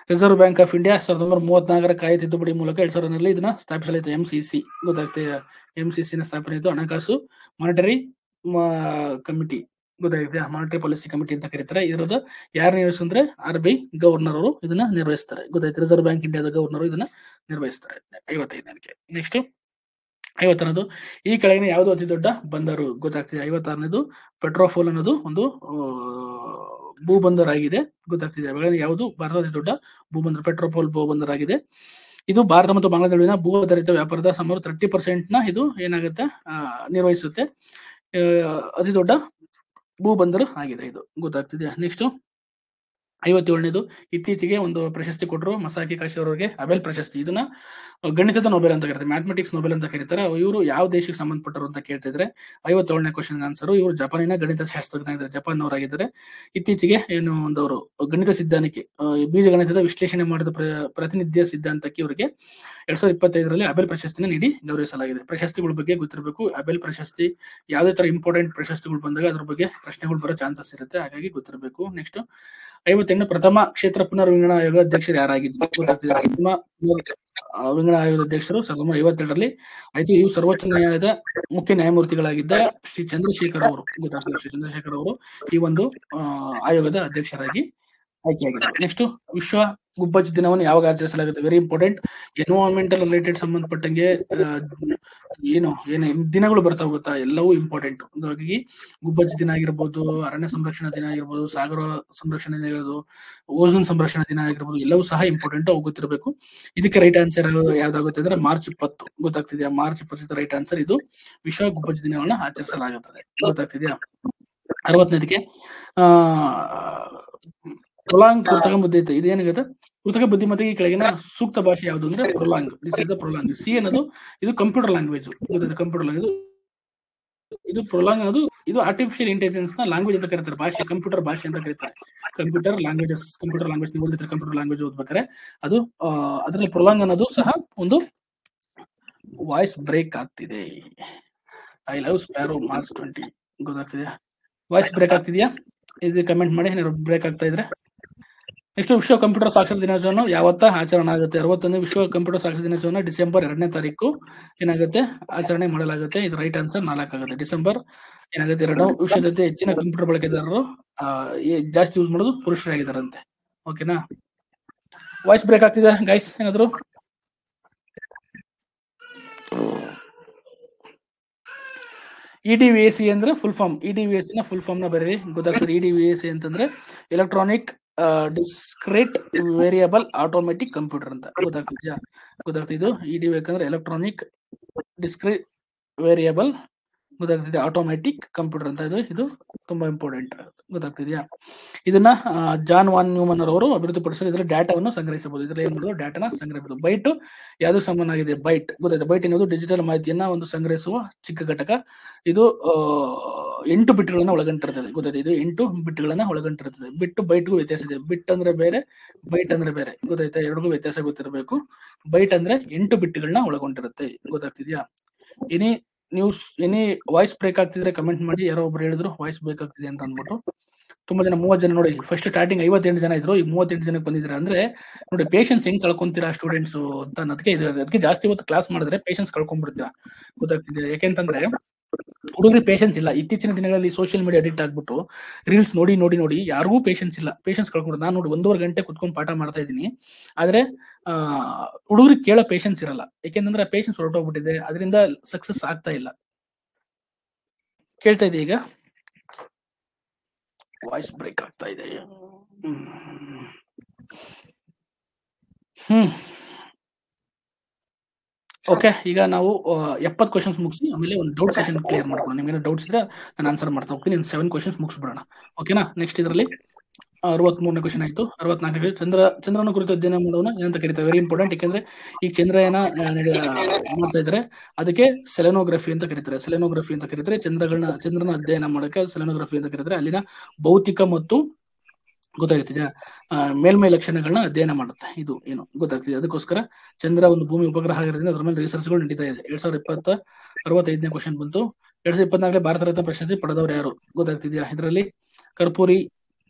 ರಿಸರ್ವ್ ಬ್ಯಾಂಕ್ ಆಫ್ ಇಂಡಿಯಾ 1934 ಕಾಯ್ದೆ ತಿದ್ದುಪಡಿ ಮೂಲಕ 2000ರಲ್ಲಿ ಇದನ್ನ ಸ್ಥಾಪಿಸಲಾಯಿತು. MCC. ಗೊತ್ತಾಗ್ತದೆ. MCC ನ ಸ್ಥಾಪನೆ ಇದ್ದು ಹಣಕಾಸು ಮಾನಿಟರಿ ಕಮಿಟಿ. ಗೊತ್ತಾಗುತ್ತೆ. ಮಾನಿಟರಿ ಪಾಲಿಸಿ ಕಮಿಟಿ ಅಂತ ಕರೀತಾರೆ. ಇರೋದು ಯಾರು ನಿರ್ವಹಿಸಿದ್ರೆ RBI ಗವರ್ನರ್ ಅವರು ಇದನ್ನ ನಿರ್ವಹಿಸ್ತಾರೆ. ಗೊತ್ತಾಯ್ತು. ರಿಸರ್ವ್ ಬ್ಯಾಂಕ್ ಇಂಡಿಯಾದ ಗವರ್ನರ್ ಇದನ್ನ ನಿರ್ವಹಿಸ್ತಾರೆ. 55ಕ್ಕೆ. ನೆಕ್ಸ್ಟ್ 50ನೇದು ಈ ಕೆಳಗಿನ ಯಾವುದು ಅತಿ ದೊಡ್ಡ ಬಂದರು? ಗೊತ್ತಾಗ್ತಿದೆ. 56ನೇದು ಪೆಟ್ರೋಫೋಲ್ ಅನ್ನೋದು ಒಂದು ಭೂಬಂದರ್ ಆಗಿದೆ. ಗೊತ್ತಾಗ್ತಿದೆ. ಯಾವುದು ಭಾರತದ ಅತಿ ದೊಡ್ಡ ಭೂಬಂದರ್? ಪೆಟ್ರೋಫೋಲ್ ಭೂಬಂದರ್ ಆಗಿದೆ. ಇದು ಭಾರತ ಮತ್ತು ಬಾಂಗ್ಲಾದೇಶ ನಡುವಿನ ಭೂ ಆಧಾರಿತ ವ್ಯಾಪಾರದ ಸುಮಾರು 30% ಇದು ಏನಾಗುತ್ತೆ ನಿರ್ವಹಿಸುತ್ತೆ. ಅತಿ ದೊಡ್ಡ ಭೂ ಬಂದರು ಆಗಿದೆ ಇದು, ಗೊತ್ತಾಗ್ತಿದೆಯಾ? ನೆಕ್ಸ್ಟ್ 57ನೇದು, ಇತ್ತೀಚೆಗೆ ಒಂದು ಪ್ರಶಸ್ತಿ ಕೊಟ್ಟರು ಮಸಾಕಿ ಕಾಶಿ ಅವರಿಗೆ, ಅಬೆಲ್ ಪ್ರಶಸ್ತಿ. ಇದನ್ನ ಗಣಿತದ ನೊಬೆಲ್ ಅಂತ ಕರೀತಾರೆ, ಮ್ಯಾಥಮೆಟಿಕ್ಸ್ ನೊಬೆಲ್ ಅಂತ ಕರೀತಾರೆ. ಇವರು ಯಾವ ದೇಶಕ್ಕೆ ಸಂಬಂಧಪಟ್ಟರು ಅಂತ ಕೇಳ್ತಿದ್ರೆ 57ನೇ ಕ್ವಶನ್ ಆನ್ಸರ್. ಇವರು ಜಪಾನಿನ ಗಣಿತ ಶಾಸ್ತ್ರಜ್ಞ, ಜಪಾನ್ ಅವರಾಗಿದ್ದಾರೆ. ಇತ್ತೀಚೆಗೆ ಏನು ಒಂದವರು ಗಣಿತ ಸಿದ್ಧಾಂತಕ್ಕೆ ಬೀಜಗಣಿತದ ವಿಶ್ಲೇಷಣೆ ಮಾಡಿದ ಪ್ರಾತಿನಿಧ್ಯ ಸಿದ್ಧಾಂತಕ್ಕೆ ಇವರಿಗೆ 2025ರಲ್ಲಿ ಅಬೆಲ್ ಪ್ರಶಸ್ತಿನ ನೀಡಿ ಗೌರವಿಸಲಾಗಿದೆ. ಪ್ರಶಸ್ತಿಗಳ ಬಗ್ಗೆ ಗೊತ್ತಿರಬೇಕು. ಅಬೆಲ್ ಪ್ರಶಸ್ತಿ ಯಾವುದೇ ತರ ಇಂಪಾರ್ಟೆಂಟ್ ಪ್ರಶಸ್ತಿಗಳು ಬಂದಾಗ ಅದ್ರ ಬಗ್ಗೆ ಪ್ರಶ್ನೆಗಳು ಬರೋ ಚಾನ್ಸಸ್ ಇರುತ್ತೆ, ಹಾಗಾಗಿ ಗೊತ್ತಿರಬೇಕು. ನೆಕ್ಸ್ಟ್ 58 ಪ್ರಥಮ ಕ್ಷೇತ್ರ ಪುನರ್ವಿಂಗಡಣಾ ಆಯೋಗ ಅಧ್ಯಕ್ಷರು ಯಾರಾಗಿದ್ರು ಗೊತ್ತಾಗ್ತಿದೆ? ಪ್ರಥಮ ವಿಂಗಡಣಾ ಆಯೋಗದ ಅಧ್ಯಕ್ಷರು 1952ರಲ್ಲಿ ಆಯ್ತು. ಇವು ಸರ್ವೋಚ್ಚ ನ್ಯಾಯಾಲಯದ ಮುಖ್ಯ ನ್ಯಾಯಮೂರ್ತಿಗಳಾಗಿದ್ದ ಶ್ರೀ ಚಂದ್ರಶೇಖರ್ ಅವರು, ಗೊತ್ತಾಗ್ತದೆ? ಶ್ರೀ ಚಂದ್ರಶೇಖರ್ ಅವರು ಈ ಒಂದು ಆಯೋಗದ ಅಧ್ಯಕ್ಷರಾಗಿ ಆಯ್ಕೆಯಾಗಿದ್ದಾರೆ. ನೆಕ್ಸ್ಟ್ ವಿಶ್ವ ಗುಬ್ಬಚ್ಚಿ ದಿನವನ್ನು ಯಾವಾಗ ಆಚರಿಸಲಾಗುತ್ತೆ? Very important. ಎನ್ವೈರನ್ಮೆಂಟಲ್ ರಿಲೇಟೆಡ್ ಸಂಬಂಧಪಟ್ಟಂಗೆ ಏನು ದಿನಗಳು ಬರ್ತಾವ ಗೊತ್ತಾ, ಎಲ್ಲವೂ ಇಂಪಾರ್ಟೆಂಟ್. ಹಾಗಾಗಿ ಗುಬ್ಬಚ್ಚಿ ದಿನ ಆಗಿರ್ಬೋದು, ಅರಣ್ಯ ಸಂರಕ್ಷಣಾ ದಿನ ಆಗಿರ್ಬೋದು, ಸಾಗರ ಸಂರಕ್ಷಣೆ ದಿನ ಆಗಿರ್ಬೋದು, ಓಝೋನ್ ಸಂರಕ್ಷಣಾ ದಿನ ಆಗಿರ್ಬೋದು, ಎಲ್ಲವೂ ಸಹ ಇಂಪಾರ್ಟೆಂಟ್, ಅವು ಗೊತ್ತಿರಬೇಕು. ಇದಕ್ಕೆ ರೈಟ್ ಆನ್ಸರ್ ಯಾವ್ದಾಗುತ್ತೆ ಅಂದ್ರೆ March 20, ಗೊತ್ತಾಗ್ತಿದ್ಯಾ? March 20 right answer. ಇದು ವಿಶ್ವ ಗುಬ್ಬಚ್ಚಿ ದಿನವನ್ನು ಆಚರಿಸಲಾಗುತ್ತದೆ, ಗೊತ್ತಾಗ್ತಿದ್ಯಾ? 60ನೇದಕ್ಕೆ ಪ್ರೊಲಾಂಗ್ ಕೃತಕ ಬುದ್ಧಿಮತ್ತೆ. ಇದೇನಾಗುತ್ತೆ? ಕೃತಕ ಬುದ್ಧಿಮತ್ತೆಗೆ ಕೆಳಗಿನ ಸೂಕ್ತ ಭಾಷೆ ಯಾವುದು ಅಂದ್ರೆ prolong. This is the prolong. C ಅನ್ನೋದು ಇದು ಕಂಪ್ಯೂಟರ್ ಲ್ಯಾಂಗ್ವೇಜ್, ಗೊತ್ತಿದೆ? ಕಂಪ್ಯೂಟರ್ ಲ್ಯಾಂಗ್ವೇಜ್ ಇದು ಪ್ರೊಲಾಂಗ್ ಅನ್ನೋದು ಇದು ಆರ್ಟಿಫಿಷಿಯಲ್ ಇಂಟೆಲಿಜೆನ್ಸ್ ನ ಲ್ಯಾಂಗ್ವೇಜ್ ಅಂತ ಕರೀತಾರೆ, ಭಾಷೆ, ಕಂಪ್ಯೂಟರ್ ಭಾಷೆ ಅಂತ ಕರೀತಾರೆ. ಕಂಪ್ಯೂಟರ್ ಲ್ಯಾಂಗ್ವೇಜ್ ನೀವು ಓದಿದ್ರೆ ಕಂಪ್ಯೂಟರ್ ಲ್ಯಾಂಗ್ವೇಜ್ ಓದ್ಬೇಕಾರೆ ಅದು ಅದರಲ್ಲಿ ಪ್ರೊಲಾಂಗ್ ಅನ್ನೋದು ಸಹ ಒಂದು ವಾಯ್ಸ್ ಬ್ರೇಕ್ ಆಗ್ತಿದೆ. ಐ ಲವ್ ಸ್ಪ್ಯಾರೋ March 20, ಗೊತ್ತಾಗ್ತಿದೆ? ವಾಯ್ಸ್ ಬ್ರೇಕ್ ಆಗ್ತಿದ್ಯಾ? ಇದು ಕಮೆಂಟ್ ಮಾಡಿ ಏನಾದ್ರು ಬ್ರೇಕ್ ಆಗ್ತಾ ಇದ್ರೆ. ನೆಕ್ಸ್ಟ್ ವಿಶ್ವ ಕಂಪ್ಯೂಟರ್ ಸಾಕ್ಷರತಾ ದಿನಾಚರಣೆ ಯಾವತ್ತ ಆಚರಣೆ ಆಗುತ್ತೆ? 61 ವಿಶ್ವ ಕಂಪ್ಯೂಟರ್ ಸಾಕ್ಷರತಾ ದಿನಾಚರಣೆ ಡಿಸೆಂಬರ್ 2ನೇ ತಾರೀಕು ಏನಾಗುತ್ತೆ ಆಚರಣೆ ಮಾಡಲಾಗುತ್ತೆ. ಇದು ರೈಟ್ ಆನ್ಸರ್ 4 ಆಗುತ್ತೆ. ಡಿಸೆಂಬರ್ ಏನಾಗುತ್ತೆ 2. ವಿಶ್ವದಲ್ಲಿ ಹೆಚ್ಚಿನ ಕಂಪ್ಯೂಟರ್ ಬಳಕೆದಾರರು ಜಾಸ್ತಿ ಯೂಸ್ ಮಾಡೋದು ಪುರುಷರಾಗಿದ್ದಾರಂತೆ. ಓಕೆನಾ? ವಾಯ್ಸ್ ಬ್ರೇಕ್ ಆಗ್ತಿದೆ ಗೈಸ್ ಏನಾದ್ರು? EDVAC ಅಂದ್ರೆ ಫುಲ್ ಫಾರ್ಮ್. EDVAC ನ ಫುಲ್ ಫಾರ್ಮ್ ನ ಬರೀರಿ, ಗೊತ್ತಾಗ್ತದೆ? EDVAC ಅಂತಂದ್ರೆ electronic discrete variable automatic computer ಅಂತ, ಗೊತ್ತಾಗ್ತಿದ್ಯಾ? ಗೊತ್ತಾಗ್ತಿದ್ದು EDVAC ಅಂದ್ರೆ ಎಲೆಕ್ಟ್ರಾನಿಕ್ ಡಿಸ್ಕ್ರೀಟ್ ವೇರಿಯಬಲ್, ಗೊತ್ತಾಗ್ತಿದೆ? ಆಟೋಮೆಟಿಕ್ ಕಂಪ್ಯೂಟರ್ ಅಂತ. ಇದು ತುಂಬಾ ಇಂಪಾರ್ಟೆಂಟ್, ಗೊತ್ತಾಗ್ತಿದ್ಯಾ? ಇದನ್ನ ಜಾನ್ ವಾನ್ ನ್ಯೂಮನ್ ಅವರು ಅಭಿವೃದ್ಧಿಪಡಿಸಲು ಇದರ ಡಾಟಾವನ್ನು ಸಂಗ್ರಹಿಸಬಹುದು. ಇದರಲ್ಲಿ ಏನ್ ಮಾಡೋದು? ಡಾಟಾನ ಸಂಗ್ರಹಿಸಬಹುದು. ಬೈಟ್ ಯಾವ್ದು ಸಂಬಂಧ ಆಗಿದೆ? ಬೈಟ್, ಗೊತ್ತಾಯ್ತು? ಬೈಟ್ ಎನ್ನುವುದು ಡಿಜಿಟಲ್ ಮಾಹಿತಿಯನ್ನ ಒಂದು ಸಂಗ್ರಹಿಸುವ ಚಿಕ್ಕ ಘಟಕ. ಇದು 8 ಬಿಟ್ಗಳನ್ನ ಒಳಗೊಂಡಿರ್ತದೆ, ಗೊತ್ತಾಯ್ತು? ಇದು 8 ಬಿಟ್ಗಳನ್ನ ಒಳಗೊಂಡಿರ್ತದೆ. ಬಿಟ್ಟು ಬೈಟ್ಗೂ ವ್ಯತ್ಯಾಸ ಇದೆ. ಬಿಟ್ ಅಂದ್ರೆ ಬೇರೆ, ಬೈಟ್ ಅಂದ್ರೆ ಬೇರೆ, ಗೊತ್ತಾಯ್ತಾ? ಎರಡಿಗೂ ವ್ಯತ್ಯಾಸ ಗೊತ್ತಿರಬೇಕು. ಬೈಟ್ ಅಂದ್ರೆ 8 ಬಿಟ್ಗಳನ್ನ ಒಳಗೊಂಡಿರುತ್ತೆ, ಗೊತ್ತಾಗ್ತಿದ್ಯಾ? ಎನಿ ವಾಯ್ಸ್ ಬ್ರೇಕ್ ಆಗ್ತಿದ್ರೆ ಕಮೆಂಟ್ ಮಾಡಿ. ಯಾರೋ ಒಬ್ರು ಹೇಳಿದ್ರು ವಾಯ್ಸ್ ಬ್ರೇಕ್ ಆಗ್ತಿದೆ ಅಂತ ಅಂದ್ಬಿಟ್ಟು. ತುಂಬಾ ಜನ 30 ಜನ ನೋಡಿ, ಫಸ್ಟ್ ಸ್ಟಾರ್ಟಿಂಗ್ 58 ಜನ ಇದ್ರು, ಈಗ 38 ಜನಕ್ಕೆ ಬಂದಿದ್ದಾರೆ. ಅಂದ್ರೆ ನೋಡಿ ಪೇಷನ್ಸ್ ಹೆಂಗ್ ಕಳ್ಕೊಂತೀರಾ ಸ್ಟೂಡೆಂಟ್ಸ್ ಅಂತ ಅನ್ನೋದಕ್ಕೆ ಇದು. ಅದಕ್ಕೆ ಜಾಸ್ತಿ ಹೊತ್ತು ಕ್ಲಾಸ್ ಮಾಡಿದ್ರೆ ಪೇಷನ್ಸ್ ಕಳ್ಕೊಂಡ್ಬಿಡ್ತೀರಾ, ಗೊತ್ತಾಗ್ತಿದೆ? ಯಾಕೆಂತಂದ್ರೆ ಹುಡುಗರಿಗೆ ಪೇಷನ್ಸ್ ಇಲ್ಲ. ಇತ್ತೀಚಿನ ದಿನಗಳಲ್ಲಿ ಸೋಷಿಯಲ್ ಮೀಡಿಯಾ ಅಡಿಕ್ಟ್ ಆಗ್ಬಿಟ್ಟು ರೀಲ್ಸ್ ನೋಡಿ ನೋಡಿ ನೋಡಿ ಯಾರಿಗೂ ಪೇಷನ್ಸ್ ಇಲ್ಲ, ಪೇಷನ್ಸ್ ಕಳ್ಕೊಂಡು. ನಾನು ನೋಡಿ 1.5 ಗಂಟೆ ಕುತ್ಕೊಂಡು ಪಾಠ ಮಾಡ್ತಾ ಇದ್ದೀನಿ, ಆದ್ರೆ ಹುಡುಗರಿಗೆ ಕೇಳೋ ಪೇಷನ್ಸ್ ಇರಲ್ಲ. ಯಾಕೆಂತಂದ್ರೆ ಪೇಷನ್ಸ್ ಹೊರಟೋಗ್ಬಿಟ್ಟಿದೆ, ಅದರಿಂದ ಸಕ್ಸಸ್ ಆಗ್ತಾ ಇಲ್ಲ. ಕೇಳ್ತಾ ಇದೆ ಈಗ? ವಾಯ್ಸ್ ಬ್ರೇಕ್ ಆಗ್ತಾ ಇದೆ. ಓಕೆ, ಈಗ ನಾವು 70 ಕ್ವಶನ್ಸ್ ಮುಗಿಸಿ ಆಮೇಲೆ ಒಂದು ಡೌಟ್ ಸೆಷನ್ ಕ್ಲಿಯರ್ ಮಾಡ್ಕೊಂಡು, ನಿಮ್ಗೆ ಡೌಟ್ಸ್ ಇದ್ರೆ ನಾನು ಆನ್ಸರ್ ಮಾಡ್ತಾ ಹೋಗ್ತೀನಿ. 7 ಕ್ವಶನ್ಸ್ ಮುಗಿಸ್ಬಿಡೋಣ, ಓಕೆನಾ? ನೆಕ್ಸ್ಟ್ ಇದರಲ್ಲಿ 63ನೇ ಕ್ವಶನ್ ಆಯ್ತು. 64ನೇ ಚಂದ್ರನ ಕುರಿತು ಅಧ್ಯಯನ ಮಾಡೋಣ ಏನಂತ ಕರೀತಾರೆ? Very important. ಯಾಕಂದ್ರೆ ಈಗ ಚಂದ್ರಯಾನ ಮಾಡ್ತಾ ಇದ್ದಾರೆ, ಅದಕ್ಕೆ ಸೆಲೆನೋಗ್ರಫಿ ಅಂತ ಕರೀತಾರೆ. ಸೆಲೆನೋಗ್ರಫಿ ಅಂತ ಕರೀತಾರೆ ಚಂದ್ರನ ಅಧ್ಯಯನ ಮಾಡೋಕೆ ಸೆಲೆನೋಗ್ರಫಿ ಅಂತ ಕರೀತಾರೆ. ಅಲ್ಲಿನ ಭೌತಿಕ ಮತ್ತು, ಗೊತ್ತಾಗ್ತಿದ್ಯಾ, ಮೇಲ್ಮೈ ಲಕ್ಷಣಗಳನ್ನ ಅಧ್ಯಯನ ಮಾಡುತ್ತೆ. ಇದು ಏನು ಗೊತ್ತಾಗ್ತಿದೆ? ಅದಕ್ಕೋಸ್ಕರ ಚಂದ್ರ ಒಂದು ಭೂಮಿ ಉಪಗ್ರಹ ಆಗಿರೋದ್ರಿಂದ ಅದ್ರ ಮೇಲೆ ರಿಸರ್ಚ್ಗಳು ನಡೀತಾ ಇದೆ. 2020 65ನೇ ಕ್ವಶನ್ ಬಂತು. 2024 ಭಾರತ ರತ್ನ ಪ್ರಶಸ್ತಿ ಪಡೆದವರು ಯಾರು? ಗೊತ್ತಾಗ್ತಿದ್ಯಾ? ಇದರಲ್ಲಿ ಕರ್ಪೂರಿ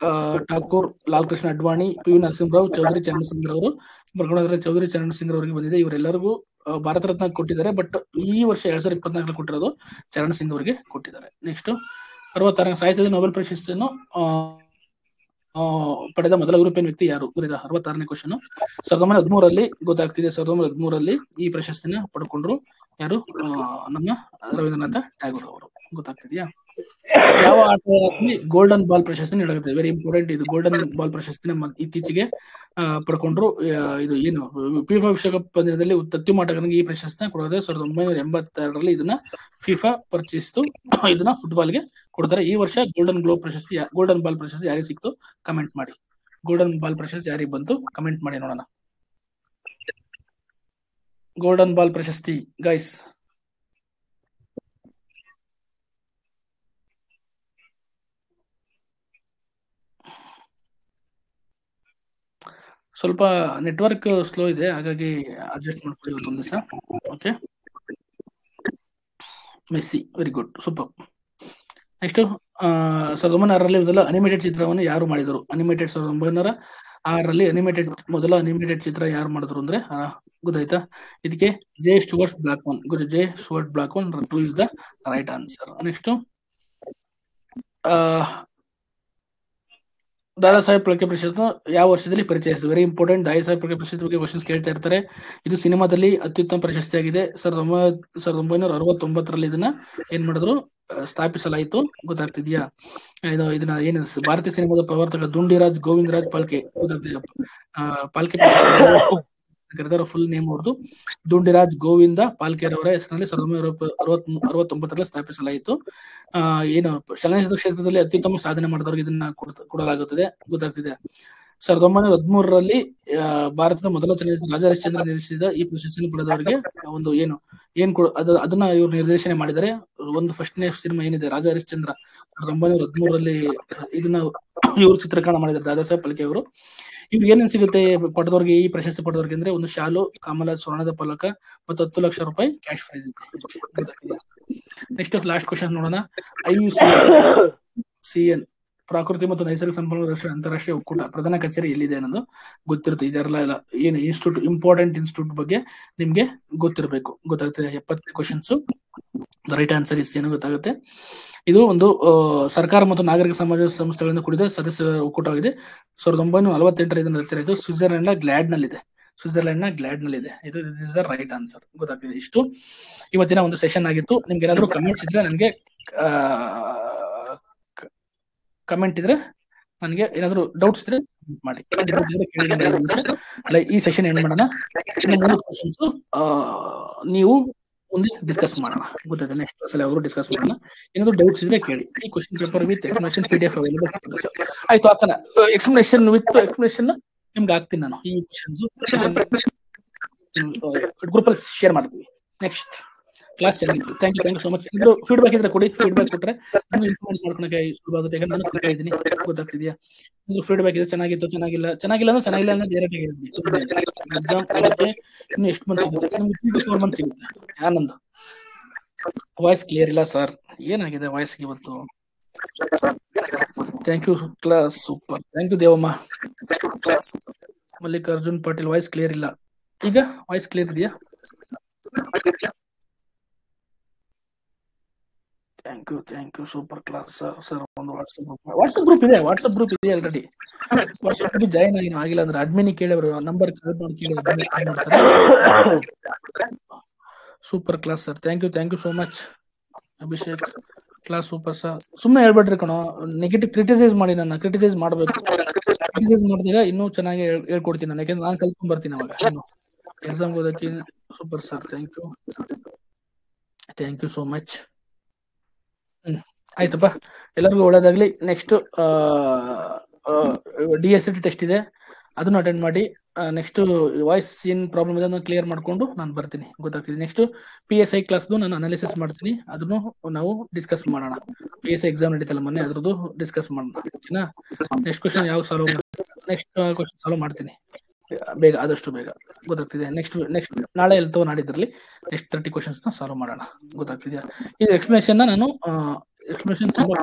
ಠಾಕೂರ್, ಲಾಲ್ ಕೃಷ್ಣ ಅಡ್ವಾಣಿ, PV ನರಸಿಂಹರಾವ್, ಚೌಧರಿ ಚರಣ್ ಸಿಂಗ್ ಅವರು ಬರ್ಕೊಂಡ್ರೆ. ಚೌಧರಿ ಚರಣ್ ಸಿಂಗ್ ಅವರಿಗೆ ಬಂದಿದೆ. ಇವರೆಲ್ಲರಿಗೂ ಭಾರತ ರತ್ನ ಕೊಟ್ಟಿದ್ದಾರೆ, ಬಟ್ ಈ ವರ್ಷ 2024 ಕೊಟ್ಟಿರೋದು ಚರಣ್ ಸಿಂಗ್ ಅವರಿಗೆ ಕೊಟ್ಟಿದ್ದಾರೆ. ನೆಕ್ಸ್ಟ್ 66ನೇ ಸಾಹಿತ್ಯದ ನೊಬೆಲ್ ಪ್ರಶಸ್ತಿಯನ್ನು ಪಡೆದ ಮೊದಲ ಯುರೋಪಿಯನ್ ವ್ಯಕ್ತಿ ಯಾರು? 66ನೇ ಕ್ವಶನ್. 1913ರಲ್ಲಿ, ಗೊತ್ತಾಗ್ತಿದೆ? 1913ರಲ್ಲಿ ಈ ಪ್ರಶಸ್ತಿನ ಪಡ್ಕೊಂಡ್ರು ಯಾರು? ನಮ್ಮ ರವೀಂದ್ರನಾಥ ಟ್ಯಾಗೋರ್ ಅವರು, ಗೊತ್ತಾಗ್ತಿದ್ಯಾ? ಯಾವ ಆಟಗಾರರಿಗೆ ಗೋಲ್ಡನ್ ಬಾಲ್ ಪ್ರಶಸ್ತಿ ನೀಡಲಾಗುತ್ತೆ? ವೆರಿ ಇಂಪಾರ್ಟೆಂಟ್ ಇದು. ಗೋಲ್ಡನ್ ಬಾಲ್ ಪ್ರಶಸ್ತಿನ ಇತ್ತೀಚೆಗೆ ಪಡ್ಕೊಂಡ್ರು. ಇದು ಏನು ಫಿಫಾ ವಿಶ್ವಕಪ್ ಪಂದ್ಯದಲ್ಲಿ ಅತ್ಯುತ್ತಮ ಆಟಗಾರನಿಗೆ ಈ ಪ್ರಶಸ್ತಿನ ಕೊಡೋದು. 1982ರಲ್ಲಿ ಇದನ್ನ ಫಿಫಾ ಪರಿಚಯಿಸಿತು. ಇದನ್ನ ಫುಟ್ಬಾಲ್ಗೆ ಕೊಡ್ತಾರೆ. ಈ ವರ್ಷ ಗೋಲ್ಡನ್ ಬಾಲ್ ಪ್ರಶಸ್ತಿ ಯಾರಿಗೆ ಸಿಕ್ತು ಕಮೆಂಟ್ ಮಾಡಿ. ಗೋಲ್ಡನ್ ಬಾಲ್ ಪ್ರಶಸ್ತಿ ಯಾರಿಗೆ ಬಂತು ಕಮೆಂಟ್ ಮಾಡಿ ನೋಡೋಣ. ಗೋಲ್ಡನ್ ಬಾಲ್ ಪ್ರಶಸ್ತಿ ಗೈಸ್. ಸ್ವಲ್ಪ ನೆಟ್ವರ್ಕ್ ಸ್ಲೋ ಇದೆ, ಹಾಗಾಗಿ ಅಡ್ಜಸ್ಟ್ ಮಾಡ್ಕೊಳ್ಳಿ ಇವತ್ತೊಂದು ದಿವಸ. Okay, Messi, very good, super. Next 1906ರಲ್ಲಿ ಮೊದಲ ಅನಿಮೇಟೆಡ್ ಚಿತ್ರವನ್ನು ಯಾರು ಮಾಡಿದರು? 1906ರಲ್ಲಿ ಮೊದಲ ಅನಿಮೇಟೆಡ್ ಚಿತ್ರ ಯಾರು ಮಾಡಿದ್ರು ಅಂದ್ರೆ ಗೊತ್ತಾಯ್ತಾ? ಇದಕ್ಕೆ J Stuart Blackman. J Stuart Blackman two is the right answer. Next Dada Saheb Phalke ಪ್ರಶಸ್ತಿ ಯಾವ ವರ್ಷದಲ್ಲಿ ಪರಿಚಯಿಸಿದ್ರು? Very important. ದಾದಾ ಸಾಹೇಬ್ ಫಾಲ್ಕೆ ಪ್ರಶಸ್ತಿ ಬಗ್ಗೆ ಕ್ವಶನ್ಸ್ ಕೇಳ್ತಾ ಇರ್ತಾರೆ. ಇದು ಸಿನಿಮಾದಲ್ಲಿ ಅತ್ಯುತ್ತಮ ಪ್ರಶಸ್ತಿ ಆಗಿದೆ. 1969ರಲ್ಲಿ ಇದನ್ನ ಏನ್ ಮಾಡಿದ್ರು? ಸ್ಥಾಪಿಸಲಾಯಿತು. ಗೊತ್ತಾಗ್ತಿದ್ಯಾ? ಇದನ್ನ ಏನು ಭಾರತೀಯ ಸಿನಿಮಾದ ಪ್ರವರ್ತಕ ದುಂಡಿರಾಜ್ ಗೋವಿಂದರಾಜ್ ಫಾಲ್ಕೆ. ಗೊತ್ತಾಗ್ತಿದ್ಯಾ? ಫಾಲ್ಕೆ ಪ್ರಶಸ್ತಿ ಕರೆದವರ ಫುಲ್ ನೇಮ್ ಅವ್ರದ್ದು ದುಂಡಿರಾಜ್ ಗೋವಿಂದ ಫಾಲ್ಕೆರ್ ಅವರ ಹೆಸರಿನಲ್ಲಿ 1969ರಲ್ಲಿ ಸ್ಥಾಪಿಸಲಾಯಿತು. ಏನು ಚಲನಚಿತ್ರ ಕ್ಷೇತ್ರದಲ್ಲಿ ಅತ್ಯುತ್ತಮ ಸಾಧನೆ ಮಾಡಿದವರಿಗೆ ಇದನ್ನ ಕೊಡಲಾಗುತ್ತದೆ. ಗೊತ್ತಾಗ್ತಿದೆ? 1913ರಲ್ಲಿ ಭಾರತದ ಮೊದಲ ಚಲನಚಿತ್ರ ರಾಜಾ ಹರಿಶ್ಚಂದ್ರ ನಿರ್ದೇಶಿಸಿದ ಈ ಪ್ರಶಸ್ತಿಯನ್ನು ಪಡೆದವರಿಗೆ ಒಂದು ಅದನ್ನ ಇವರು ನಿರ್ದೇಶನ ಮಾಡಿದರೆ. ಒಂದು ಫಸ್ಟ್ನೇ ಸಿನಿಮಾ ಏನಿದೆ ರಾಜಾ ಹರಿಶ್ಚಂದ್ರ, 1913ರಲ್ಲಿ ಇದನ್ನ ಇವರು ಚಿತ್ರೀಕರಣ ಮಾಡಿದ್ದಾರೆ ದಾದಾ ಸಾಹೇಬ್ ಫಾಲ್ಕೆ ಅವರು. ಇವ್ರಿಗೆ ಏನೇನ್ ಸಿಗುತ್ತೆ ಪಡೆದವ್ರಿಗೆ, ಈ ಪ್ರಶಸ್ತಿ ಪಡೆದವ್ರಿಗೆ ಅಂದ್ರೆ ಒಂದು ಶಾಲು, ಕಮಲ, ಸ್ವರ್ಣದ ಫಲಕ ಮತ್ತು 10 ಲಕ್ಷ ರೂಪಾಯಿ ಕ್ಯಾಶ್ ಪ್ರೈಸ್ ಇದೆ. ನೆಕ್ಸ್ಟ್ ಲಾಸ್ಟ್ ಕ್ವಶನ್ ನೋಡೋಣ. IUCN ಪ್ರಾಕೃತಿಕ ಮತ್ತು ನೈಸರ್ಗಿಕ ಸಂಪನ್ಮೂಲ ಅಂತಾರಾಷ್ಟ್ರೀಯ ಒಕ್ಕೂಟ ಪ್ರಧಾನ ಕಚೇರಿ ಎಲ್ಲಿದೆ ಅನ್ನೋದು ಗೊತ್ತಿರುತ್ತೆ. ಇದೆಲ್ಲ ಏನು ಇನ್ಸ್ಟಿಟ್ಯೂಟ್, ಇಂಪಾರ್ಟೆಂಟ್ ಇನ್ಸ್ಟಿಟ್ಯೂಟ್ ಬಗ್ಗೆ ನಿಮ್ಗೆ ಗೊತ್ತಿರಬೇಕು. ಗೊತ್ತಾಗುತ್ತೆ? 70 ಕ್ವಶನ್ಸ್. ರೈಟ್ ಆನ್ಸರ್ ಇಸ್ ಏನು ಗೊತ್ತಾಗುತ್ತೆ. ಇದು ಒಂದು ಸರ್ಕಾರ ಮತ್ತು ನಾಗರಿಕ ಸಮಾಜ ಸಂಸ್ಥೆಗಳಿಂದ ಕೂಡಿದ ಸದಸ್ಯ ಒಕ್ಕೂಟವಾಗಿದೆ. 1948 ಇದನ್ನು ರಚನೆಯಾಯಿತು. ಸ್ವಿಟ್ಜರ್ಲೆಂಡ್ ನ ಗ್ಲಾಡ್ ನಲ್ಲಿ ಇದೆ. ಇದು ಇಸ್ ದ ರೈಟ್ ಆನ್ಸರ್. ಗೊತ್ತಾಗ್ತಿದೆ? ಇಷ್ಟು ಇವತ್ತಿನ ಒಂದು ಸೆಷನ್ ಆಗಿತ್ತು. ನಿಮ್ಗೆ ಏನಾದ್ರು ಕಮೆಂಟ್ಸ್ ಇದ್ರೆ ನನಗೆ ನನಗೆ ಏನಾದ್ರು ಡೌಟ್ಸ್ ಇದ್ರೆ ಮಾಡಿ. ಈ ಸೆಷನ್ ಏನ್ ಮಾಡೋಣ, ಇನ್ನು 3 ಕ್ವಶನ್ಸ್ ನೀವು ಮುಂದೆ ಡಿಸ್ಕಸ್ ಮಾಡೋಣ. ಗೊತ್ತಾಯ್ತು? ನೆಕ್ಸ್ಟ್ ಕ್ಲಾಸಲ್ಲಿ ಅವರು ಡಿಸ್ಕಸ್ ಮಾಡೋಣ. ಏನಾದ್ರು ಡೌಟ್ಸ್ ಇದ್ರೆ ಕೇಳಿ. ಈ question paper with explanation PDF available ಸಿಗುತ್ತೆ ಸರ್. ಆಯ್ತು, ಆಗ್ತಾನೆ. ಎಕ್ಸ್ಪ್ಲನೇಷನ್ ವಿತ್ ಎಕ್ಸ್ಪ್ಲನೇಷನ್ ನಿಮ್ಗೆ ಹಾಕ್ತೀನಿ ನಾನು. ಈ ಕ್ವಶನ್ಸ್ ಗ್ರೂಪ್ ಅಲ್ಲಿ ಶೇರ್ ಮಾಡ್ತೀವಿ. ನೆಕ್ಸ್ಟ್ ಕ್ಲಾಸ್ ಚೆನ್ನಾಗಿತ್ತು. Thank you so much. ಇದು ಫೀಡ್ಬ್ಯಾಕ್ ಇದ್ರೆ ಕೊಡಿ. ಫೀಡ್ಬ್ಯಾಕ್ ಕೊಟ್ರೆ ನಾನು ಇಂಪ್ರೂವ್ಮೆಂಟ್ ಮಾಡ್ಕೊಳಕ್ಕೆ ಸುಲಭ ಆಗುತ್ತೆ. ಯಾಕಂದ್ರೆ ನಾನು ಕಲಿತಾ ಇದ್ದೀನಿ. ಗೊತ್ತಾಗ್ತಿದ್ಯಾ? ಇದು ಫೀಡ್ಬ್ಯಾಕ್ ಇದೆ, ಚೆನ್ನಾಗಿತ್ತು, ಚೆನ್ನಾಗಿಲ್ಲ ಅಂದ್ರೆ ಡೈರೆಕ್ಟ್ ಆಗಿರುತ್ತೆ. ಎಕ್ಸಾಮ್ ಆಗುತ್ತೆ ಇನ್ನು ಎಷ್ಟು ಮಂತ್ ಸಿಗುತ್ತೆ? ನಿಮ್ಗೆ 3 to 4 ಮಂತ್ ಸಿಗುತ್ತೆ. ಆನಂದ್, ವಾಯ್ಸ್ ಕ್ಲಿಯರ್ ಇಲ್ಲ ಸರ್. ಏನಾಗಿದೆ ವಾಯ್ಸ್ಗೆ ಇವತ್ತು? Thank you class, super. Thank you Devamma. Mallikarjun Patil, voice clear ಇಲ್ಲ. ಈಗ ವಾಯ್ಸ್ ಕ್ಲಿಯರ್ ಇದೆಯಾ? Thank you super class sir. ಒಂದು ವಾಟ್ಸ್ಆಪ್ ಗ್ರೂಪ್ ಇದೆ ಆಲ್ರೆಡಿ. ವಾಟ್ಸ್ಆಪ್ ಗ್ರೂಪ್ ಜಾಯಿನ್ ಆಗಿಲ್ಲ ಅಂದ್ರೆ ಅಡ್ಮಿನ್ ಕೇಳಿದ್ರು ನಂಬರ್ ಕಾಲ್ ಮಾಡಿ ಕೇಳಿ ಮಾಡ್ತಾರೆ. Super class sir. Thank you so much. Abhishek class super sir. ಸುಮ್ಮನೆ ಹೇಳ್ಬೇಡ್ರಿ ಕಣೋ, ನೆಗೆಟಿವ್ ಕ್ರಿಟಿಸೈಸ್ ಮಾಡಿ. ನನ್ನ ಕ್ರಿಟಿಸೈಸ್ ಮಾಡ್ಬೇಕು. ಕ್ರಿಟಿಸೈಸ್ ಮಾಡಿದಾಗ ಇನ್ನೂ ಚೆನ್ನಾಗಿ ಹೇಳ್ಕೊಡ್ತೀನಿ ನಾನು, ಯಾಕಂದ್ರೆ ನಾನು ಕಲ್ತ್ಕೊಂಡ್ ಬರ್ತೀನಿ ಅವಾಗ. ಎಕ್ಸಾಮ್ ಓದಕ್ಕೆ super sir. Thank you so much. ಆಯ್ತಪ್ಪ, ಎಲ್ಲರಿಗೂ ಒಳ್ಳೇದಾಗ್ಲಿ. ನೆಕ್ಸ್ಟ್ DSCT ಟೆಸ್ಟ್ ಇದೆ, ಅದನ್ನು ಅಟೆಂಡ್ ಮಾಡಿ. ನೆಕ್ಸ್ಟ್ ವಾಯ್ಸ್ ಏನ್ ಪ್ರಾಬ್ಲಮ್ ಇದೆ ಅದನ್ನ ಕ್ಲಿಯರ್ ಮಾಡ್ಕೊಂಡು ನಾನು ಬರ್ತೀನಿ. ಗೊತ್ತಾಗ್ತಿದೆ? ನೆಕ್ಸ್ಟ್ PSI ಕ್ಲಾಸ್ದು ನಾನು ಅನಾಲಿಸಿಸ್ ಮಾಡ್ತೀನಿ, ಅದನ್ನು ನಾವು ಡಿಸ್ಕಸ್ ಮಾಡೋಣ. PSI ಎಕ್ಸಾಮ್ ನಡೀತಲ್ಲ ಮೊನ್ನೆ, ಅದ್ರದ್ದು ಡಿಸ್ಕಸ್ ಮಾಡೋಣ. ಓಕೆನಾ? ನೆಕ್ಸ್ಟ್ ಕ್ವಶನ್ ಯಾವ ಸಾಲ್ವ್ ಮಾಡ್ತೀನಿ ಬೇಗ, ಆದಷ್ಟು ಬೇಗ. ಗೊತ್ತಾಗ್ತಿದೆ? ನೆಕ್ಸ್ಟ್ ನಾಳೆ ಎಲ್ತೋ ನಾಡಿದ್ರಲ್ಲಿ ನೆಕ್ಸ್ಟ್ 30 ಕ್ವಶನ್ಸ್ ನ ಸಾಲ್ವ್ ಮಾಡೋಣ. ಗೊತ್ತಾಗ್ತಿದ್ಯಾ? ಈ ಎಕ್ಸ್ಪ್ಲನೇಷನ್ ನಾನು ಎಕ್ಸ್ಪ್ಲನೇಷನ್ ತುಂಬಾ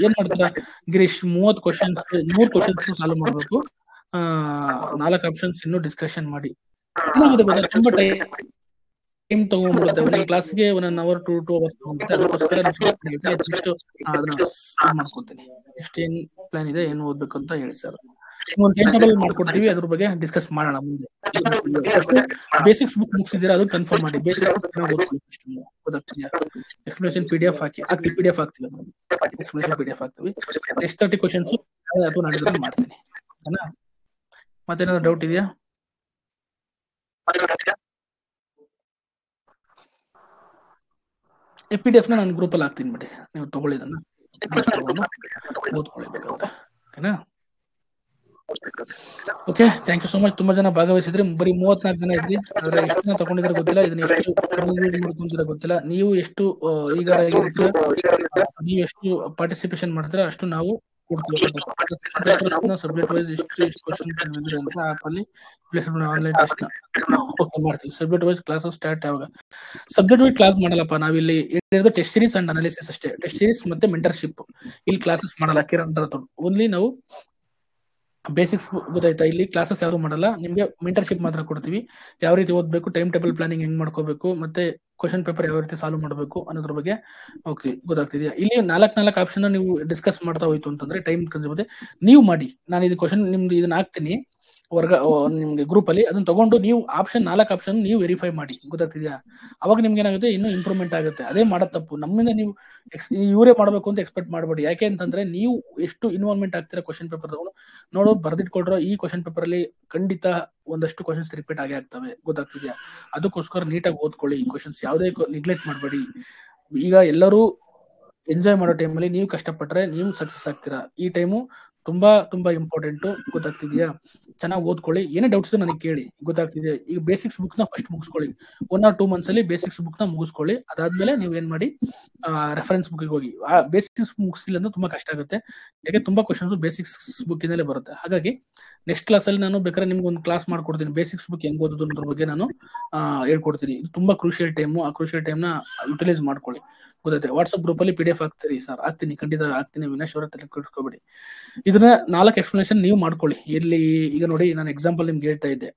ಏನ್ ಮಾಡ್ತೀರಾ ಗಿರೀಶ್? 30 ಕ್ವಶನ್ಸ್ 3 ಕ್ವಶನ್ಸ್ ಸಾಲ್ವ್ ಮಾಡ್ಬೇಕು. 4 ಆಪ್ಷನ್ಸ್ ಇನ್ನು ಡಿಸ್ಕಷನ್ ಮಾಡಿ. ತುಂಬಾ ಟೈಮ್ ತಗೊಂಡ್ಬಿಡುತ್ತೆ. ಒಂದೊಂದು ಕ್ಲಾಸ್ಗೆ 1 hour 2 hours ತಗೊಂಡುತ್ತೆ. ಅದಕ್ಕೋಸ್ಕರ ಅದನ್ನ ಮಾಡ್ಕೊತೀನಿ. ನೆಕ್ಸ್ಟ್ ಏನ್ ಪ್ಲಾನ್ ಇದೆ, ಏನು ಓದ್ಬೇಕು ಅಂತ ಹೇಳಿ ಸರ್. ಒಂದು ಟೈಮ್ ಟೇಬಲ್ ಮಾಡ್ಕೊಡ್ತೀವಿ, ಅದ್ರ ಬಗ್ಗೆ ಡಿಸ್ಕಸ್ ಮಾಡೋಣ ಮುಂದೆ. ಫಸ್ಟ್ ಬೇಸಿಕ್ಸ್ ಬುಕ್ ಮುಗಿಸಿದ್ದೀರಾ ಅದು ಕನ್ಫರ್ಮ್ ಮಾಡಿ. ಬೇಸಿಕ್ಸ್ ಬುಕ್ ಓದ್ಕೊಳ್ಳಿ ಫಸ್ಟ್. ಗೊತ್ತಾಗ್ತಿದೆಯಾ? ಎಕ್ಸ್ಪ್ಲನೇಷನ್ PDF ಹಾಕ್ತೀವಿ, PDF ಹಾಕ್ತೀವಿ, ಎಕ್ಸ್ಪ್ಲನೇಷನ್ PDF ಹಾಕ್ತೀವಿ. ನೆಕ್ಸ್ಟ್ 30 ಕ್ವಶನ್ಸ್ ಅಥವಾ ನಾಡಿದ್ದು ಮಾಡ್ತೀನಿ. ಓಕೆನಾ? ಮತ್ತೇನಾದ್ರು ಡೌಟ್ ಇದೆಯಾ? PDF ನ ನಾನು ಗ್ರೂಪಲ್ಲಿ ಹಾಕ್ತೀನಿ ಬಿಡಿ, ನೀವು ತಗೊಳ್ಳಿ, ಇದನ್ನ ತಗೊಂಡು ಓದ್ಕೊಳ್ಳಿ ಬೇಕಾದ್ರೆ. ಓಕೆನಾ? Okay, thank you so much. ತುಂಬಾ ಜನ ಭಾಗವಹಿಸಿದ್ರಿ. ಬರೀ 34 ಜನ ಇದ್ರಿ, ಆದ್ರೆ ಎಷ್ಟು ಜನ ತಗೊಂಡಿದ್ರೆ ಗೊತ್ತಿಲ್ಲ, ಇದನ್ನ ಎಷ್ಟು ಮಾಡ್ಕೊಂಡ್ರೆ ಗೊತ್ತಿಲ್ಲ. ನೀವು ಎಷ್ಟು ಈಗ ನೀವು ಎಷ್ಟು ಪಾರ್ಟಿಸಿಪೇಷನ್ ಮಾಡಿದ್ರೆ ಅಷ್ಟು ನಾವು ಕೊಡ್ತೀವಿ. ಸಬ್ಜೆಕ್ಟ್ ವೈಸ್ ಎಷ್ಟು ಕ್ವಶನ್ ಅಂತ ಆಪ್ ಅಲ್ಲಿ ಆನ್ಲೈನ್ ಟೆಸ್ಟ್ ಓಕೆ ಮಾಡ್ತೀವಿ. ಸಬ್ಜೆಕ್ಟ್ ವೈಸ್ ಕ್ಲಾಸಸ್ ಸ್ಟಾರ್ಟ್ ಯಾವಾಗ? ಸಬ್ಜೆಕ್ಟ್ ವೈಸ್ ಕ್ಲಾಸ್ ಮಾಡಲ್ಲಪ್ಪ, ನಾವಿಲ್ಲಿ ಟೆಸ್ಟ್ ಸೀರೀಸ್ ಅಂಡ್ ಅನಾಲಿಸಿಸ್ ಅಷ್ಟೇ. ಟೆಸ್ಟ್ ಸೀರೀಸ್ ಮತ್ತೆ ಮೆಂಟರ್ಶಿಪ್ ಇಲ್ಲಿ ಕ್ಲಾಸಸ್ ಮಾಡಲ್ಲ. ಕಿರಣ್ ಓನ್ಲಿ ನಾವು ಬೇಸಿಕ್ಸ್ ಗೊತ್ತಾಯ್ತಾ? ಇಲ್ಲಿ ಕ್ಲಾಸಸ್ ಯಾರು ಮಾಡಲ್ಲ, ನಿಮ್ಗೆ ಮೆಂಟರ್ಶಿಪ್ ಮಾತ್ರ ಕೊಡ್ತೀವಿ. ಯಾವ ರೀತಿ ಓದ್ಬೇಕು, ಟೈಮ್ ಟೇಬಲ್ ಪ್ಲಾನಿಂಗ್ ಹೆಂಗ್ ಮಾಡ್ಕೋಬೇಕು, ಮತ್ತೆ ಕ್ವಶನ್ ಪೇಪರ್ ಯಾವ ರೀತಿ ಸಾಲ್ವ್ ಮಾಡಬೇಕು ಅನ್ನೋದ್ರ ಬಗ್ಗೆ ಹೋಗ್ತೀವಿ. ಗೊತ್ತಾಗ್ತಿದೆಯಾ? ಇಲ್ಲಿ 4 ಆಪ್ಷನ್ ನೀವು ಡಿಸ್ಕಸ್ ಮಾಡ್ತಾ ಹೋಯ್ತು ಅಂತಂದ್ರೆ ಟೈಮ್ ಕನ್ಸುತ್ತೆ. ನೀವು ಮಾಡಿ, ನಾನು ಇದು ಕ್ವಶನ್ ನಿಮ್ದು ಇದನ್ನ ಹಾಕ್ತೀನಿ ನಿಮ್ಗೆ ಗ್ರೂಪ್ ಅಲ್ಲಿ, ಅದನ್ನ ತಗೊಂಡು ನೀವು 4 ಆಪ್ಷನ್ ನೀವು ವೆರಿಫೈ ಮಾಡಿ. ಗೊತ್ತಾಗ್ತಿದ್ಯಾ? ಅವಾಗ ನಿಮ್ಗೆ ಏನಾಗುತ್ತೆ, ಇನ್ನೂ ಇಂಪ್ರೂವ್ಮೆಂಟ್ ಆಗುತ್ತೆ. ಅದೇ ಮಾಡೋದು ತಪ್ಪು. ನಮ್ಮಿಂದ ನೀವು ಇವರೇ ಮಾಡಬೇಕು ಅಂತ ಎಕ್ಸ್ಪೆಕ್ಟ್ ಮಾಡಬೇಡಿ. ಯಾಕೆ ಅಂತಂದ್ರೆ ನೀವು ಎಷ್ಟು ಇನ್ವಾಲ್ವ್ಮೆಂಟ್ ಆಗ್ತೀರಾ ಕ್ವಶನ್ ಪೇಪರ್ ತಗೊಂಡು ನೋಡೋ ಬರ್ದಿಟ್ಕೊಳ್ರೋ. ಈ ಕ್ವಶನ್ ಪೇಪರ್ ಅಲ್ಲಿ ಖಂಡಿತ ಒಂದಷ್ಟು ಕ್ವಶನ್ಸ್ ರಿಪೀಟ್ ಆಗೇ ಆಗ್ತವೆ. ಗೊತ್ತಾಗ್ತಿದ್ಯಾ? ಅದಕ್ಕೋಸ್ಕರ ನೀಟಾಗಿ ಓದ್ಕೊಳ್ಳಿ. ಈ ಕ್ವಶನ್ಸ್ ಯಾವುದೇ ನೆಗ್ಲೆಕ್ಟ್ ಮಾಡಬೇಡಿ. ಈಗ ಎಲ್ಲರೂ ಎಂಜಾಯ್ ಮಾಡೋ ಟೈಮಲ್ಲಿ ನೀವು ಕಷ್ಟಪಟ್ರೆ ನೀವು ಸಕ್ಸಸ್ ಆಗ್ತೀರಾ. ಈ ಟೈಮು ತುಂಬಾ ತುಂಬಾ ಇಂಪಾರ್ಟೆಂಟ್. ಗೊತ್ತಾಗ್ತಿದ್ಯಾ? ಚೆನ್ನಾಗಿ ಓದ್ಕೊಳ್ಳಿ. ಏನೇ ಡೌಟ್ಸ್ ನನಗೆ ಕೇಳಿ. ಗೊತ್ತಾಗ್ತಿದೆ? ಈಗ ಬೇಸಿಕ್ಸ್ ಬುಕ್ ನ ಫಸ್ಟ್ ಮುಗಿಸ್ಕೊಳ್ಳಿ. 1 or 2 months ಅಲ್ಲಿ ಬೇಸಿಕ್ಸ್ ಬುಕ್ ನ ಮುಗಿಸ್ಕೊಳ್ಳಿ. ಅದಾದ್ಮೇಲೆ ನೀವು ಏನ್ ಮಾಡಿ, ರೆಫರೆನ್ಸ್ ಬುಕ್ ಹೋಗಿ. ಆ ಬೇಸಿಕ್ಸ್ ಮುಗಿಸಿಲ್ಲ ಅಂದ್ರೆ ತುಂಬಾ ಕಷ್ಟ ಆಗುತ್ತೆ. ಯಾಕೆ ತುಂಬಾ ಕ್ವಶನ್ಸ್ ಬೇಸಿಕ್ಸ್ ಬುಕ್ ಇಂದಲೇ ಬರುತ್ತೆ. ಹಾಗಾಗಿ ನೆಕ್ಸ್ಟ್ ಕ್ಲಾಸ್ ಅಲ್ಲಿ ನಾನು ಬೇಕಾದ್ರೆ ನಿಮ್ಗೆ ಒಂದು ಕ್ಲಾಸ್ ಮಾಡ್ಕೊಡ್ತೀನಿ. ಬೇಸಿಕ್ಸ್ ಬುಕ್ ಹೆಂಗ್ ಓದೋದು ಅನ್ನೋದ್ರ ಬಗ್ಗೆ ನಾನು ಹೇಳ್ಕೊಡ್ತೀನಿ. ಇದು ತುಂಬಾ ಕ್ರೂಷಿಯಲ್ ಟೈಮು. ಆ ಕ್ರೂಷಿಯಲ್ ಟೈಮ್ ನ ಯುಟಿಲೈಸ್ ಮಾಡ್ಕೊಳ್ಳಿ. ಗೊತ್ತೈತೆ? ವಾಟ್ಸ್ಆಪ್ ಗ್ರೂಪ್ ಅಲ್ಲಿ PDF ಹಾಕ್ತೀರಿ ಸರ್? ಹಾಕ್ತೀನಿ, ಖಂಡಿತ ಹಾಕ್ತೀನಿ. ವಿನಾಶ್ ಅವರ ತಲೆ ಕೆಡಿಸ್ಕೋಬೇಡಿ. ಇದನ್ನ 4 ಎಕ್ಸ್ಪ್ಲನೇಷನ್ ನೀವು ಮಾಡ್ಕೊಳ್ಳಿ. ಇಲ್ಲಿ ಈಗ ನೋಡಿ, ನಾನು ಎಕ್ಸಾಂಪಲ್ ನಿಮ್ಗೆ ಹೇಳ್ತಾ ಇದ್ದೆ.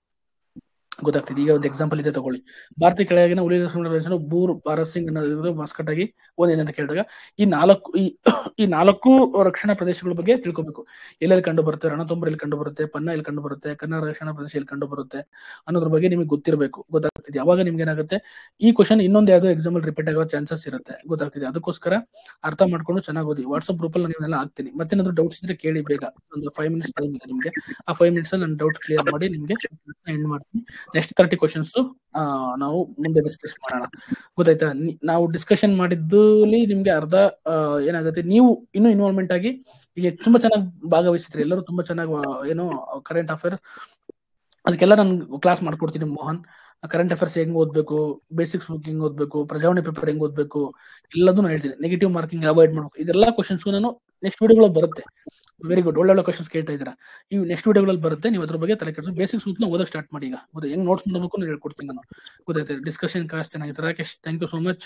ಗೊತ್ತಾಗ್ತಿದೆ? ಈಗ ಒಂದು ಎಕ್ಸಾಂಪಲ್ ಇದೆ ತಗೊಳ್ಳಿ. ಭಾರತೀಯ ಕೆಳಗಿನ ಉಳಿದ ಬೂರ್ ಭಾರತ್ ಸಿಂಗ್ ಅನ್ನೋದು ಮಸ್ಕಟ್ ಆಗಿ ಒಂದೇನಂತ ಕೇಳಿದಾಗ ಈ 4 ರಕ್ಷಣಾ ಪ್ರದೇಶಗಳ ಬಗ್ಗೆ ತಿಳ್ಕೊಬೇಕು. ಎಲ್ಲೆಲ್ಲಿ ಕಂಡು ಬರುತ್ತೆ, ರಣತಂಬೂರ್ ಎಲ್ಲಿ ಕಂಡು ಬರುತ್ತೆ, ಪನ್ನ ಎಲ್ಲಿ ಕಂಡು ಬರುತ್ತೆ, ಕನ್ನಡ ರಕ್ಷಣಾ ಪ್ರದೇಶ ಎಲ್ಲಿ ಕಂಡು ಬರುತ್ತೆ ಅನ್ನೋದ್ರ ಬಗ್ಗೆ ನಿಮಗೆ ಗೊತ್ತಿರಬೇಕು. ಗೊತ್ತಾಗ್ತಿದೆ? ಅವಾಗ ನಿಮ್ಗೆ ಏನಾಗುತ್ತೆ, ಈ ಕ್ವಶನ್ ಇನ್ನೊಂದು ಯಾವ್ದೋ ಎಕ್ಸಾಂಪಲ್ ರಿಪೀಟ್ ಆಗೋ ಚಾನ್ಸಸ್ ಇರುತ್ತೆ. ಗೊತ್ತಾಗ್ತಿದೆ? ಅದಕ್ಕೋಸ್ಕರ ಅರ್ಥ ಮಾಡ್ಕೊಂಡು ಚೆನ್ನಾಗಿ ಓದಿ. ವಾಟ್ಸ್ಆಪ್ ಗ್ರೂಪ್ ಅಲ್ಲಿ ನೀವೆಲ್ಲ ಹಾಕ್ತೀನಿ. ಮತ್ತೇನಾದ್ರು ಡೌಟ್ಸ್ ಇದ್ರೆ ಕೇಳಿ ಬೇಗ. ಒಂದು 5 minutes ಟೈಮ್ ಇದೆ ನಿಮ್ಗೆ. ಆ 5 minutes ಅಲ್ಲಿ ನಾನು ಡೌಟ್ ಕ್ಲಿಯರ್ ಮಾಡಿ ನಿಮ್ಗೆ ಎಂಡ್ ಮಾಡ್ತೀನಿ. ನೆಕ್ಸ್ಟ್ 30 ಕ್ವಶನ್ಸ್ ನಾವು ಮುಂದೆ ಡಿಸ್ಕಸ್ ಮಾಡೋಣ. ಗೊತ್ತಾಯ್ತಾ? ನಾವು ಡಿಸ್ಕಷನ್ ಮಾಡಿದ್ದಲ್ಲಿ ನಿಮ್ಗೆ ಅರ್ಧ ಏನಾಗುತ್ತೆ, ನೀವು ಇನ್ನೂ ಇನ್ವಾಲ್ವ್ಮೆಂಟ್ ಆಗಿ ಈಗ ತುಂಬಾ ಚೆನ್ನಾಗಿ ಭಾಗವಹಿಸಿದ್ರಿ. ಎಲ್ಲರೂ ತುಂಬಾ ಚೆನ್ನಾಗಿ ಏನೋ ಕರೆಂಟ್ ಅಫೇರ್ಸ್ ಅದಕ್ಕೆಲ್ಲ ನಾನು ಕ್ಲಾಸ್ ಮಾಡ್ಕೊಡ್ತೀನಿ. ಮೋಹನ್, ಕರೆಂಟ್ ಅಫೇರ್ಸ್ ಹೆಂಗ್ ಓದ್ಬೇಕು, ಬೇಸಿಕ್ಸ್ ಬುಕ್ ಹೆಂಗ್ ಓದ್ಬೇಕು, ಪ್ರಜಾವಾಣಿ ಪೇಪರ್ ಹೆಂಗ್ ಓದ್ಬೇಕು, ಎಲ್ಲದೂ ಹೇಳ್ತೀನಿ. ನೆಗೆಟಿವ್ ಮಾರ್ಕಿಂಗ್ ಅವಾಯ್ಡ್ ಮಾಡ್ಬೇಕು. ಇದೆಲ್ಲ ಕ್ವಶನ್ಸ್ ನಾನು ನೆಕ್ಸ್ಟ್ ವಿಡಿಯೋಗಳಲ್ಲಿ ಬರುತ್ತೆ. ವೆರಿ ಗುಡ್, ಒಳ್ಳೊಳ್ಳೆ ಕ್ವಶನ್ಸ್ ಕೇಳ್ತಾ ಇದ್ದೀರಾ. ಈ ನೆಕ್ಸ್ಟ್ ವಿಡಿಯೋಗಳಲ್ಲಿ ಬರುತ್ತೆ. ನೀವು ಅದ್ರ ಬಗ್ಗೆ ತಲೆ ಕೆಡಿಸಿ ಬೇಸಿಕ್ಸ್ ಬುಕ್ ನ ಓದಕ್ಕೆ ಸ್ಟಾರ್ಟ್ ಮಾಡಿ. ಈಗ ಹೆಂಗ್ ನೋಟ್ಸ್ ಮಾಡಬೇಕು ಹೇಳ್ಕೊಡ್ತೀನಿ ನಾನು. ಗೊತ್ತಾಯ್ತು? ಡಿಸ್ಕಷನ್ ಕ್ಲಾಸ್ ಚೆನ್ನಾಗಿತ್ತು. Rakesh, thank you so much.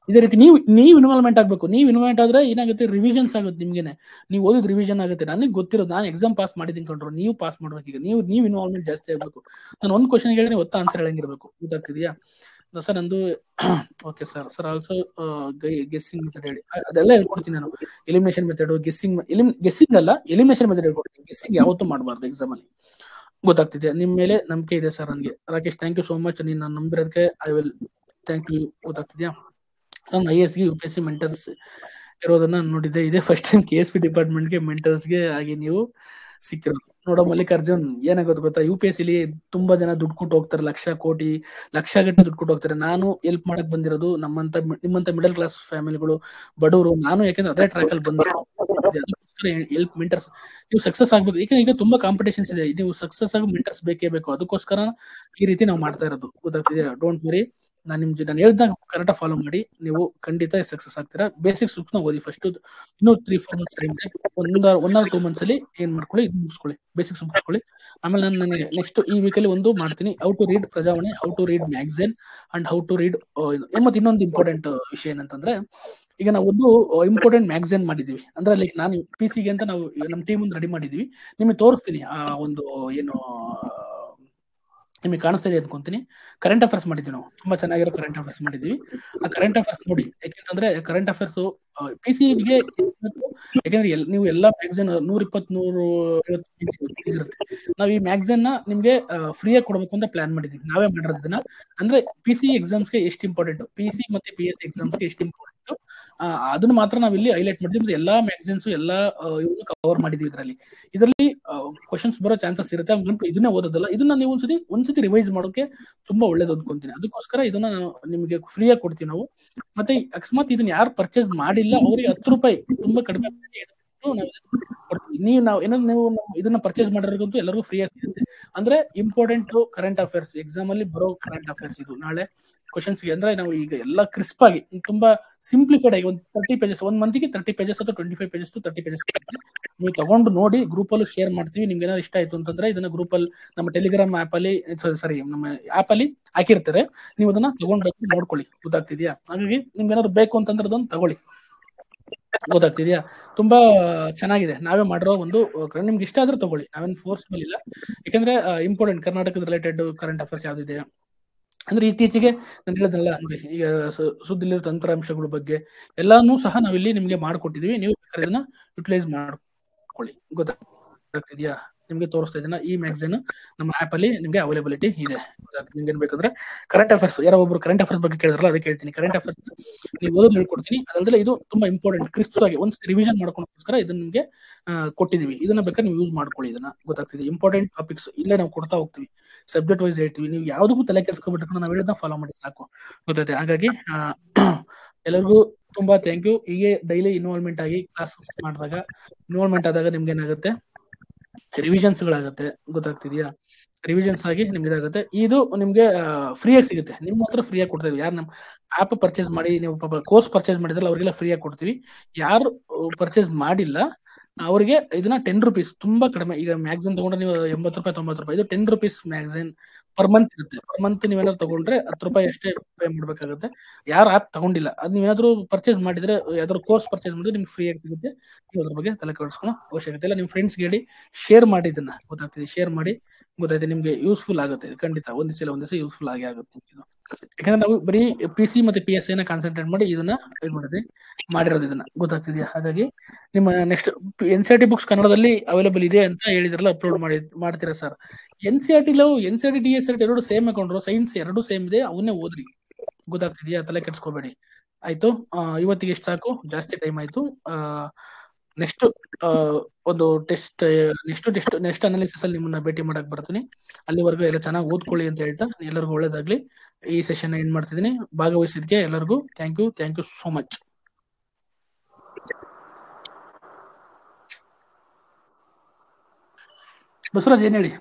ಇದೇ ರೀತಿ ನೀವು ಇನ್ವಾಲ್ವ್ಮೆಂಟ್ ಆಗಬೇಕು. ನೀವು ಇನ್ವಾಲ್ವ್ಮೆಂಟ್ ಆದ್ರೆ ಏನಾಗುತ್ತೆ, ರಿವಿಷನ್ಸ್ ಆಗುತ್ತೆ ನಿಮ್ಗೆನೆ. ನೀವು ಓದಿದ ರಿವಿಷನ್ ಆಗುತ್ತೆ. ನನಗೆ ಗೊತ್ತಿರೋದು, ನಾನು ಎಕ್ಸಾಮ್ ಪಾಸ್ ಮಾಡಿದ್ದೀನಿ ಕಂಡ್ರು, ನೀವು ಪಾಸ್ ಮಾಡ್ಬೇಕು. ಈಗ ನೀವು ಇನ್ವಾಲ್ವ್ಮೆಂಟ್ ಜಾಸ್ತಿ ಆಗಬೇಕು. ನಾನು ಒಂದು ಕ್ವಶನ್ ಹೇಳಿ ನೀವು ಒತ್ತ ಆನ್ಸರ್ ಹೇಳಂಗಿರ್ಬೇಕು. ಗೊತ್ತಾಗ್ತಿದೆಯಾ? ಸರ್ ನಂದು okay sir also guessing method ಹೇಳಿ. ಅದೆಲ್ಲ ಹೇಳ್ಕೊಡ್ತೀನಿ ನಾನು. ಎಲಿಮಿನೇಷನ್ ಮೆಥಡ್, ಗೆಸ್ಸಿಂಗ್ ಅಲ್ಲ, ಎಲಿಮಿನೇಷನ್ ಮೆಥಡ್ ಹೇಳ್ಕೊಡ್ತೀನಿ. ಗೆಸ್ಸಿಂಗ್ ಯಾವತ್ತೂ ಮಾಡಬಾರ್ದು ಎಕ್ಸಾಮ್ ಅಲ್ಲಿ. ಗೊತ್ತಾಗ್ತಿದೆ? ನಿಮ್ ಮೇಲೆ ನಂಬಿಕೆ ಇದೆ ಸರ್ ನನಗೆ. Rakesh, thank you so much. ನೀನ್ ನಾನು ನಂಬಿರೋದಕ್ಕೆ ಐ ವಿಲ್ ಥ್ಯಾಂಕ್ ಯು. ಗೊತ್ತಾಗ್ತಿದ್ಯಾ? ನಾನು IAS ಗೆ UPSC ಮೆಂಟರ್ಸ್ ಇರೋದನ್ನ ನೋಡಿದ್ದೆ. ಇದೇ ಫಸ್ಟ್ ಟೈಮ್ KSP ಡಿಪಾರ್ಟ್ಮೆಂಟ್ಗೆ ಮೆಂಟರ್ಸ್ಗೆ ಆಗಿ ನೀವು ಸಿಕ್ಕಿರೋದು. ನೋಡೋ ಮಲ್ಲಿಕಾರ್ಜುನ್, ಏನಾಗುತ್ತೆ ಗೊತ್ತಾ, UPSC ಲಿ ತುಂಬಾ ಜನ ದುಡ್ಡು ಕೊಟ್ಟು ಹೋಗ್ತಾರೆ. ಲಕ್ಷ ಗಟ್ಟಲೆ ದುಡ್ಡು ಕೊಟ್ಟು ಹೋಗ್ತಾರೆ. ನಾನು ಹೆಲ್ಪ್ ಮಾಡಕ್ ಬಂದಿರೋದು ನಿಮ್ಮಂತ ಮಿಡಲ್ ಕ್ಲಾಸ್ ಫ್ಯಾಮಿಲಿಗಳು, ಬಡವರು. ನಾನು ಯಾಕಂದ್ರೆ ಅದೇ ಟ್ರ್ಯಾಕ್ ಅಲ್ಲಿ ಬಂದಿರೋದು. ಅದಕ್ಕೋಸ್ಕರ ಹೆಲ್ಪ್ ಮೆಂಟರ್ಸ್ ನೀವು ಸಕ್ಸಸ್ ಆಗ್ಬೇಕು. ಈಗ ತುಂಬಾ ಕಾಂಪಿಟೇಷನ್ಸ್ ಇದೆ. ನೀವು ಸಕ್ಸಸ್ ಆಗಿ ಮೆಂಟರ್ಸ್ ಬೇಕೇ ಬೇಕು. ಅದಕ್ಕೋಸ್ಕರ ಈ ರೀತಿ ನಾವು ಮಾಡ್ತಾ ಇರೋದು. ಗೊತ್ತಾಗ್ತಿದೆ? Don't worry. ನಾನು ಹೇಳ್ದಾಗ ಕರೆಕ್ಟಾಗಿ ಫಾಲೋ ಮಾಡಿ, ನೀವು ಖಂಡಿತ ಸಕ್ಸಸ್ ಆಗ್ತೀರಾ. ಬೇಸಿಕ್ಸ್ ಬುಕ್ ನ ಓದಿ ಫಸ್ಟ್. ಇನ್ನೂ 3-4 months ಟೈಮ್ ಇದೆ. 1 or 2 months ಅಲ್ಲಿ ಏನ್ ಮಾಡ್ಕೊಳ್ಳಿ, ಇದು ಮುಗಿಸ್ಕೊಳ್ಳಿ, ಬೇಸಿಕ್ಸ್ ಮುಗಿಸ್ಕೊಳ್ಳಿ. ಆಮೇಲೆ ನಾನು ನನಗೆ ನೆಕ್ಸ್ಟ್ ಈ ವೀಕಲ್ಲಿ ಒಂದು ಮಾಡ್ತೀನಿ, how to read Prajavani, how to read magazine and how to read. ಮತ್ತೆ ಇನ್ನೊಂದು ಇಂಪಾರ್ಟೆಂಟ್ ವಿಷಯ ಏನಂತಂದ್ರೆ, ಈಗ ನಾವು ಒಂದು ಇಂಪಾರ್ಟೆಂಟ್ ಮ್ಯಾಗಝೈನ್ ಮಾಡಿದೀವಿ. ಅಂದ್ರೆ ಲೈಕ್ ನಾನು PC ಗೆ ಅಂತ ನಾವು ನಮ್ಮ ಟೀಮ್ ಒಂದು ರೆಡಿ ಮಾಡಿದೀವಿ. ನಿಮಗೆ ತೋರಿಸ್ತೀನಿ. ಆ ಒಂದು ಏನು ನಿಮಗೆ ಕಾಣಿಸ್ತಾ ಇದೆ ಅನ್ಕೊಂತೀನಿ. ಕರೆಂಟ್ ಅಫೇರ್ಸ್ ಮಾಡಿದ್ವಿ ನಾವು. ತುಂಬಾ ಚೆನ್ನಾಗಿರೋ ಕರೆಂಟ್ ಅಫೇರ್ಸ್ ಮಾಡಿದೀವಿ. ಆ ಕರೆಂಟ್ ಅಫೇರ್ಸ್ ನೋಡಿ. ಯಾಕೆಂತಂದ್ರೆ ಕರೆಂಟ್ ಅಫೇರ್ಸ್ PC ಗೆ ಯಾಕಂದ್ರೆ ನೀವು ಎಲ್ಲಾ ಮ್ಯಾಗಝಿನ್ 120 150 ಪೇಜ್ ಇರುತ್ತೆ. ನಾವು ಈ ಮ್ಯಾಗಝಿನ್ ನ ನಿಮ್ಗೆ ಫ್ರೀಯಾಗಿ ಕೊಡ್ಬೇಕು ಅಂತ ಪ್ಲಾನ್ ಮಾಡಿದೀವಿ. ನಾವೇ ಮಾಡಿರೋದು ಇದನ್ನ. ಅಂದ್ರೆ ಪಿಸಿ ಎಕ್ಸಾಮ್ಸ್ಗೆ ಎಷ್ಟು ಇಂಪಾರ್ಟೆಂಟ್, ಪಿಸಿ ಮತ್ತೆ PSC ಎಕ್ಸಾಮ್ಸ್ಗೆ ಎಷ್ಟು ಇಂಪಾರ್ಟೆಂಟ್, ಅದನ್ನ ಮಾತ್ರ ನಾವು ಇಲ್ಲಿ ಹೈಲೈಟ್ ಮಾಡಿದ್ವಿ. ಮತ್ತೆ ಎಲ್ಲಾ ಮ್ಯಾಗಝಿನ್ಸ್ ಎಲ್ಲಾ ಇವ್ನು ಕವರ್ ಮಾಡಿದ್ವಿ ಇದರಲ್ಲಿ ಕ್ವಶನ್ಸ್ ಬರೋ ಚಾನ್ಸಸ್ ಇರುತ್ತೆ. ಇದನ್ನೇ ಓದೋದಲ್ಲ, ಇದನ್ನ ನೀವು ಒಂದ್ಸತಿ ರಿವೈಸ್ ಮಾಡೋಕೆ ತುಂಬಾ ಒಳ್ಳೇದು ಅಂದ್ಕೊಂತೀನಿ. ಅದಕ್ಕೋಸ್ಕರ ಇದನ್ನ ನಿಮಗೆ ಫ್ರೀಯಾಗಿ ಕೊಡ್ತೀವಿ ನಾವು. ಮತ್ತೆ ಅಕಸ್ಮಾತ್ ಇದನ್ನ ಯಾರು ಪರ್ಚೇಸ್ ಮಾಡಿಲ್ಲ ಅವ್ರಿಗೆ 10 ರೂಪಾಯಿ ತುಂಬಾ ಕಡಿಮೆ ನಾವು ಏನಂದ್ರೆ ನೀವು ಇದನ್ನ ಪರ್ಚೇಸ್ ಮಾಡಿರೋದಂತೂ ಎಲ್ಲರಿಗೂ ಫ್ರೀ ಆಗಿ ಸಿಗುತ್ತೆ. ಅಂದ್ರೆ ಇಂಪಾರ್ಟೆಂಟ್ ಕರೆಂಟ್ ಅಫೇರ್ಸ್, ಎಕ್ಸಾಮ್ ಅಲ್ಲಿ ಬರೋ ಕರೆಂಟ್ ಅಫೇರ್ಸ್ ಇದು ನಾಳೆ ಕ್ವಶನ್ಸ್ ಗೆ. ಅಂದ್ರೆ ನಾವು ಈಗ ಎಲ್ಲ ಕ್ರಿಸ್ಪ್ ಆಗಿ ತುಂಬಾ ಸಿಂಪ್ಲಿಫೈಡ್ ಆಗಿ ಒಂದು 30 ಪೇಜಸ್, 1 ಮಂತ್ಗೆ 30 ಪೇಜಸ್ ಅಥವಾ 25 ಪೇಜಸ್ ಟು 30 ಪೇಜಸ್ ನೀವು ತಗೊಂಡು ನೋಡಿ. ಗ್ರೂಪ್ ಅಲ್ಲೂ ಶೇರ್ ಮಾಡ್ತೀವಿ. ನಿಮ್ಗೆ ಏನಾದ್ರು ಇಷ್ಟ ಆಯ್ತು ಅಂತಂದ್ರೆ ಇದನ್ನ ಗ್ರೂಪ್ ಅಲ್ಲಿ ನಮ್ಮ ಟೆಲಿಗ್ರಾಮ್ ಆಪ್ ಅಲ್ಲಿ ನಮ್ಮ ಆಪ್ ಅಲ್ಲಿ ಹಾಕಿರ್ತಾರೆ. ನೀವು ಅದನ್ನ ತಗೊಂಡು ನೋಡ್ಕೊಳ್ಳಿ, ಗೊತ್ತಾಗ್ತಿದ್ಯಾ? ಹಾಗಾಗಿ ನಿಮ್ಗೆ ಏನಾದ್ರು ಬೇಕು ಅಂತಂದ್ರೆ ಅದನ್ನ ತಗೊಳ್ಳಿ, ಗೊತ್ತಾಗ್ತಿದ್ಯಾ? ತುಂಬಾ ಚೆನ್ನಾಗಿದೆ. ನಾವೇ ಮಾಡಿರೋ ಒಂದು ನಿಮ್ಗೆ ಇಷ್ಟ ಆದ್ರೆ ತಗೊಳ್ಳಿ, ನಾವೇನ್ ಫೋರ್ಸ್ ಮೇಲೆ ಇಲ್ಲ. ಯಾಕಂದ್ರೆ ಇಂಪಾರ್ಟೆಂಟ್ ಕರ್ನಾಟಕದ ರಿಲೇಟೆಡ್ ಕರೆಂಟ್ ಅಫೇರ್ಸ್ ಯಾವ್ದಿದೆ ಅಂದ್ರೆ ಇತ್ತೀಚೆಗೆ ನಾನು ಹೇಳಿದ್ನಲ್ಲ ನೋಡಿ, ಈಗ ಸುದ್ದಿಲಿರೋ ತಂತ್ರಾಂಶಗಳ ಬಗ್ಗೆ ಎಲ್ಲಾನು ಸಹ ನಾವಿಲ್ಲಿ ನಿಮ್ಗೆ ಮಾಡ್ಕೊಟ್ಟಿದೀವಿ. ನೀವು ಇದನ್ನ ಯುಟಿಲೈಸ್ ಮಾಡ್ಕೊಳ್ಳಿ, ಗೊತ್ತಾಗ್ತಿದ್ಯಾ? ನಿಮ್ಗೆ ತೋರಿಸ್ತಾ ಇದನ್ನ ಈ ಮ್ಯಾಗಝಿನ್ ನಮ್ಮ ಆಪ್ ಅಲ್ಲಿ ನಿಮ್ಗೆ ಅವೈಲೇಬಿಲಿಟಿ ಇದೆ. ನಿಮ್ಗೆ ಏನ್ ಬೇಕಾದ್ರೆ ಕರೆಂಟ್ ಅಫೇರ್ಸ್, ಯಾರೋ ಒಬ್ರು ಕರೆಂಟ್ ಅಫೇರ್ಸ್ ಬಗ್ಗೆ ಕೇಳಿದ್ರಲ್ಲ, ಅದಕ್ಕೆ ಹೇಳ್ತೀನಿ. ಕರೆಂಟ್ ಅಫೇರ್ಸ್ ನೀವು ಓದೋದು ಹೇಳ್ಕೊಡ್ತೀನಿ. ಅದಲ್ಲದೆ ಇದು ತುಂಬಾ ಇಂಪಾರ್ಟೆಂಟ್, ಕ್ರಿಸ್ಪ್ ಆಗಿ ಒಂದ್ಸತಿ ರಿವಿಷನ್ ಮಾಡ್ಕೊಳ್ಳೋಸ್ಕರ ಇದನ್ನ ನಿಮ್ಗೆ ಕೊಟ್ಟಿದೀವಿ. ಇದನ್ನ ಬೇಕಾದ್ರೆ ನೀವು ಯೂಸ್ ಮಾಡ್ಕೊಳ್ಳಿ. ಇದನ್ನ ಗೊತ್ತಾಗ್ತಿದೆ. ಇಂಪಾರ್ಟೆಂಟ್ ಟಾಪಿಕ್ಸ್ ಇಲ್ಲೇ ನಾವು ಕೊಡ್ತಾ ಹೋಗ್ತೀವಿ, ಸಬ್ಜೆಕ್ಟ್ ವೈಸ್ ಹೇಳ್ತೀವಿ. ನೀವು ಯಾವ್ದಕ್ಕೂ ತಲೆ ಕೆಡಿಸ್ಕೊಬಿಟ್ಟು ನಾವು ಹೇಳಿದ್ನ ಫಾಲೋ ಮಾಡಿ ಸಾಕು, ಗೊತ್ತೈತೆ? ಹಾಗಾಗಿ ಎಲ್ಲರಿಗೂ ತುಂಬಾ ಥ್ಯಾಂಕ್ ಯು. ಹೀಗೆ ಡೈಲಿ ಇನ್ವಾಲ್ವ್ಮೆಂಟ್ ಆಗಿ ಕ್ಲಾಸಸ್ ಮಾಡಿದಾಗ, ಇನ್ವಾಲ್ವ್ಮೆಂಟ್ ಆದಾಗ ನಿಮ್ಗೆ ಏನಾಗುತ್ತೆ, ರಿವಿಷನ್ಸ್ ಗಳಾಗುತ್ತೆ, ಗೊತ್ತಾಗ್ತಿದ್ಯಾ? ರಿವಿಷನ್ಸ್ ಆಗಿ ನಿಮ್ಗೆ ಇದಾಗುತ್ತೆ. ಇದು ನಿಮ್ಗೆ ಫ್ರೀ ಆಗಿ ಸಿಗುತ್ತೆ. ನಿಮ್ಮ ಹತ್ರ ಫ್ರೀ ಆಗಿ ಕೊಡ್ತಾ ಇದೀವಿ. ಯಾರು ನಮ್ಮ ಆಪ್ ಪರ್ಚೇಸ್ ಮಾಡಿ, ನೀವು ಕೋರ್ಸ್ ಪರ್ಚೇಸ್ ಮಾಡಿದ್ರಲ್ಲ ಅವ್ರಿಗೆಲ್ಲ ಫ್ರೀ ಆಗಿ ಕೊಡ್ತೀವಿ. ಯಾರು ಪರ್ಚೇಸ್ ಮಾಡಿಲ್ಲ ಅವರಿಗೆ ಇದನ್ನ 10 ರುಪೀಸ್, ತುಂಬಾ ಕಡಿಮೆ. ಈಗ ಮ್ಯಾಗಝಿನ್ ತಗೊಂಡ್ರೆ ನೀವು 80 ರೂಪಾಯಿ 90 ರೂಪಾಯಿ, ಇದು 10 ರುಪೀಸ್ ಮ್ಯಾಗಝಿನ್ ಪರ್ ಮಂತ್ ಇರುತ್ತೆ. ಪರ್ ಮಂತ್ ನೀವೇನಾದ್ರು ತಗೊಂಡ್ರೆ 10 ರೂಪಾಯಿ ಅಷ್ಟೇ ಪೇ ಮಾಡ್ಬೇಕಾಗುತ್ತೆ. ಯಾರು ಆಪ್ ತಗೊಂಡಿಲ್ಲ, ಅದ್ ನೀವೇನಾದ್ರು ಪರ್ಚೇಸ್ ಮಾಡಿದ್ರೆ, ಯಾವ್ದಾದ್ರು ಕೋರ್ಸ್ ಪರ್ಚೇಸ್ ಮಾಡಿದ್ರೆ ನಿಮ್ಗೆ ಫ್ರೀ ಆಗಿ ಸಿಗುತ್ತೆ. ನೀವು ಅದ್ರ ಬಗ್ಗೆ ತಲೆ ಕೆಡಿಸ್ಕೊಳ್ಳೋ ಅವಶ್ಯಕತೆ ಇಲ್ಲ. ನಿಮ್ಮ ಫ್ರೆಂಡ್ಸ್ಗೆ ಹೇಳಿ, ಶೇರ್ ಮಾಡಿ ಇದನ್ನ, ಗೊತ್ತಾಗ್ತಿದೆ? ಶೇರ್ ಮಾಡಿ, ಗೊತ್ತಾಯ್ತು? ನಿಮ್ಗೆ ಯೂಸ್ಫುಲ್ ಆಗುತ್ತೆ ಖಂಡಿತ. ಒಂದ್ ದಿವಸ ಯೂಸ್ಫುಲ್ ಆಗೇ ಆಗುತ್ತೆ. ಯಾಕಂದ್ರೆ ನಾವು ಬರೀ PC ಮತ್ತೆ PSI ನ ಕಾನ್ಸಂಟ್ರೇಟ್ ಮಾಡಿ ಇದನ್ನ ಮಾಡಿರೋದು, ಇದನ್ನ, ಗೊತ್ತಾಗ್ತಿದ್ಯಾ? ಹಾಗಾಗಿ ನಿಮ್ಮ ನೆಕ್ಸ್ಟ್ NCERT ಬುಕ್ಸ್ ಕನ್ನಡದಲ್ಲಿ ಅವೈಲೇಬಲ್ ಇದೆ ಅಂತ ಹೇಳಿದ್ರಲ್ಲ, ಅಪ್ಲೋಡ್ ಮಾಡ್ತೀರಾ ಸರ್? NCERT DSERT ಎರಡು ಸೇಮ್ ಹಾಕೊಂಡ್ರು, ಸೈನ್ಸ್ ಎರಡು ಸೇಮ್ ಇದೆ, ಅವನ್ನೇ ಓದ್ರಿ, ಗೊತ್ತಾಗ್ತಿದ್ಯಾ? ತಲೆ ಕೆಡ್ಸ್ಕೋಬೇಡಿ, ಆಯ್ತು? ಇವತ್ತಿಗೆ ಇಷ್ಟ ಸಾಕು, ಜಾಸ್ತಿ ಟೈಮ್ ಆಯ್ತು. ನೆಕ್ಸ್ಟ್ ಒಂದು ನೆಕ್ಸ್ಟ್ ಅನಾಲಿಸಿಸ್ ಅಲ್ಲಿ ನಿಮ್ಮನ್ನ ಭೇಟಿ ಮಾಡಕ್ ಬರ್ತೀನಿ. ಅಲ್ಲಿವರೆಗೂ ಎಲ್ಲ ಚೆನ್ನಾಗಿ ಓದ್ಕೊಳ್ಳಿ ಅಂತ ಹೇಳ್ತಾ ಎಲ್ಲರಿಗೂ ಒಳ್ಳೇದಾಗ್ಲಿ. ಈ ಸೆಷನ್ ಏನ್ ಮಾಡ್ತಿದ್ದೀನಿ, ಭಾಗವಹಿಸಿದ್ಕೆ ಎಲ್ಲರಿಗೂ thank you so much. Basavaraj ಏನ್ ಹೇಳಿ?